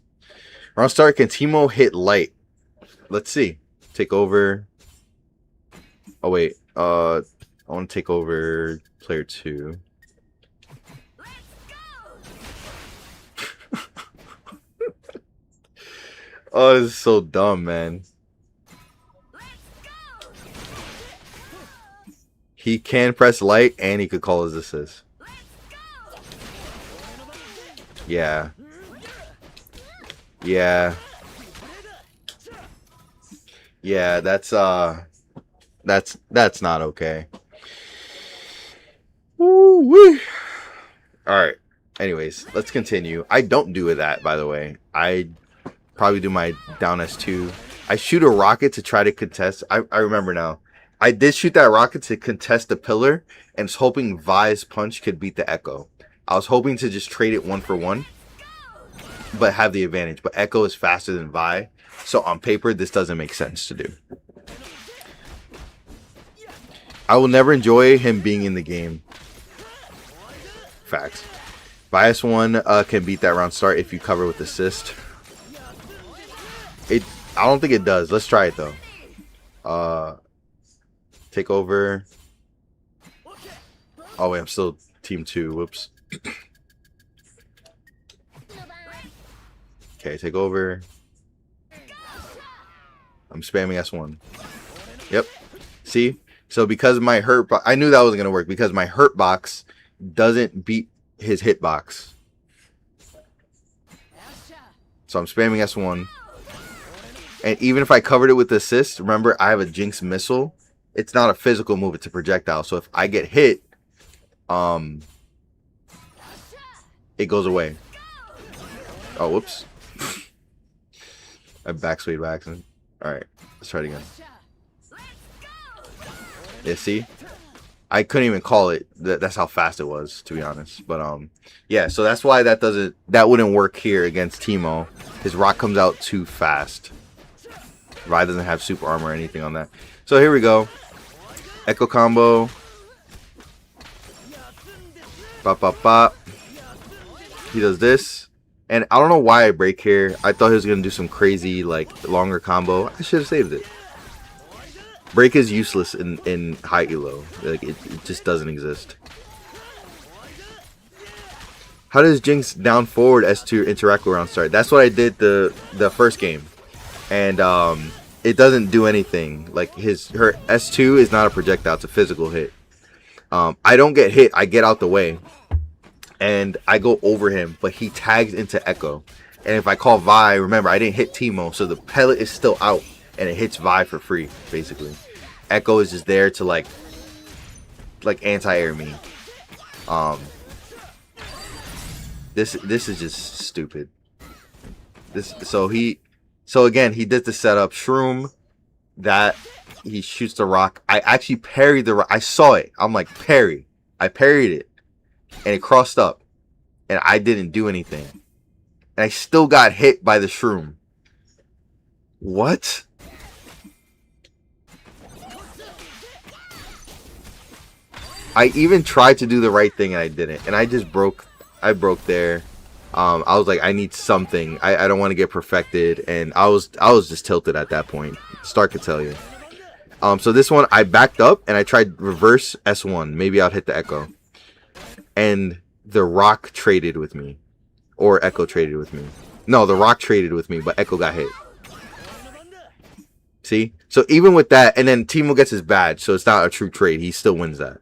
Round start. Can Teemo hit light? Let's see. Take over. Oh wait, I want to take over player 2. Oh, this is so dumb, man. He can press light and he could call his assist. Yeah. Yeah. Yeah, that's not okay. Woo-wee. Alright. Anyways, let's continue. I don't do that, by the way. I probably do my down S2. I shoot a rocket to try to contest. I remember now. I did shoot that rocket to contest the pillar and was hoping Vi's punch could beat the Echo. I was hoping to just trade it 1-for-1, but have the advantage. But Echo is faster than Vi, so on paper, this doesn't make sense to do. I will never enjoy him being in the game. Facts. Bias 1 can beat that round start if you cover with assist. I don't think it does. Let's try it though. Take over. Oh wait, I'm still team 2. Whoops. Okay, take over. I'm spamming S1. Yep. See? So because my hurt I knew that wasn't gonna work because my hurt box doesn't beat his hitbox. So I'm spamming S1. And even if I covered it with assist, remember I have a Jinx missile. It's not a physical move, it's a projectile. So if I get hit, it goes away. Oh, whoops. I backswayed by accident. Alright, let's try it again. Yeah, see? I couldn't even call it. That's how fast it was, to be honest. But yeah, so that's why that wouldn't work here against Teemo. His rock comes out too fast. Vi doesn't have super armor or anything on that. So here we go. Echo combo. Bop bop bop. He does this. And I don't know why I break here. I thought he was gonna do some crazy like longer combo. I should have saved it. Break is useless in high elo. Like it just doesn't exist. How does Jinx down forward S2 interact with round start? That's what I did the first game, and it doesn't do anything. Like her S2 is not a projectile; it's a physical hit. I don't get hit; I get out the way, and I go over him, but he tags into Echo. And if I call Vi, remember I didn't hit Teemo, so the pellet is still out. And it hits Vi for free, basically. Echo is just there to like anti-air me. This is just stupid. So again he did the setup shroom that he shoots the rock. I actually parried the rock. I saw it. I'm like parry. I parried it, and it crossed up, and I didn't do anything, and I still got hit by the shroom. What? I even tried to do the right thing and I didn't, and I just broke. I broke there. I was like, I need something. I don't want to get perfected, and I was just tilted at that point. Stark could tell you. So this one I backed up and I tried reverse S1. Maybe I'd hit the Echo, and the rock traded with me, or Echo traded with me. No, the rock traded with me, but Echo got hit. See? So even with that, and then Teemo gets his badge, so it's not a true trade. He still wins that.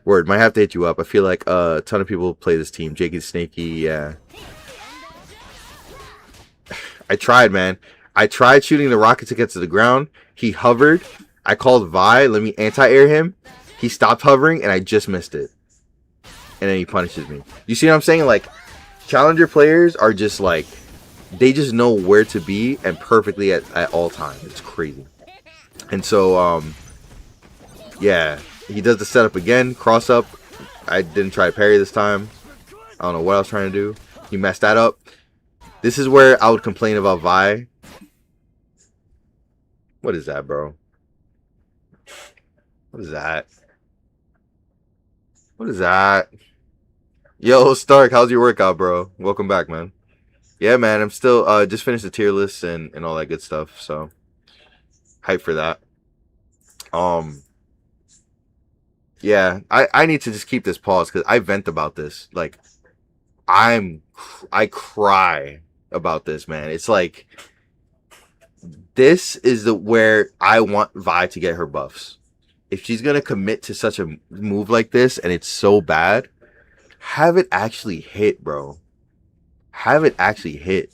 Word, might have to hit you up. I feel like a ton of people play this team. Jakey Snaky, yeah. I tried, man. I tried shooting the rocket to get to the ground. He hovered. I called Vi, let me anti-air him. He stopped hovering, and I just missed it. And then he punishes me. You see what I'm saying? Like, challenger players are just like, they just know where to be and perfectly at all times. It's crazy. And so, yeah. He does the setup again, cross up. I didn't try to parry this time. I don't know what I was trying to do. He messed that up. This is where I would complain about Vi. What is that, bro? What is that? What is that? Yo, Stark, how's your workout, bro? Welcome back, man. Yeah, man, I'm still just finished the tier list and all that good stuff. So, hype for that. Yeah, I need to just keep this pause because I vent about this. Like, I cry about this, man. It's like, this is where I want Vi to get her buffs. If she's going to commit to such a move like this and it's so bad, have it actually hit, bro. Have it actually hit.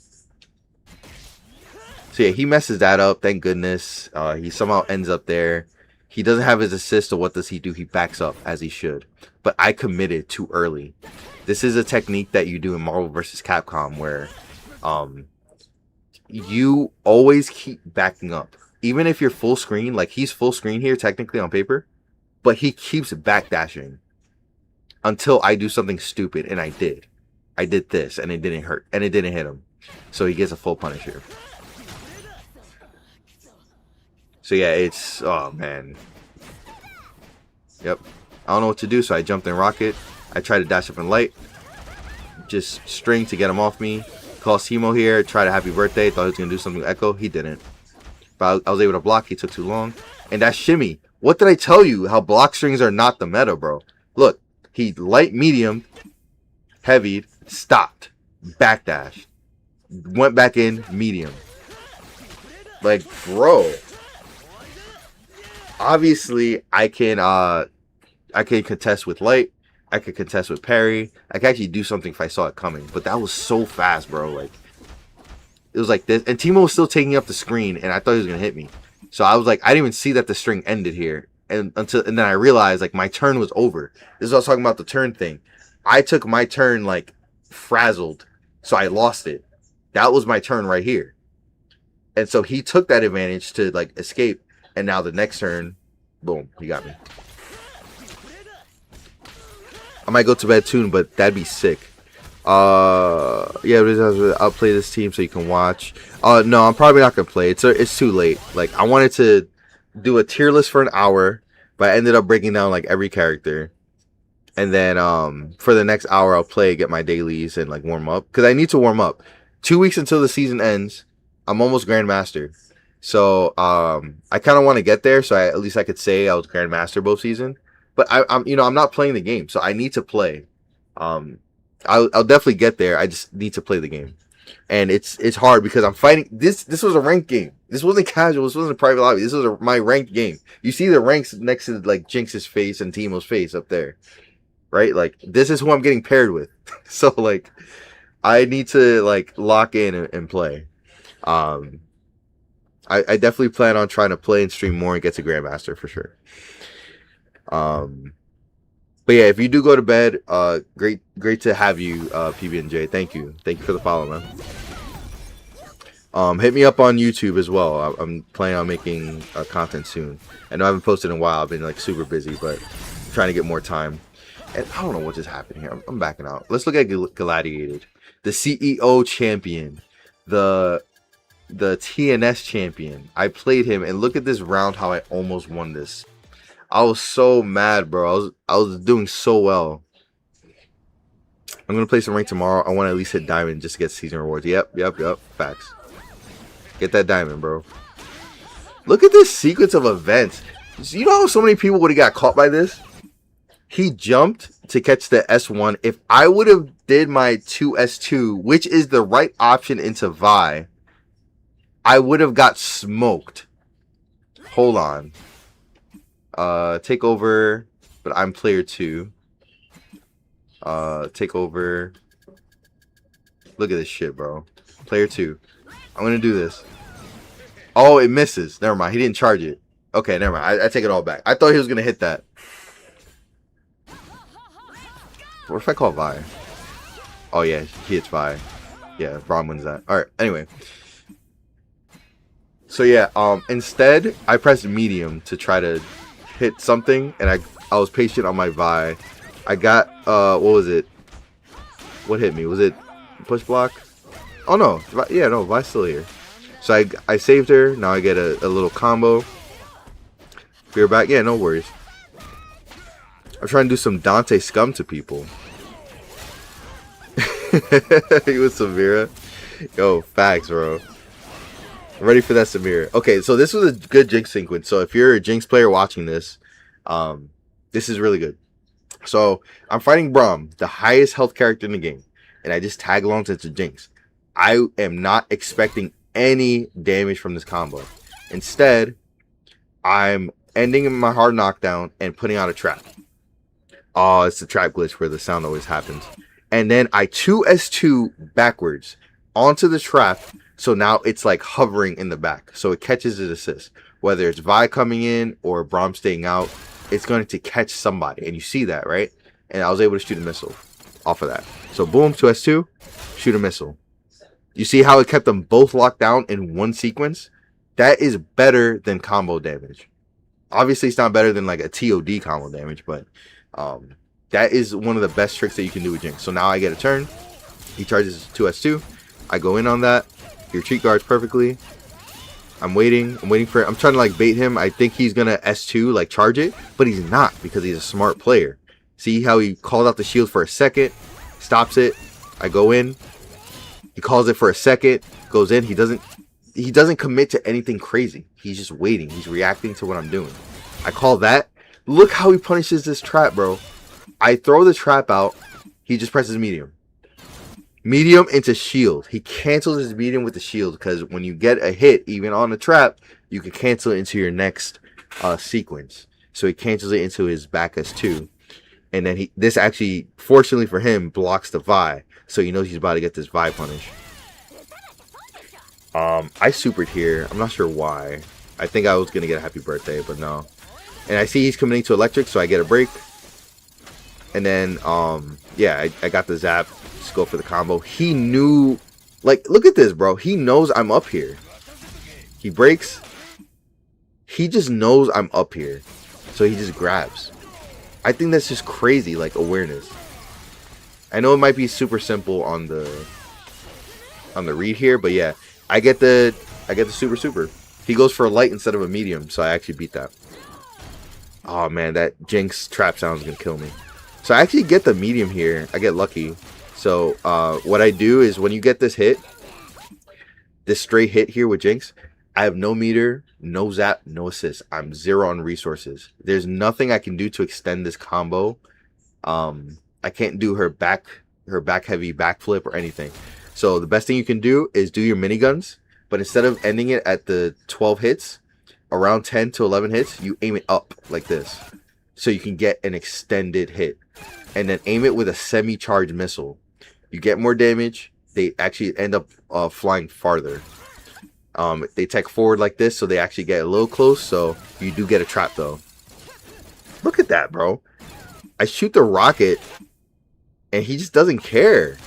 So yeah, he messes that up. Thank goodness. He somehow ends up there. He doesn't have his assist, so what does he do? He backs up, as he should. But I committed too early. This is a technique that you do in Marvel vs. Capcom, where you always keep backing up. Even if you're full screen, like he's full screen here, technically on paper, but he keeps backdashing until I do something stupid, and I did. I did this, and it didn't hurt, and it didn't hit him. So he gets a full punish here. So yeah, it's, oh man. Yep. I don't know what to do, so I jumped in rocket. I tried to dash up in light. Just string to get him off me. Call Teemo here, tried a happy birthday. Thought he was going to do something with Echo. He didn't. But I was able to block. He took too long. And that shimmy. What did I tell you? How block strings are not the meta, bro. Look, he light, medium, heavied, stopped, backdash, went back in, medium. Like, bro. Obviously, I can contest with light. I could contest with parry. I could actually do something if I saw it coming. But that was so fast, bro. Like, It was like this, and Timo was still taking up the screen, and I thought he was gonna hit me. So I was like, I didn't even see that the string ended here, and then I realized like my turn was over. This is what I was talking about, the turn thing. I took my turn like frazzled, so I lost it. That was my turn right here, and so he took that advantage to like escape, and now the next turn, boom, he got me. I might go to bed soon, but that'd be sick. Yeah, I'll play this team so you can watch. No, I'm probably not gonna play. It's too late. Like, I wanted to do a tier list for an hour, but I ended up breaking down like every character. And then for the next hour I'll play, get my dailies, and like warm up, because I need to warm up. 2 weeks until the season ends. I'm almost Grandmaster. So I kind of want to get there, so at least I could say I was Grandmaster both season. But I'm not playing the game, so I need to play. I'll definitely get there. I just need to play the game, and it's hard because I'm fighting. This was a ranked game. This wasn't casual. This wasn't a private lobby. This was my ranked game. You see the ranks next to like Jinx's face and Timo's face up there, right? Like, this is who I'm getting paired with. So like, I need to like lock in and play. I definitely plan on trying to play and stream more and get to Grandmaster for sure. But yeah, if you do go to bed, great to have you, PB&J. Thank you for the follow, man. Hit me up on YouTube as well. I'm planning on making content soon. I know I haven't posted in a while. I've been like super busy, but I'm trying to get more time. And I don't know what just happened here. I'm backing out. Let's look at Gladiated, the CEO champion, the TNS champion. I played him, and look at this round, how I almost won this. I was so mad, bro. I was doing so well. I'm gonna play some rank tomorrow. I want to at least hit diamond just to get season rewards. Yep. Facts. Get that diamond, bro. Look at this sequence of events. You know how so many people would have got caught by this? He jumped to catch the S1. If I would have did my 2S2, which is the right option into Vi, I would have got smoked. Hold on. Take over, but I'm player 2. Take over. Look at this shit, bro. Player 2. I'm gonna do this. Oh, it misses. Never mind. He didn't charge it. Okay, never mind. I take it all back. I thought he was gonna hit that. What if I call Vi? Oh yeah, he hits Vi. Yeah, Braum wins that. Alright, anyway. So yeah, instead I pressed medium to try to hit something, and I was patient on my Vi. I got what was it? What hit me? Was it push block? Oh no, yeah, no, Vi's still here. So I saved her. Now I get a little combo. Fear back, yeah, no worries. I'm trying to do some Dante scum to people. He was Samira. Yo, facts, bro. I'm ready for that Samira. Okay, so this was a good Jinx sequence. So if you're a Jinx player watching this, this is really good. So I'm fighting Braum, the highest health character in the game, and I just tag along to Jinx. I am not expecting any damage from this combo. Instead, I'm ending my hard knockdown and putting out a trap. Oh, it's the trap glitch where the sound always happens. And then I 2S2 backwards onto the trap. So now it's like hovering in the back. So it catches his assist. Whether it's Vi coming in or Braum staying out, it's going to catch somebody. And you see that, right? And I was able to shoot a missile off of that. So boom, 2S2, shoot a missile. You see how it kept them both locked down in one sequence? That is better than combo damage. Obviously, it's not better than like a TOD combo damage, but that is one of the best tricks that you can do with Jinx. So now I get a turn. He charges 2S2. I go in on that. He retreat guards perfectly. I'm waiting for it. I'm trying to like bait him. I think he's gonna S2, like charge it, but he's not because he's a smart player. See how he called out the shield for a second, stops it. I go in. He calls it for a second, goes in. He doesn't commit to anything crazy. He's just waiting. He's reacting to what I'm doing. I call that. Look how he punishes this trap, bro. I throw the trap out. He just presses medium. Medium into shield. He cancels his medium with the shield because when you get a hit, even on the trap, you can cancel it into your next sequence. So he cancels it into his back S2. And then this actually, fortunately for him, blocks the Vi. So he knows he's about to get this Vi punish. I supered here. I'm not sure why. I think I was gonna get a happy birthday, but no. And I see he's coming into electric, so I get a break. And then, yeah, I got the zap. Just go for the combo. He knew, like, look at this, bro. He knows I'm up here. He breaks. He just knows I'm up here. So he just grabs. I think that's just crazy, like, awareness. I know it might be super simple on the read here, but yeah, I get the super. He goes for a light instead of a medium, so I actually beat that. Oh man, that Jinx trap sound is gonna kill me. So I actually get the medium here. I get lucky. So what I do is when you get this hit, this straight hit here with Jinx, I have no meter, no zap, no assist. I'm 0 on resources. There's nothing I can do to extend this combo. I can't do her back heavy backflip or anything. So the best thing you can do is do your miniguns, but instead of ending it at the 12 hits, around 10 to 11 hits, you aim it up like this. So you can get an extended hit. And then aim it with a semi-charged missile. You get more damage. They actually end up flying farther. They tech forward like this, so they actually get a little close. So you do get a trap though. Look at that, bro. I shoot the rocket, and he just doesn't care.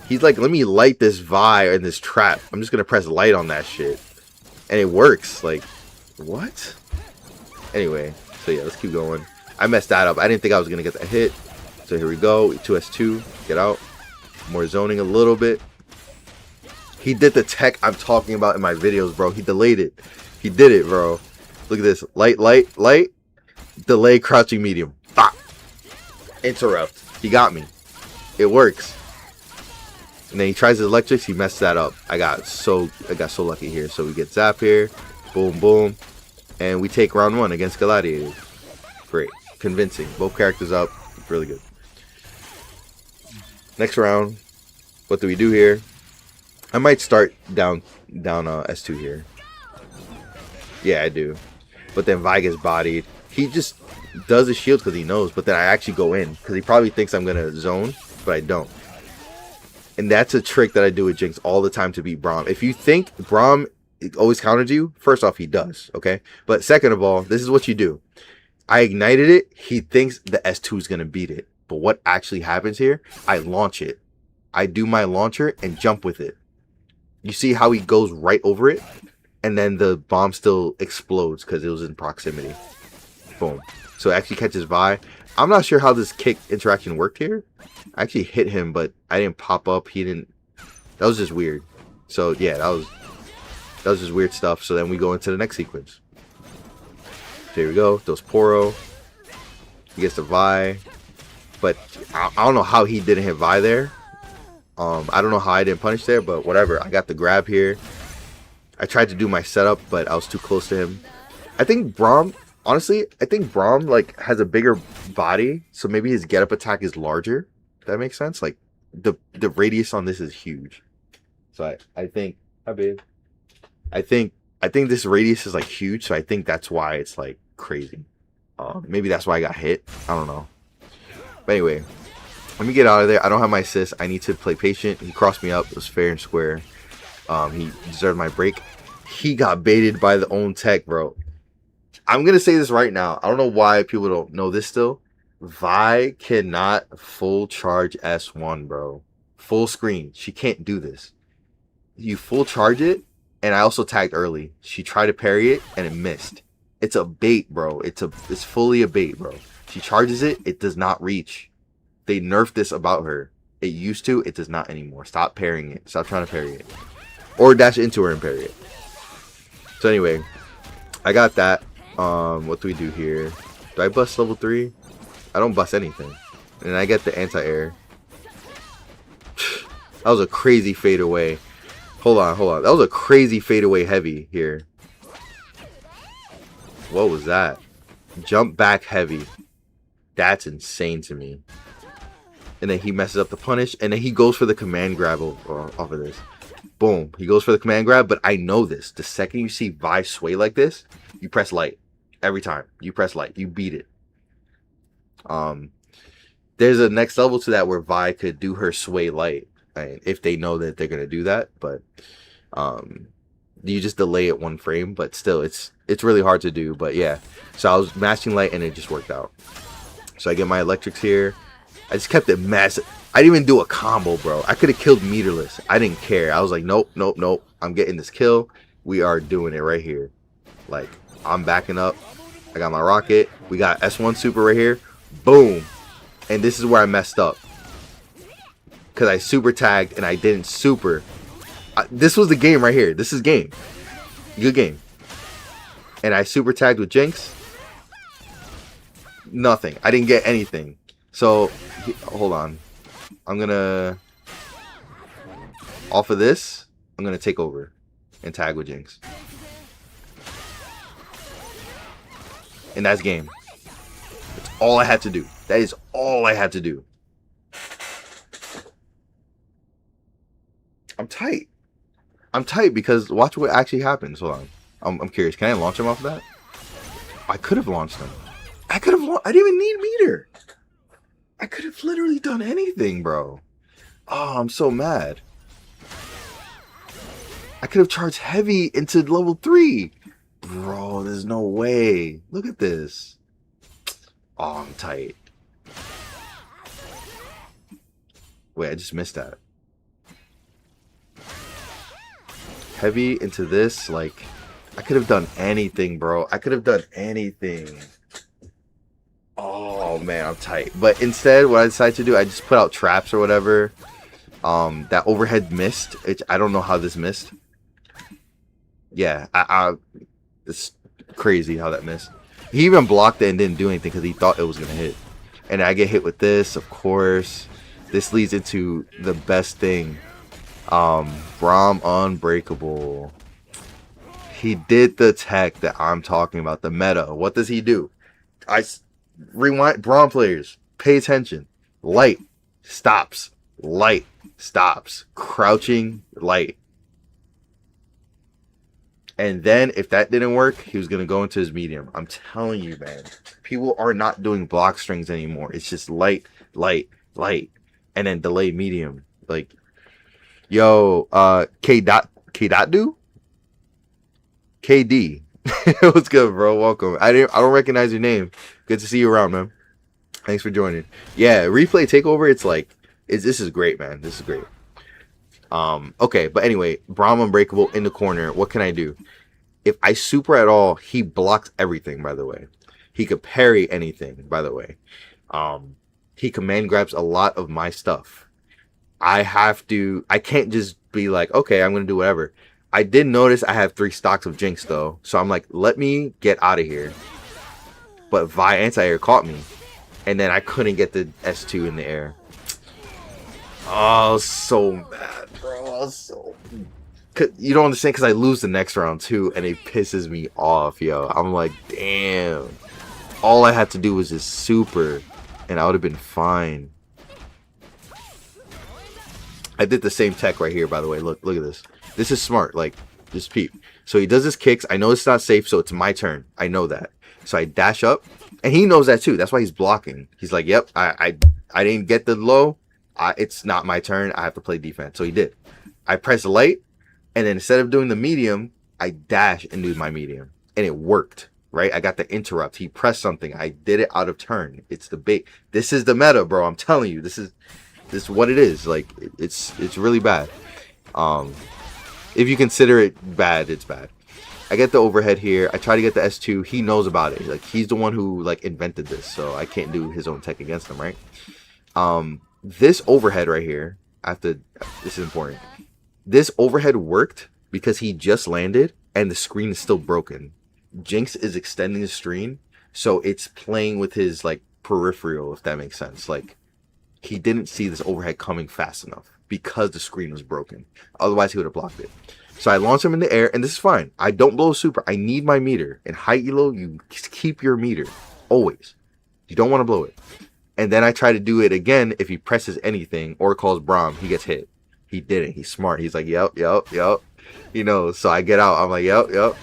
He's like, let me light this Vi and this trap. I'm just gonna press light on that shit, and it works. Like, what? Anyway, so yeah, let's keep going. I messed that up. I didn't think I was gonna get that hit. So here we go. 2S2. Get out. More zoning a little bit. He did the tech I'm talking about in my videos, bro. He delayed it. He did it, bro. Look at this. Light, light, light. Delay, crouching, medium. Ah! Interrupt. He got me. It works. And then he tries his electrics. He messed that up. I got so lucky here. So we get zap here. Boom, boom. And we take round 1 against Gladiators. Great. Convincing. Both characters up. Really good. Next round. What do we do here? I might start down S2 here. Yeah, I do. But then Vi gets bodied. He just does his shield because he knows. But then I actually go in because he probably thinks I'm going to zone. But I don't. And that's a trick that I do with Jinx all the time to beat Braum. If you think Braum always counters you, first off, he does. Okay? But second of all, this is what you do. I ignited it. He thinks the S2 is going to beat it. But what actually happens here, I launch it. I do my launcher and jump with it. You see how he goes right over it? And then the bomb still explodes because it was in proximity. Boom. So it actually catches Vi. I'm not sure how this kick interaction worked here. I actually hit him, but I didn't pop up. He didn't. That was just weird. So yeah, that was just weird stuff. So then we go into the next sequence. There we go. Those Poro. He gets the Vi. But I don't know how he didn't hit Vi there. I don't know how I didn't punish there, but whatever. I got the grab here. I tried to do my setup, but I was too close to him. I think Braum, honestly, like has a bigger body, so maybe his get up attack is larger. If that makes sense. Like the radius on this is huge. So I think, hi babe. I think this radius is like huge, so I think that's why it's like crazy. Maybe that's why I got hit. I don't know. But anyway, let me get out of there. I don't have my assist. I need to play patient. He crossed me up. It was fair and square. He deserved my break. He got baited by the own tech, bro. I'm going to say this right now. I don't know why people don't know this still. Vi cannot full charge S1, bro. Full screen. She can't do this. You full charge it, and I also tagged early. She tried to parry it, and it missed. It's a bait, bro. It's fully a bait, bro. She charges it, it does not reach. They nerfed this about her. It used to, it does not anymore. Stop parrying it. Stop trying to parry it. Or dash into her and parry it. So anyway, I got that. What do we do here? Do I bust level 3? I don't bust anything. And I get the anti-air. That was a crazy fade away. Hold on. That was a crazy fade away heavy here. What was that? Jump back heavy. That's insane to me. And then he messes up the punish. And then he goes for the command grab off of this. Boom. He goes for the command grab. But I know this. The second you see Vi sway like this, you press light. Every time. You press light. You beat it. There's a next level to that where Vi could do her sway light. if they know that they're gonna do that, but you just delay it 1 frame. But still, it's really hard to do. But yeah, so I was mashing light and it just worked out. So I get my electrics here. I just kept it massive. I didn't even do a combo, bro. I could have killed meterless. I didn't care. I was like, nope, nope, nope. I'm getting this kill. We are doing it right here. Like, I'm backing up. I got my rocket. We got S1 super right here. Boom. And this is where I messed up. Because I super tagged and I didn't super. This was the game right here. This is game. Good game. And I super tagged with Jinx. Nothing. I didn't get anything. So, hold on. I'm gonna, off of this, I'm gonna take over and tag with Jinx. And that's game. That's all I had to do. That is all I had to do. I'm tight. I'm tight because watch what actually happens. Hold on. I'm curious. Can I launch him off of that? I could have launched him. I didn't even need meter. I could have literally done anything, bro. Oh, I'm so mad. I could have charged heavy into level 3. Bro, there's no way. Look at this. Oh, I'm tight. Wait, I just missed that. Heavy into this, like, I could have done anything, bro. I could have done anything. Oh man, I'm tight. But instead, what I decided to do, I just put out traps or whatever. That overhead missed. I don't know how this missed. Yeah, it's crazy how that missed. He even blocked it and didn't do anything because he thought it was gonna hit. And I get hit with this, of course. This leads into the best thing. Braum Unbreakable. He did the tech that I'm talking about, the meta. What does he do? Rewind, Braum players, pay attention. Light stops, light stops, crouching, light. And then if that didn't work, he was gonna go into his medium. I'm telling you, man, people are not doing block strings anymore. It's just light, light, light, and then delay medium. Like, yo, K dot do KD. What's good, bro? Welcome. I don't recognize your name. Good to see you around, man. Thanks for joining. Yeah, replay takeover. It's like, this is great, man. This is great. Okay, but anyway, Braum Unbreakable in the corner. What can I do? If I super at all, he blocks everything. By the way, he could parry anything. By the way, he command grabs a lot of my stuff. I can't just be like, okay, I'm gonna do whatever. I did notice I have 3 stocks of Jinx though, so I'm like, let me get out of here. But Vi anti-air caught me, and then I couldn't get the S2 in the air. Oh, so mad, bro. You don't understand, because I lose the next round too, and it pisses me off, yo. I'm like, damn. All I had to do was just super, and I would have been fine. I did the same tech right here, by the way. Look at this. This is smart. Like, just peep. So he does his kicks. I know it's not safe, so it's my turn. I know that. So I dash up, and he knows that too. That's why he's blocking. He's like, yep, I didn't get the low. It's not my turn. I have to play defense. So he did. I press light, and then instead of doing the medium, I dash and do my medium, and it worked. Right? I got the interrupt. He pressed something. I did it out of turn. It's the bait. This is the meta, bro. I'm telling you. This is what it is. Like, it's really bad. If you consider it bad, it's bad. I get the overhead here. I try to get the S2. He knows about it. Like, he's the one who like invented this, so I can't do his own tech against him, right? This overhead right here, this is important. This overhead worked because he just landed and the screen is still broken. Jinx is extending the screen, so it's playing with his like peripheral, if that makes sense. Like, he didn't see this overhead coming fast enough because the screen was broken. Otherwise, he would have blocked it. So I launch him in the air, and this is fine. I don't blow super. I need my meter. In high elo, you keep your meter. Always. You don't want to blow it. And then I try to do it again. If he presses anything or calls Braum, he gets hit. He didn't. He's smart. He's like, yep. You know, so I get out. I'm like, yep.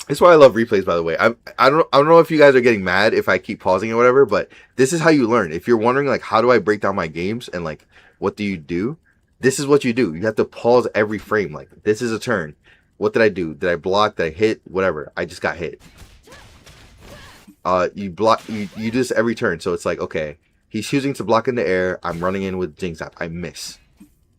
That's why I love replays, by the way. I don't know if you guys are getting mad if I keep pausing or whatever, but this is how you learn. If you're wondering, like, how do I break down my games and, like, what do you do? This is what you do. You have to pause every frame. Like, this is a turn. What did I do? Did I block? Did I hit? Whatever. I just got hit. You block. You do this every turn. So it's like, okay, he's choosing to block in the air. I'm running in with Jinx up. I miss.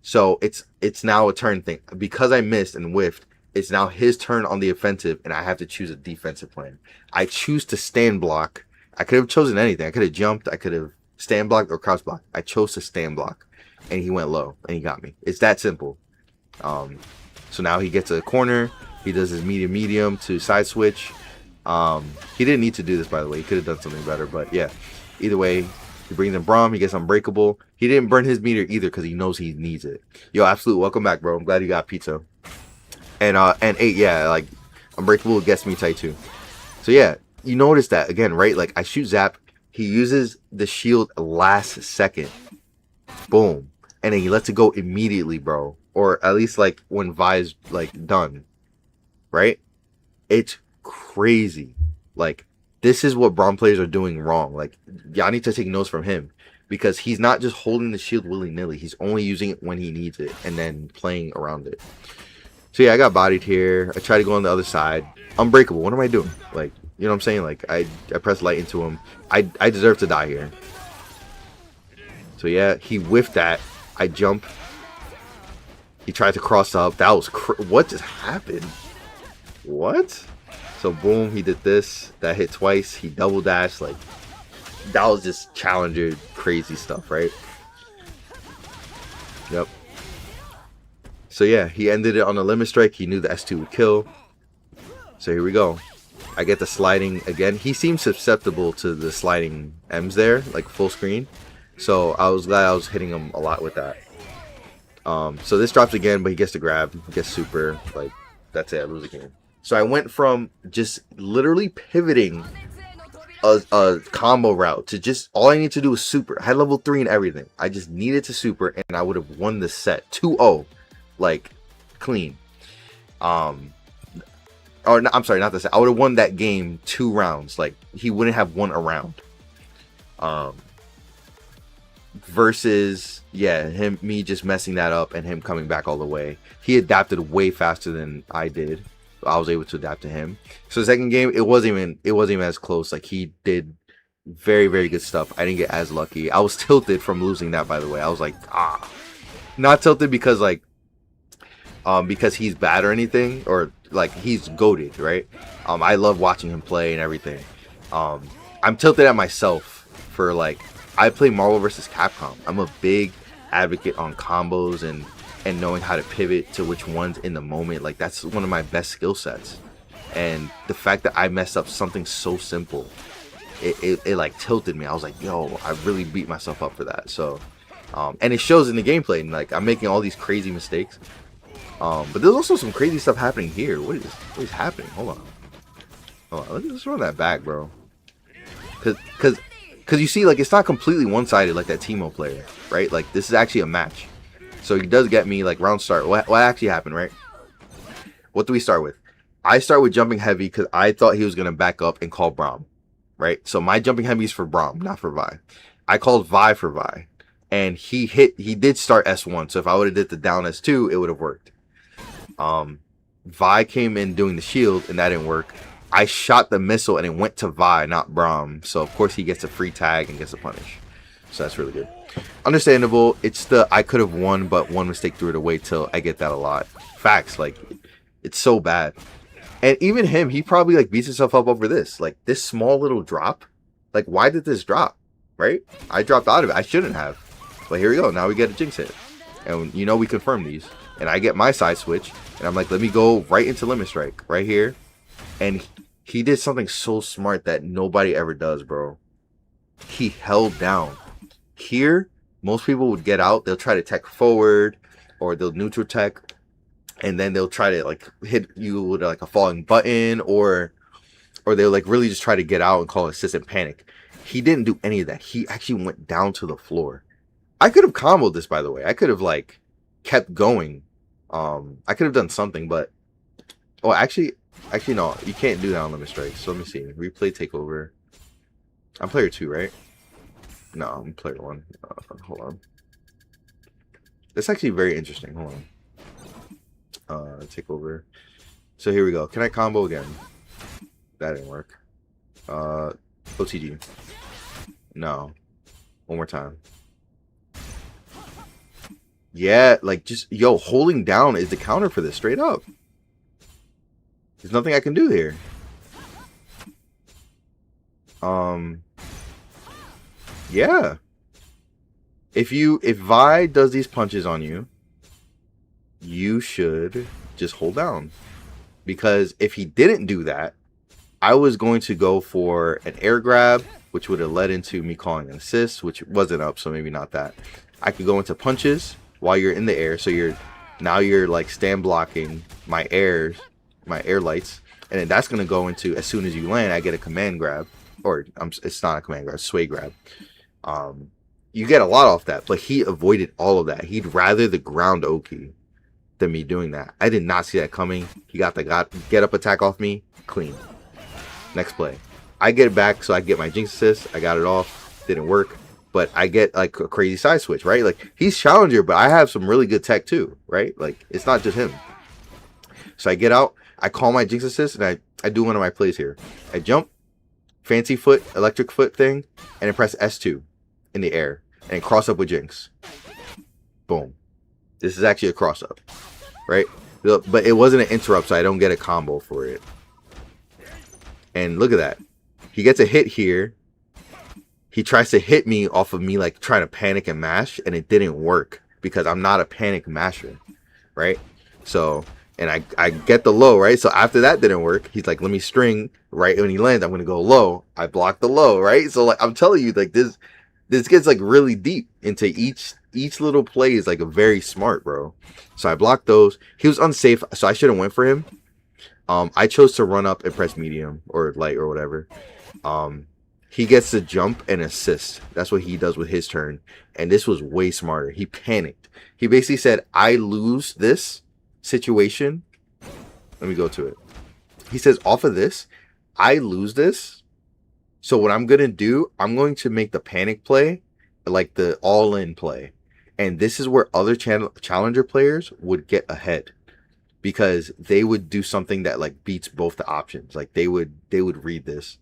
So it's now a turn thing. Because I missed and whiffed, it's now his turn on the offensive, and I have to choose a defensive plan. I choose to stand block. I could have chosen anything. I could have jumped. I could have stand blocked or cross blocked. I chose to stand block, and he went low, and he got me. It's that simple. So now he gets a corner. He does his medium to side switch. He didn't need to do this, by the way. He could have done something better, but yeah. Either way, he brings in Braum. He gets unbreakable. He didn't burn his meter either because he knows he needs it. Yo, absolute welcome back, bro. I'm glad you got pizza. And 8, yeah, like unbreakable gets me tight too. So yeah, you notice that again, right? Like I shoot Zap. He uses the shield last second. Boom. And then he lets it go immediately, bro. Or at least like when Vi's like done. Right? It's crazy. Like this is what Braum players are doing wrong. Like y'all need to take notes from him. Because he's not just holding the shield willy-nilly. He's only using it when he needs it. And then playing around it. So yeah, I got bodied here. I tried to go on the other side. Unbreakable. What am I doing? Like, you know what I'm saying? Like, I pressed light into him. I deserve to die here. So yeah, he whiffed that. I jump. He tried to cross up. That was what just happened? What? So boom, he did this. That hit twice. He double dashed. Like, that was just challenger crazy stuff, right? Yep. So yeah, he ended it on a limit strike. He knew the S2 would kill. So here we go. I get the sliding again. He seems susceptible to the sliding M's there, like full screen. So I was glad I was hitting him a lot with that. So this drops again, but he gets to grab, he gets super. Like, that's it, I lose the game. So I went from just literally pivoting a combo route to just all I need to do is super. I had level 3 and everything. I just needed to super, and I would have won the set 2-0. Like clean. Or no, I'm sorry, not this. I would have won that game 2 rounds. Like he wouldn't have won a round. Versus me just messing that up and him coming back all the way. He adapted way faster than I did. I was able to adapt to him. So the second game, it wasn't even as close. Like he did very, very good stuff. I didn't get as lucky. I was tilted from losing that, by the way. I was like, not tilted because like because he's bad or anything, or like he's goated, right? I love watching him play and everything. I'm tilted at myself for like I play Marvel vs. Capcom. I'm a big advocate on combos and knowing how to pivot to which ones in the moment. Like that's one of my best skill sets. And the fact that I messed up something so simple, it like tilted me. I was like, yo, I really beat myself up for that. So and it shows in the gameplay. And like I'm making all these crazy mistakes. But there's also some crazy stuff happening here. What is happening? Hold on. Let's run that back, bro. Cause you see, like it's not completely one-sided like that Teemo player, right? Like this is actually a match. So he does get me like round start. What actually happened, right? What do we start with? I start with jumping heavy because I thought he was gonna back up and call Braum, right? So my jumping heavy is for Braum, not for Vi. I called Vi for Vi, and he did start S1. So if I would have did the down S2, it would have worked. Vi came in doing the shield and that didn't work. I shot the missile and it went to Vi, not Braum. So of course he gets a free tag and gets a punish. So that's really good. Understandable. It's the I could have won, but one mistake threw it away till. I get that a lot. Facts. Like it's so bad. And even him, he probably like beats himself up over this. Like this small little drop. Like why did this drop? Right? I dropped out of it. I shouldn't have. But here we go. Now we get a Jinx hit. And you know we confirm these. And I get my side switch. And I'm like, let me go right into limit strike. Right here. And he did something so smart that nobody ever does, bro. He held down. Here, most people would get out. They'll try to tech forward. Or they'll neutral tech. And then they'll try to like hit you with like a falling button. Or they'll like really just try to get out and call assist and panic. He didn't do any of that. He actually went down to the floor. I could have comboed this, by the way. I could have like kept going. I could have done something, but actually no, you can't do that on limit strikes. So let me see. Replay takeover. I'm player 2, right? No, I'm player 1. Hold on. That's actually very interesting. Hold on. Take over. So here we go. Can I combo again? That didn't work. OTG. No. One more time. Yeah, like just yo, holding down is the counter for this, straight up. There's nothing I can do here. Yeah. If Vi does these punches on you, you should just hold down. Because if he didn't do that, I was going to go for an air grab, which would have led into me calling an assist, which wasn't up, so maybe not that. I could go into punches while you're in the air, so you're like stand blocking my air lights, and then that's gonna go into, as soon as you land, I get a command grab, or it's not a command grab, sway grab. You get a lot off that, but he avoided all of that. He'd rather the ground Oki than me doing that. I did not see that coming. He got the get up attack off me, clean. Next play. I get it back, so I get my Jinx assist. I got it off. Didn't work. But I get like a crazy side switch, right? Like, he's challenger, but I have some really good tech too, right? Like, it's not just him. So I get out. I call my Jinx assist, and I do one of my plays here. I jump, fancy foot, electric foot thing, and then press S2 in the air and cross up with Jinx. Boom. This is actually a cross up, right? But it wasn't an interrupt, so I don't get a combo for it. And look at that. He gets a hit here. He tries to hit me off of me like trying to panic and mash, and it didn't work because I'm not a panic masher, right? So, and I get the low, right? So after that didn't work, he's like, let me string, right? When he lands, I'm going to go low. I block the low, right? So like, I'm telling you, like this gets like really deep into each little play is like a very smart, bro. So I blocked those. He was unsafe, so I shouldn't went for him. I chose to run up and press medium or light or whatever. He gets to jump and assist. That's what he does with his turn. And this was way smarter. He panicked. He basically said, I lose this situation. Let me go to it. He says, off of this, I lose this. So what I'm going to do, I'm going to make the panic play like the all-in play. And this is where other challenger players would get ahead. Because they would do something that like beats both the options. Like they would read this.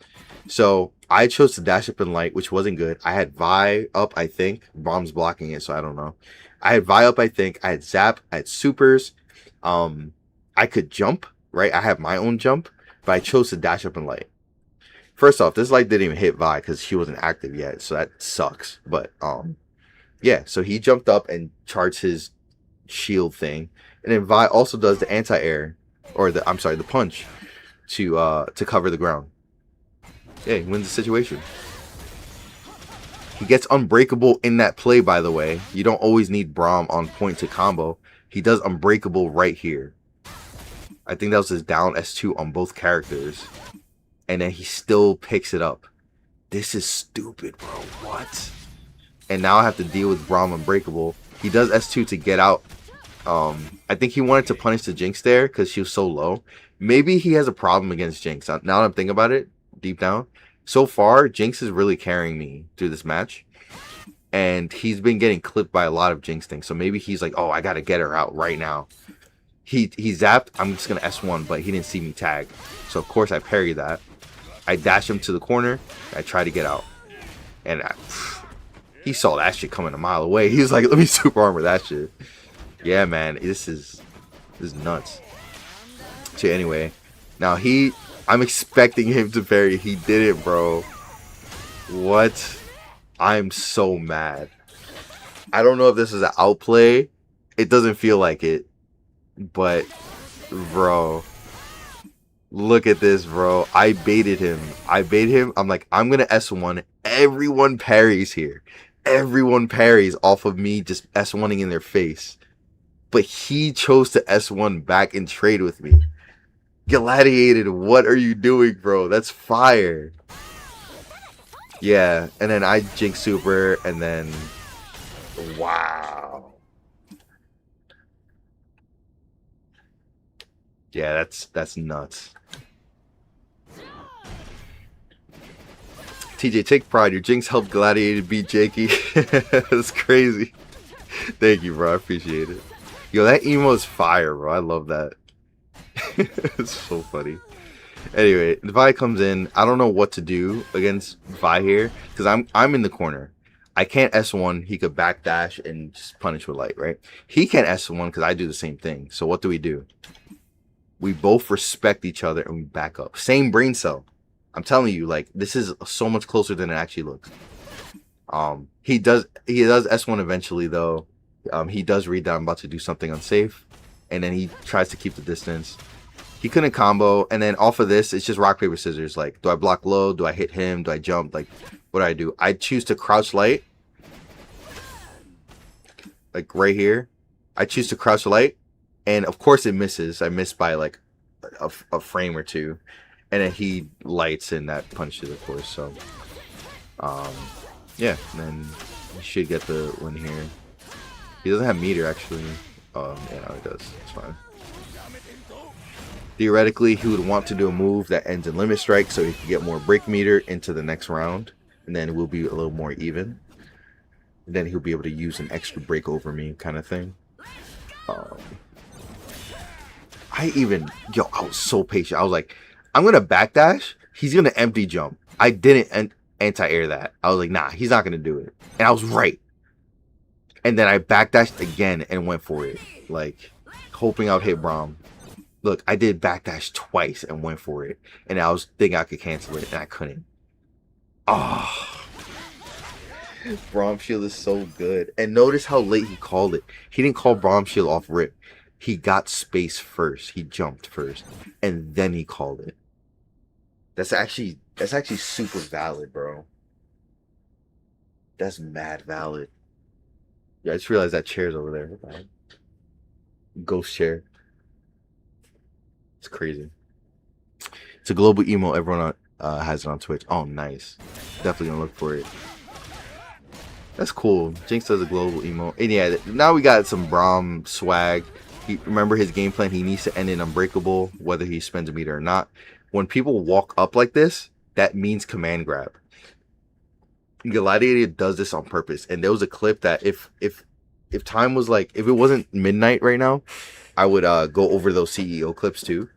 So I chose to dash up in light, which wasn't good. I had Vi up, I think. Bomb's blocking it, so I don't know. I had Vi up, I think. I had Zap. I had supers. I could jump, right? I have my own jump, but I chose to dash up in light. First off, this light didn't even hit Vi because she wasn't active yet, so that sucks. But yeah, so he jumped up and charged his shield thing. And then Vi also does the anti-air, or the punch to cover the ground. Yeah, he wins the situation. He gets unbreakable in that play, by the way. You don't always need Braum on point to combo. He does unbreakable right here. I think that was his down S2 on both characters. And then he still picks it up. This is stupid, bro. What? And now I have to deal with Braum unbreakable. He does S2 to get out. I think he wanted to punish the Jinx there because she was so low. Maybe he has a problem against Jinx. Now that I'm thinking about it, deep down. So far, Jinx is really carrying me through this match. And he's been getting clipped by a lot of Jinx things. So maybe he's like, oh, I got to get her out right now. He zapped. I'm just going to S1, but he didn't see me tag. So, of course, I parry that. I dash him to the corner. I try to get out. And he saw that shit coming a mile away. He was like, let me super armor that shit. Yeah, man, this is nuts. So anyway, now I'm expecting him to parry. He didn't, bro. What? I'm so mad. I don't know if this is an outplay. It doesn't feel like it. But, bro, look at this, bro. I baited him. I'm like, I'm going to S1. Everyone parries here. Everyone parries off of me just S1ing in their face. But he chose to S1 back and trade with me. Gladiated, what are you doing, bro? That's fire. Yeah, and then I Jinx super, and then... Wow. Yeah, that's nuts. TJ, take pride. Your Jinx helped Gladiated beat Jakey. That's crazy. Thank you, bro. I appreciate it. Yo, that emo is fire, bro. I love that. It's so funny. Anyway, Vi comes in. I don't know what to do against Vi here because I'm in the corner. I can't S1. He could backdash and just punish with light, right? He can't S1 because I do the same thing. So what do? We both respect each other and we back up. Same brain cell. I'm telling you, like, this is so much closer than it actually looks. He does S1 eventually though. He does read that I'm about to do something unsafe, and then he tries to keep the distance. He couldn't combo, and then off of this, it's just rock, paper, scissors. Like, do I block low? Do I hit him? Do I jump? Like, what do? I choose to crouch light. Like, right here. I choose to crouch light, and of course it misses. I miss by, like, a frame or two. And then he lights, and that punishes, of course. So, yeah, and then he should get the win here. He doesn't have meter, actually. Yeah, no, he does. It's fine. Theoretically, he would want to do a move that ends in limit strike so he can get more break meter into the next round. And then we'll be a little more even. And then he'll be able to use an extra break over me kind of thing. I was so patient. I was like, I'm going to backdash. He's going to empty jump. I didn't anti-air that. I was like, nah, he's not going to do it. And I was right. And then I backdashed again and went for it. Like, hoping I'd hit Braum. Look, I did backdash twice and went for it. And I was thinking I could cancel it, and I couldn't. Oh. Braum Shield is so good. And notice how late he called it. He didn't call Braum Shield off rip. He got space first. He jumped first. And then he called it. That's actually super valid, bro. That's mad valid. Yeah, I just realized that chair's over there. Ghost chair. It's crazy. It's a global emo. Everyone has it on Twitch. Oh, nice. Definitely gonna look for it. That's cool. Jinx does a global emo. And yeah, now we got some Braum swag. Remember his game plan. He needs to end in Unbreakable, whether he spends a meter or not. When people walk up like this, that means command grab. Gladiator does this on purpose. And there was a clip that if time was like, if it wasn't midnight right now, I would go over those CEO clips too,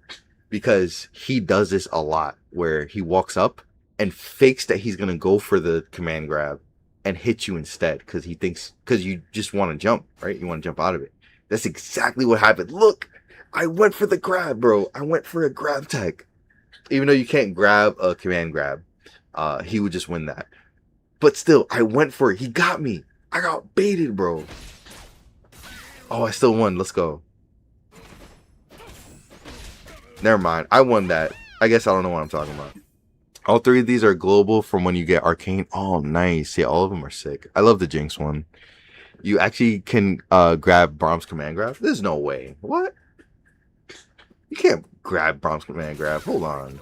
because he does this a lot where he walks up and fakes that he's gonna go for the command grab and hit you instead because he thinks, because you just want to jump, right? You want to jump out of it. That's exactly what happened. Look, I went for the grab, bro. I went for a grab tech, even though you can't grab a command grab. He would just win that. But still, I went for it. He got me. I got baited, bro. Oh, I still won. Let's go. Never mind. I won that. I guess I don't know what I'm talking about. All three of these are global from when you get Arcane. Oh, nice. Yeah, all of them are sick. I love the Jinx one. You actually can grab Braum's command grab? There's no way. What? You can't grab Braum's command grab. Hold on.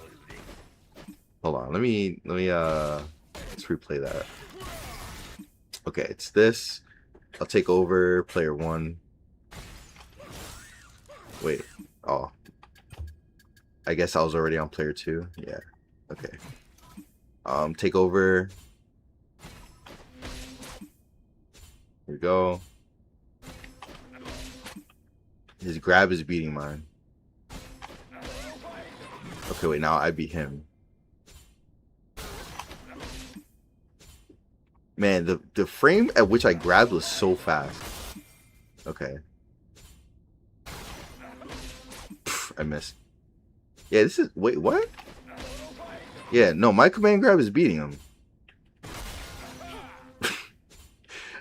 Hold on. Let me let's replay that. Okay, it's this. I'll take over player one. Wait. Oh. I guess I was already on player two. Yeah. Okay. Take over. Here we go. His grab is beating mine. Okay, wait, now I beat him. Man, the frame at which I grabbed was so fast. Okay. Pff, I missed. Yeah, this is... Wait, what? Yeah, no, my command grab is beating him.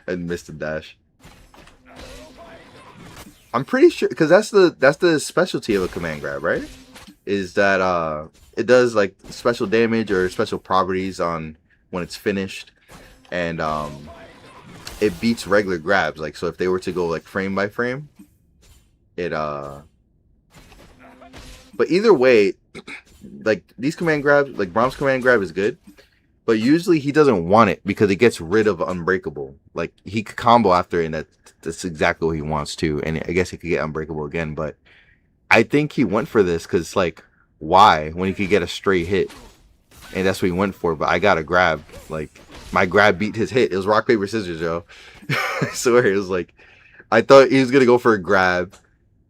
I missed the dash. I'm pretty sure, because that's the specialty of a command grab, right? Is that it does like special damage or special properties on when it's finished, and it beats regular grabs. Like, so if they were to go like frame by frame, it But either way, like these command grabs, like Braum's command grab is good, but usually he doesn't want it because it gets rid of Unbreakable. Like he could combo after, and that's exactly what he wants to. And I guess he could get Unbreakable again, but I think he went for this because like why when he could get a straight hit, and that's what he went for. But I got a grab. Like my grab beat his hit. It was rock paper scissors, yo. I swear it was like I thought he was gonna go for a grab.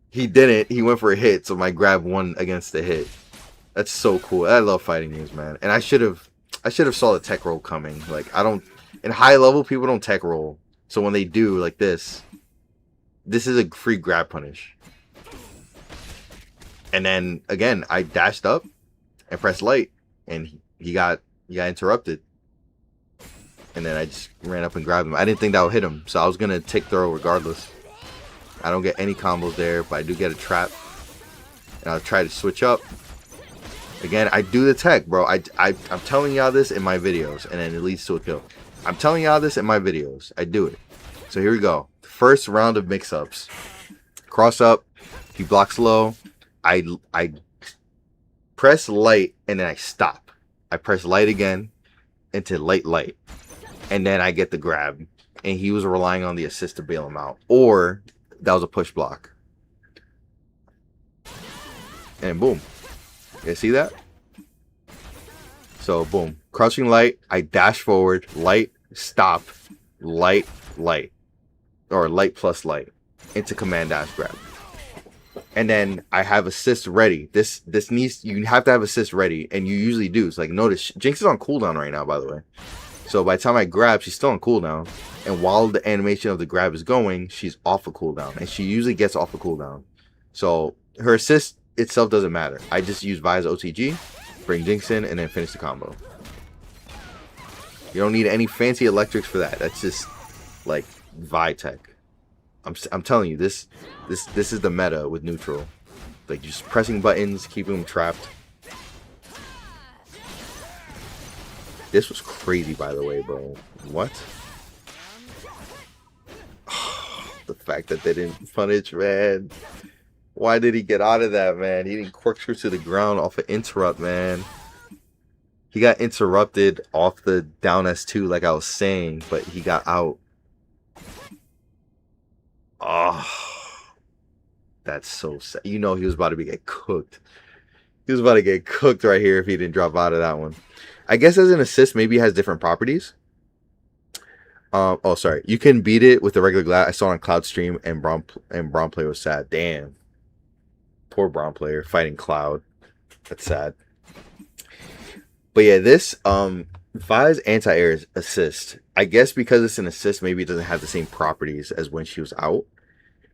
He didn't. He went for a hit, so my grab won against the hit. That's so cool. I love fighting games, man. And I should have saw the tech roll coming. Like I don't in high level people don't tech roll. So when they do like this is a free grab punish. And then again, I dashed up and pressed light, and he got interrupted. And then I just ran up and grabbed him. I didn't think that would hit him, so I was gonna take throw regardless. I don't get any combos there, but I do get a trap. And I'll try to switch up. Again, I do the tech, bro. I'm telling y'all this in my videos, and then it leads to a kill. I'm telling y'all this in my videos. I do it. So here we go. First round of mix-ups. Cross up. He blocks low. I press light, and then I stop. I press light again into light. And then I get the grab. And he was relying on the assist to bail him out. Or that was a push block. And boom. You see that? So boom. Crouching light. I dash forward. Light. Stop. Light. Or light plus light. Into command dash grab. And then I have assist ready. This needs, you have to have assist ready. And you usually do. It's like, notice, Jinx is on cooldown right now, by the way. So by the time I grab, she's still on cooldown. And while the animation of the grab is going, she's off a cooldown. And she usually gets off a cooldown. So her assist itself doesn't matter. I just use Vi's OTG, bring Jinx in, and then finish the combo. You don't need any fancy electrics for that. That's just like Vi tech. I'm telling you, this is the meta with neutral. Like just pressing buttons, keeping them trapped. This was crazy, by the way, bro. What? The fact that they didn't punish, man. Why did he get out of that, man? He didn't corkscrew to the ground off an interrupt, man. He got interrupted off the down S2, like I was saying, but he got out. Oh, that's so sad. You know he was about to get cooked. He was about to get cooked right here if he didn't drop out of that one. I guess as an assist, maybe it has different properties. Oh, sorry. You can beat it with the regular glass. I saw on Cloud stream, and Braum player was sad. Damn. Poor Braum player fighting Cloud. That's sad. But yeah, this Vi's anti-air assist. I guess because it's an assist, maybe it doesn't have the same properties as when she was out.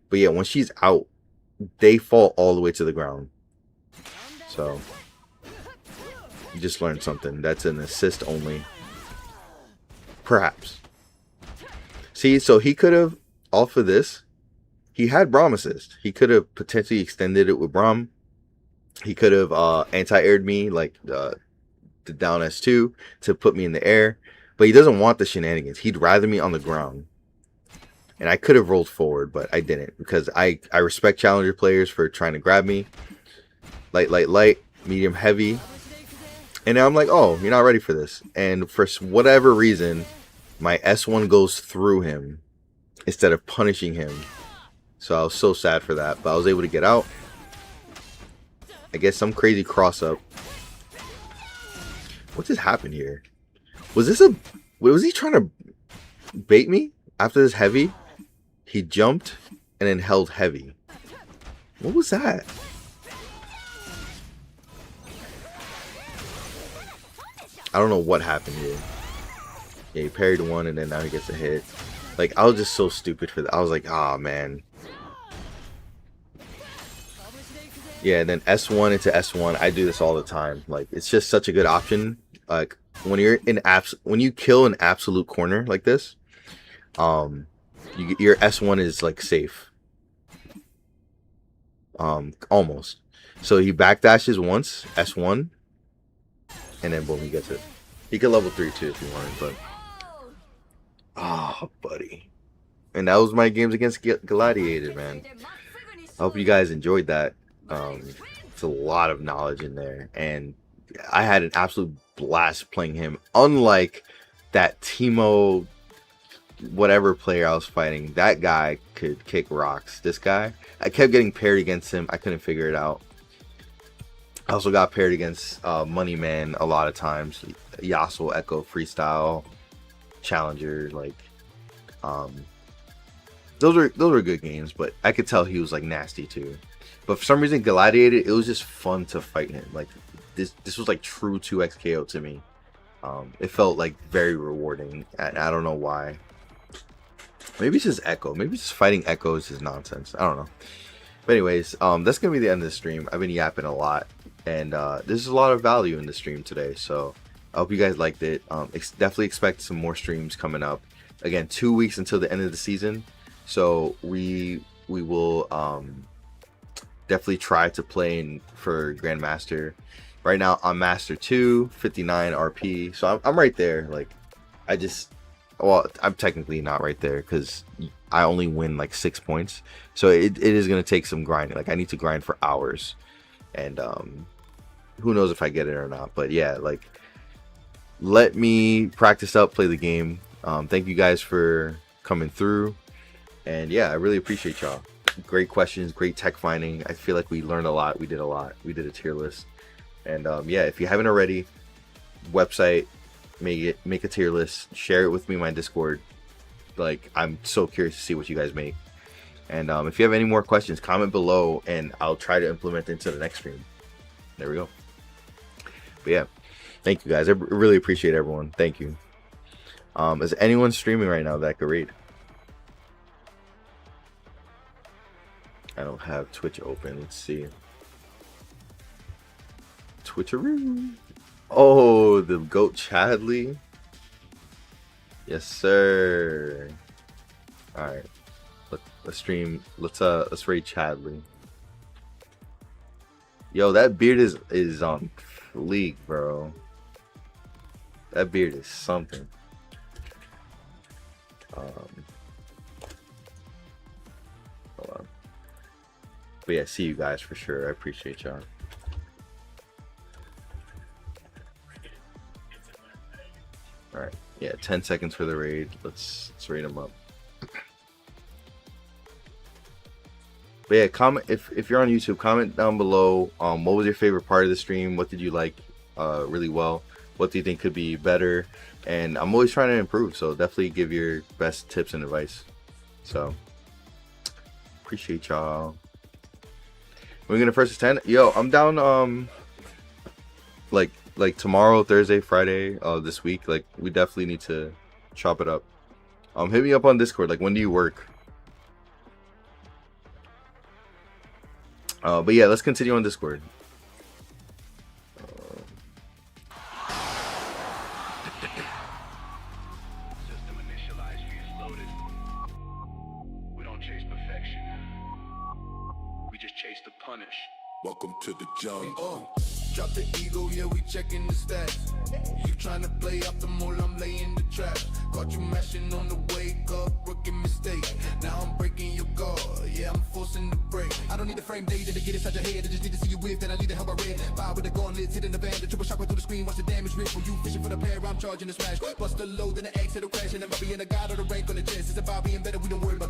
But yeah, when she's out, they fall all the way to the ground. So you just learned something. That's an assist only. Perhaps. See, so he could have, off of this, he had Braum assist. He could have potentially extended it with Braum. He could have anti-aired me, like the down S2, to put me in the air. But he doesn't want the shenanigans. He'd rather me on the ground. And I could have rolled forward, but I didn't. Because I respect challenger players for trying to grab me. Light, medium, heavy. And now I'm like, oh, you're not ready for this. And for whatever reason, my S1 goes through him instead of punishing him. So I was so sad for that. But I was able to get out. I guess some crazy cross up. What just happened here? Was this was he trying to bait me? After this heavy, he jumped and then held heavy. What was that? I don't know what happened here. Yeah, he parried one and then now he gets a hit. Like, I was just so stupid for that. I was like, ah, man. Yeah, and then S1 into S1. I do this all the time. Like, it's just such a good option. Like, when you're in when you kill an absolute corner like this, your S1 is like safe. Almost. So he backdashes once, S1, and then boom, he gets it. He could level 3 too if he wanted, but buddy. And that was my games against Gladiator, man. I hope you guys enjoyed that. It's a lot of knowledge in there, and I had an absolute blast playing him. Unlike that Timo whatever player I was fighting, that guy could kick rocks. This guy, I kept getting paired against him. I couldn't figure it out. I also got paired against Money Man a lot of times. Yasuo, Echo, Freestyle, Challenger, like those were good games, but I could tell he was like nasty too. But for some reason, Gladiator, it was just fun to fight him. Like this was like true 2x KO to me. It felt like very rewarding. I don't know why. Maybe it's just Echo. Maybe just fighting Echo is just nonsense. I don't know. But anyways, that's gonna be the end of the stream. I've been yapping a lot, and there's a lot of value in the stream today. So I hope you guys liked it. Definitely expect some more streams coming up. Again, 2 weeks until the end of the season, so we will definitely try to play in for Grandmaster. Right now I'm Master 2, 59 RP, so I'm right there. Like well, I'm technically not right there because I only win like 6 points, so it is gonna take some grinding. Like I need to grind for hours, and who knows if I get it or not. But yeah, like let me practice up, play the game. Thank you guys for coming through, and yeah, I really appreciate y'all. Great questions, great tech finding. I feel like we learned a lot. We did a lot. We did a tier list, and yeah, if you haven't already, website, make a tier list, share it with me in my Discord. Like I'm so curious to see what you guys make, and if you have any more questions, comment below, and I'll try to implement into the next stream. There we go. But yeah, thank you guys. I really appreciate everyone. Thank you. Is anyone streaming right now that I could read? I don't have Twitch open. Let's see. Twitcheroo. Oh, the GOAT Chadley. Yes, sir. All right. Let's stream. Let's raid Chadley. Yo, that beard is on fleek, bro. That beard is something. Hold on. But yeah, see you guys for sure. I appreciate y'all. All right. Yeah, 10 seconds for the raid. Let's raid them up. But yeah, comment if you're on YouTube, comment down below. What was your favorite part of the stream? What did you like really well? What do you think could be better? And I'm always trying to improve, so definitely give your best tips and advice. So appreciate y'all. We're gonna first 10. Yo, I'm down like tomorrow, Thursday, Friday, this week. Like we definitely need to chop it up. Hit me up on Discord. Like when do you work? But yeah, let's continue on Discord. System initialized, fuse loaded. We don't chase perfection. We just chase the punish. Welcome to the jungle. Drop the ego, yeah, we checking the stats. You tryna play off the mole, I'm laying the trap. Caught you mashing on the wake up, rookie mistake. Now I'm breaking your guard, yeah, I'm forcing the break. I don't need the frame data to get inside your head. I just need to see you with that. I need the help I read. Fire with the gauntlets, hitting the van. The triple shot right through the screen, watch the damage rip. When you fishing for the pair, I'm charging the smash. Bust the load, then the X, it'll crash. And I'm being a god of the rank on the chest. It's about being better, we don't worry about